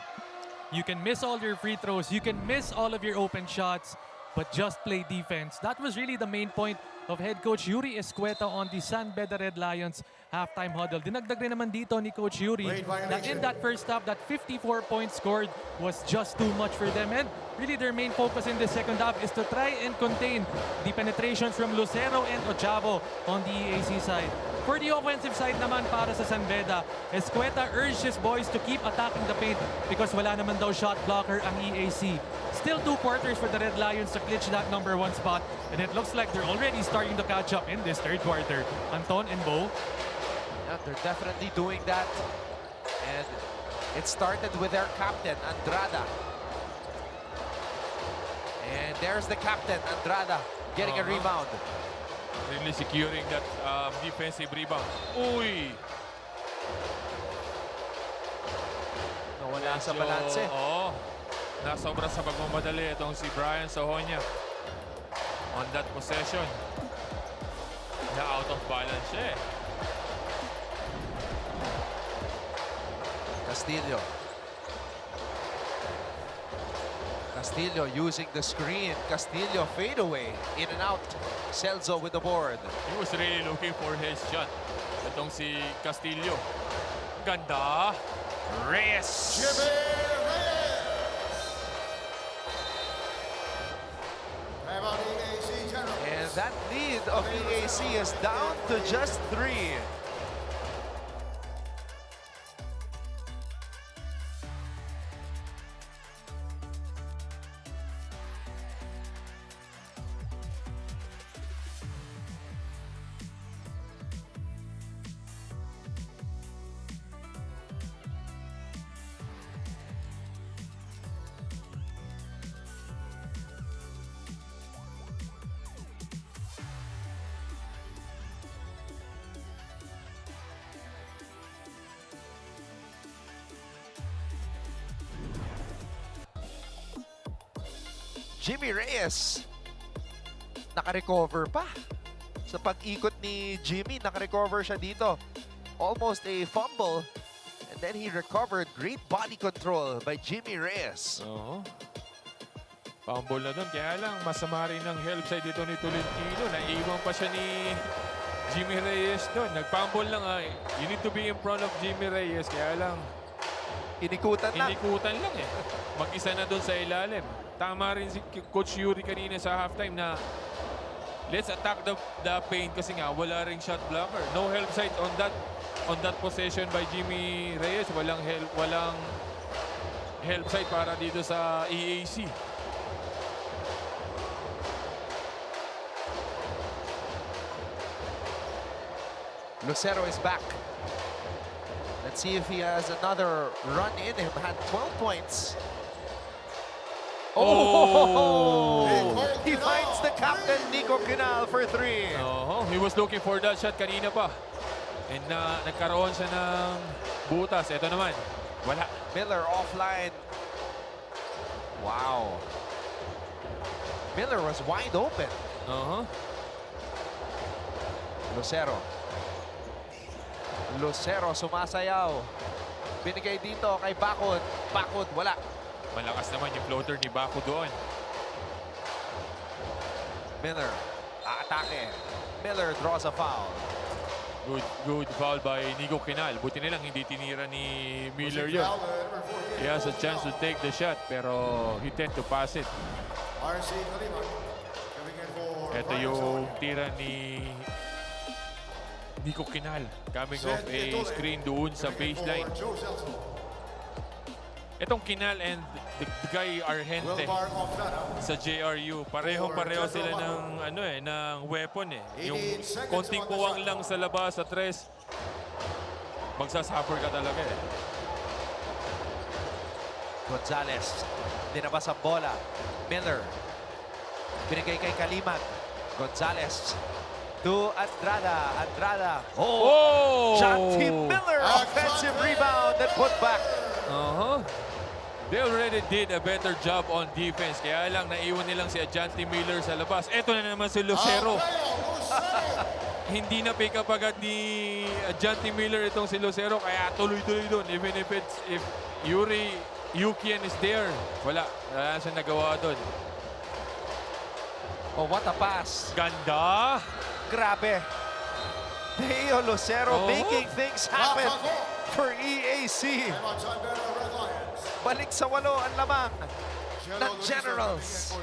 You can miss all your free throws, you can miss all of your open shots, but just play defense. That was really the main point of head coach Yuri Escueta on the San Beda Red Lions halftime huddle. Dinagdag rin naman dito ni Coach Yuri that in that first half, that 54 points scored was just too much for them. And really their main focus in the second half is to try and contain the penetrations from Lucero and Ochavo on the EAC side. For the offensive side naman para sa San Beda, Escueta urged his boys to keep attacking the paint because wala naman daw shot blocker ang EAC. Still 2 quarters for the Red Lions to clinch that #1 spot, and it looks like they're already starting to catch up in this third quarter. Anton and Bo.
Yeah, they're definitely doing that. And it started with their captain, Andrada. And there's the captain, Andrada, getting a rebound.
Really securing that defensive rebound. Uy!
Nawala sa balanse.
Oo. Nasobra sa pagmamadali itong si Brian Sahonia. On that possession. Na out of balance siya eh.
Castillo using the screen. Castillo fade away. In and out. Celso with the board.
He was really looking for his shot. Itong si Castillo. Ganda.
Reyes. And that lead of EAC is down to just 3. Jimmy Reyes, naka-recover pa. Sa pag-ikot ni Jimmy, naka-recover siya dito. Almost a fumble. And then he recovered. Great body control by Jimmy Reyes.
Fumble na doon. Kaya lang, masama rin ang help side dito ni Tolentino. Naiiwan pa siya ni Jimmy Reyes doon. Nag-fumble lang. You need to be in front of Jimmy Reyes. Kaya lang,
Inikutan lang.
Inikutan lang eh. Mag-isa na doon sa ilalim. Tama rin si Coach Yuri kanina sa halftime na let's attack the paint kasi nga wala ring shot blocker. No help side on that possession by Jimmy Reyes. Walang help side para dito sa EAC.
Lucero is back. Let's see if he has another run in him. Had 12 points. Oh! He finds the captain, Nico Quinal, for 3.
He was looking for that shot kanina pa. And nagkaroon siya ng butas. Ito naman, wala.
Miller offline. Wow. Miller was wide open. Lucero sumasayaw. Binigay dito kay Bakod. Bakod, wala.
Malakas naman yung floater ni Baco doon.
Miller, aatake. Miller draws a foul.
Good foul by Nico Quinal. Buti nilang hindi tinira ni Miller yun. He has a chance to take the shot pero he tend to pass it. Ito yung tira ni Nico Quinal coming off a screen doon sa baseline. Itong Quinal and the guy Argente sa JRU, pareho sila ng ng weapon eh. Yung konting puwang lang sa labas sa tres, magsasuffer ka talaga eh.
Gonzalez, dinabas ang bola. Miller, binigay kay Kalimag. Gonzalez to Andrada. Shanti Miller, offensive rebound and put back.
They already did a better job on defense. Kaya lang naiwan nilang si Shanti Miller sa labas. Ito na naman si Lucero. Hindi na pick up agad ni Shanti Miller itong si Lucero. Kaya tuloy-tuloy doon. Even if Yuri Yukian is there. Wala siya nagawa doon.
Oh, what a pass.
Ganda.
Grabe. Deo Lucero making things happen for EAC. Balik sa 8 ang lamang ng Generals.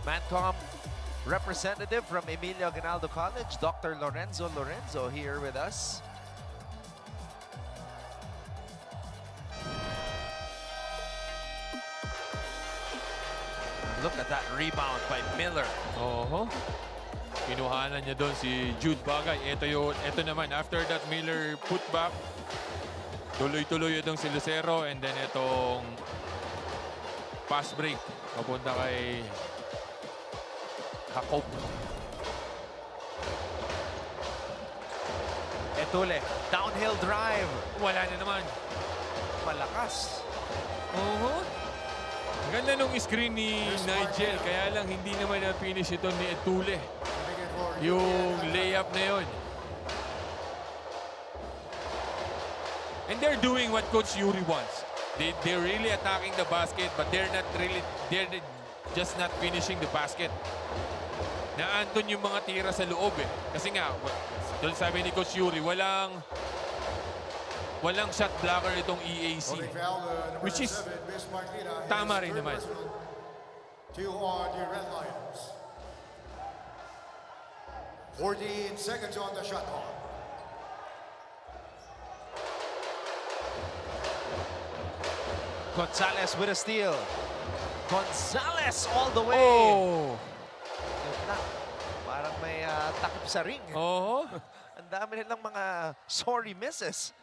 Mancom representative from Emilio Aguinaldo College, Dr. Lorenzo here with us. Look at that rebound by Miller.
Kinuhanan niya doon si Jude Bagay. Ito naman, after that Miller put back, tuloy-tuloy itong si Lucero and then itong pass break papunta kay Jacob.
Etule, downhill drive.
Wala na naman.
Malakas.
Ang ganda nung screen ni Nigel, kaya lang hindi naman na-finish ito ni Etule. Yung layup na yun. And they're doing what Coach Yuri wants. They're really attacking the basket, but they're just not finishing the basket. Naandun yung mga tira sa loob eh. Kasi nga, sabi ni Coach Yuri, walang shot blocker itong EAC. Which is, tama rin naman.
2 on the Red Lions. 14 seconds on the shot clock.
Gonzalez with a steal. Gonzalez all the way. Parang may takip sa ring. Ang dami nilang mga sorry misses.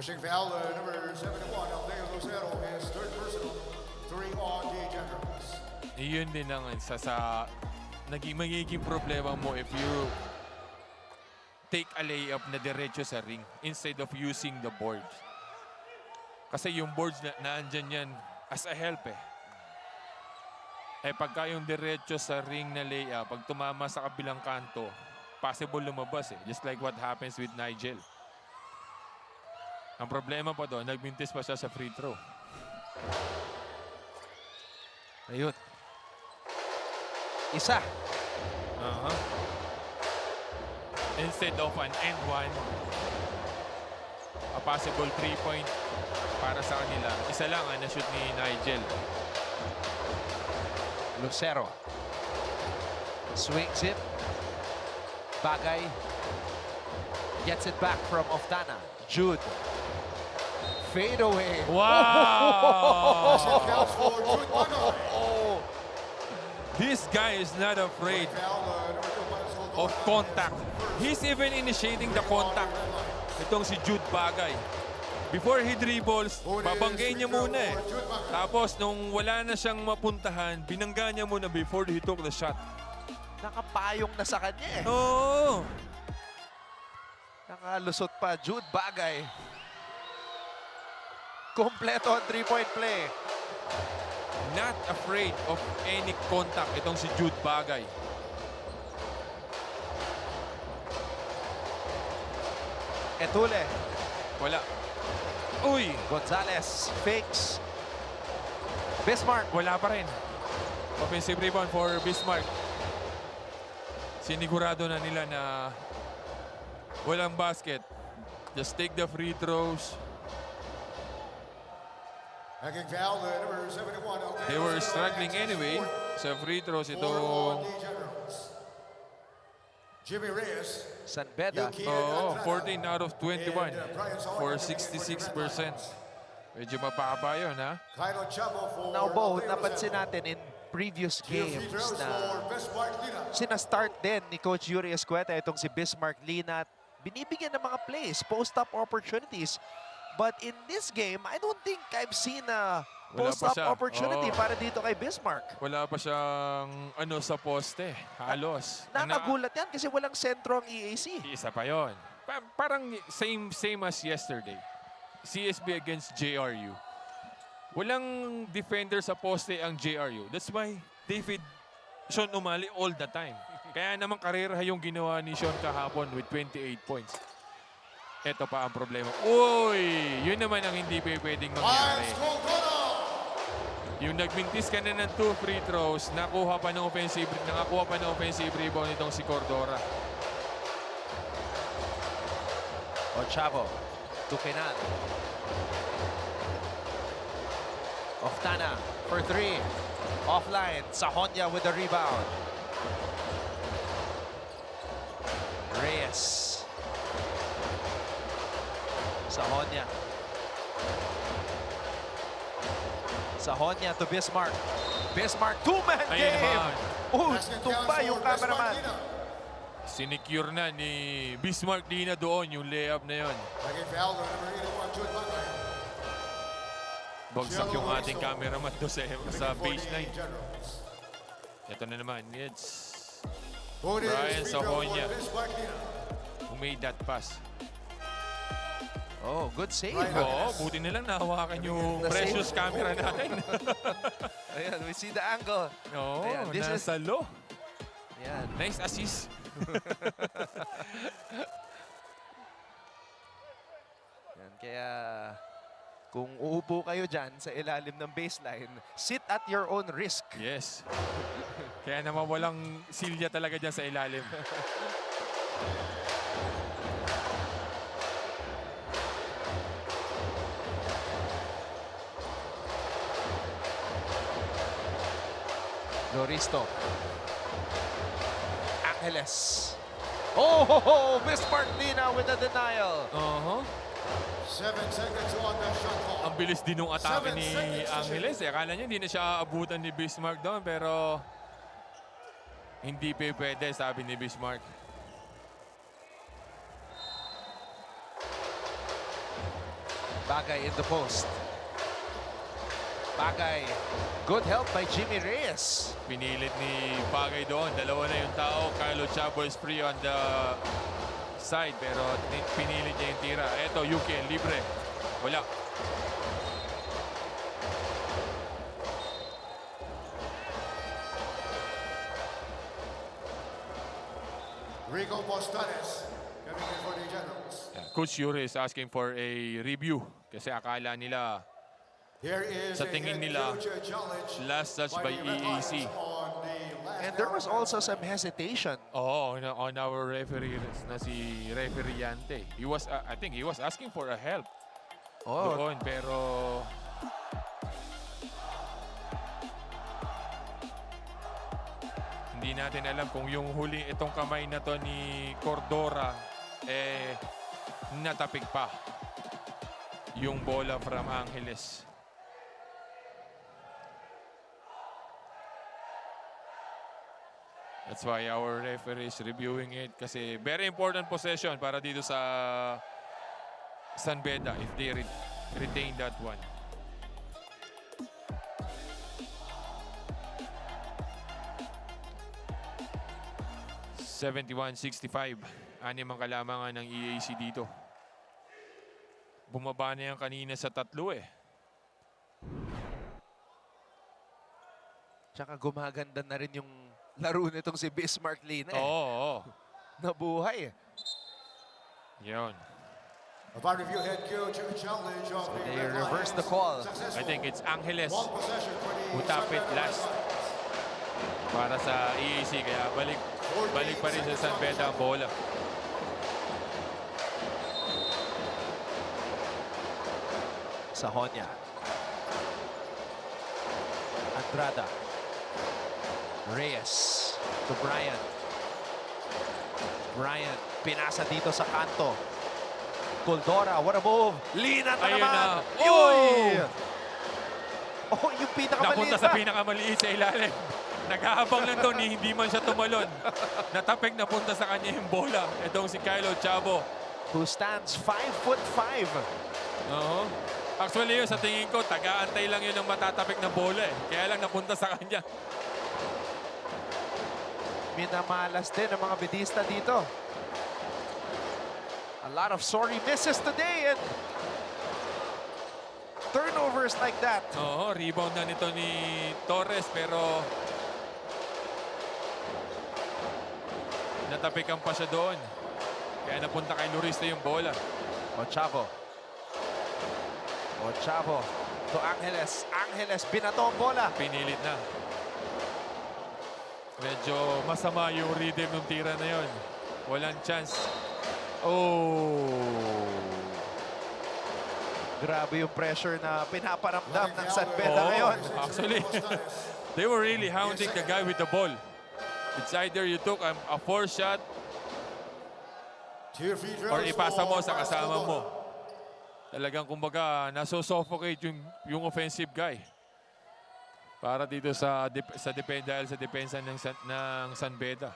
Pushing foul, number 71, Aldeo Lucero, his third personal, 3 on the Generals.
Iyon din ang isa sa magiging problema mo if you take a layup na diretso sa ring instead of using the boards. Kasi yung boards na andyan yan as a help eh. Eh pagka yung diretso sa ring na layup, pag tumama sa kabilang kanto, possible lumabas eh. Just like what happens with Nigel. Ang problema pa doon, nagmintis pa siya sa free throw.
Ayun. Isa.
Instead of an end one, a possible 3-point para sa kanila. Isa lang ang na-shoot ni Nigel.
Lucero. Swings it. Bagay. Gets it back from Oftana. Jude. Fade away.
Wow! This guy is not afraid of contact. He's even initiating the contact. Itong si Jude Bagay. Before he dribbles, babanggay niya muna eh. Tapos nung wala na siyang mapuntahan, binangga niya muna before he took the shot.
Nakapayong na sa kanya eh.
Oo.
Nakalusot pa. Jude Bagay. Kompleto ang 3-point play.
Not afraid of any contact itong si Jude Bagay.
Etule.
Wala. Uy!
Gonzalez fakes. Bismarck.
Wala pa rin. Offensive rebound for Bismarck. Sinigurado na nila na walang basket. Just take the free throws. They were struggling anyway sa free throws. Ito
Jimmy Reyes.
San Beda.
Oo, 14 out of 21 for 66%. Medyo mababa yun, ha?
Now, Bo, napansin natin in previous games na sinastart din ni Coach Yuri Escueta itong si Bismarck Lina. Binibigyan ng mga plays, post-up opportunities. But in this game, I don't think I've seen a post-up opportunity para dito kay Bismarck.
Wala pa siyang sa poste, halos.
Nakagulat yan kasi walang sentro ang EAC.
Isa pa yun. Parang same as yesterday. CSB against JRU. Walang defender sa poste ang JRU. That's why David Sean umali all the time. Kaya naman karera yung ginawa ni Sean kahapon with 28 points. Ito pa ang problema. Uy! Yun naman ang hindi pwedeng mangyari. Yung nagmintis ka na ng 2 free throws, nakakuha pa ng offensive rebound itong si Cordora.
Ochavo. Tukinan. Oftana for 3. Offline. Sahonya with the rebound. Reyes. Sahonya. Sahonya to Bismarck. Bismarck, 2-man game! Tumba yung cameraman.
Sinecure na ni Bismarck Lina doon yung layup na yun. Bagsak yung ating cameraman doon sa baseline. Ito na naman, it's Brian Sahonya who made that pass.
Oh, good save.
Oo, buti na lang nahawakan yung precious camera natin.
Ayan, we see the angle.
Oo,
this
nasa low.
Ayan.
Nice assist.
Yan, kaya kung uupo kayo dyan sa ilalim ng baseline, sit at your own risk.
Yes. Kaya naman walang silya talaga dyan sa ilalim.
Loristo. Angeles. Oh, Bismarck Lina with the denial.
7 seconds on the shot clock.
Ang bilis din nung atake ni Angeles. Akala niya hindi na siya aabutan ni Bismarck doon, pero hindi pwede, sabi ni Bismarck.
Bagay in the post. Bagay. Good help by Jimmy Reyes.
Pinilit ni Bagay doon. Dalawa na yung tao. Kylo Chavo is free on the side. Pero pinilit niya yung tira. Eto, Yuki, libre. Wala.
Rico Postanes coming in for the Generals.
Coach Yuri is asking for a review. Kasi akala nila,
Here is
sa tingin nila, last touch by EAC.
And there was also some hesitation.
Oh, on our referee na si referee Yante. He was, I think he was asking for a help.
Oh.
Doon, pero hindi natin alam kung yung huling itong kamay na to ni Cordora natapik pa yung bola from Angeles. That's why our referee is reviewing it kasi very important possession para dito sa San Beda if they retain that one. (71-65). Anim ang kalamangan ng EAC dito. Bumaba na yan kanina sa 3 eh.
Tsaka gumaganda na rin yung laro nitong si Bismarck Lina.
Oo.
Nabuhay.
Yun.
Upon review, head coach challenge of
So they reverse the call.
I think it's Angeles who tap it last para sa EAC. Kaya balik pa rin sa San Beda ang bola.
Sahonia. Andrada. Reyes to Bryant. Bryant, pinasa dito sa kanto. Coldora, what a move. Lina na
Ayun
naman.
na.
Uy! Oh, yung pinakamaliit
Napunta sa pinakamaliit sa ilalim. Nag-aabang lang doon, hindi man siya tumalon. Natapik na punta sa kanya yung bola. Itong si Kylo Chavo.
Who stands 5'5".
Oo. Actually yun, sa tingin ko, taga-antay lang yun ng matatapik na bola eh. Kaya lang napunta sa kanya.
Minamalas din ang mga bedista dito. A lot of sorry misses today and turnovers like that.
Oo, rebound na nito ni Torres pero natapikan pa siya doon. Kaya napunta kay Lurista yung bola.
Ochavo to Angeles. Angeles, binato ang bola.
Pinilit na. Medyo masama yung rhythm ng tira na yon. Walang chance. Oh!
Grabe yung pressure na pinaparamdam ng San Beda ngayon.
Actually, they were really hounding the guy with the ball. It's either you took a forced shot or ipasa mo sa kasama mo. Talagang kumbaga naso-suffocate yung offensive guy. Para dito sa depensa ng San Beda.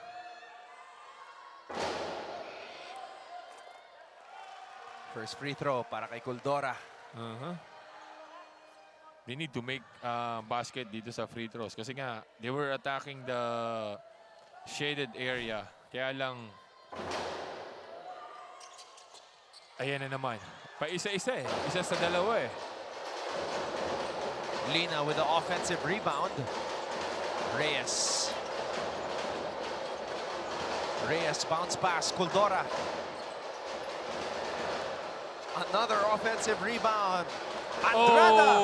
First free throw para kay Coldora.
They need to make basket dito sa free throws. Kasi nga, they were attacking the shaded area. Kaya lang, ayan na naman. Pa isa-isa eh. Isa sa dalawa eh.
Lina with the offensive rebound. Reyes. Reyes bounce pass. Coldora. Another offensive rebound. Andrada.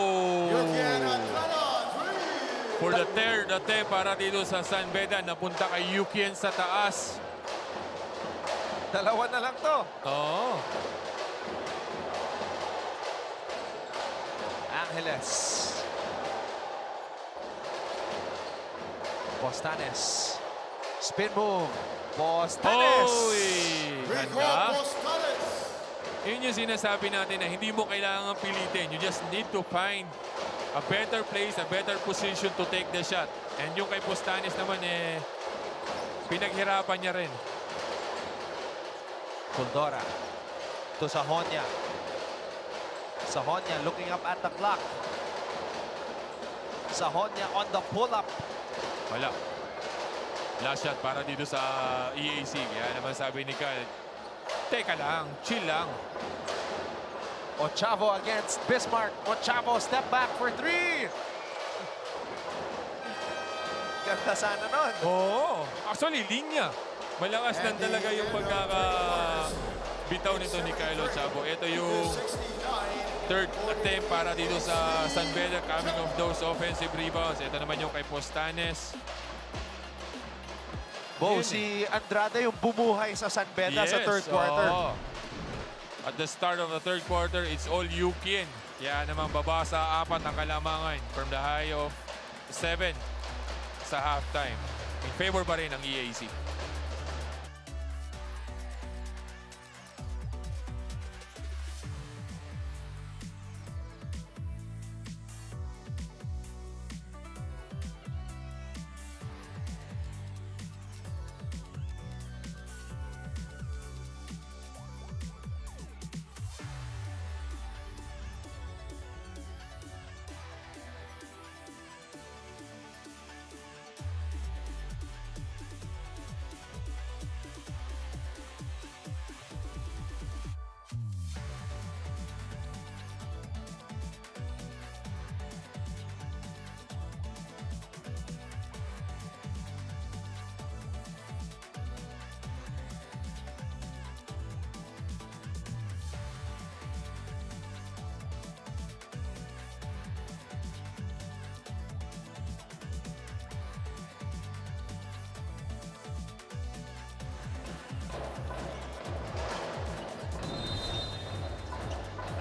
For the third attempt para dito sa San Beda, napunta kay Yukien sa taas.
Dalawa na lang to.
Oo.
Angeles. Postanes. Spin move. Postanes.
Handa. Yun yung sinasabi natin na hindi mo kailangan pilitin. You just need to find a better place, a better position to take the shot. And yung kay Postanes naman pinaghirapan niya rin.
Coldora to Sahonia. Sahonia looking up at the clock. Sahonia on the pull-up.
Wala. Last shot para dito sa EAC. Kaya naman sabi ni Kyle, teka lang, chill lang.
Ochavo against Bismarck. Ochavo step back for 3. Ganda sana nun.
Oo. Actually, linya. Malakas lang talaga yung pagkakabitaw nito ni Kyle Ochavo. Ito yung third attempt para dito sa San Beda, coming of those offensive rebounds. Ito naman yung kay Postanes.
Bo, si Andrade yung bumuhay sa San Beda sa third quarter.
Oo. At the start of the third quarter, it's all Yukin. Kaya naman baba sa 4 ang kalamangan from the high of 7 sa halftime. In favor pa rin ang EAC.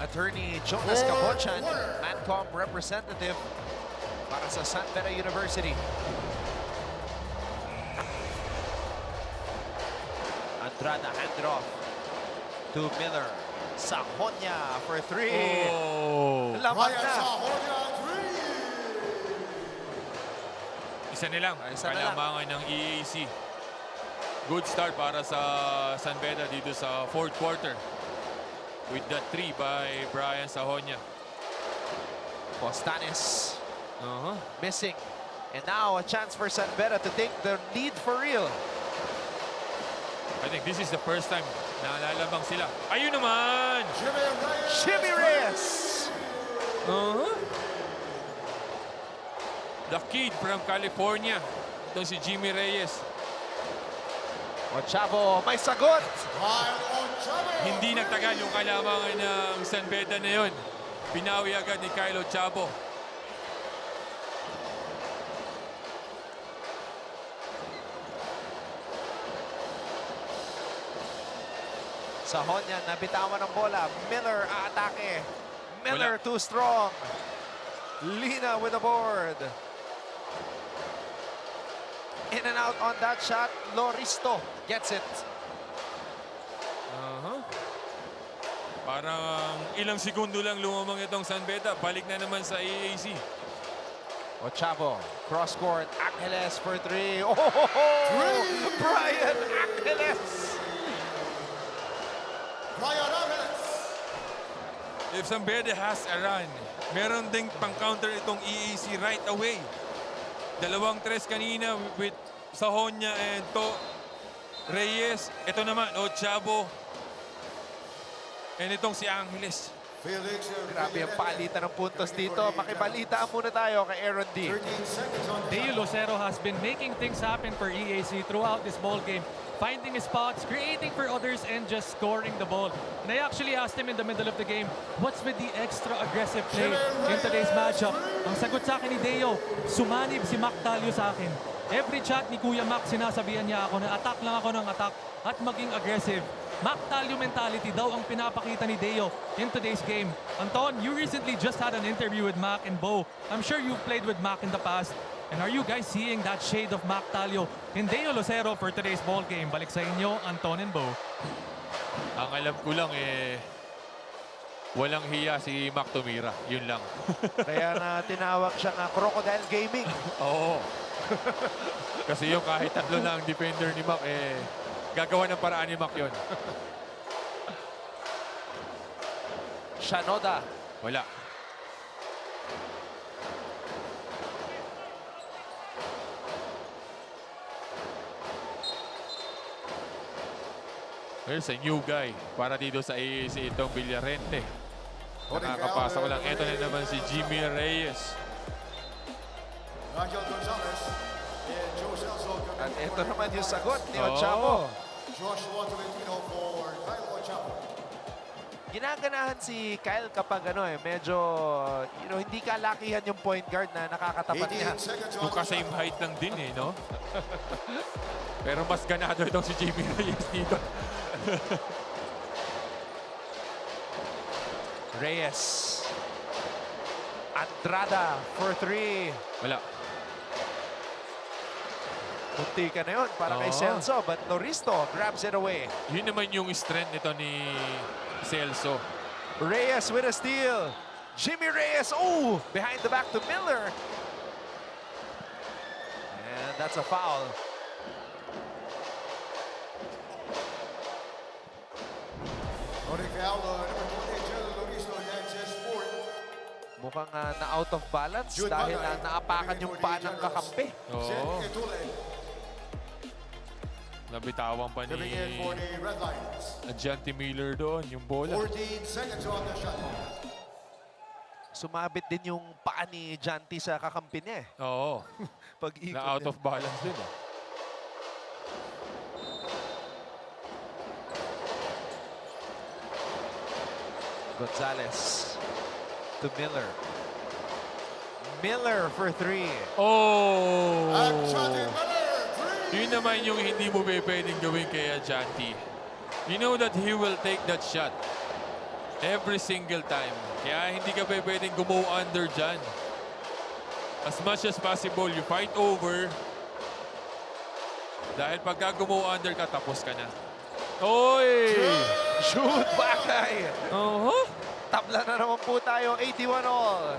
Attorney Jonas Cabochan, Mancom representative para sa San Beda University. Andrada handed off to Miller. Sahonia for 3.
Oh.
Laman na.
Isa nilang kalamangan ng EAC. Good start para sa San Beda dito sa fourth quarter. With that 3 by Brian Sahonia.
Postanes missing. And now a chance for San Beda to take the lead for real.
I think this is the first time na nalalabang sila. Ayun naman!
Jimmy Reyes!
The kid from California. Ito si Jimmy Reyes.
Ochavo, may sagot!
Hindi nagtagal yung kalamangan ng San Beda na yun. Pinawi agad ni Kyle Ochavo.
Sahonia nabitawan ng bola. Miller aatake. Miller too strong. Lina with the board. In and out on that shot. Loristo gets it.
Parang ilang segundo lang lumamang itong San Beda. Balik na naman sa EAC.
Ochavo, cross court. Angeles for 3. Oh! Brian Angeles!
If San Beda has a run, meron ding pang-counter itong EAC right away. 2 tres kanina with Sahonia and Reyes. Ito naman, Ochavo. And itong si Angeles.
Grabe ang palitan ng puntos dito. Makibalitaan muna tayo kay Aaron D.
Deo Lucero has been making things happen for EAC throughout this ball game. Finding his spots, creating for others, and just scoring the ball. And I actually asked him in the middle of the game, what's with the extra aggressive play in today's matchup? Ang sagot sa akin ni Deo, sumanib si Mac Talio sa akin. Every chat ni Kuya Mac, sinasabihan niya ako na attack lang ako ng attack at maging aggressive. Mac Talio mentality daw ang pinapakita ni Deo in today's game. Anton, you recently just had an interview with Mac and Bo. I'm sure you've played with Mac in the past. And are you guys seeing that shade of Mac Talio in Deo Lucero for today's ball game? Balik sa inyo, Anton and Bo.
Ang alam ko lang walang hiya si Mac Tumira. Yun lang.
Kaya na tinawag siya nga Crocodile Gaming.
Oo. Kasi yung kahit 3 na ang defender ni Mac, gagawa ng paraan ni Mac yun.
Shanoda
Wala. There's a new guy para dito sa AAC, itong Villarente. Nakakapasa ko lang. Ito na naman si Jimmy Reyes.
At ito naman yung sagot ni Ochamo. Ginaganahan si Kyle kapag medyo hindi kalakihan yung point guard na nakakatapat niya.
Yung ka-same height lang din no? Pero mas ganado itong si Jimmy Reyes dito.
Reyes. Andrada for 3.
Wala.
Munti ka na yun para kay Celso, but Noristo grabs it away.
Yun naman yung strength nito ni Celso.
Reyes with a steal. Jimmy Reyes, behind the back to Miller. And that's a foul. Mukhang na-out of balance dahil naapakan yung paa ng kakampi.
Nabitawan pa ni Ajante Miller doon, yung bola.
14 seconds on the shot.
Sumabit din yung paa ni Janty sa kakampi niya.
Oo.
Pag-ikot
na out of balance din.
Gonzalez to Miller. Miller for 3.
Yun naman yung hindi mo pwedeng gawin kay Ajante. You know that he will take that shot every single time. Kaya hindi ka pwedeng gumo under dyan. As much as possible, you fight over. Dahil pagka gumo under ka, tapos ka na. Oy!
Shoot bakay! Tabla na naman po tayo, 81 all.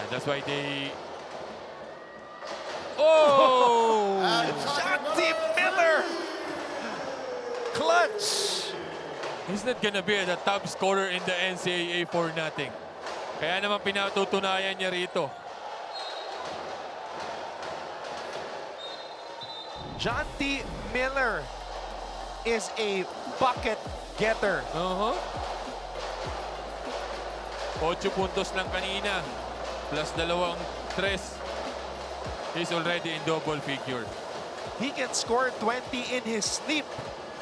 And that's why they...
Janty Miller! Clutch!
He's not gonna be the top scorer in the NCAA for nothing. Kaya naman pinatutunayan niya rito.
Janty Miller is a bucket getter.
8 puntos lang kanina. Plus 2 tres. He's already in double figure.
He can score 20 in his sleep.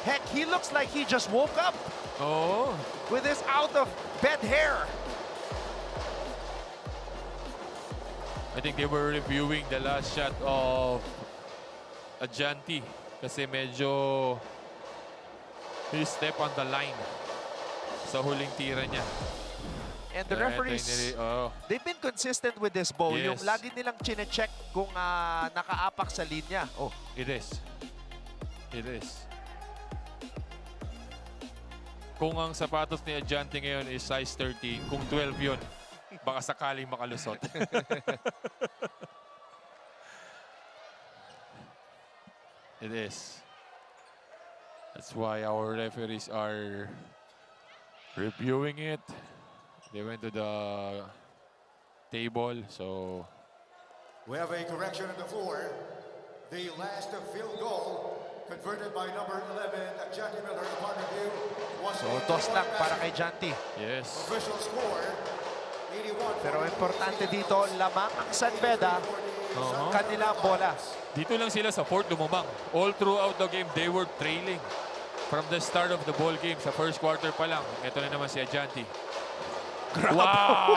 Heck, he looks like he just woke up. With his out-of-bed hair.
I think they were reviewing the last shot of Ajante. Kasi medyo he step on the line sa huling tira niya.
And the referees, they've been consistent with this, Bo. Yung lagi nilang chine-check kung nakaapak sa linya.
It is. It is. Kung ang sapatos ni Ajante ngayon is size 13, kung 12 yun, baka sakaling makalusot. It is. That's why our referees are reviewing it. They went to the table, so...
We have a correction on the floor. The last field goal converted by number 11, Ajante Miller, upon review, was
So, toss lang para kay Janty.
Yes.
Official score, 81.
Pero importante dito, lamang ang San Beda, kanila bola.
Dito lang sila sa fourth lumamang. All throughout the game, they were trailing. From the start of the ball game, sa first quarter pa lang, ito na naman si Ajante. Wow!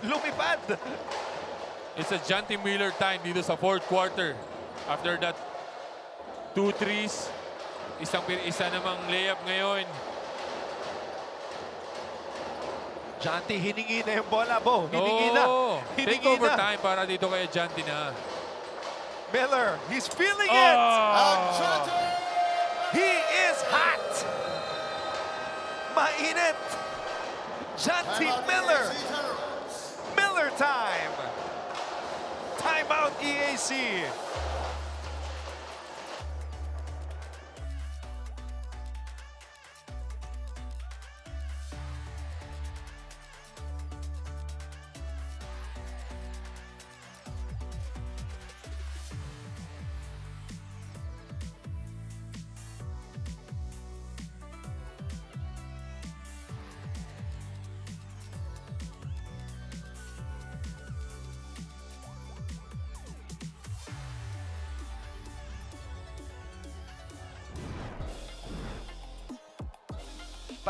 Lumipad!
It's Ajante Miller time dito sa fourth quarter. After that, 2 threes, isa namang layup ngayon.
Janty, hiningi na yung bola, Bo. Hiningi na.
Take over time para dito kay Ajante na.
Miller, he's feeling it! He is hot! Mainit! Janty Miller! Miller time! Timeout EAC!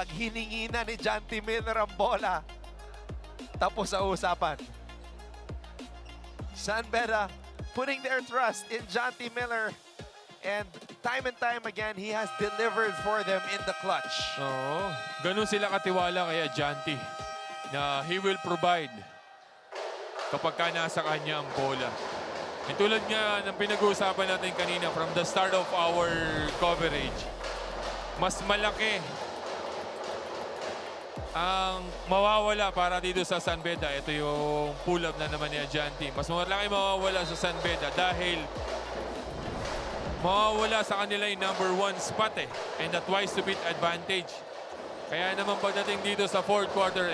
Pag hiningi na ni Janty Miller ang bola, tapos sa usapan. San Beda putting their trust in Janty Miller. And time again, he has delivered for them in the clutch.
Oo, ganun sila katiwala kaya Janty na he will provide kapag ka nasa kanya ang bola. E tulad nga ng pinag-uusapan natin kanina from the start of our coverage, mas malaki ang mawawala para dito sa San Beda. Ito yung pull-up na naman ni Janty. Mas malaki mawawala sa San Beda dahil mawawala sa kanila yung number 1 spot and the twice to beat advantage. Kaya naman pagdating dito sa fourth quarter,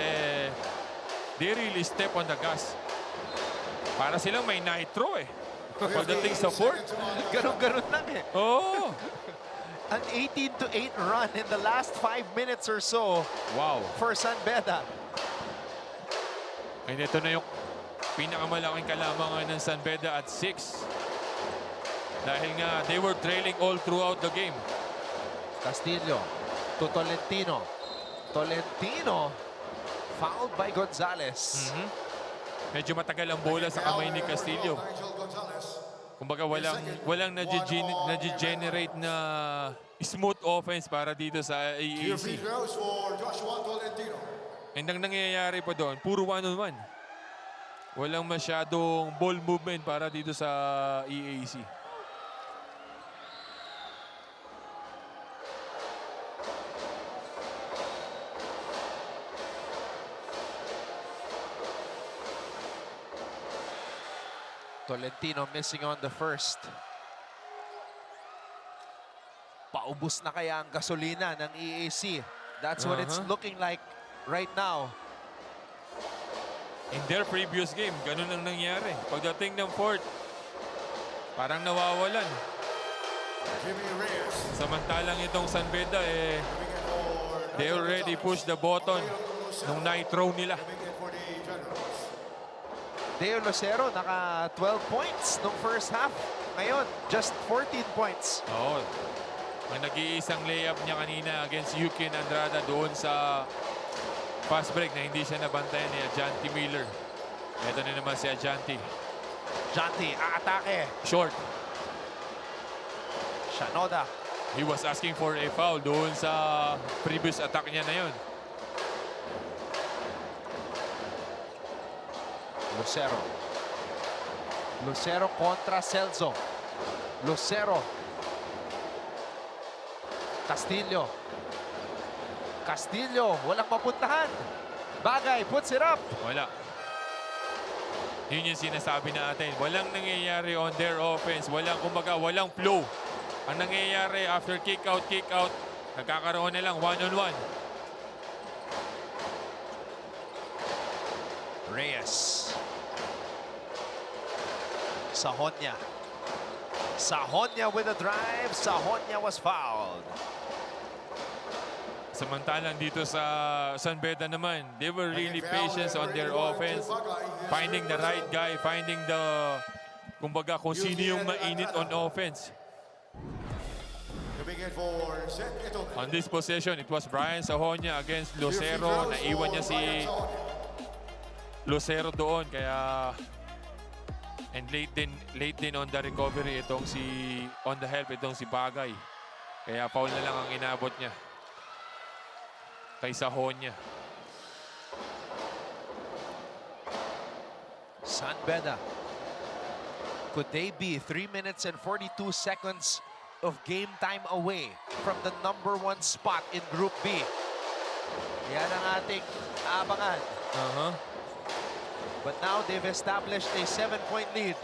they really step on the gas. Para silang may nitro pagdating sa fourth.
Ganun-ganun lang
Oo.
An 18-8 run in the last 5 minutes or so.
Wow.
For San Beda.
And ito na yung pinakamalaking kalamangan ng San Beda at 6. Dahil nga, they were trailing all throughout the game.
Castillo to Tolentino. Tolentino fouled by Gonzalez.
Medyo matagal ang bola sa kamay ni Castillo. Kumbaga walang nag-generate na smooth offense para dito sa AAC. And ang nangyayari pa doon, puro one-on-one. Walang masyadong ball movement para dito sa AAC.
Tolentino missing on the first. Paubos na kaya ang gasolina ng EAC. That's what it's looking like right now.
In their previous game, ganun ang nangyari. Pagdating ng fourth, parang nawawalan. Samantalang itong San Beda, they already pushed the button nung nitro nila.
Deo Lucero, naka 12 points nung first half. Ngayon, just 14 points.
Oo. Ang nag-iisang layup niya kanina against Yukin Andrada doon sa fast break na hindi siya nabantayan ni Janty Miller. Ito na naman si Janty.
Janty, aatake.
Short.
Shanoda.
He was asking for a foul doon sa previous attack niya na yun.
Lucero. Lucero kontra Celso. Lucero. Castillo. Castillo, walang mapuntahan. Bagay, puts it up.
Wala. Yun yung sinasabi natin. Walang nangyayari on their offense. Walang flow. Ang nangyayari after kick out, nagkakaroon na lang one-on-one.
Reyes. Sahonya. Sahonya with a drive. Sahonya was fouled.
Samantalang dito sa San Beda naman, they were really patient on their offense. Finding the right guy, finding the, kumbaga, kung sino yung mainit on offense. On this possession, it was Brian Sahonya against Lucero. Naiwan niya si Lucero doon, kaya and late din on the recovery itong on the help itong si Bagay. Kaya foul na lang ang inabot niya kay Sahonya.
San Beda. Could they be 3 minutes and 42 seconds of game time away from the #1 spot in Group B? Yan ang ating abangan. But now they've established a 7-point lead.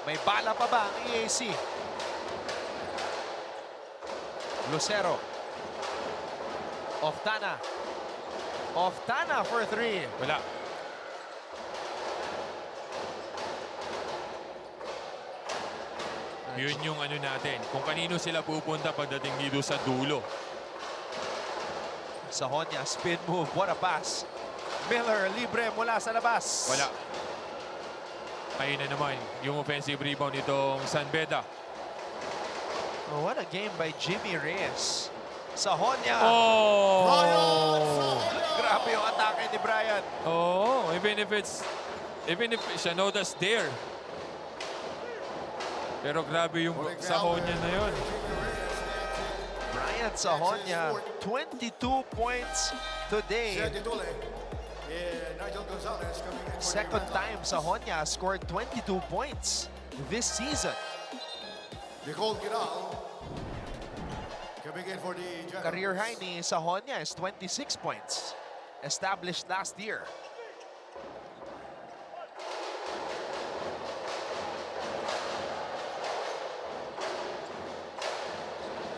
May bala pa ba ang EAC? Lucero. Oftana. Oftana for 3.
Wala. Yun yung ano natin. Kung kanino sila pupunta pagdating dito sa dulo.
Sahonya, spin move. What a pass. Miller, libre mula sa labas.
Wala. Ayun na naman yung offensive rebound nitong San Beda.
Oh, what a game by Jimmy Reyes. Sahonya.
Oh!
Grabe yung atake ni Brian.
Oh, even if Shanoda's there. Pero grabe yung Sahonya na yun.
Brian Sahonya, 22 points today. Second time Sahonya scored 22 points this season. Career high ni Sahonya is 26 points, established last year.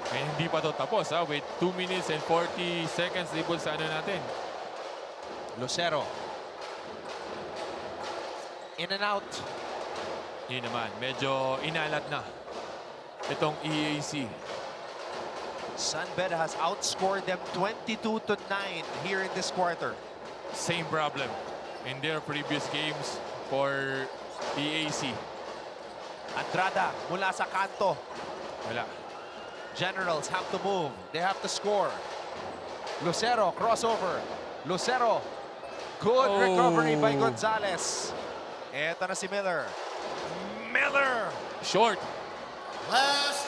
And hindi pa to tapos ha, with 2 minutes and 40 seconds libol sa ano natin.
Lucero. In and out.
Yun naman, medyo inalat na itong EAC.
San Beda has outscored them 22-9 here in this quarter.
Same problem in their previous games for EAC.
Andrada mula sa kanto.
Wala.
Generals have to move. They have to score. Lucero, crossover. Lucero. Good recovery by Gonzalez. Eto na si Miller. Miller!
Short.
Last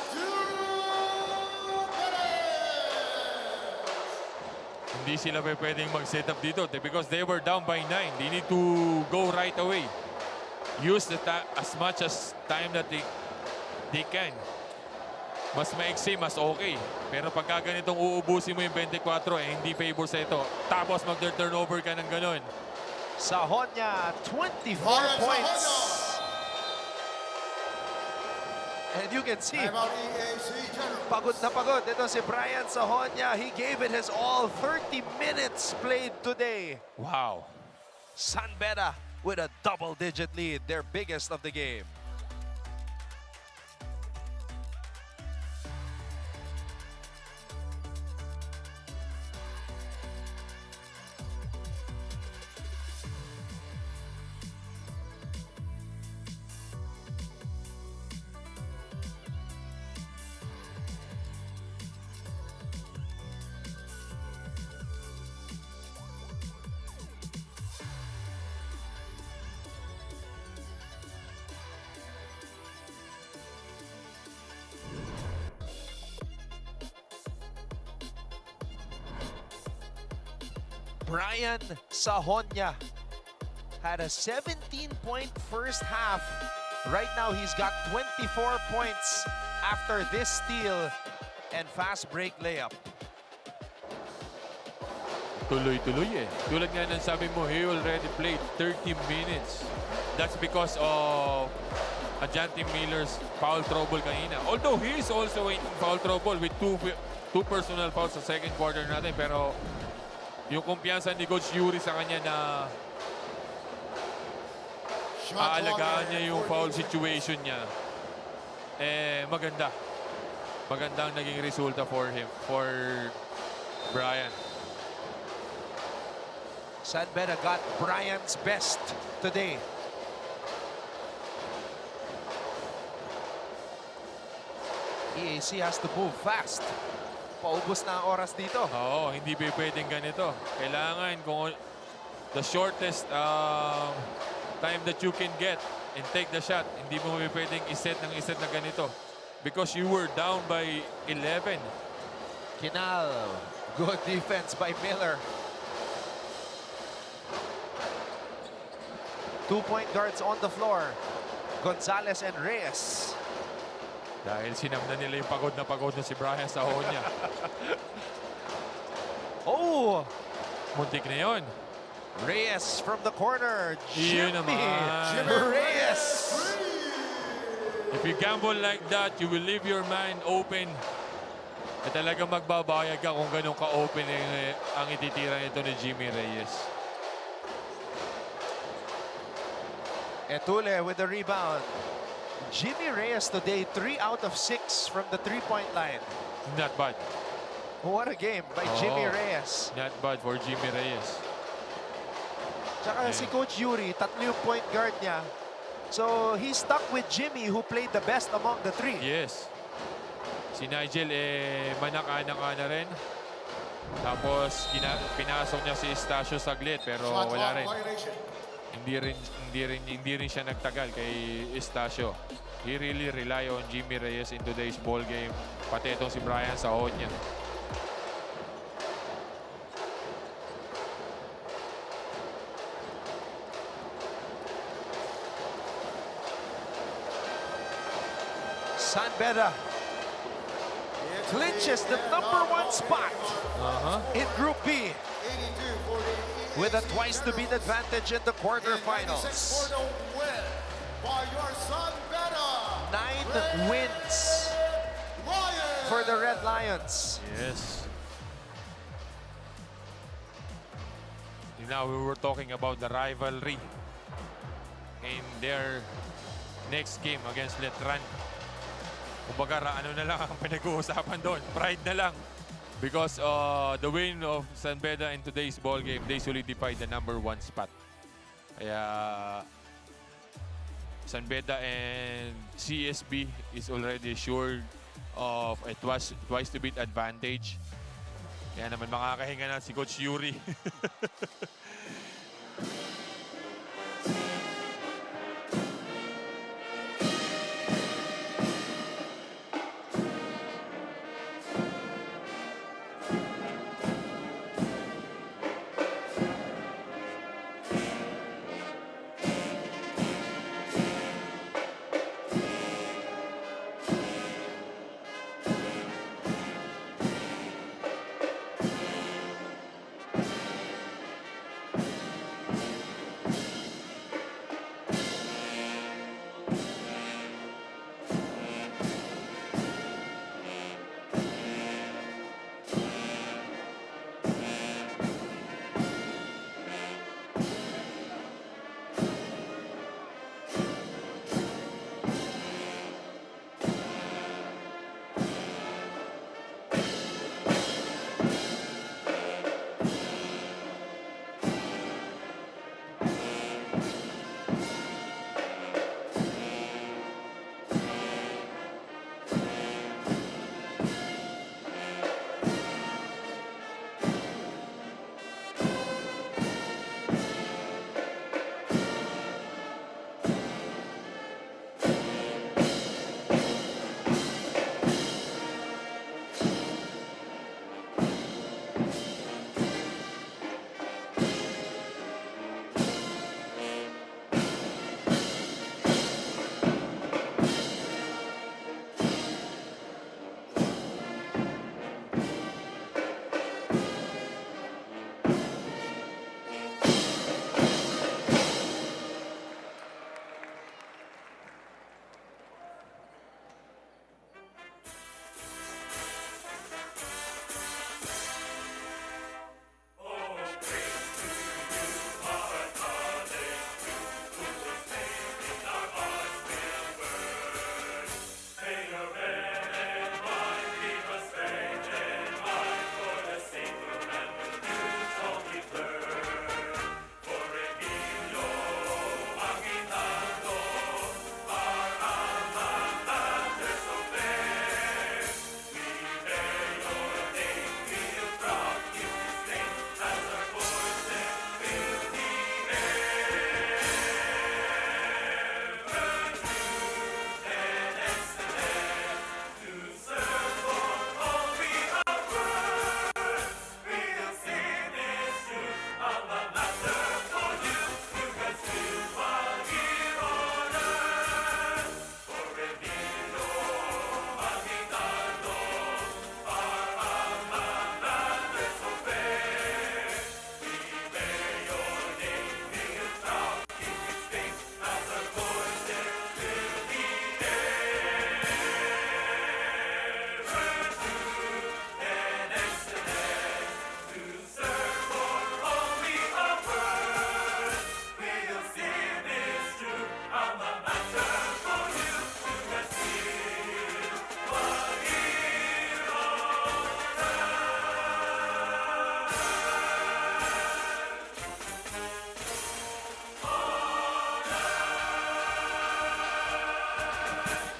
Hindi sila pwedeng mag-set up dito because they were down by 9. They need to go right away. Use the as much as time that they can. Mas maiksi, mas okay. Pero pagka ganitong uubusin mo yung 24, hindi favor sa ito. Tapos mag-turnover ka ng ganun.
Sahonya, 24 points. And you can see, pagod na pagod. Ito si Brian Sahonya. He gave it his all. 30 minutes played today.
Wow.
San Beda with a double-digit lead, their biggest of the game. Brian Sahonya had a 17-point first half. Right now, he's got 24 points after this steal and fast break layup.
Tuloy-tuloy eh. Tulad nga ng sabi mo, he already played 30 minutes. That's because of Ajante Miller's foul trouble kanina. Although he is also in foul trouble with two personal fouls sa second quarter natin. Pero yung kumpiyansa ni Coach Yuri sa kanya na aalagaan niya yung foul situation niya, eh maganda. Magandang naging resulta for him, for Brian.
San Beda got Brian's best today. EAC has to move fast. Paubos na ang oras dito.
Oo, hindi pwedeng ganito. Kailangan kung the shortest time that you can get and take the shot. Hindi mo pwedeng iset na ganito. Because you were down by 11.
Kinal. Good defense by Miller. 2 point guards on the floor. Gonzalez and Reyes.
Dahil sinamna nila yung pagod na si Brian Sahonya.
Oh!
Muntik na yun.
Reyes from the corner.
Yun naman.
Reyes!
If you gamble like that, you will leave your mind open. At talagang magbabayag ka kung ganun ka-open ang ititira nito ni Jimmy Reyes.
Etule with the rebound. Jimmy Reyes today, 3 out of 6 from the three-point line.
Not bad.
What a game by Jimmy Reyes.
Not bad for Jimmy Reyes.
Tsaka si Coach Yuri, 3 yung point guard niya. So, he stuck with Jimmy who played the best among the three.
Yes. Si Nigel manak-anak na rin. Tapos pinasok niya si Estacio saglit pero wala rin. Hindi rin siya nagtagal kay Estacio. He really rely on Jimmy Reyes in today's ball game. Pati itong si Brian Sahonia.
San Beda clinches the #1 spot in Group B with a twice-to-beat advantage in the quarterfinals. 9 wins for the Red Lions.
Yes. Now we were talking about the rivalry in their next game against Letran. Kumbaga, ano na lang ang pinag-uusapan doon. Pride na lang. Because the win of San Beda in today's ball game, they solidified the #1 spot. Kaya San Beda and CSB is already assured of a twice-to-beat advantage. Kaya naman makakahinga na si Coach Yuri.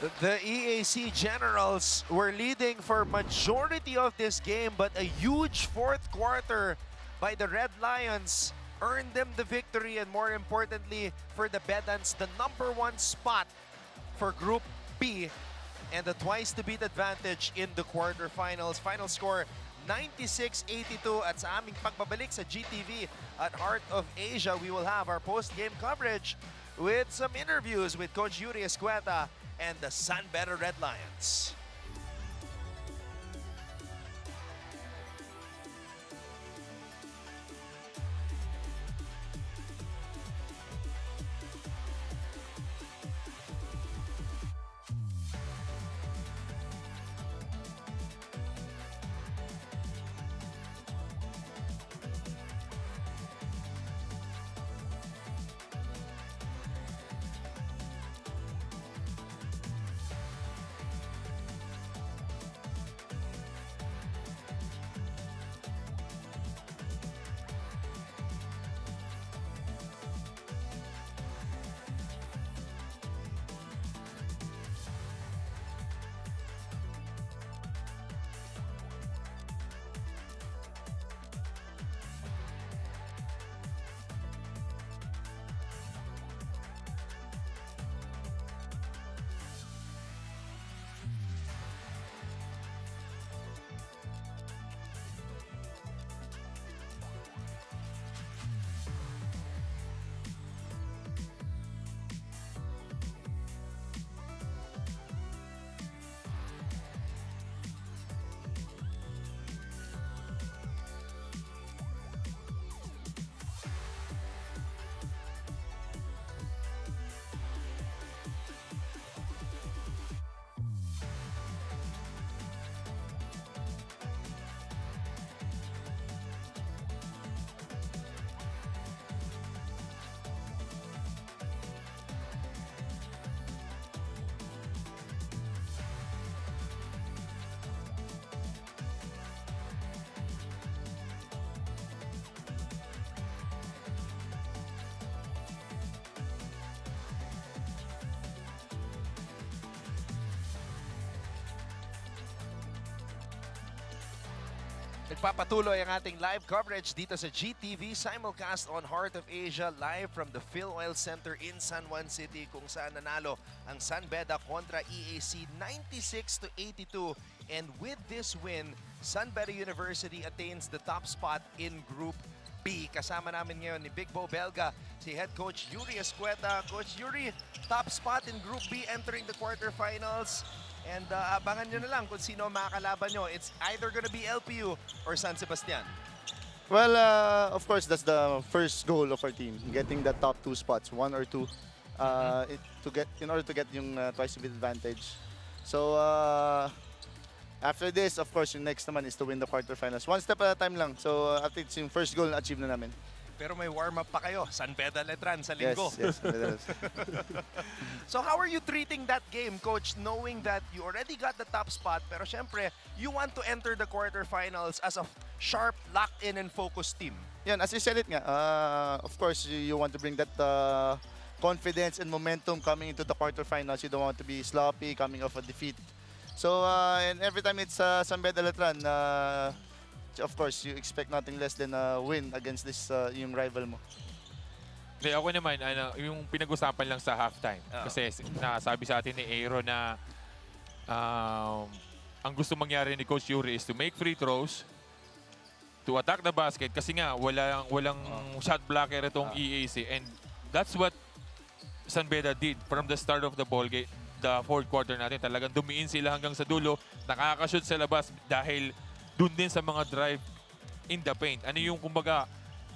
The EAC Generals were leading for majority of this game, but a huge fourth quarter by the Red Lions earned them the victory, and more importantly for the Bedans, the #1 spot for Group B and the twice to beat advantage in the quarterfinals. Final score 96-82 at sa aming pagbabalik sa GTV at Heart of Asia, we will have our post-game coverage with some interviews with Coach Yuri Escueta and the San Beda Red Lions. Nagpapatuloy ang ating live coverage dito sa GTV simulcast on Heart of Asia, live from the Phil Oil Center in San Juan City, kung saan nanalo ang San Beda kontra EAC 96-82. And with this win, San Beda University attains the top spot in Group B. Kasama namin ngayon ni Big Bo Belga, si Head Coach Yuri Escueta. Coach Yuri, top spot in Group B entering the quarterfinals. And abangan nyo na lang kung sino makakalaban nyo. It's either gonna be LPU or San Sebastian.
Well, of course, that's the first goal of our team, getting the top 2 spots, 1 or 2, in order to get yung twice to beat advantage. So after this, of course, yung next naman is to win the quarterfinals. One step at a time lang. So at least yung first goal na achieve na namin.
Pero may warm-up pa kayo, San Beda Letran sa linggo.
Yes, yes.
So how are you treating that game, Coach, knowing that you already got the top spot, pero syempre, you want to enter the quarterfinals as a sharp, locked-in, and focused team?
Yan, as you said it nga, of course, you want to bring that confidence and momentum coming into the quarterfinals. You don't want to be sloppy coming off a defeat. So, and every time it's San Beda Letran, of course, you expect nothing less than a win against this yung rival mo.
Hindi, ako naman, yung pinag-usapan lang sa halftime. Kasi nasabi sa atin ni Aero na ang gusto mangyari ni Coach Yuri is to make free throws, to attack the basket, kasi nga walang shot blocker itong EAC. And that's what San Beda did from the start of the ball game. The fourth quarter natin, talagang dumiin sila hanggang sa dulo, nakakashoot sa labas dahil doon din sa mga drive in the paint. Ano yung kumbaga,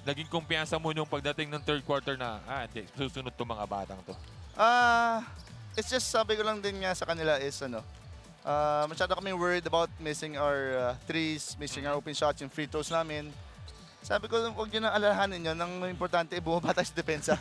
naging kumpiyansa mo nung pagdating ng third quarter na, hindi, susunod to mga batang to?
It's just, sabi ko lang din nga sa kanila is, masyado kami worried about missing our threes, missing our open shots, yung free throws namin. Sabi ko, huwag nyo nang alalahanin yun. Ang importante, bumaba tayo sa depensa.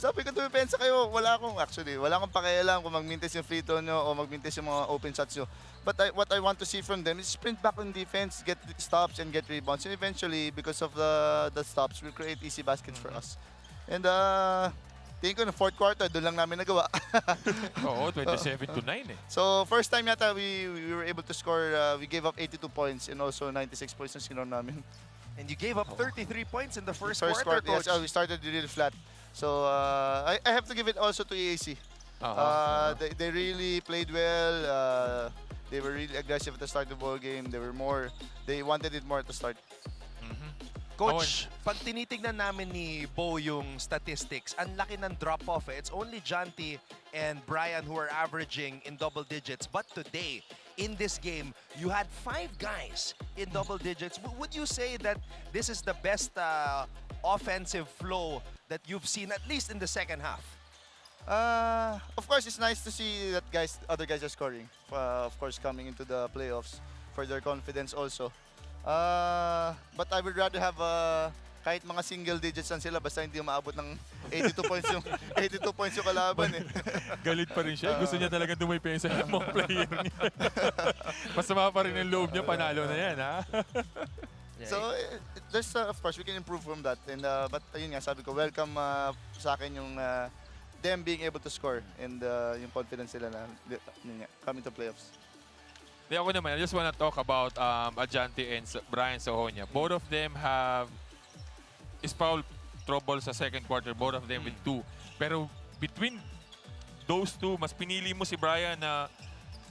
Sabi ko, depensa kayo. Wala akong pakialam kung mag-mintis yung free throw nyo o mag-mintis yung mga open shots nyo. But what I want to see from them is sprint back on defense, get stops and get rebounds. And eventually, because of the stops, we'll create easy baskets for us. And tingin ko na fourth quarter, doon lang namin nagawa.
Oo, 27-9 eh.
So, first time yata we were able to score, we gave up 82 points and also 96 points na score namin.
And you gave up 33 points in the first
First
quarter,
quarter,
Coach.
yes, we started really flat. So, I have to give it also to EAC. They really played well. They were really aggressive at the start of the ball game. They wanted it more at the start.
Coach, pag tinitignan namin ni Bo yung statistics, ang laki ng drop-off. It's only Jonty and Brian who are averaging in double digits. But today, in this game, you had 5 guys in double digits. Would you say that this is the best offensive flow that you've seen, at least in the second half?
Of course, it's nice to see that other guys are scoring. Of course, coming into the playoffs for their confidence also. But I would rather have kahit mga single digits lang sila basta hindi maabot ng 82 points yung kalaban eh.
Galit pa rin siya. Gusto niya talaga dumipensa yung mga player niya. Masama pa rin ang loob niya, panalo na yan, ha?
So, there's of course we can improve from that. And but ayun nga, sabi ko, welcome sa akin yung them being able to score and yung confidence nila na coming to playoffs.
Ako naman, I just want to talk about Ajante and Brian Sohonia. Both of them is foul trouble sa second quarter. Both of them with 2. Pero between those two, mas pinili mo si Brian na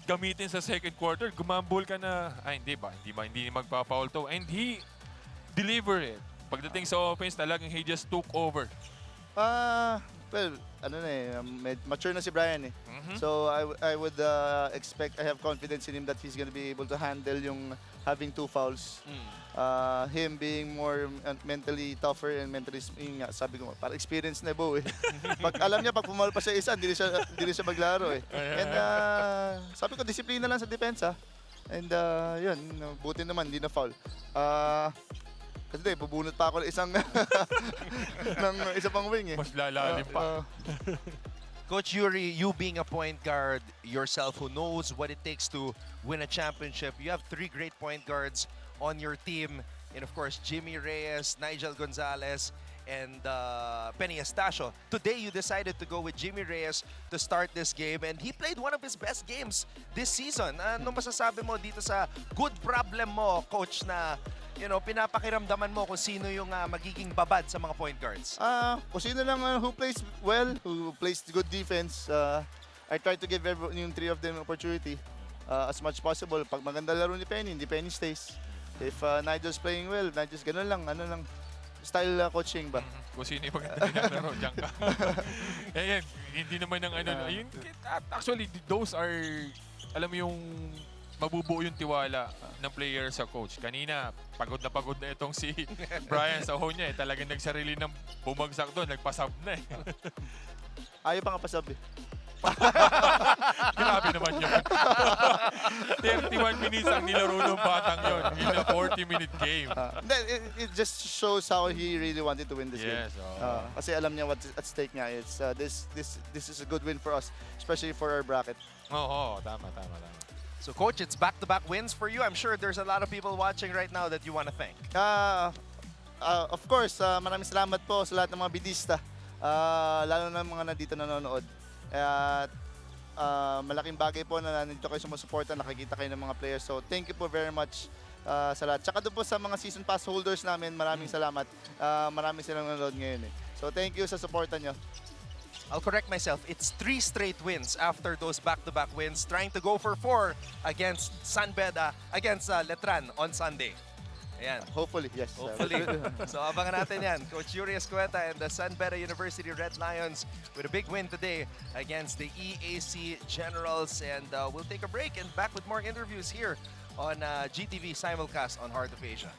gamitin sa second quarter. Gumambol ka na, hindi magpa-foul to. And he delivered it. Pagdating sa offense, talagang he just took over.
Well, mature na si Brian eh. So I would expect, I have confidence in him that he's gonna be able to handle yung having 2 fouls. Him being more mentally tougher and mentally, sabi ko, para experience na Bo eh. Pag alam niya, pag pumal pa siya isa, hindi siya maglaro eh. And sabi ko, disiplina lang sa depensa. And yun, buti naman, hindi na foul. Kasi bubunot pa ako ng isa pang wing eh.
Mas lalalim pa.
Coach Yuri, you being a point guard yourself who knows what it takes to win a championship, you have 3 great point guards on your team. And of course, Jimmy Reyes, Nigel Gonzalez, and Penny Estacio. Today, you decided to go with Jimmy Reyes to start this game, and he played one of his best games this season. Ano masasabi mo dito sa good problem mo, Coach, na pinapakiramdaman mo kung sino yung magiging babad sa mga point guards?
Kung sino lang who plays well, who plays good defense. I try to give yung 3 of them opportunity as much possible. Pag maganda laro ni Penny, hindi Penny stays. If Nigel's playing well, Nigel's ganun lang, style coaching ba?
Kung sino yung maganda nilalaro, diyan ka. Hindi naman ng ayun. Actually, those are, alam mo yung mabubuo yung tiwala ng player sa coach. Kanina, pagod na itong si Brian Sahonia eh. Talagang nagsarili ng bumagsak doon, nagpasab na eh.
Ayaw pa nga pasab eh.
Grabe naman yun. 31 minutes ang nilaro ng batang yun in a 40-minute game.
It just shows how he really wanted to win this game. Kasi alam niya what's at stake niya. It's, this is a good win for us, especially for our bracket.
Oo, tama.
So, Coach, it's back-to-back wins for you. I'm sure there's a lot of people watching right now that you want to thank.
Of course, maraming salamat po sa lahat ng mga bidista. Lalo na mga nandito nanonood. Malaking bagay po na nandito kayo sumusuporta, nakikita kayo ng mga players. So, thank you po very much sa lahat. Tsaka doon po sa mga season pass holders namin, maraming salamat. Marami silang nanonood ngayon eh. So, thank you sa suporta nyo.
I'll correct myself. It's 3 straight wins after those back-to-back wins, trying to go for 4 against Beda, against Letran on Sunday. Ayan.
Hopefully, yes.
Hopefully. So abangan natin yan. Coach Yuri Escueta and the Beda University Red Lions with a big win today against the EAC Generals. And we'll take a break and back with more interviews here on GTV simulcast on Heart of Asia.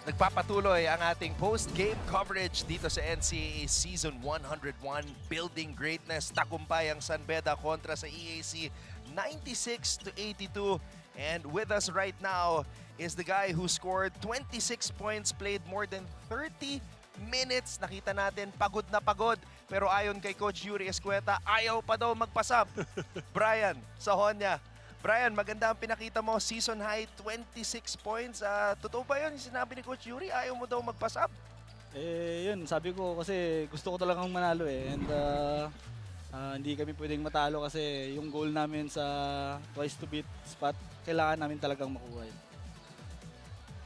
Nagpapatuloy ang ating post-game coverage dito sa NCAA Season 101, Building Greatness. Tagumpay ang San Beda kontra sa EAC, 96-82. And with us right now is the guy who scored 26 points, played more than 30 minutes. Nakita natin, pagod na pagod. Pero ayon kay Coach Yuri Escueta, ayaw pa daw magpasab. Brian Sahonia. Brian, maganda ang pinakita mo. Season high, 26 points. Totoo ba yun? Sinabi ni Coach Yuri, ayaw mo daw magpasab?
Yun, sabi ko kasi gusto ko talagang manalo And hindi kami pwedeng matalo kasi yung goal namin sa twice to beat spot, kailangan namin talagang makuha yun.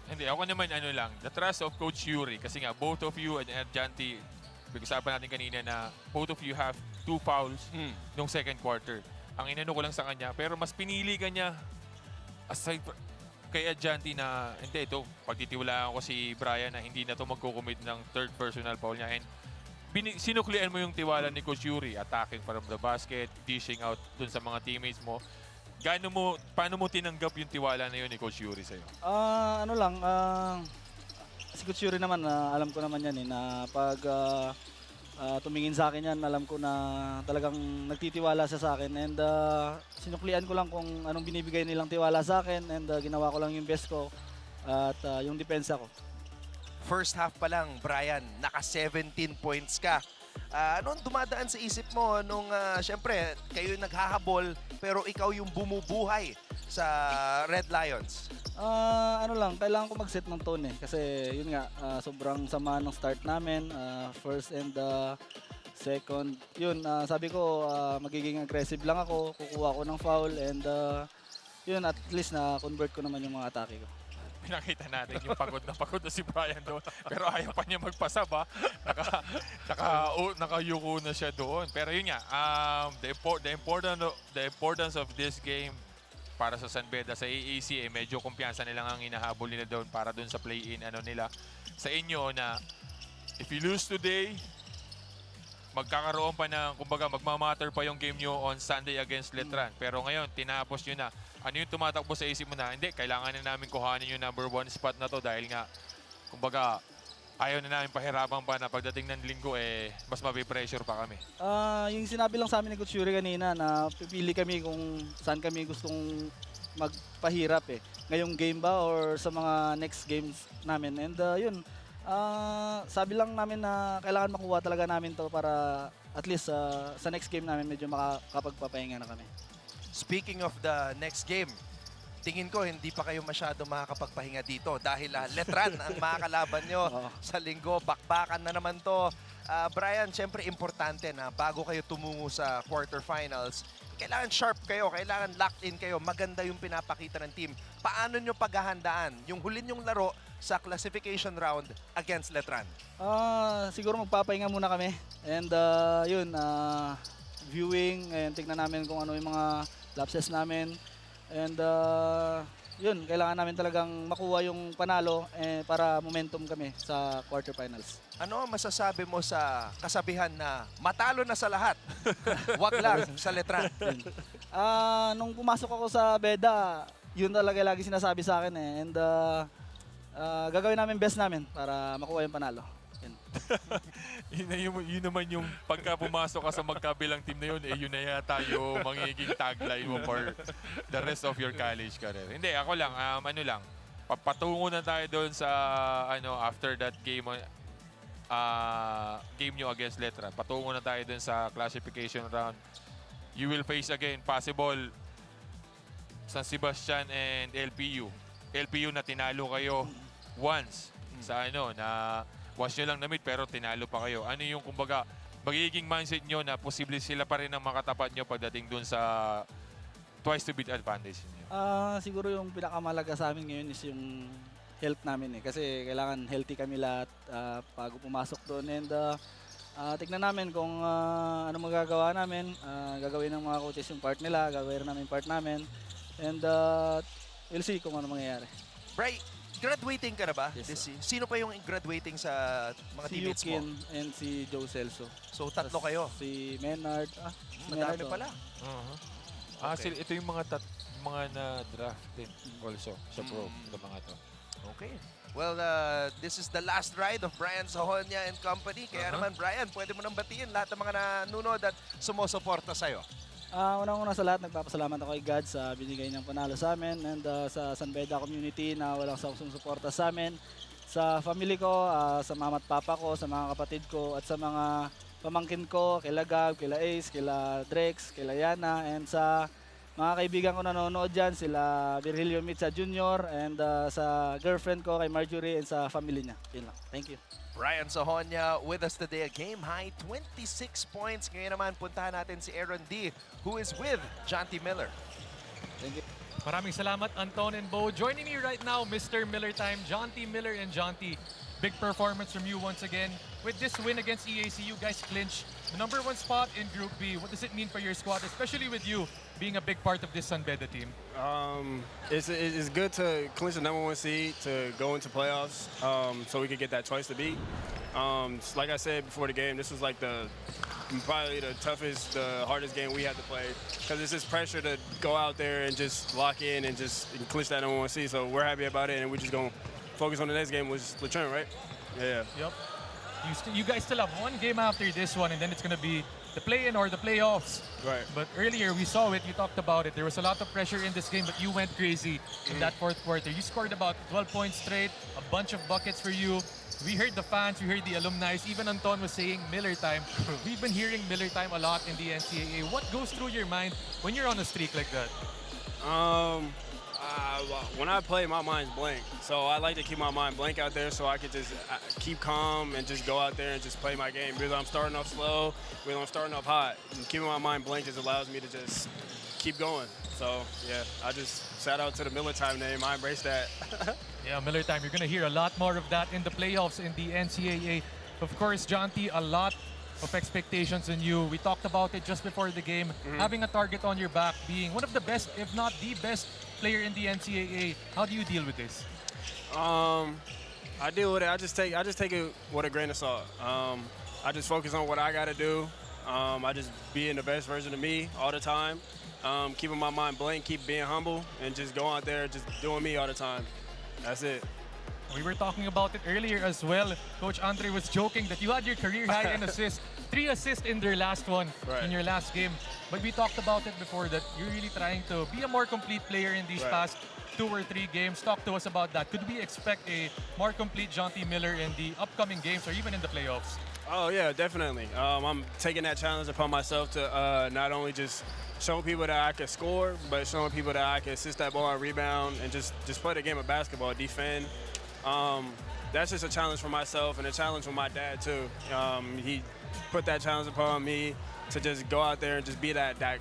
Hindi, ako naman lang, the trust of Coach Yuri. Kasi nga, both of you and Erjanti, pag-usapan natin kanina na both of you have 2 fouls nung second quarter. Ang inano ko lang sa kanya, pero mas pinili ka niya aside kay Adjanti na hindi, ito, pagtitiwalaan ko si Brian na hindi na ito magkukumit ng third personal foul niya. And sinuklian mo yung tiwala ni Coach Yuri, attacking from the basket, dishing out dun sa mga teammates mo. Paano mo tinanggap yung tiwala na yun ni Coach Yuri sa'yo?
Si Coach Yuri naman, alam ko naman yan na pag tumingin sa akin yan, alam ko na talagang nagtitiwala siya sa akin and sinuklian ko lang kung anong binibigay nilang tiwala sa akin and ginawa ko lang yung best ko at yung depensa ko.
First half pa lang, Brian, naka 17 points ka. Anong dumadaan sa isip mo nung syempre kayo yung naghahabol pero ikaw yung bumubuhay sa Red Lions?
Kailangan ko mag-set ng tone kasi yun nga, sobrang sama ng start namin, first and second. Yun, sabi ko magiging aggressive lang ako, kukuha ko ng foul and yun, at least na-convert ko naman yung mga atake ko.
Pinakita natin yung pagod na si Brian doon. Pero ayaw pa niya magpasab ha. Nakayuko na siya doon. Pero yun nga, the importance of this game para sa San Beda, sa AAC, medyo kumpiyansa nilang ang inahabol nila doon para doon sa play-in nila. Sa inyo na if you lose today, magkakaroon pa ng, kumbaga, magmamatter pa yung game nyo on Sunday against Letran. Pero ngayon, tinapos nyo na. Ano yung tumatakbo sa isip mo na, hindi, kailangan na namin kuhanin yung number 1 spot na to dahil nga, kumbaga, ayaw na namin pahirapan pa na pagdating ng linggo, mas mabipressure pa kami.
Yung sinabi lang sa amin ni Coach Yuri kanina na pipili kami kung saan kami gustong magpahirap ngayong game ba or sa mga next games namin. And yun, sabi lang namin na kailangan makuha talaga namin to para at least sa next game namin medyo makakapagpapahinga na kami.
Speaking of the next game, tingin ko hindi pa kayo masyado makakapagpahinga dito dahil Letran ang makakalaban nyo sa linggo. Bakbakan na naman to. Brian, syempre importante na bago kayo tumungo sa quarterfinals, kailangan sharp kayo, kailangan locked in kayo, maganda yung pinapakita ng team. Paano nyo paghahandaan yung huli nyong laro sa classification round against Letran?
Siguro magpapahinga muna kami and yun, viewing and tignan namin kung ano yung mga lapses namin. And yun, kailangan namin talagang makuha yung panalo para momentum kami sa quarterfinals.
Ano ang masasabi mo sa kasabihan na matalo na sa lahat, wag lang sa Letran?
Nung pumasok ako sa Beda, yun talaga lagi sinasabi sa akin And gagawin namin best namin para makuha yung panalo.
Yun naman yung pagka pumasok ka sa magkabilang team na yun, yun na yata yung magiging tagline mo for the rest of your college career. Hindi, ako lang, patungo na tayo doon sa, after that game, game nyo against Letran. Patungo na tayo doon sa classification round. You will face again, possible, San Sebastian and LPU. LPU na tinalo kayo once sa na wash nyo lang na-meet pero tinalo pa kayo. Ano yung kumbaga magiging mindset nyo na posible sila pa rin ang makatapat nyo pagdating dun sa twice to beat advantage nyo?
Siguro yung pinakamalaga sa amin ngayon is yung health namin kasi kailangan healthy kami lahat bago pumasok doon and tignan namin kung ano magagawa namin. Gagawin ng mga coaches yung part nila, gagawin namin part namin and we'll see kung ano mangyayari.
Bray, graduating ka na ba?
Yes,
Sino pa yung graduating sa mga teammates mo?
Si Yukin and si Joe Celso.
So, tatlo kayo?
Si Menard.
Madami pala.
Okay. Ito yung mga na-draft din also sa pro, mga to.
Okay. Well, this is the last ride of Brian Sahonia and company. Kaya naman, Brian, pwede mo nang batiin lahat ng mga nanonood at sumusuporta sa'yo.
Unang-una sa lahat, nagpapasalamat ako kay God sa binigay niyang panalo sa amin and sa San Beda community na walang sumusuporta sa amin. Sa family ko, sa mama at papa ko, sa mga kapatid ko at sa mga pamangkin ko, kila Gab, kila Ace, kila Drex, kila Yana, and sa mga kaibigan ko nanonood dyan, sila Virgilio Mitza Jr. and sa girlfriend ko kay Marjorie and sa family niya. Yun lang. Thank you.
Brian Sahonia with us today, a game high 26 points. Ngayon naman, puntahan natin si Aaron D, who is with Jonty Miller.
Thank you.
Maraming salamat, Anton and Bo. Joining me right now, Mr. Miller Time, Jonty Miller and Jonty. Big performance from you once again. With this win against EAC, you guys clinch the #1 spot in Group B. What does it mean for your squad, especially with you being a big part of this San Beda team?
It's good to clinch the #1 seed to go into playoffs, so we could get that choice to beat. Like I said before the game, this was like probably the toughest, the hardest game we had to play because it's just pressure to go out there and just lock in and just clinch that #1 seed. So we're happy about it, and we're just gonna focus on the next game, which is Latrine, right? Yeah.
Yep. You guys still have one game after this one, and then it's gonna be the play-in or the playoffs.
Right.
But earlier we saw it, you talked about it. There was a lot of pressure in this game, but you went crazy in that fourth quarter. You scored about 12 points straight, a bunch of buckets for you. We heard the fans, we heard the alumni. Even Anton was saying Miller time. We've been hearing Miller time a lot in the NCAA. What goes through your mind when you're on a streak like that?
When I play, my mind's blank. So I like to keep my mind blank out there so I can just keep calm and just go out there and just play my game. Whether I'm starting off slow, whether I'm starting off hot. And keeping my mind blank just allows me to just keep going. So, yeah, I just shout out to the Miller Time name. I embrace that.
Yeah, Miller Time. You're going to hear a lot more of that in the playoffs in the NCAA. Of course, Jonty, a lot of expectations on you. We talked about it just before the game. Having a target on your back, being one of the best, if not the best player in the NCAA. How do you deal with this?
I deal with it. I just take it with a grain of salt. I just focus on what I got to do. I just being the best version of me all the time. Keeping my mind blank, keep being humble, and just go out there just doing me all the time. That's it.
We were talking about it earlier as well. Coach Andre was joking that you had your career high in assists. 3 assists in their last one, in your last game. But we talked about it before that you're really trying to be a more complete player in these past 2 or 3 games. Talk to us about that. Could we expect a more complete Jonty Miller in the upcoming games or even in the playoffs?
Oh, yeah, definitely. I'm taking that challenge upon myself to not only just show people that I can score, but showing people that I can assist that ball and rebound and just play the game of basketball, defend. That's just a challenge for myself and a challenge for my dad, too. He put that challenge upon me to just go out there and just be that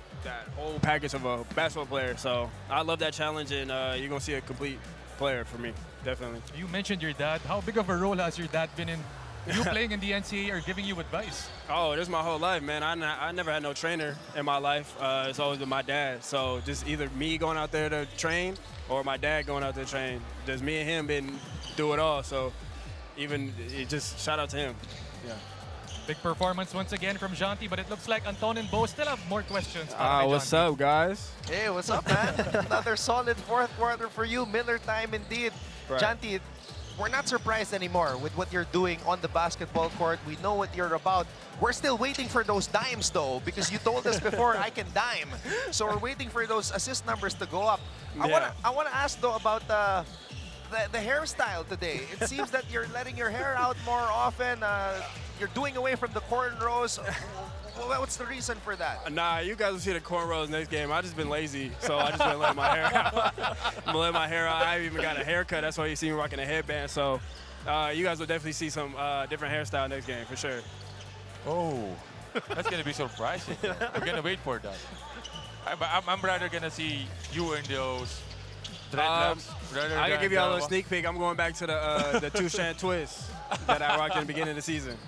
whole package of a basketball player. So I love that challenge, and you're going to see a complete player for me, definitely.
You mentioned your dad. How big of a role has your dad been in you playing in the NCAA or giving you advice?
Oh, this is my whole life, man. I never had no trainer in my life. It's always been my dad. So just either me going out there to train or my dad going out there to train. Just me and him been do it all. So just shout out to him. Yeah.
Big performance once again from Jonty, but it looks like Anton and Bo still have more questions.
What's up, guys?
Hey, what's up, man? Another solid fourth quarter for you. Miller time indeed.
Right.
Jonty, we're not surprised anymore with what you're doing on the basketball court. We know what you're about. We're still waiting for those dimes, though, because you told us before I can dime. So we're waiting for those assist numbers to go up.
Yeah.
I wanna ask, though, about the hairstyle today. It seems that you're letting your hair out more often. You're doing away from the cornrows. What's the reason for that?
Nah, you guys will see the cornrows next game. I just been lazy, so I just been letting my hair out. I'm letting my hair out. I haven't even got a haircut. That's why you see me rocking a headband. So you guys will definitely see some different hairstyle next game for sure.
Oh, that's gonna be surprising. We're gonna wait for that. I'm rather gonna see you in those dreadlocks.
I can give you all a sneak peek. I'm going back to the two-strand twist that I rocked in the beginning of the season.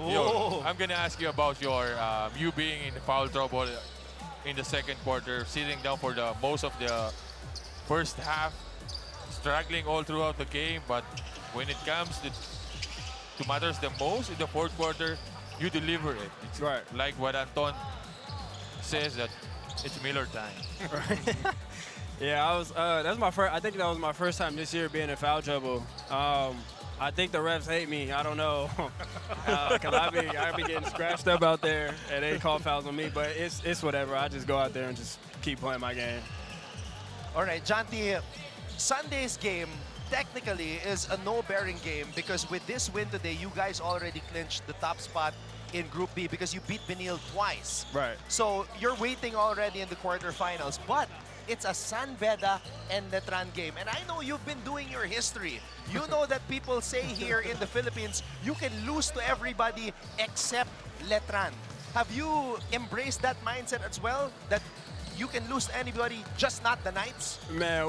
Yo, I'm gonna ask you about your you being in foul trouble in the second quarter, sitting down for the most of the first half, struggling all throughout the game. But when it comes to matters the most in the fourth quarter, you deliver it. It's like what Anton says that it's Miller time.
Yeah, I was. That's my first. I think that was my first time this year being in foul trouble. I think the refs hate me. I don't know, cause I be getting scratched up out there, and they call fouls on me. But it's whatever. I just go out there and just keep playing my game.
All right, Janty, Sunday's game technically is a no-bearing game because with this win today, you guys already clinched the top spot in Group B because you beat Benil twice.
Right.
So you're waiting already in the quarterfinals, but it's a San Beda and Letran game. And I know you've been doing your history. You know that people say here in the Philippines, you can lose to everybody except Letran. Have you embraced that mindset as well? That you can lose to anybody, just not the Knights?
Man,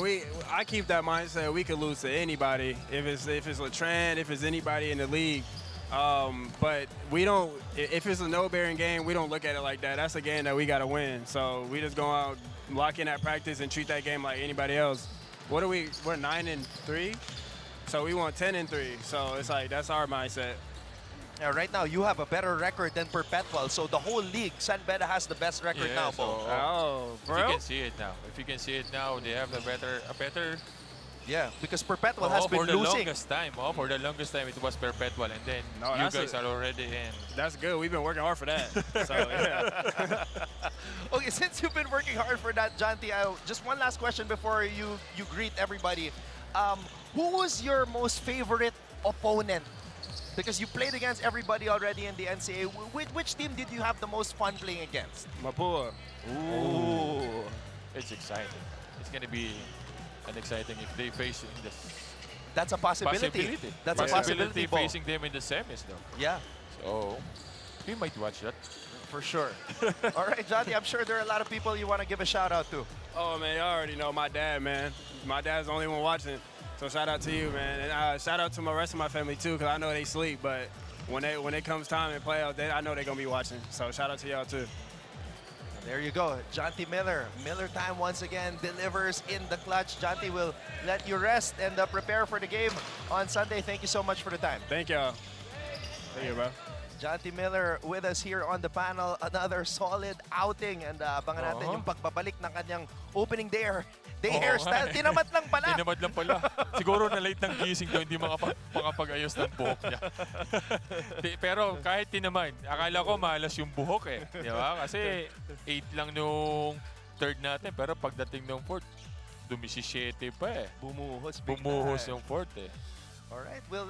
I keep that mindset. We could lose to anybody if it's Letran, if it's anybody in the league. But we don't. If it's a no-bearing game, we don't look at it like that. That's a game that we got to win. So we just go out, lock in at practice, and treat that game like anybody else. What are we? We're 9-3, so we want 10-3. So it's like that's our mindset.
Yeah, right now you have a better record than Perpetual, so the whole league, San Beda has the best record now, Bo.
If you can see it now. If you can see it now, they have a better.
Yeah, because Perpetual has been losing.
For the longest time, it was Perpetual, and then you guys are already in.
That's good. We've been working hard for that. So, yeah.
Okay, since you've been working hard for that, Janty, just one last question before you greet everybody. Who was your most favorite opponent? Because you played against everybody already in the NCAA. Which team did you have the most fun playing against?
Mapua.
Ooh. It's exciting. It's going to be exciting if they face in this.
That's a possibility. That's a possibility
facing them in the semis, though.
Yeah.
So we might watch that.
For sure. All right, Johnny, I'm sure there are a lot of people you want to give a shout out to.
Oh, man, you already know my dad, man. My dad's the only one watching. So shout out to you, man. And shout out to the rest of my family, too, because I know they sleep. But when it comes time in playoffs, I know they're going to be watching. So shout out to y'all, too.
There you go, Janty Miller. Miller time once again delivers in the clutch. Janty will let you rest and prepare for the game on Sunday. Thank you so much for the time.
Thank y'all. Thank you, bro.
Janty Miller with us here on the panel. Another solid outing and abangan natin yung pagbabalik ng kanyang opening day hairstyle. Tinamad lang pala.
Tinamad lang pala. Siguro na late ng gising to, hindi makapag-ayos ng buhok niya. Pero kahit tinamad, akala ko malas yung buhok eh. Di ba? Kasi 8 lang nung third natin, pero pagdating nung fourth, dumisisiyete pa eh. Bumuhos yung fourth eh.
Alright, we'll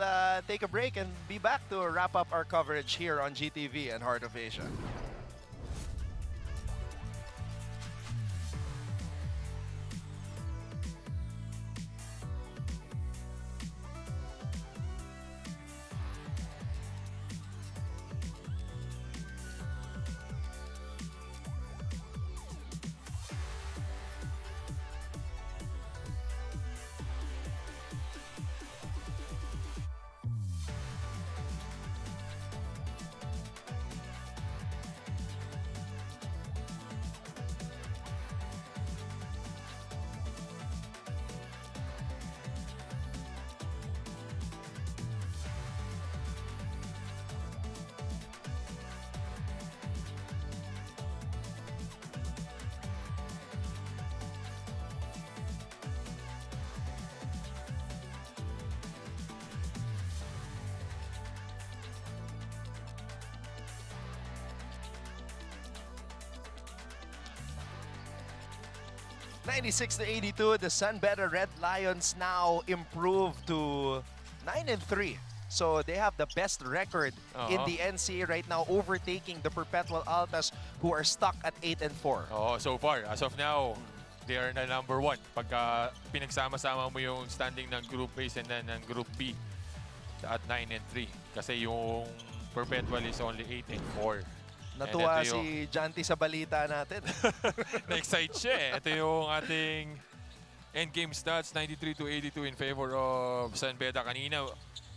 take a break and be back to wrap up our coverage here on GTV and Heart of Asia. (96-82), the San Beda Red Lions now improved to 9-3. So they have the best record in the NCAA right now, overtaking the Perpetual Altas, who are stuck at 8-4.
So far, as of now, they are na number 1. Pagka pinagsama-sama mo yung standing ng Group A and then ng Group B at 9-3. Kasi yung Perpetual is only 8-4.
Natuwa si Janty sa balita natin.
Na-excite siya eh. Ito yung ating endgame stats, 93-82 in favor of San Beda. Kanina,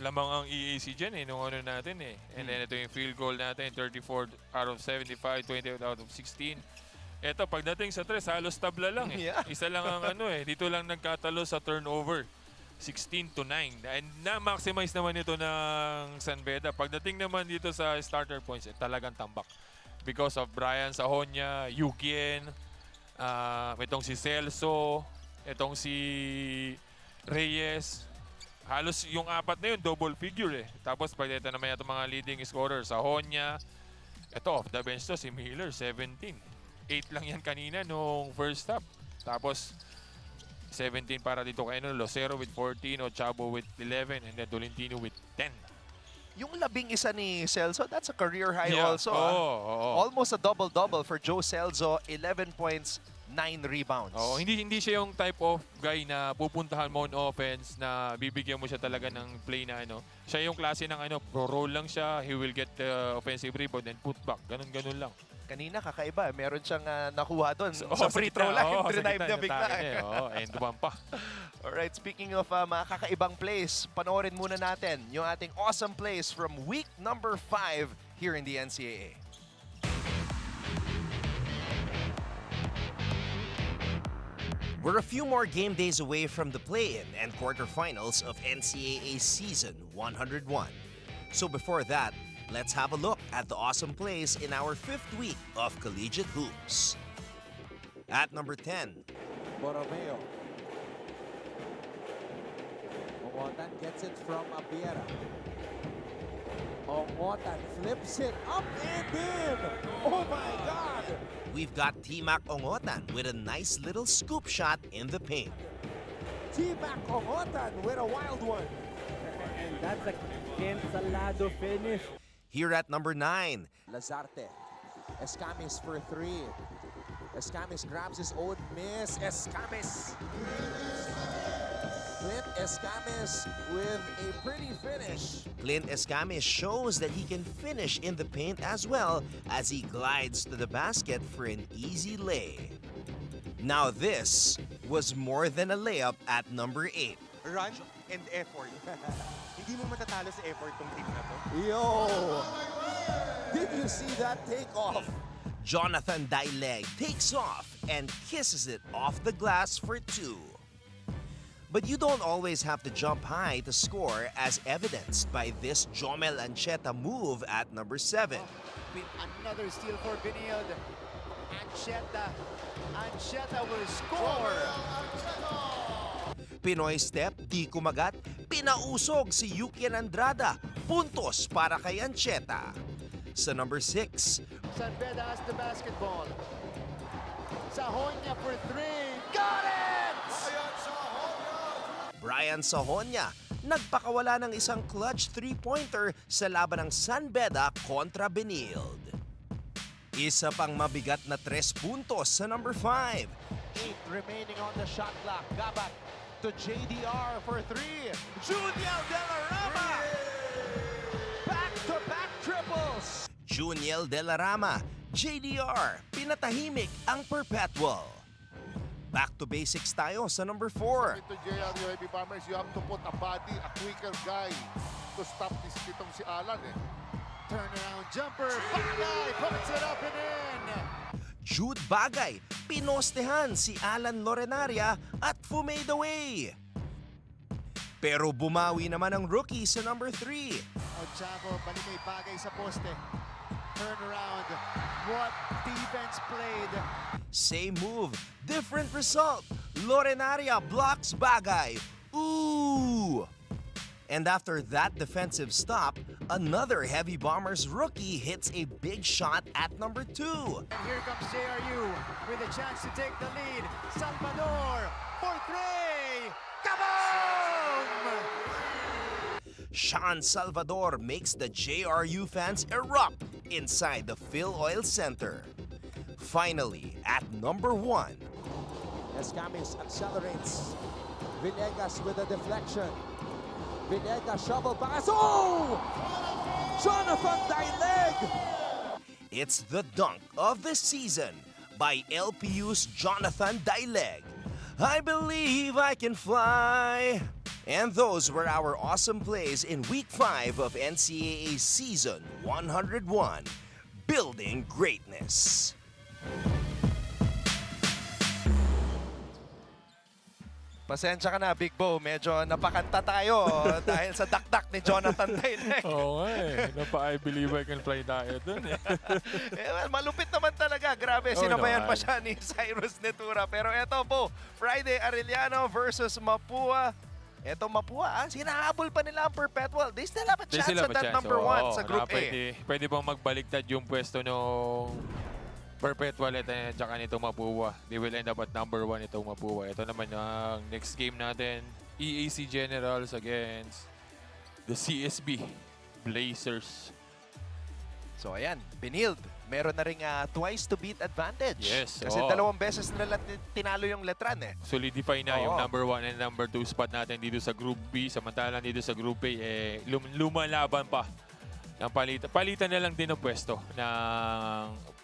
lamang ang EAC dyan eh, nung ano natin eh. And then ito yung field goal natin, 34 out of 75, 28 out of 16. Ito, pagdating sa tres, halos tabla lang eh. Isa lang ang ano eh. Dito lang nagkatalo sa turnover. 16-9. And na-maximize naman ito ng San Beda. Pagdating naman dito sa starter points, talagang tambak. Because of Brian Sahonia, Yukien, itong si Celso, Itong si Reyes, halos yung apat na yun, double figure eh. Tapos pag ito naman itong mga leading scorer, Sahonya. Ito, off the bench to, si Miller, 17. 8 lang yan kanina nung first half. Tapos, 17 para dito kay Lucero with 14, Ochabo with 11, and then Tolentino with 10.
Yung 11 ni Celso, that's a career high
Yeah.
also.
Oo.
Almost a double-double for Joe Celso, 11 points, 9 rebounds.
Oh, hindi siya yung type of guy na pupuntahan mo on offense na bibigyan mo siya talaga ng play na ano. Siya yung klase ng pro-roll lang siya, he will get the offensive rebound and put back. Ganun lang.
Kanina kakaiba, meron siyang nakuha doon
So,
sa free throw line, drive niya bigla.
And duman pa.
Alright, speaking of mga kakaibang plays, panoorin muna natin yung ating awesome plays from week number 5 here in the NCAA.
We're a few more game days away from the play-in and quarterfinals of NCAA Season 101. So before that, let's have a look at the awesome plays in our 5th week of collegiate hoops. At number 10,
Borromeo. Ongotan gets it from Abiera. Ongotan flips it up and in. Oh my God!
we've got T-Mac Ongotan with a nice little scoop shot in the paint.
T-Mac Ongotan with a wild one.
And that's a cancelado finish.
Here at number 9,
Lazarte. Escamis for 3. Escamis grabs his own miss. Escamis. Clint Escamis with a pretty finish.
Clint Escamis shows that he can finish in the paint as well as he glides to the basket for an easy lay. Now this was more than a layup at number 8.
Run and effort. Hindi mo matatalo sa effort tong team na to.
Yo! Did you see that takeoff?
Jonathan Daileg takes off and kisses it off the glass for 2. But you don't always have to jump high to score, as evidenced by this Jomel Ancheta move at number 7.
Another steal for Benilde. Ancheta will score.
Pinoy step, di kumagat, pinausog si Yukian Andrada. Puntos para kay Ancheta. Sa number 6,
San Beda has the basketball. Sahonya for 3. Got it!
Brian Sahonya, nagpakawala ng isang clutch 3-pointer sa laban ng San Beda kontra Benilde. Isa pang mabigat na 3 puntos sa number 5.
8 remaining on the shot clock. Gabat to JDR for 3. Junior De La Rama! Back-to-back triples!
Juniel De La Rama, JDR, pinatahimik ang Perpetual. Back to basics tayo sa number 4.
Ito JRU Heavy Bombers, you have to put a body, a quicker guy to stop this itong si Alan eh.
Turnaround jumper. Bagay puts it up and in.
Jude Bagay, pinostehan si Alan Lorenaria at fumade away. Pero bumawi naman ang rookie sa number 3.
Ochavo, balimay Bagay sa poste. Turnaround. What defense played.
Same move, different result. Lorenaria blocks Bagay. Ooh! And after that defensive stop, another Heavy Bombers rookie hits a big shot at number 2.
And here comes JRU with a chance to take the lead. Salvador for 3. Kaboom!
Sean Salvador makes the JRU fans erupt inside the Phil Oil Center. Finally, at number 1.
Escamis accelerates. Villegas with a deflection. Villegas shovel pass. Oh! Jonathan Daileg!
It's the dunk of the season by LPU's Jonathan Daileg. I believe I can fly. And those were our awesome plays in Week 5 of NCAA Season 101, Building Greatness.
Pasensya ka na, Big Bo. Medyo napakanta tayo dahil sa dakdak ni Jonathan Daylek.
Oo nga eh. I believe I can fly tayo dun eh.
Malupit naman talaga. Grabe, sinabayan pa siya ni Cyrus Netura. Pero eto po, Friday Arellano versus Mapua. Eto Mapua, sinahabol pa nila ang Perpetual. They still have a chance at that number 1 sa Group A.
Pwede bang magbaliktad yung pwesto nung Perpetual at saka nito Mapua. They will end up at number 1 itong Mapua. Ito naman ang next game natin. EAC Generals against the CSB Blazers.
So ayan, Benild. Meron na ring twice to beat advantage.
Yes.
Kasi dalawang beses nila tinalo yung Letran eh.
Solidify na yung number 1 and number 2 spot natin dito sa Group B. Samantalang dito sa Group A, lumalaban pa. Palitan na lang din ang pwesto ng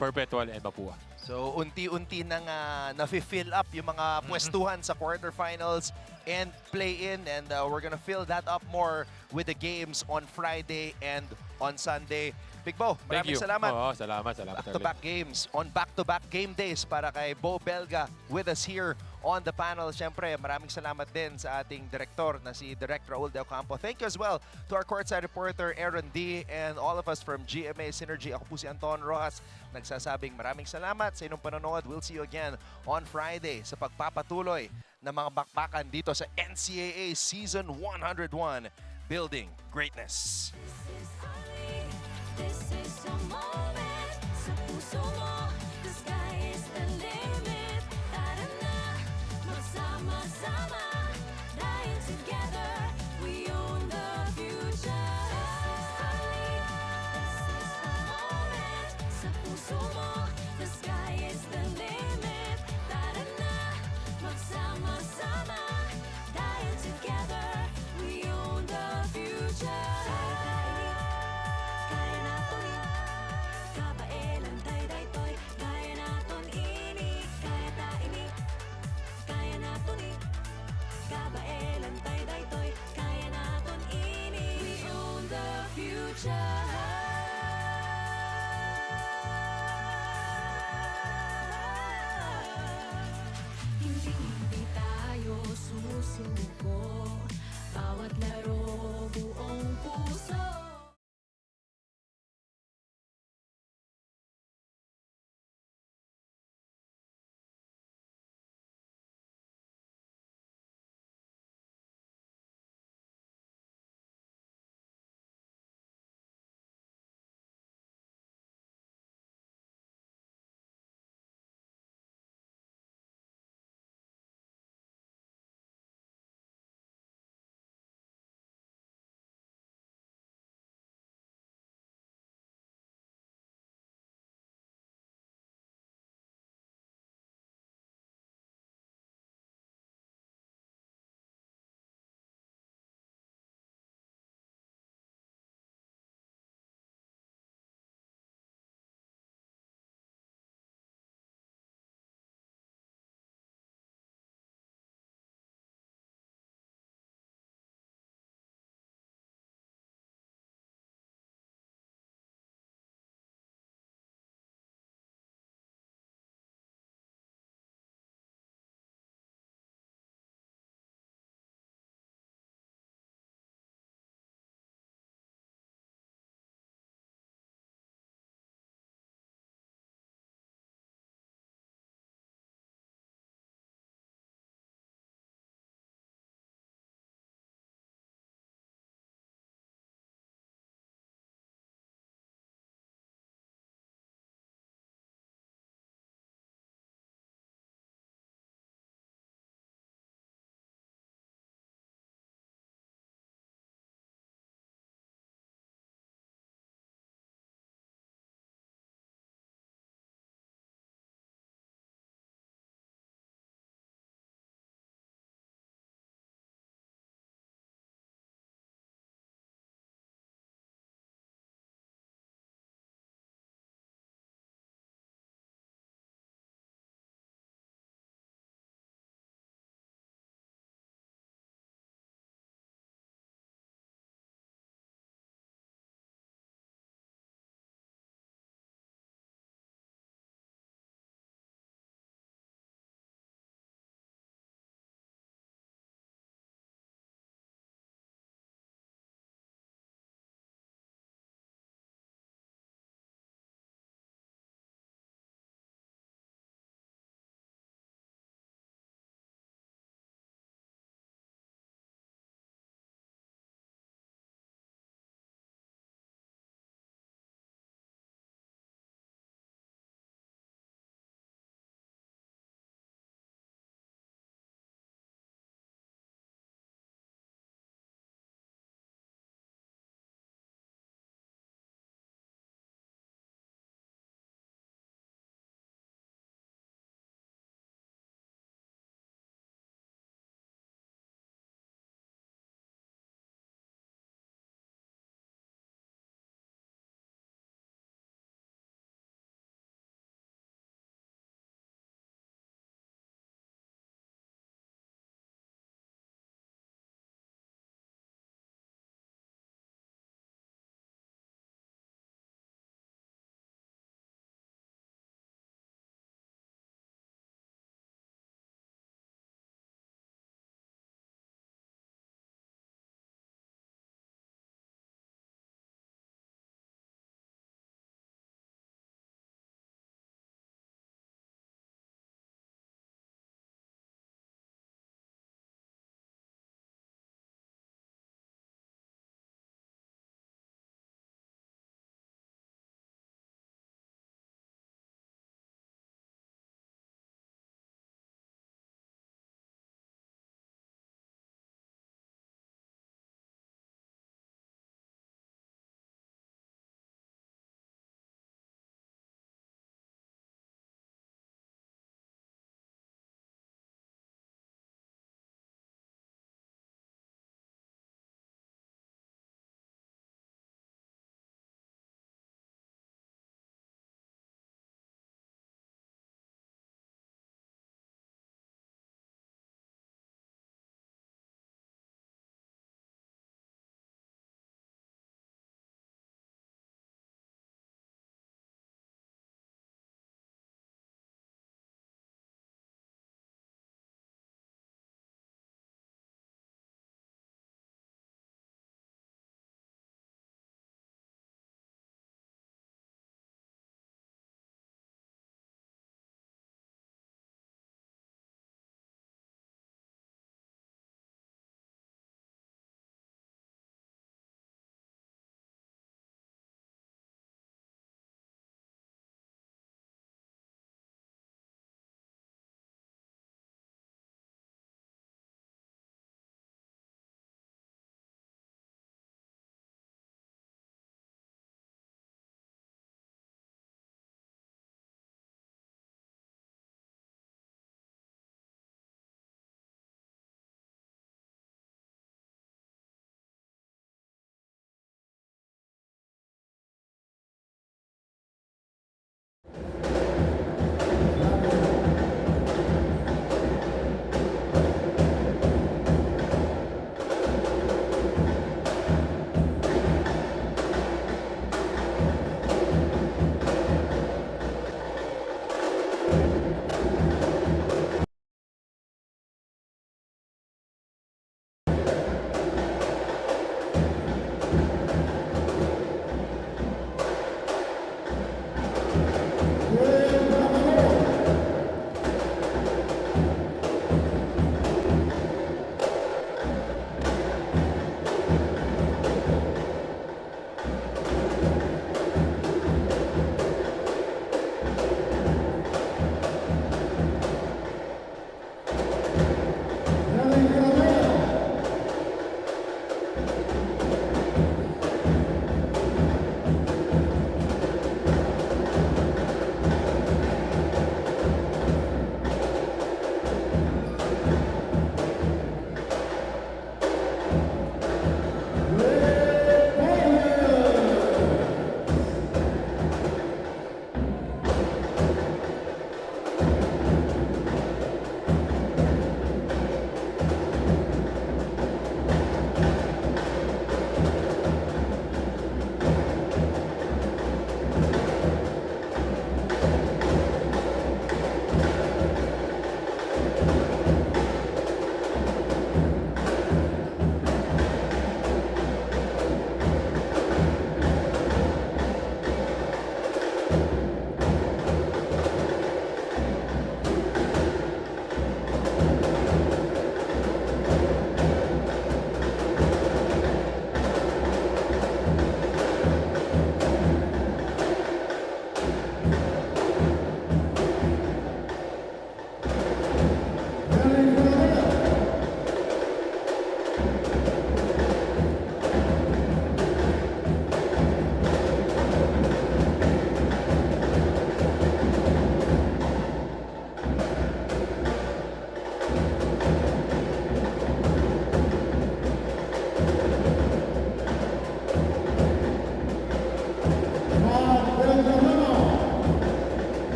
Perpetual and Mapua.
So unti-unti nang na-fill up yung mga pwestuhan sa quarterfinals and play-in, and we're gonna fill that up more with the games on Friday and on Sunday. Big Bo, maraming salamat.
Oo, salamat.
Back-to-back games on back-to-back game days para kay Bo Belga with us here on the panel. Siyempre, maraming salamat din sa ating direktor na si Direk Raul De Ocampo. Thank you as well to our courtside reporter Aaron D. and all of us from GMA Synergy. Ako po si Anton Rojas, nagsasabing maraming salamat sa inyong panonood. We'll see you again on Friday sa pagpapatuloy ng mga bakbakan dito sa NCAA Season 101, Building Greatness.
This is the moment. Sa puso mo, the sky is the limit. Tara na, magsama-sama. Dahil together, we own the future. This is the moment. Sa puso mo, the sky is the limit. Tara na, magsama-sama. Dahil together, we own the future.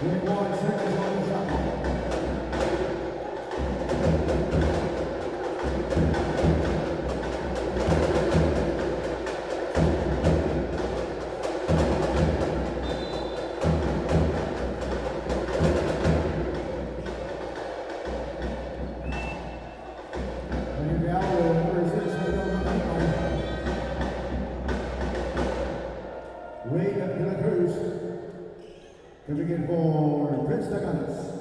21 seconds on the shot clock. Coming in for Prince Taganas.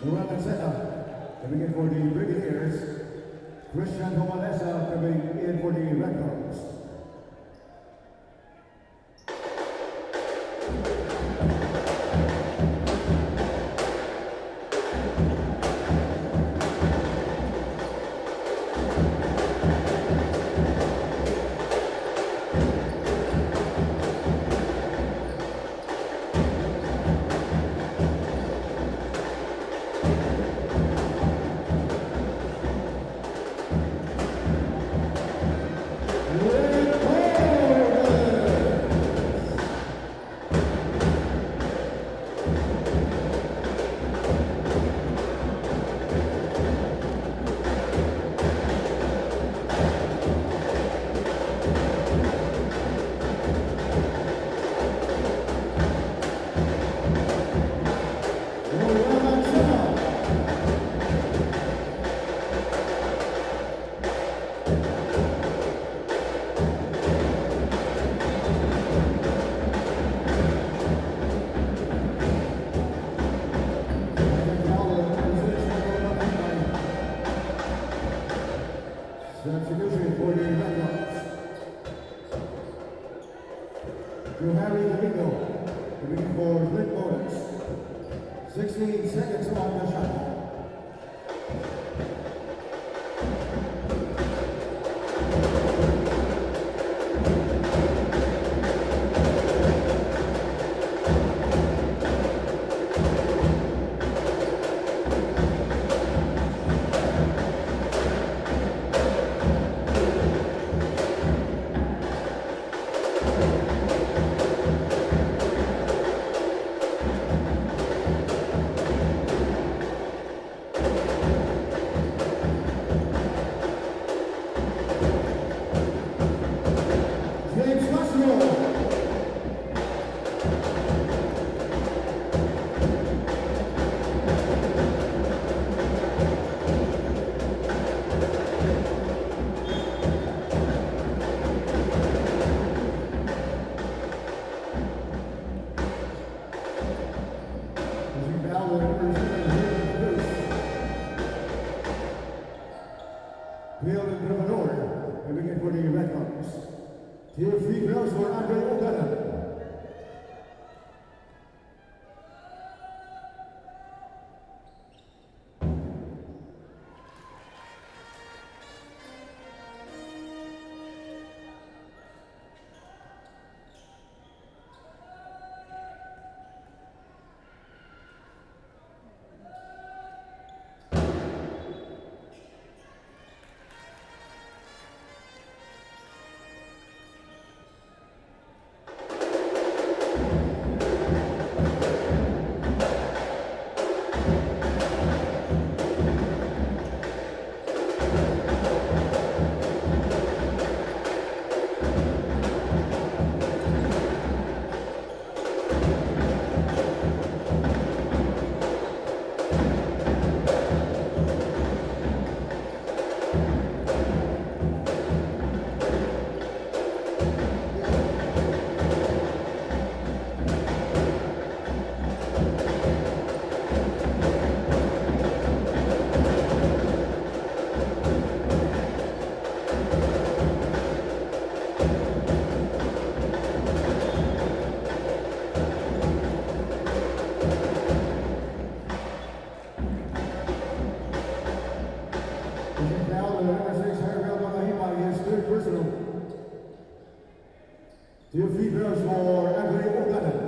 The weapon setup coming in for the Brigadiers. Christian Homalesa coming in for the Red Cross. Substitution for the Red Hawks. Johari Domingo, coming for Clint bonus. 16 seconds on the shot. Two free throws for Andre O'Connor. Two free throws for Andre O'Connor.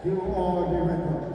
to all the red cards.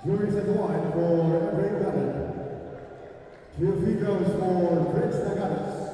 Juries at 1 for Andre Gunn. 2 free throws for Prince Nagatas.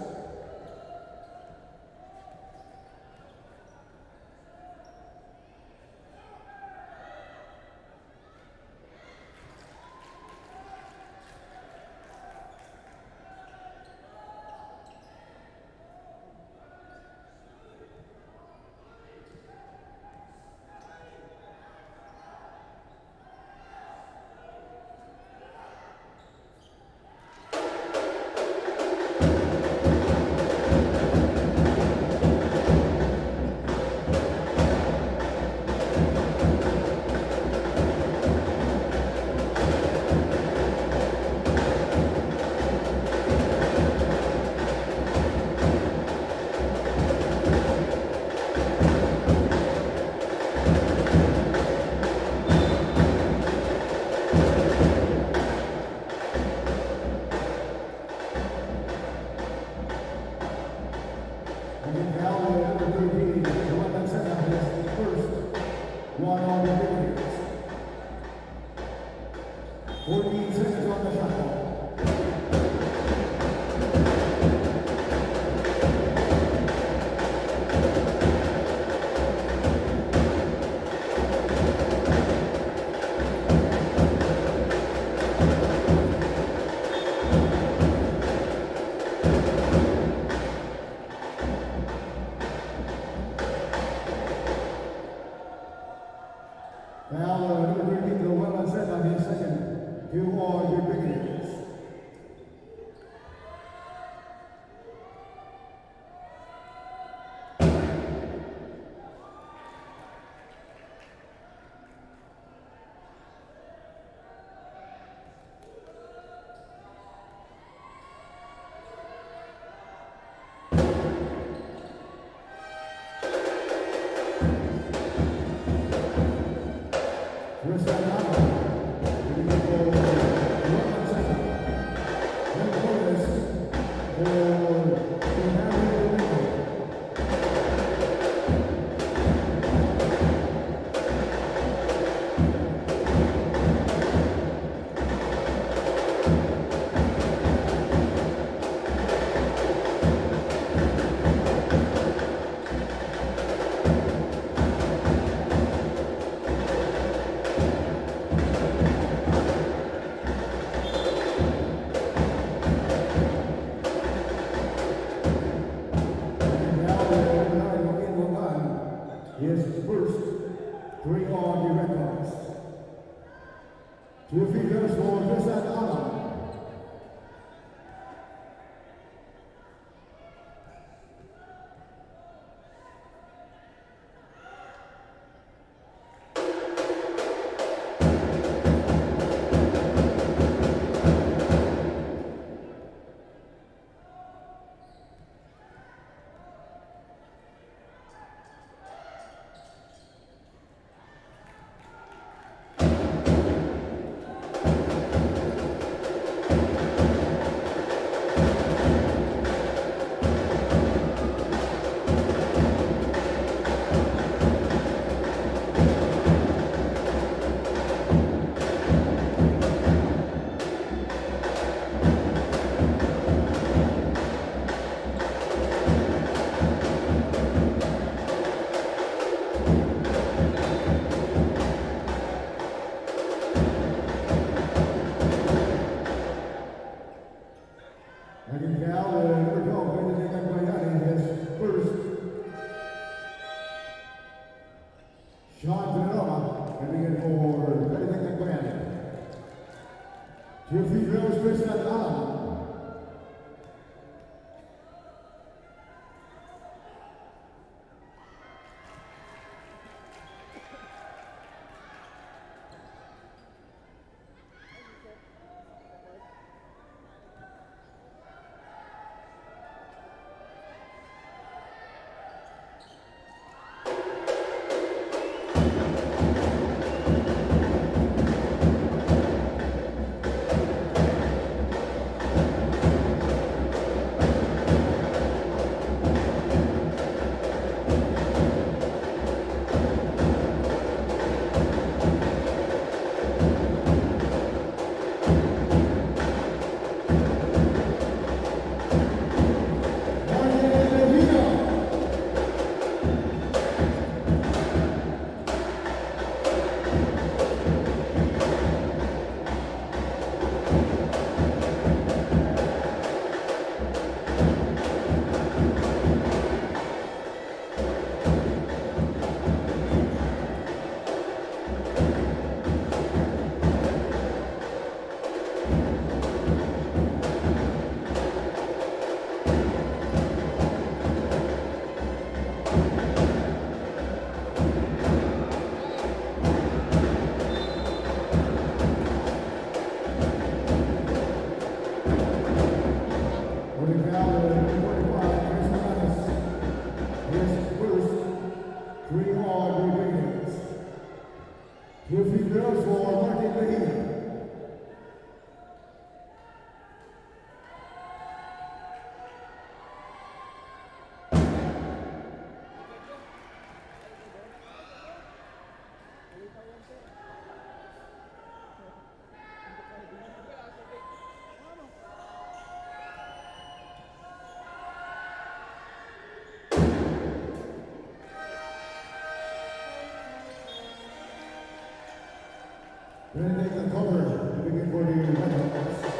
Ready to take the cover. Begin for the Red Hawks.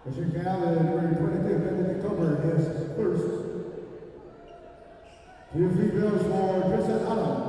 Mr. Cal, number 22, Benedict Cover, is first. Two free throws for Tristan Allen.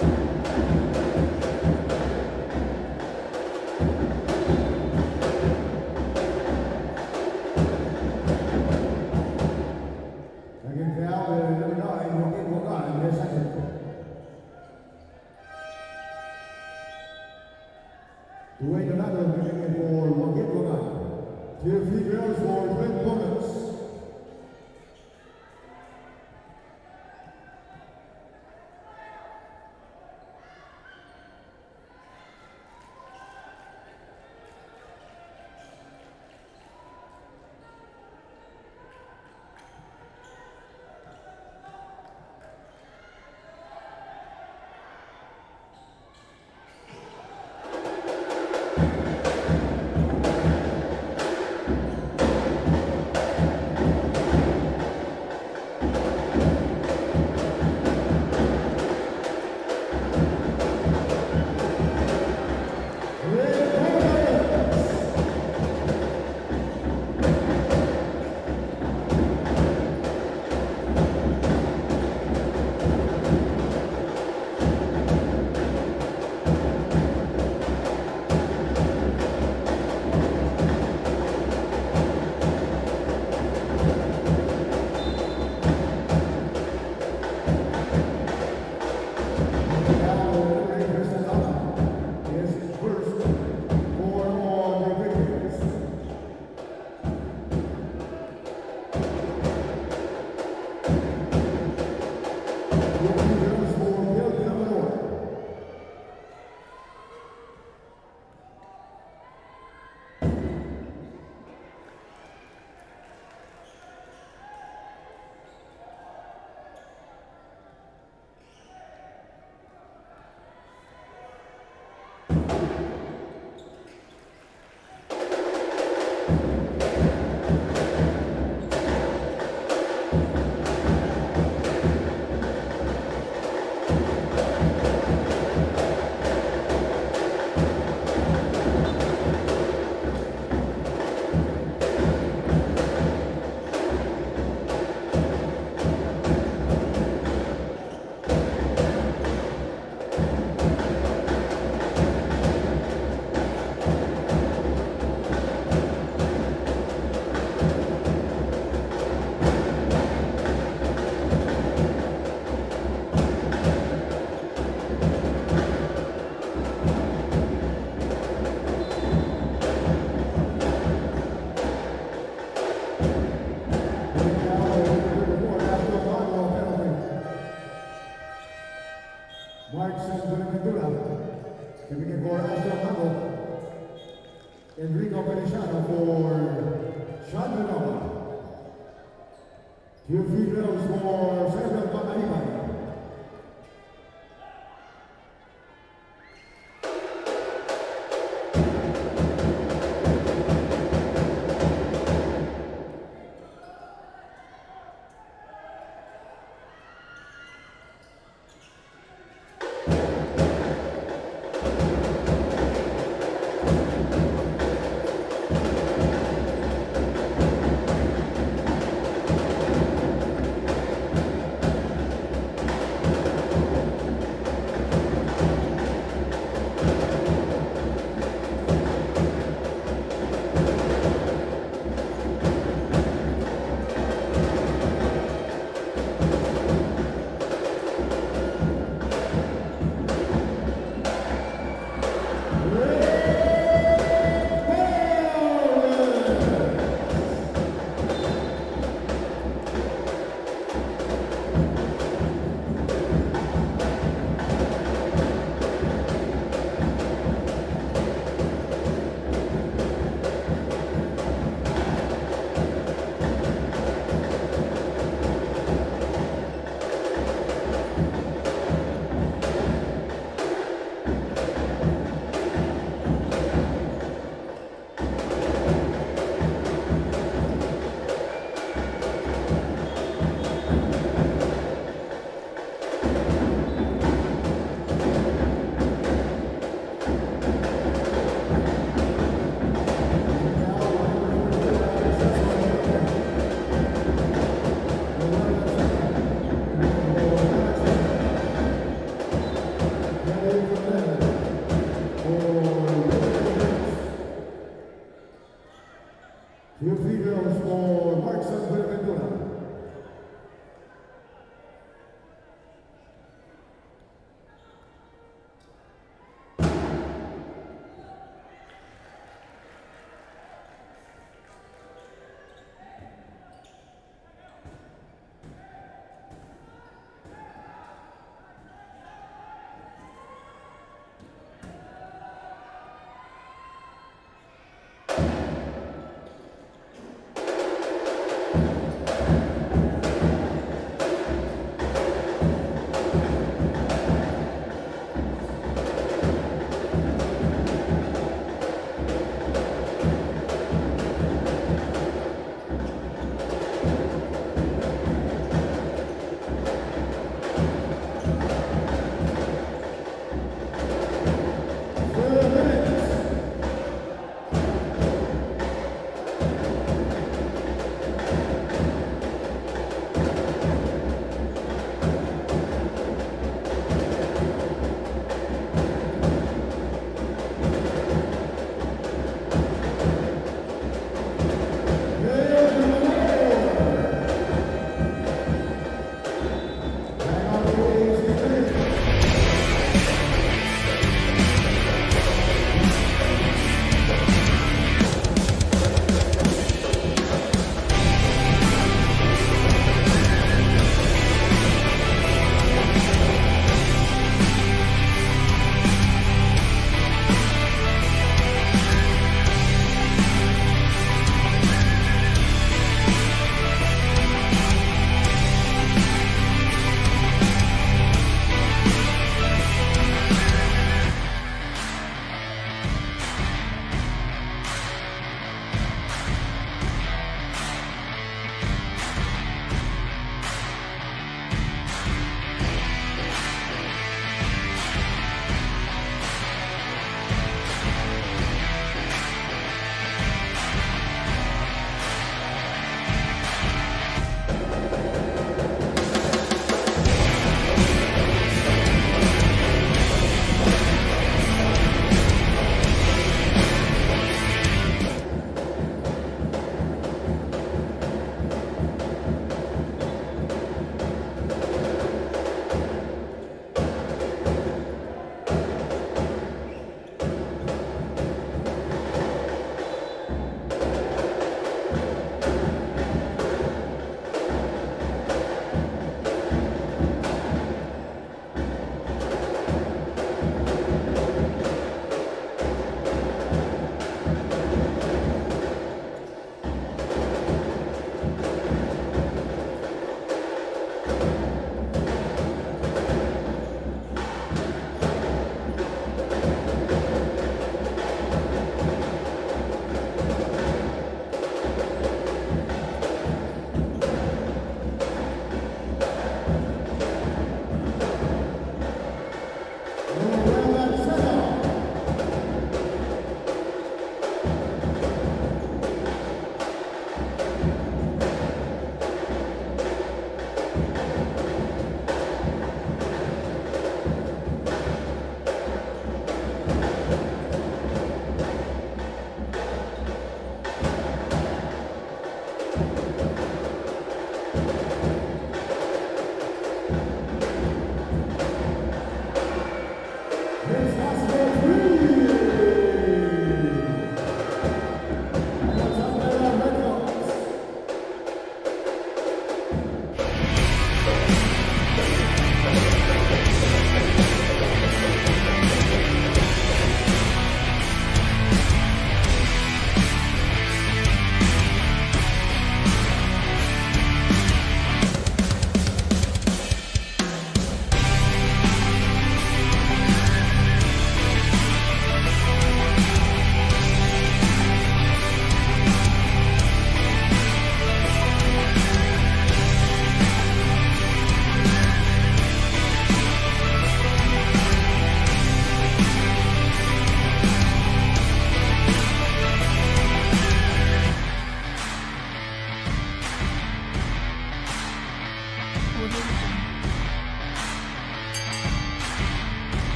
Again, foul, number 9, Joaquin Wagan, his second. Dwayne Arellano coming in for Joaquin Wagan. 2 free throws for Brent Bonus. Enrico Feliciano for Sean Manova. Two free throws for Sergio Pangaliban. Two free throws for Mark Sanbuenaventura.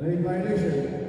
Late violation.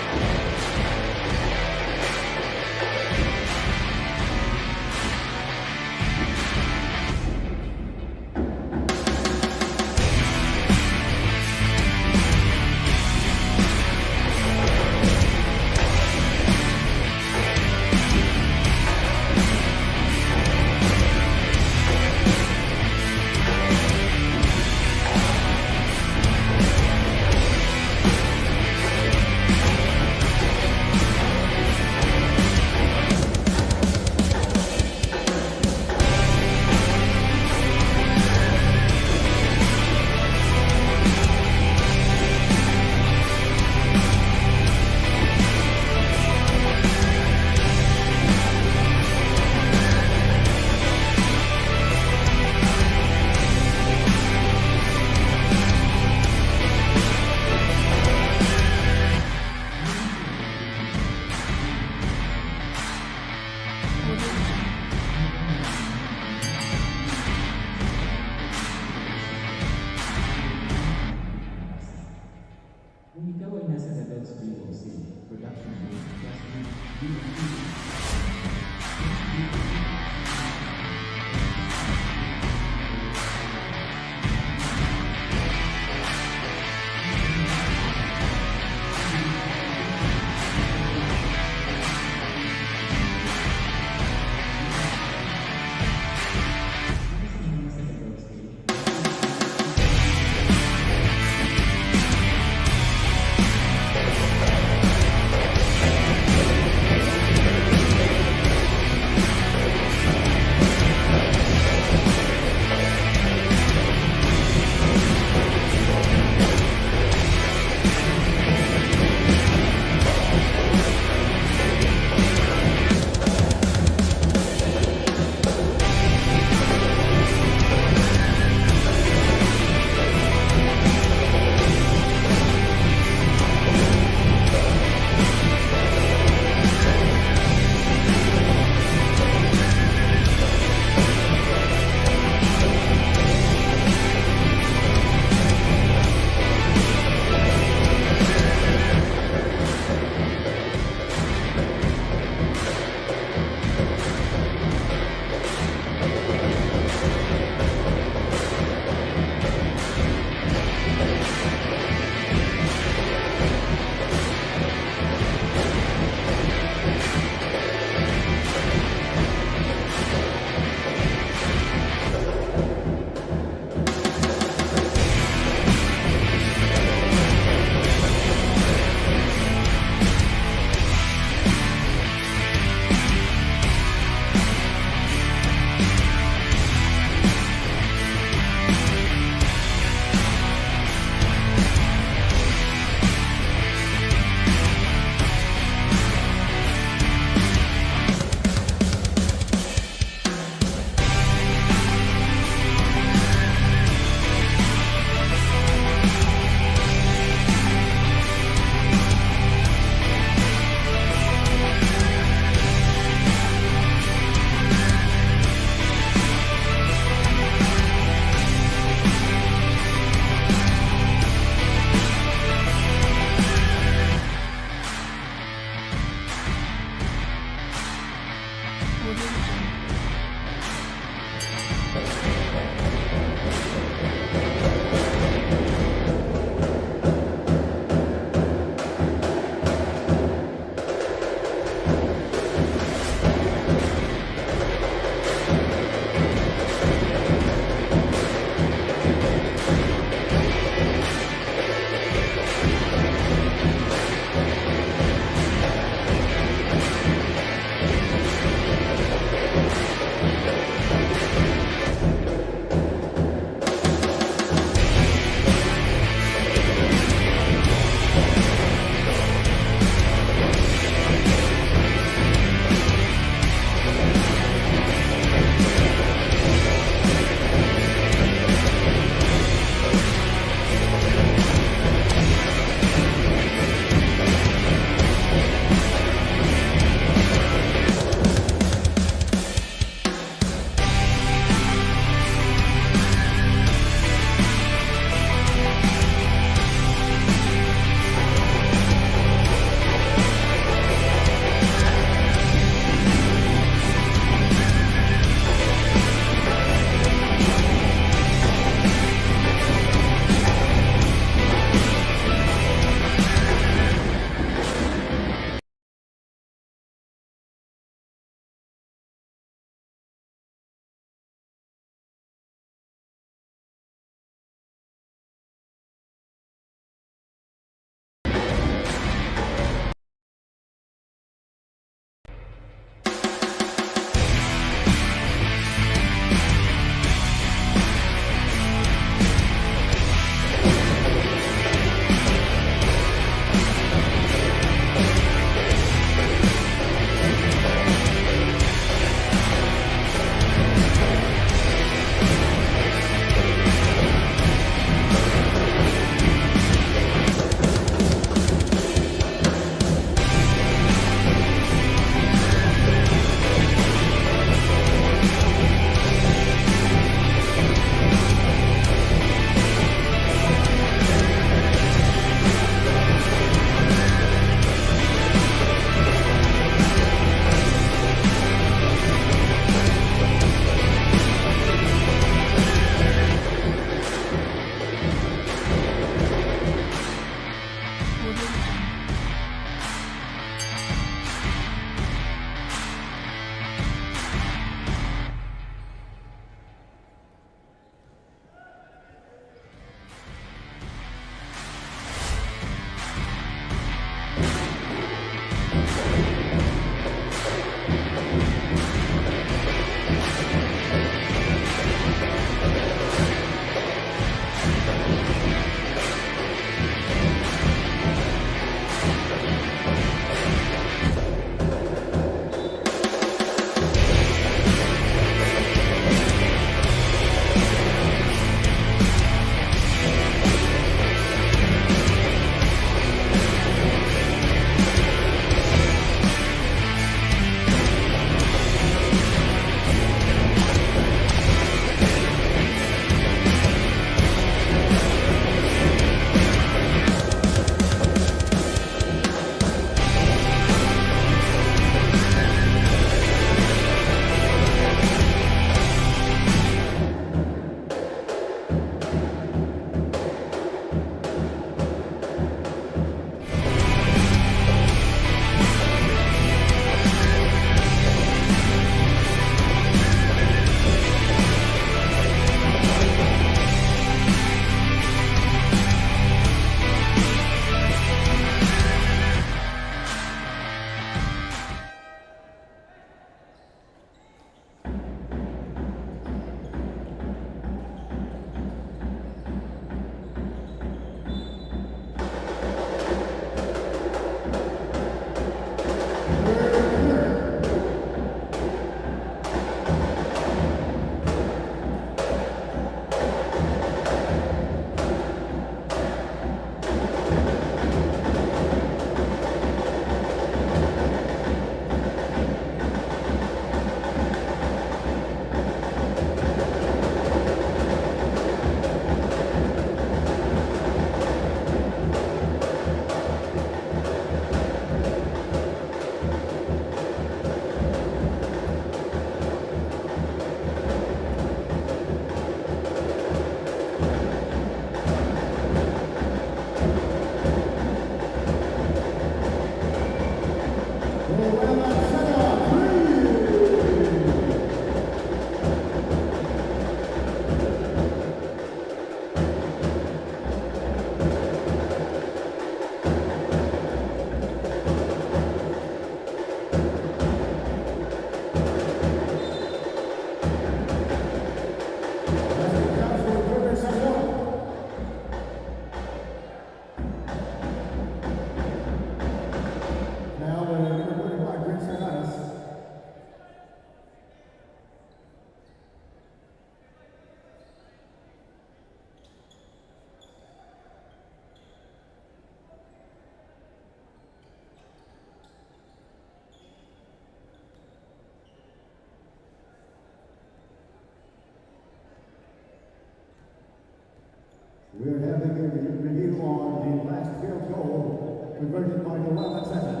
We are having a review on the last field goal converted by the Wildcat Center.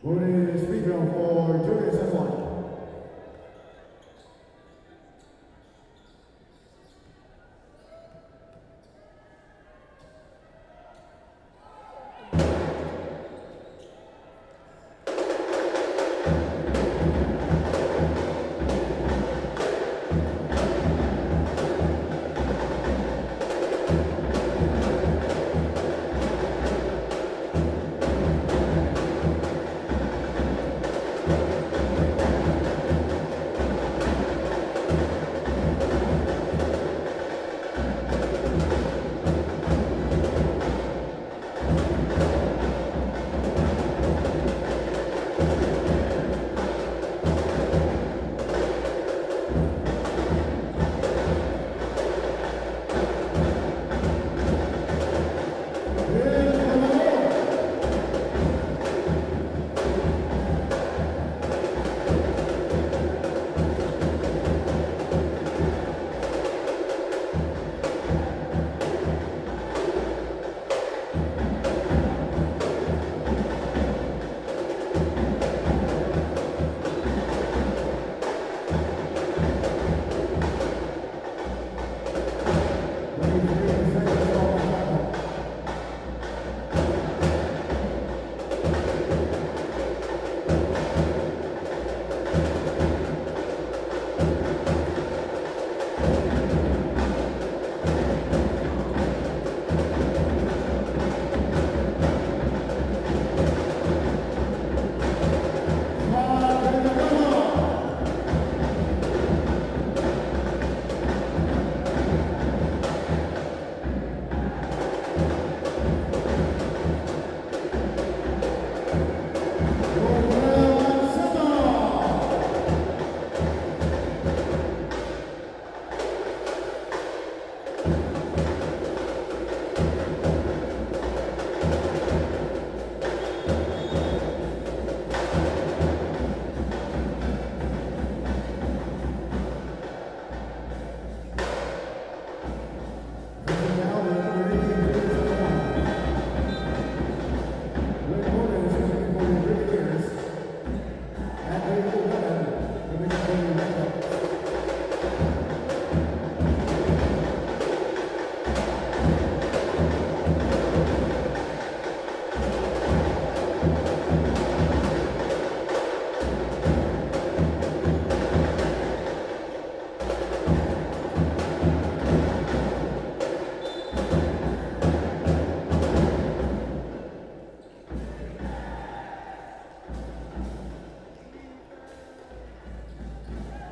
Bonus free throw for Julius Edward.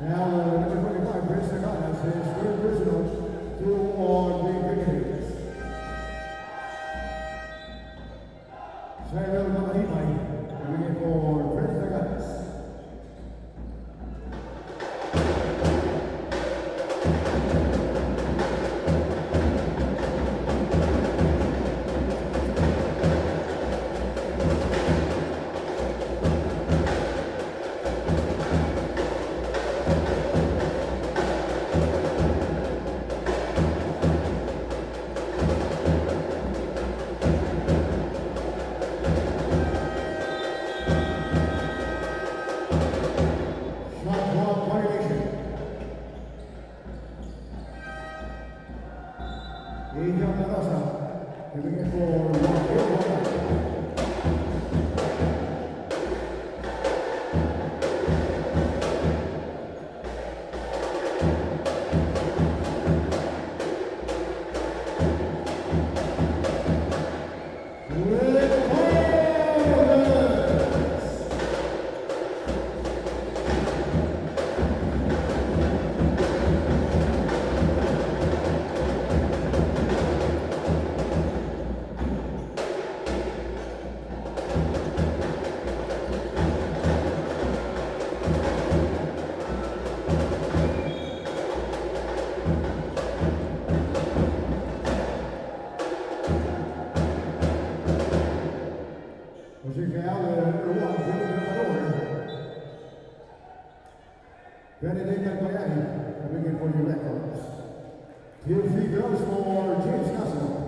Now, number 25, Chris Saganas, his third personal, 2 on the cricketers. Cyril Mamanimay, coming in for Chris Saganas. Pushing out number 1, Julian Amador. Benedict Bayani coming in for the Red Hawks. Two free throws for James Castle.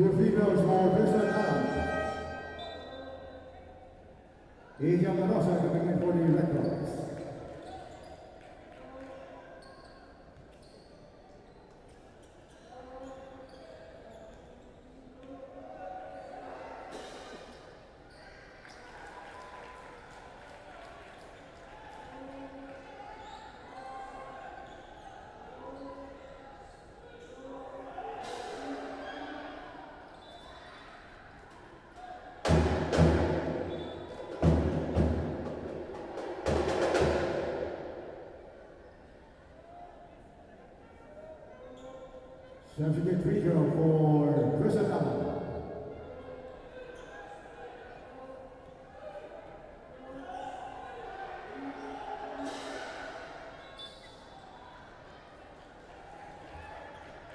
Your females for Kristen Adam. Ella Mendoza coming in for the Red Cross. Substitute free throw for Kristen Adam.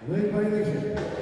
Late violation.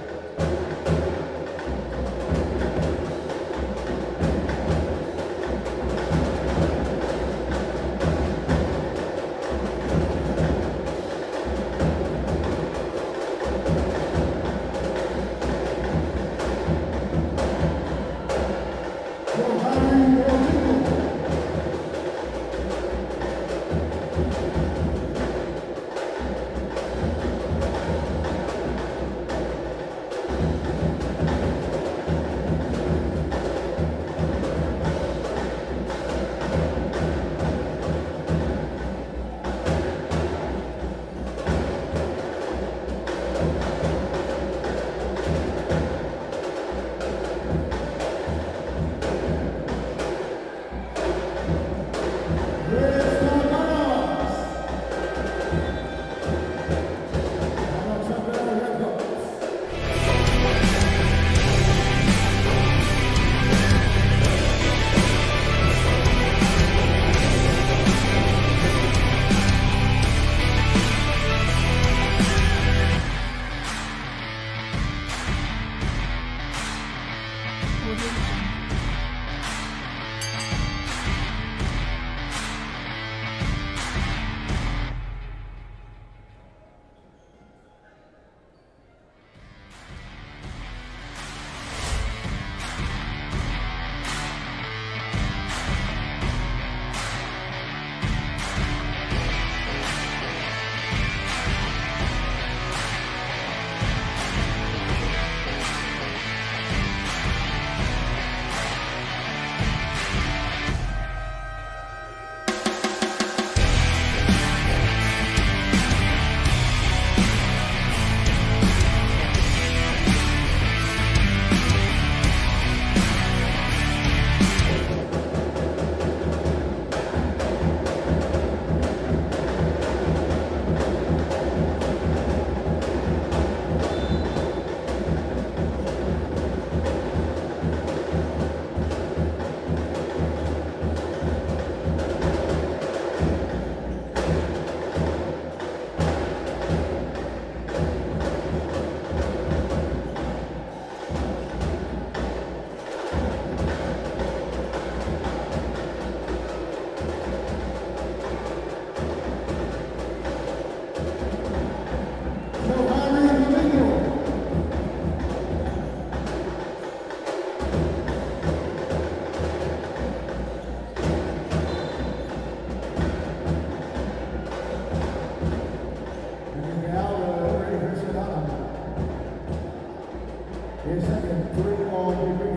His second three on the Green.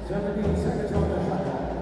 17 seconds on the shot clock.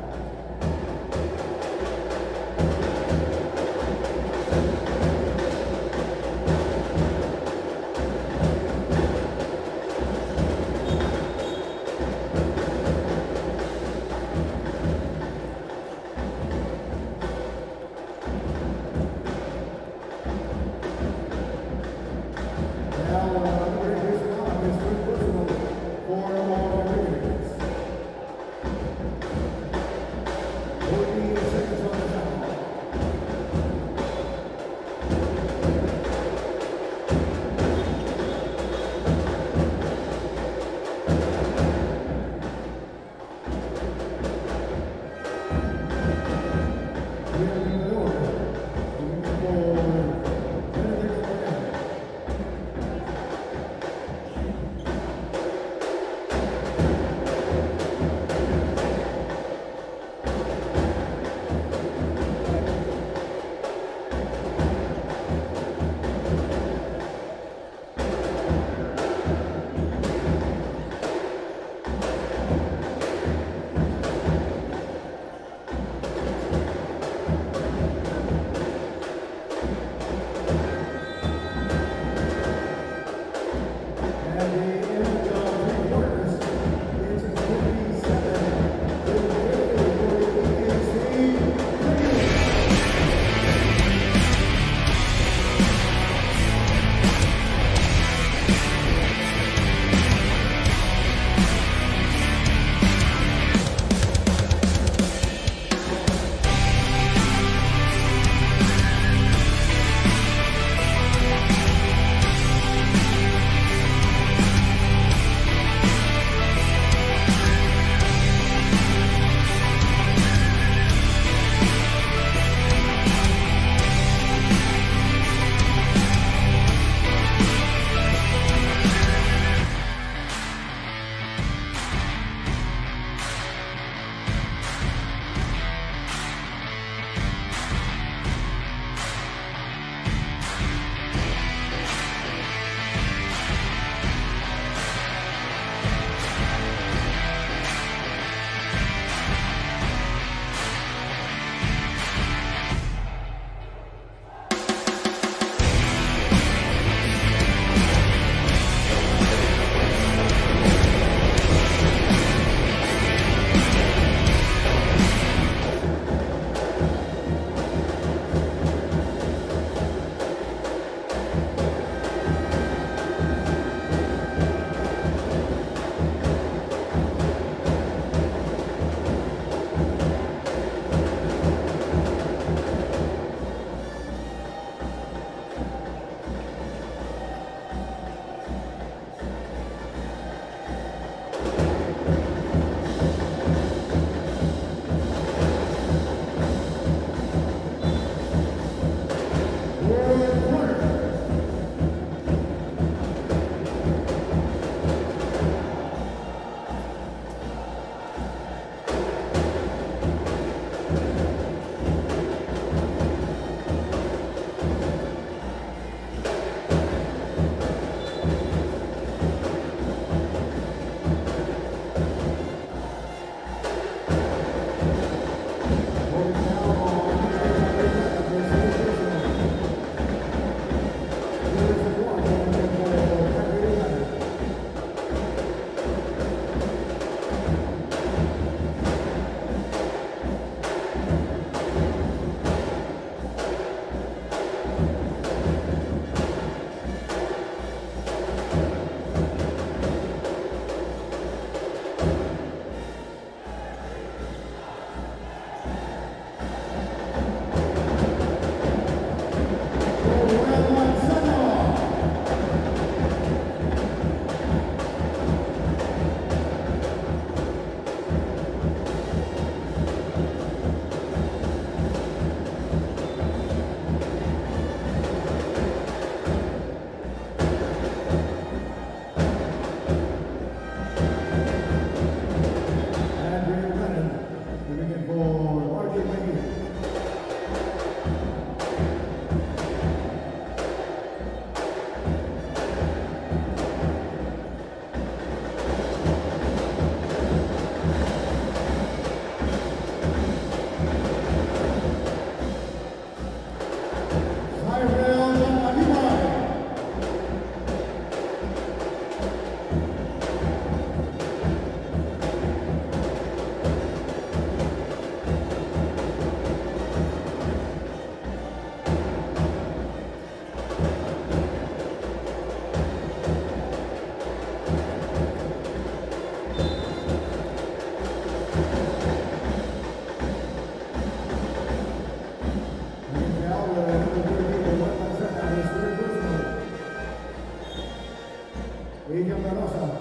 Plaza.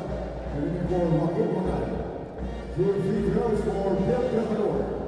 Coming in for Joaquin Moran. 2 free throws for Bill Gilmore.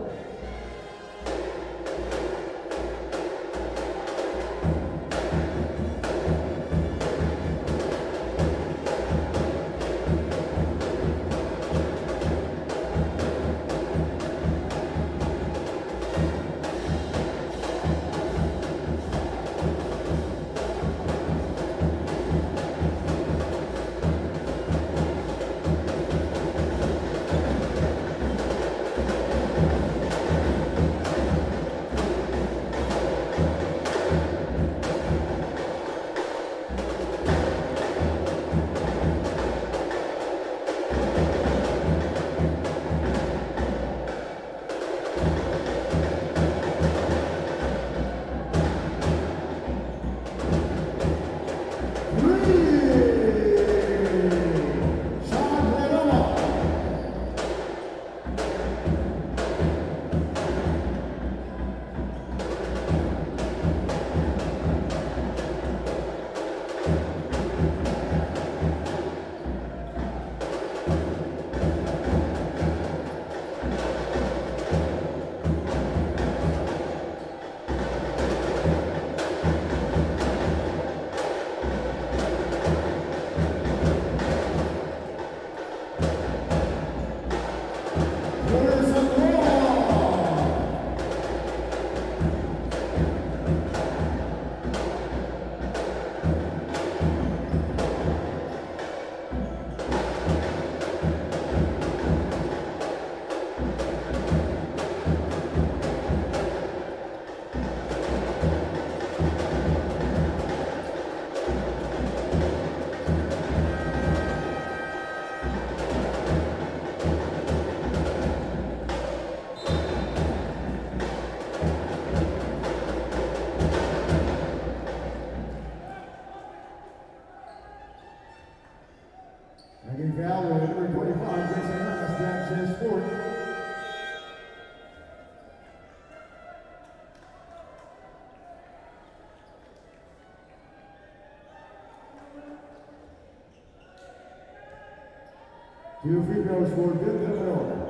Hanging foul with number 25, Jason Harris, that's his fourth. Two free throws for Bill Gilmore.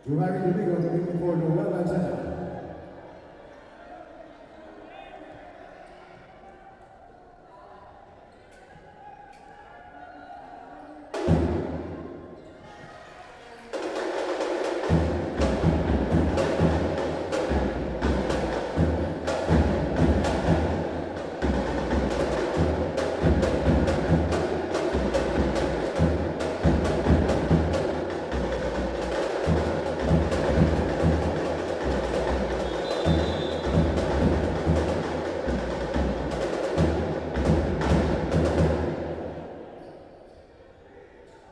Giovanni Domingo coming for Noel Lanzetta.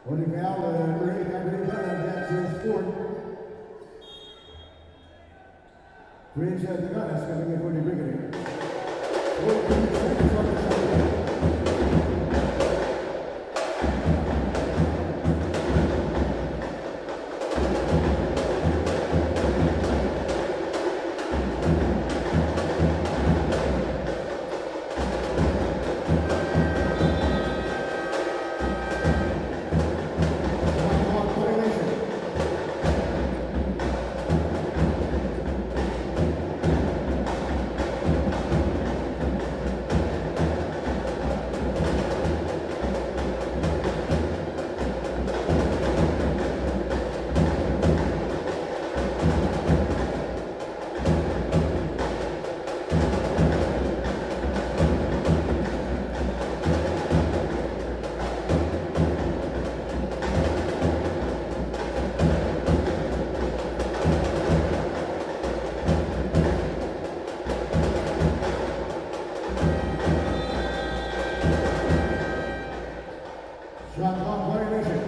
Holding foul, number 8, Anthony Brown, that's his fourth. Prince Daganas coming in for the Brigadier. 14 seconds on the shot. Shot clock violation.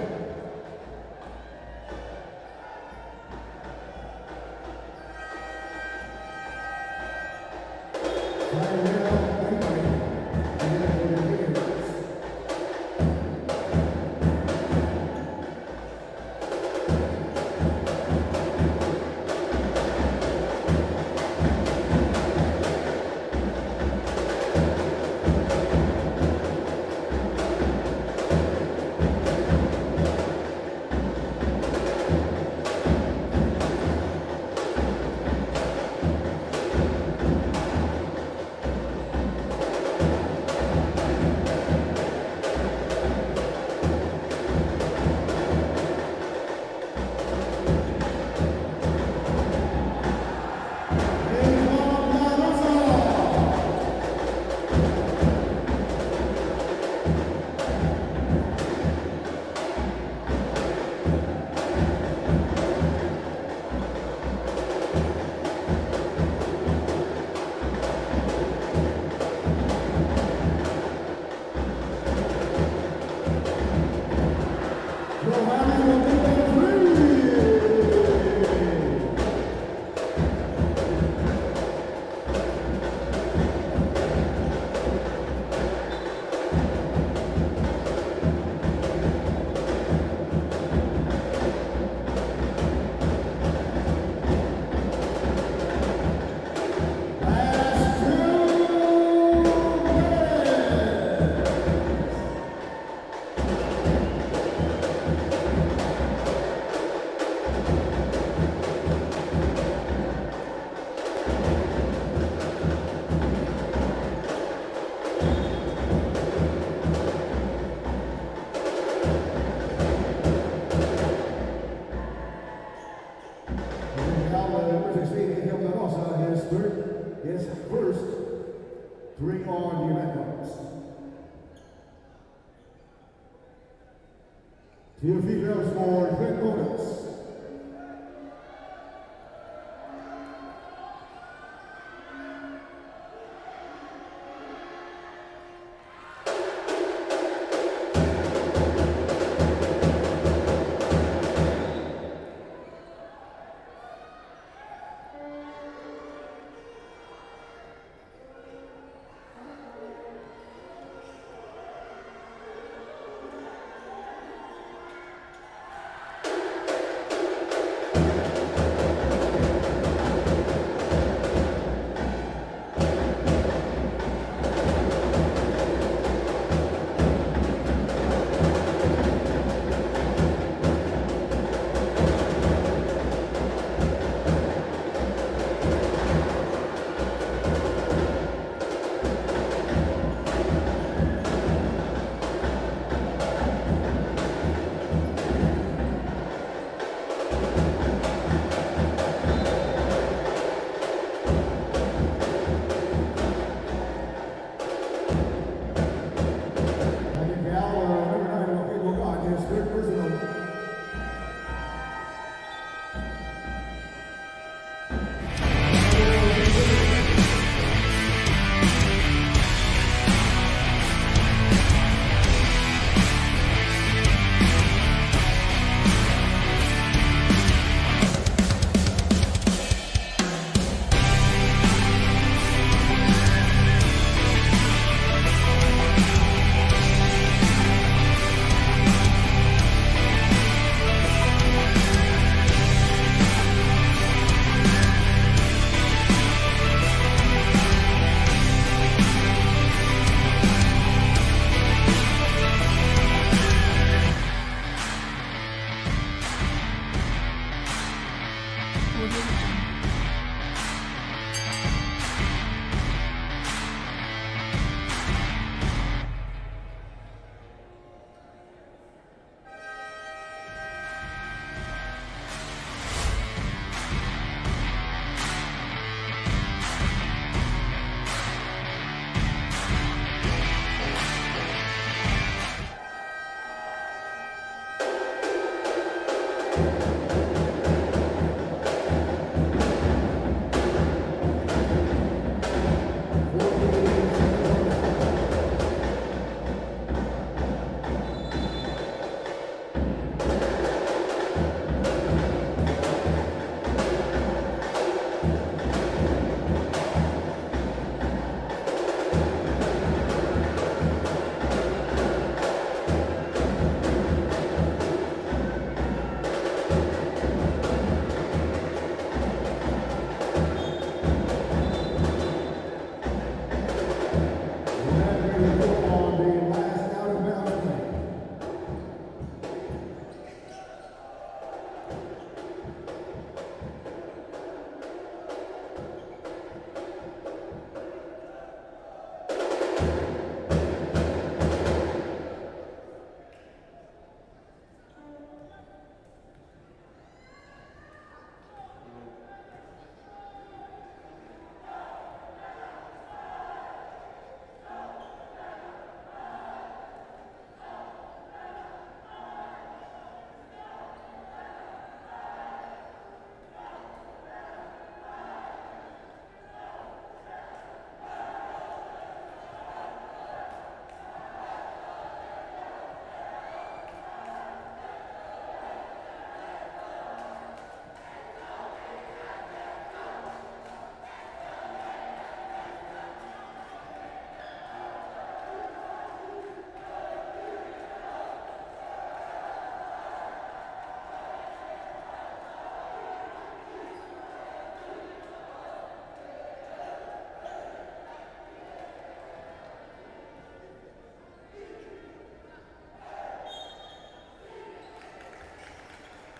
His first three on the event cards. Two females for twin bonus.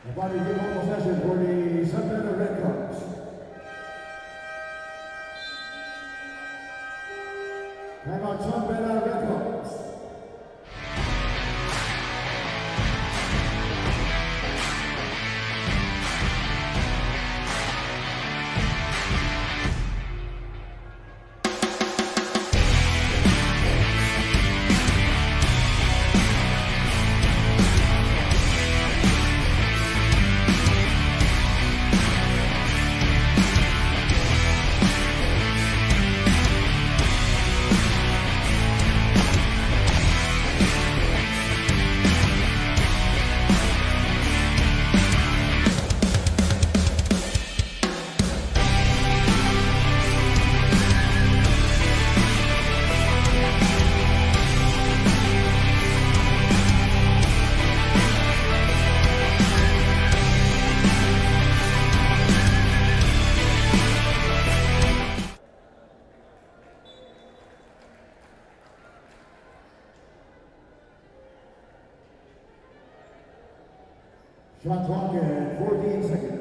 The body give on possession for the San Beda Red Caps. Timeout San Beda Red Caps. Shot clock at 14 seconds.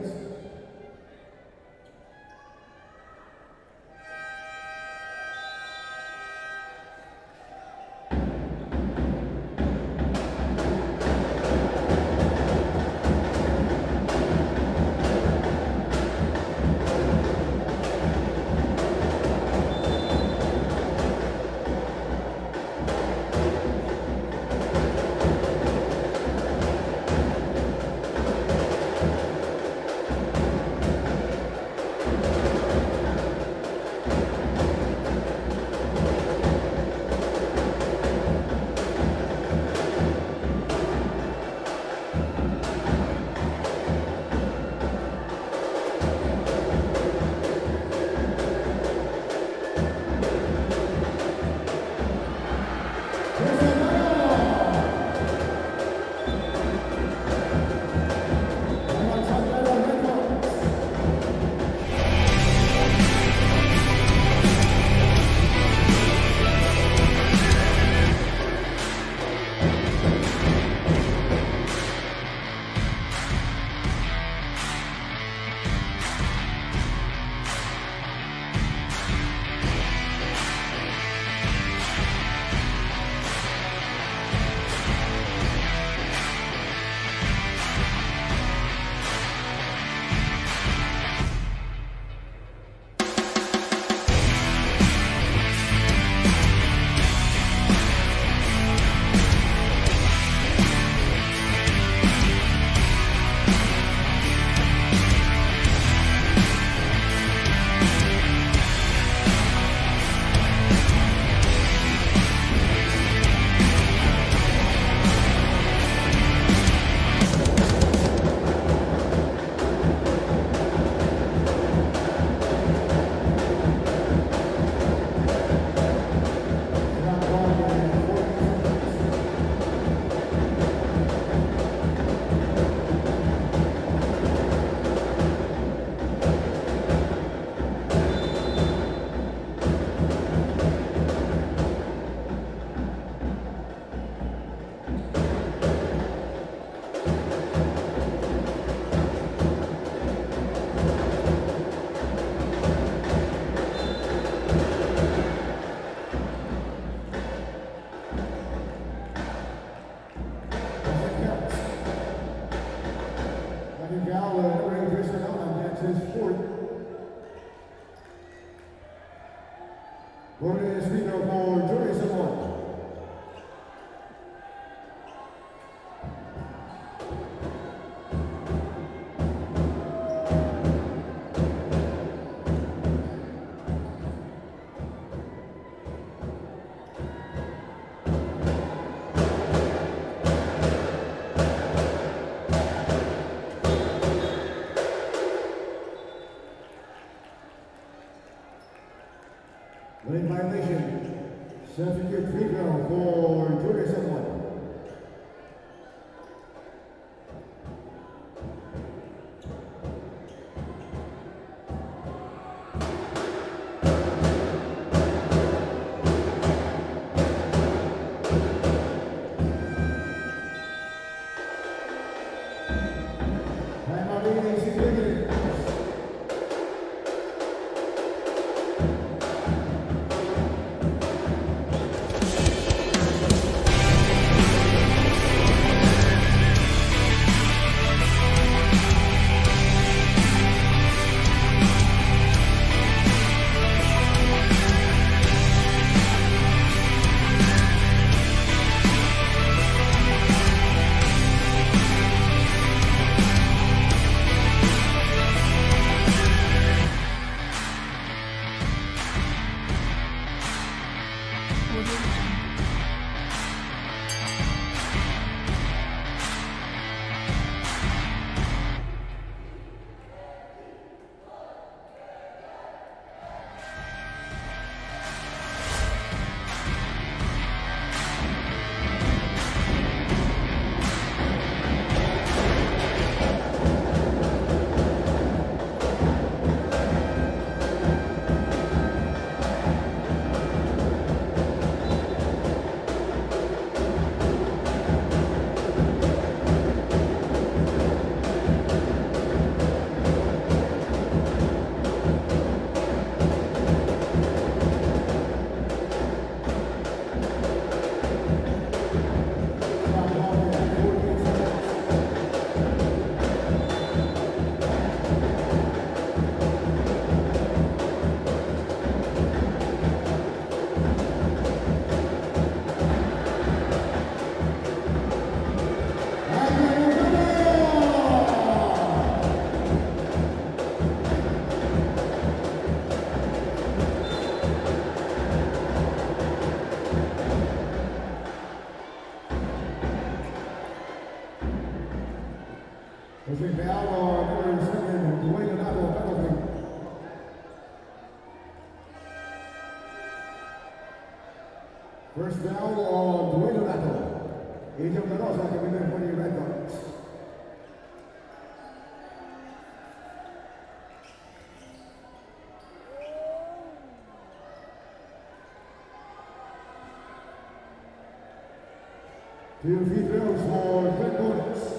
Bonus free throw for Joyce Award. Lane violation. 7-year free throw for Joyce Award. There's a foul on number 7, Dwayne Donato, penalty. First foul on Dwayne Donato. Agent Mendoza coming in for the Red Guards. Two free throws for Red Guards.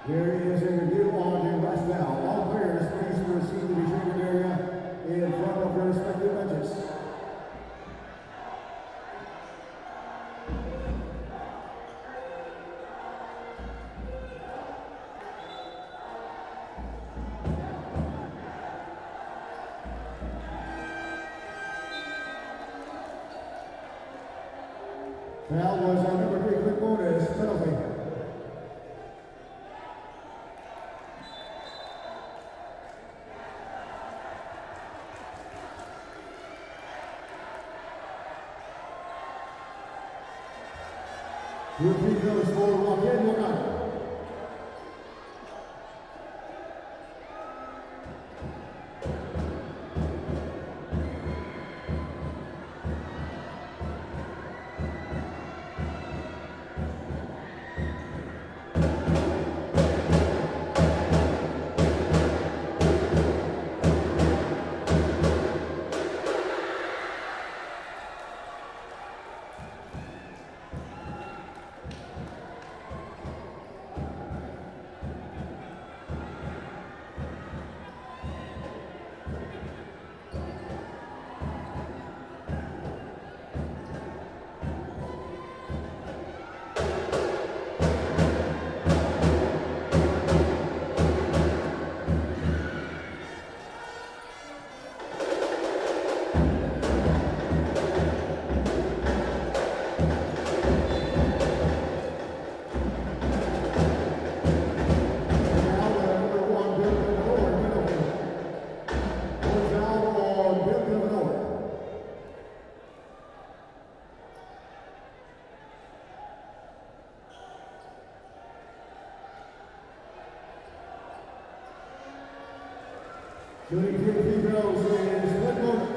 There is a review on the last foul. All players please proceed to the treatment area in front of their respective benches. Foul was on number 3, quick bonus, penalty. Two free throws for Joaquin Morgan. Shooting 2 free throws is Red Guards.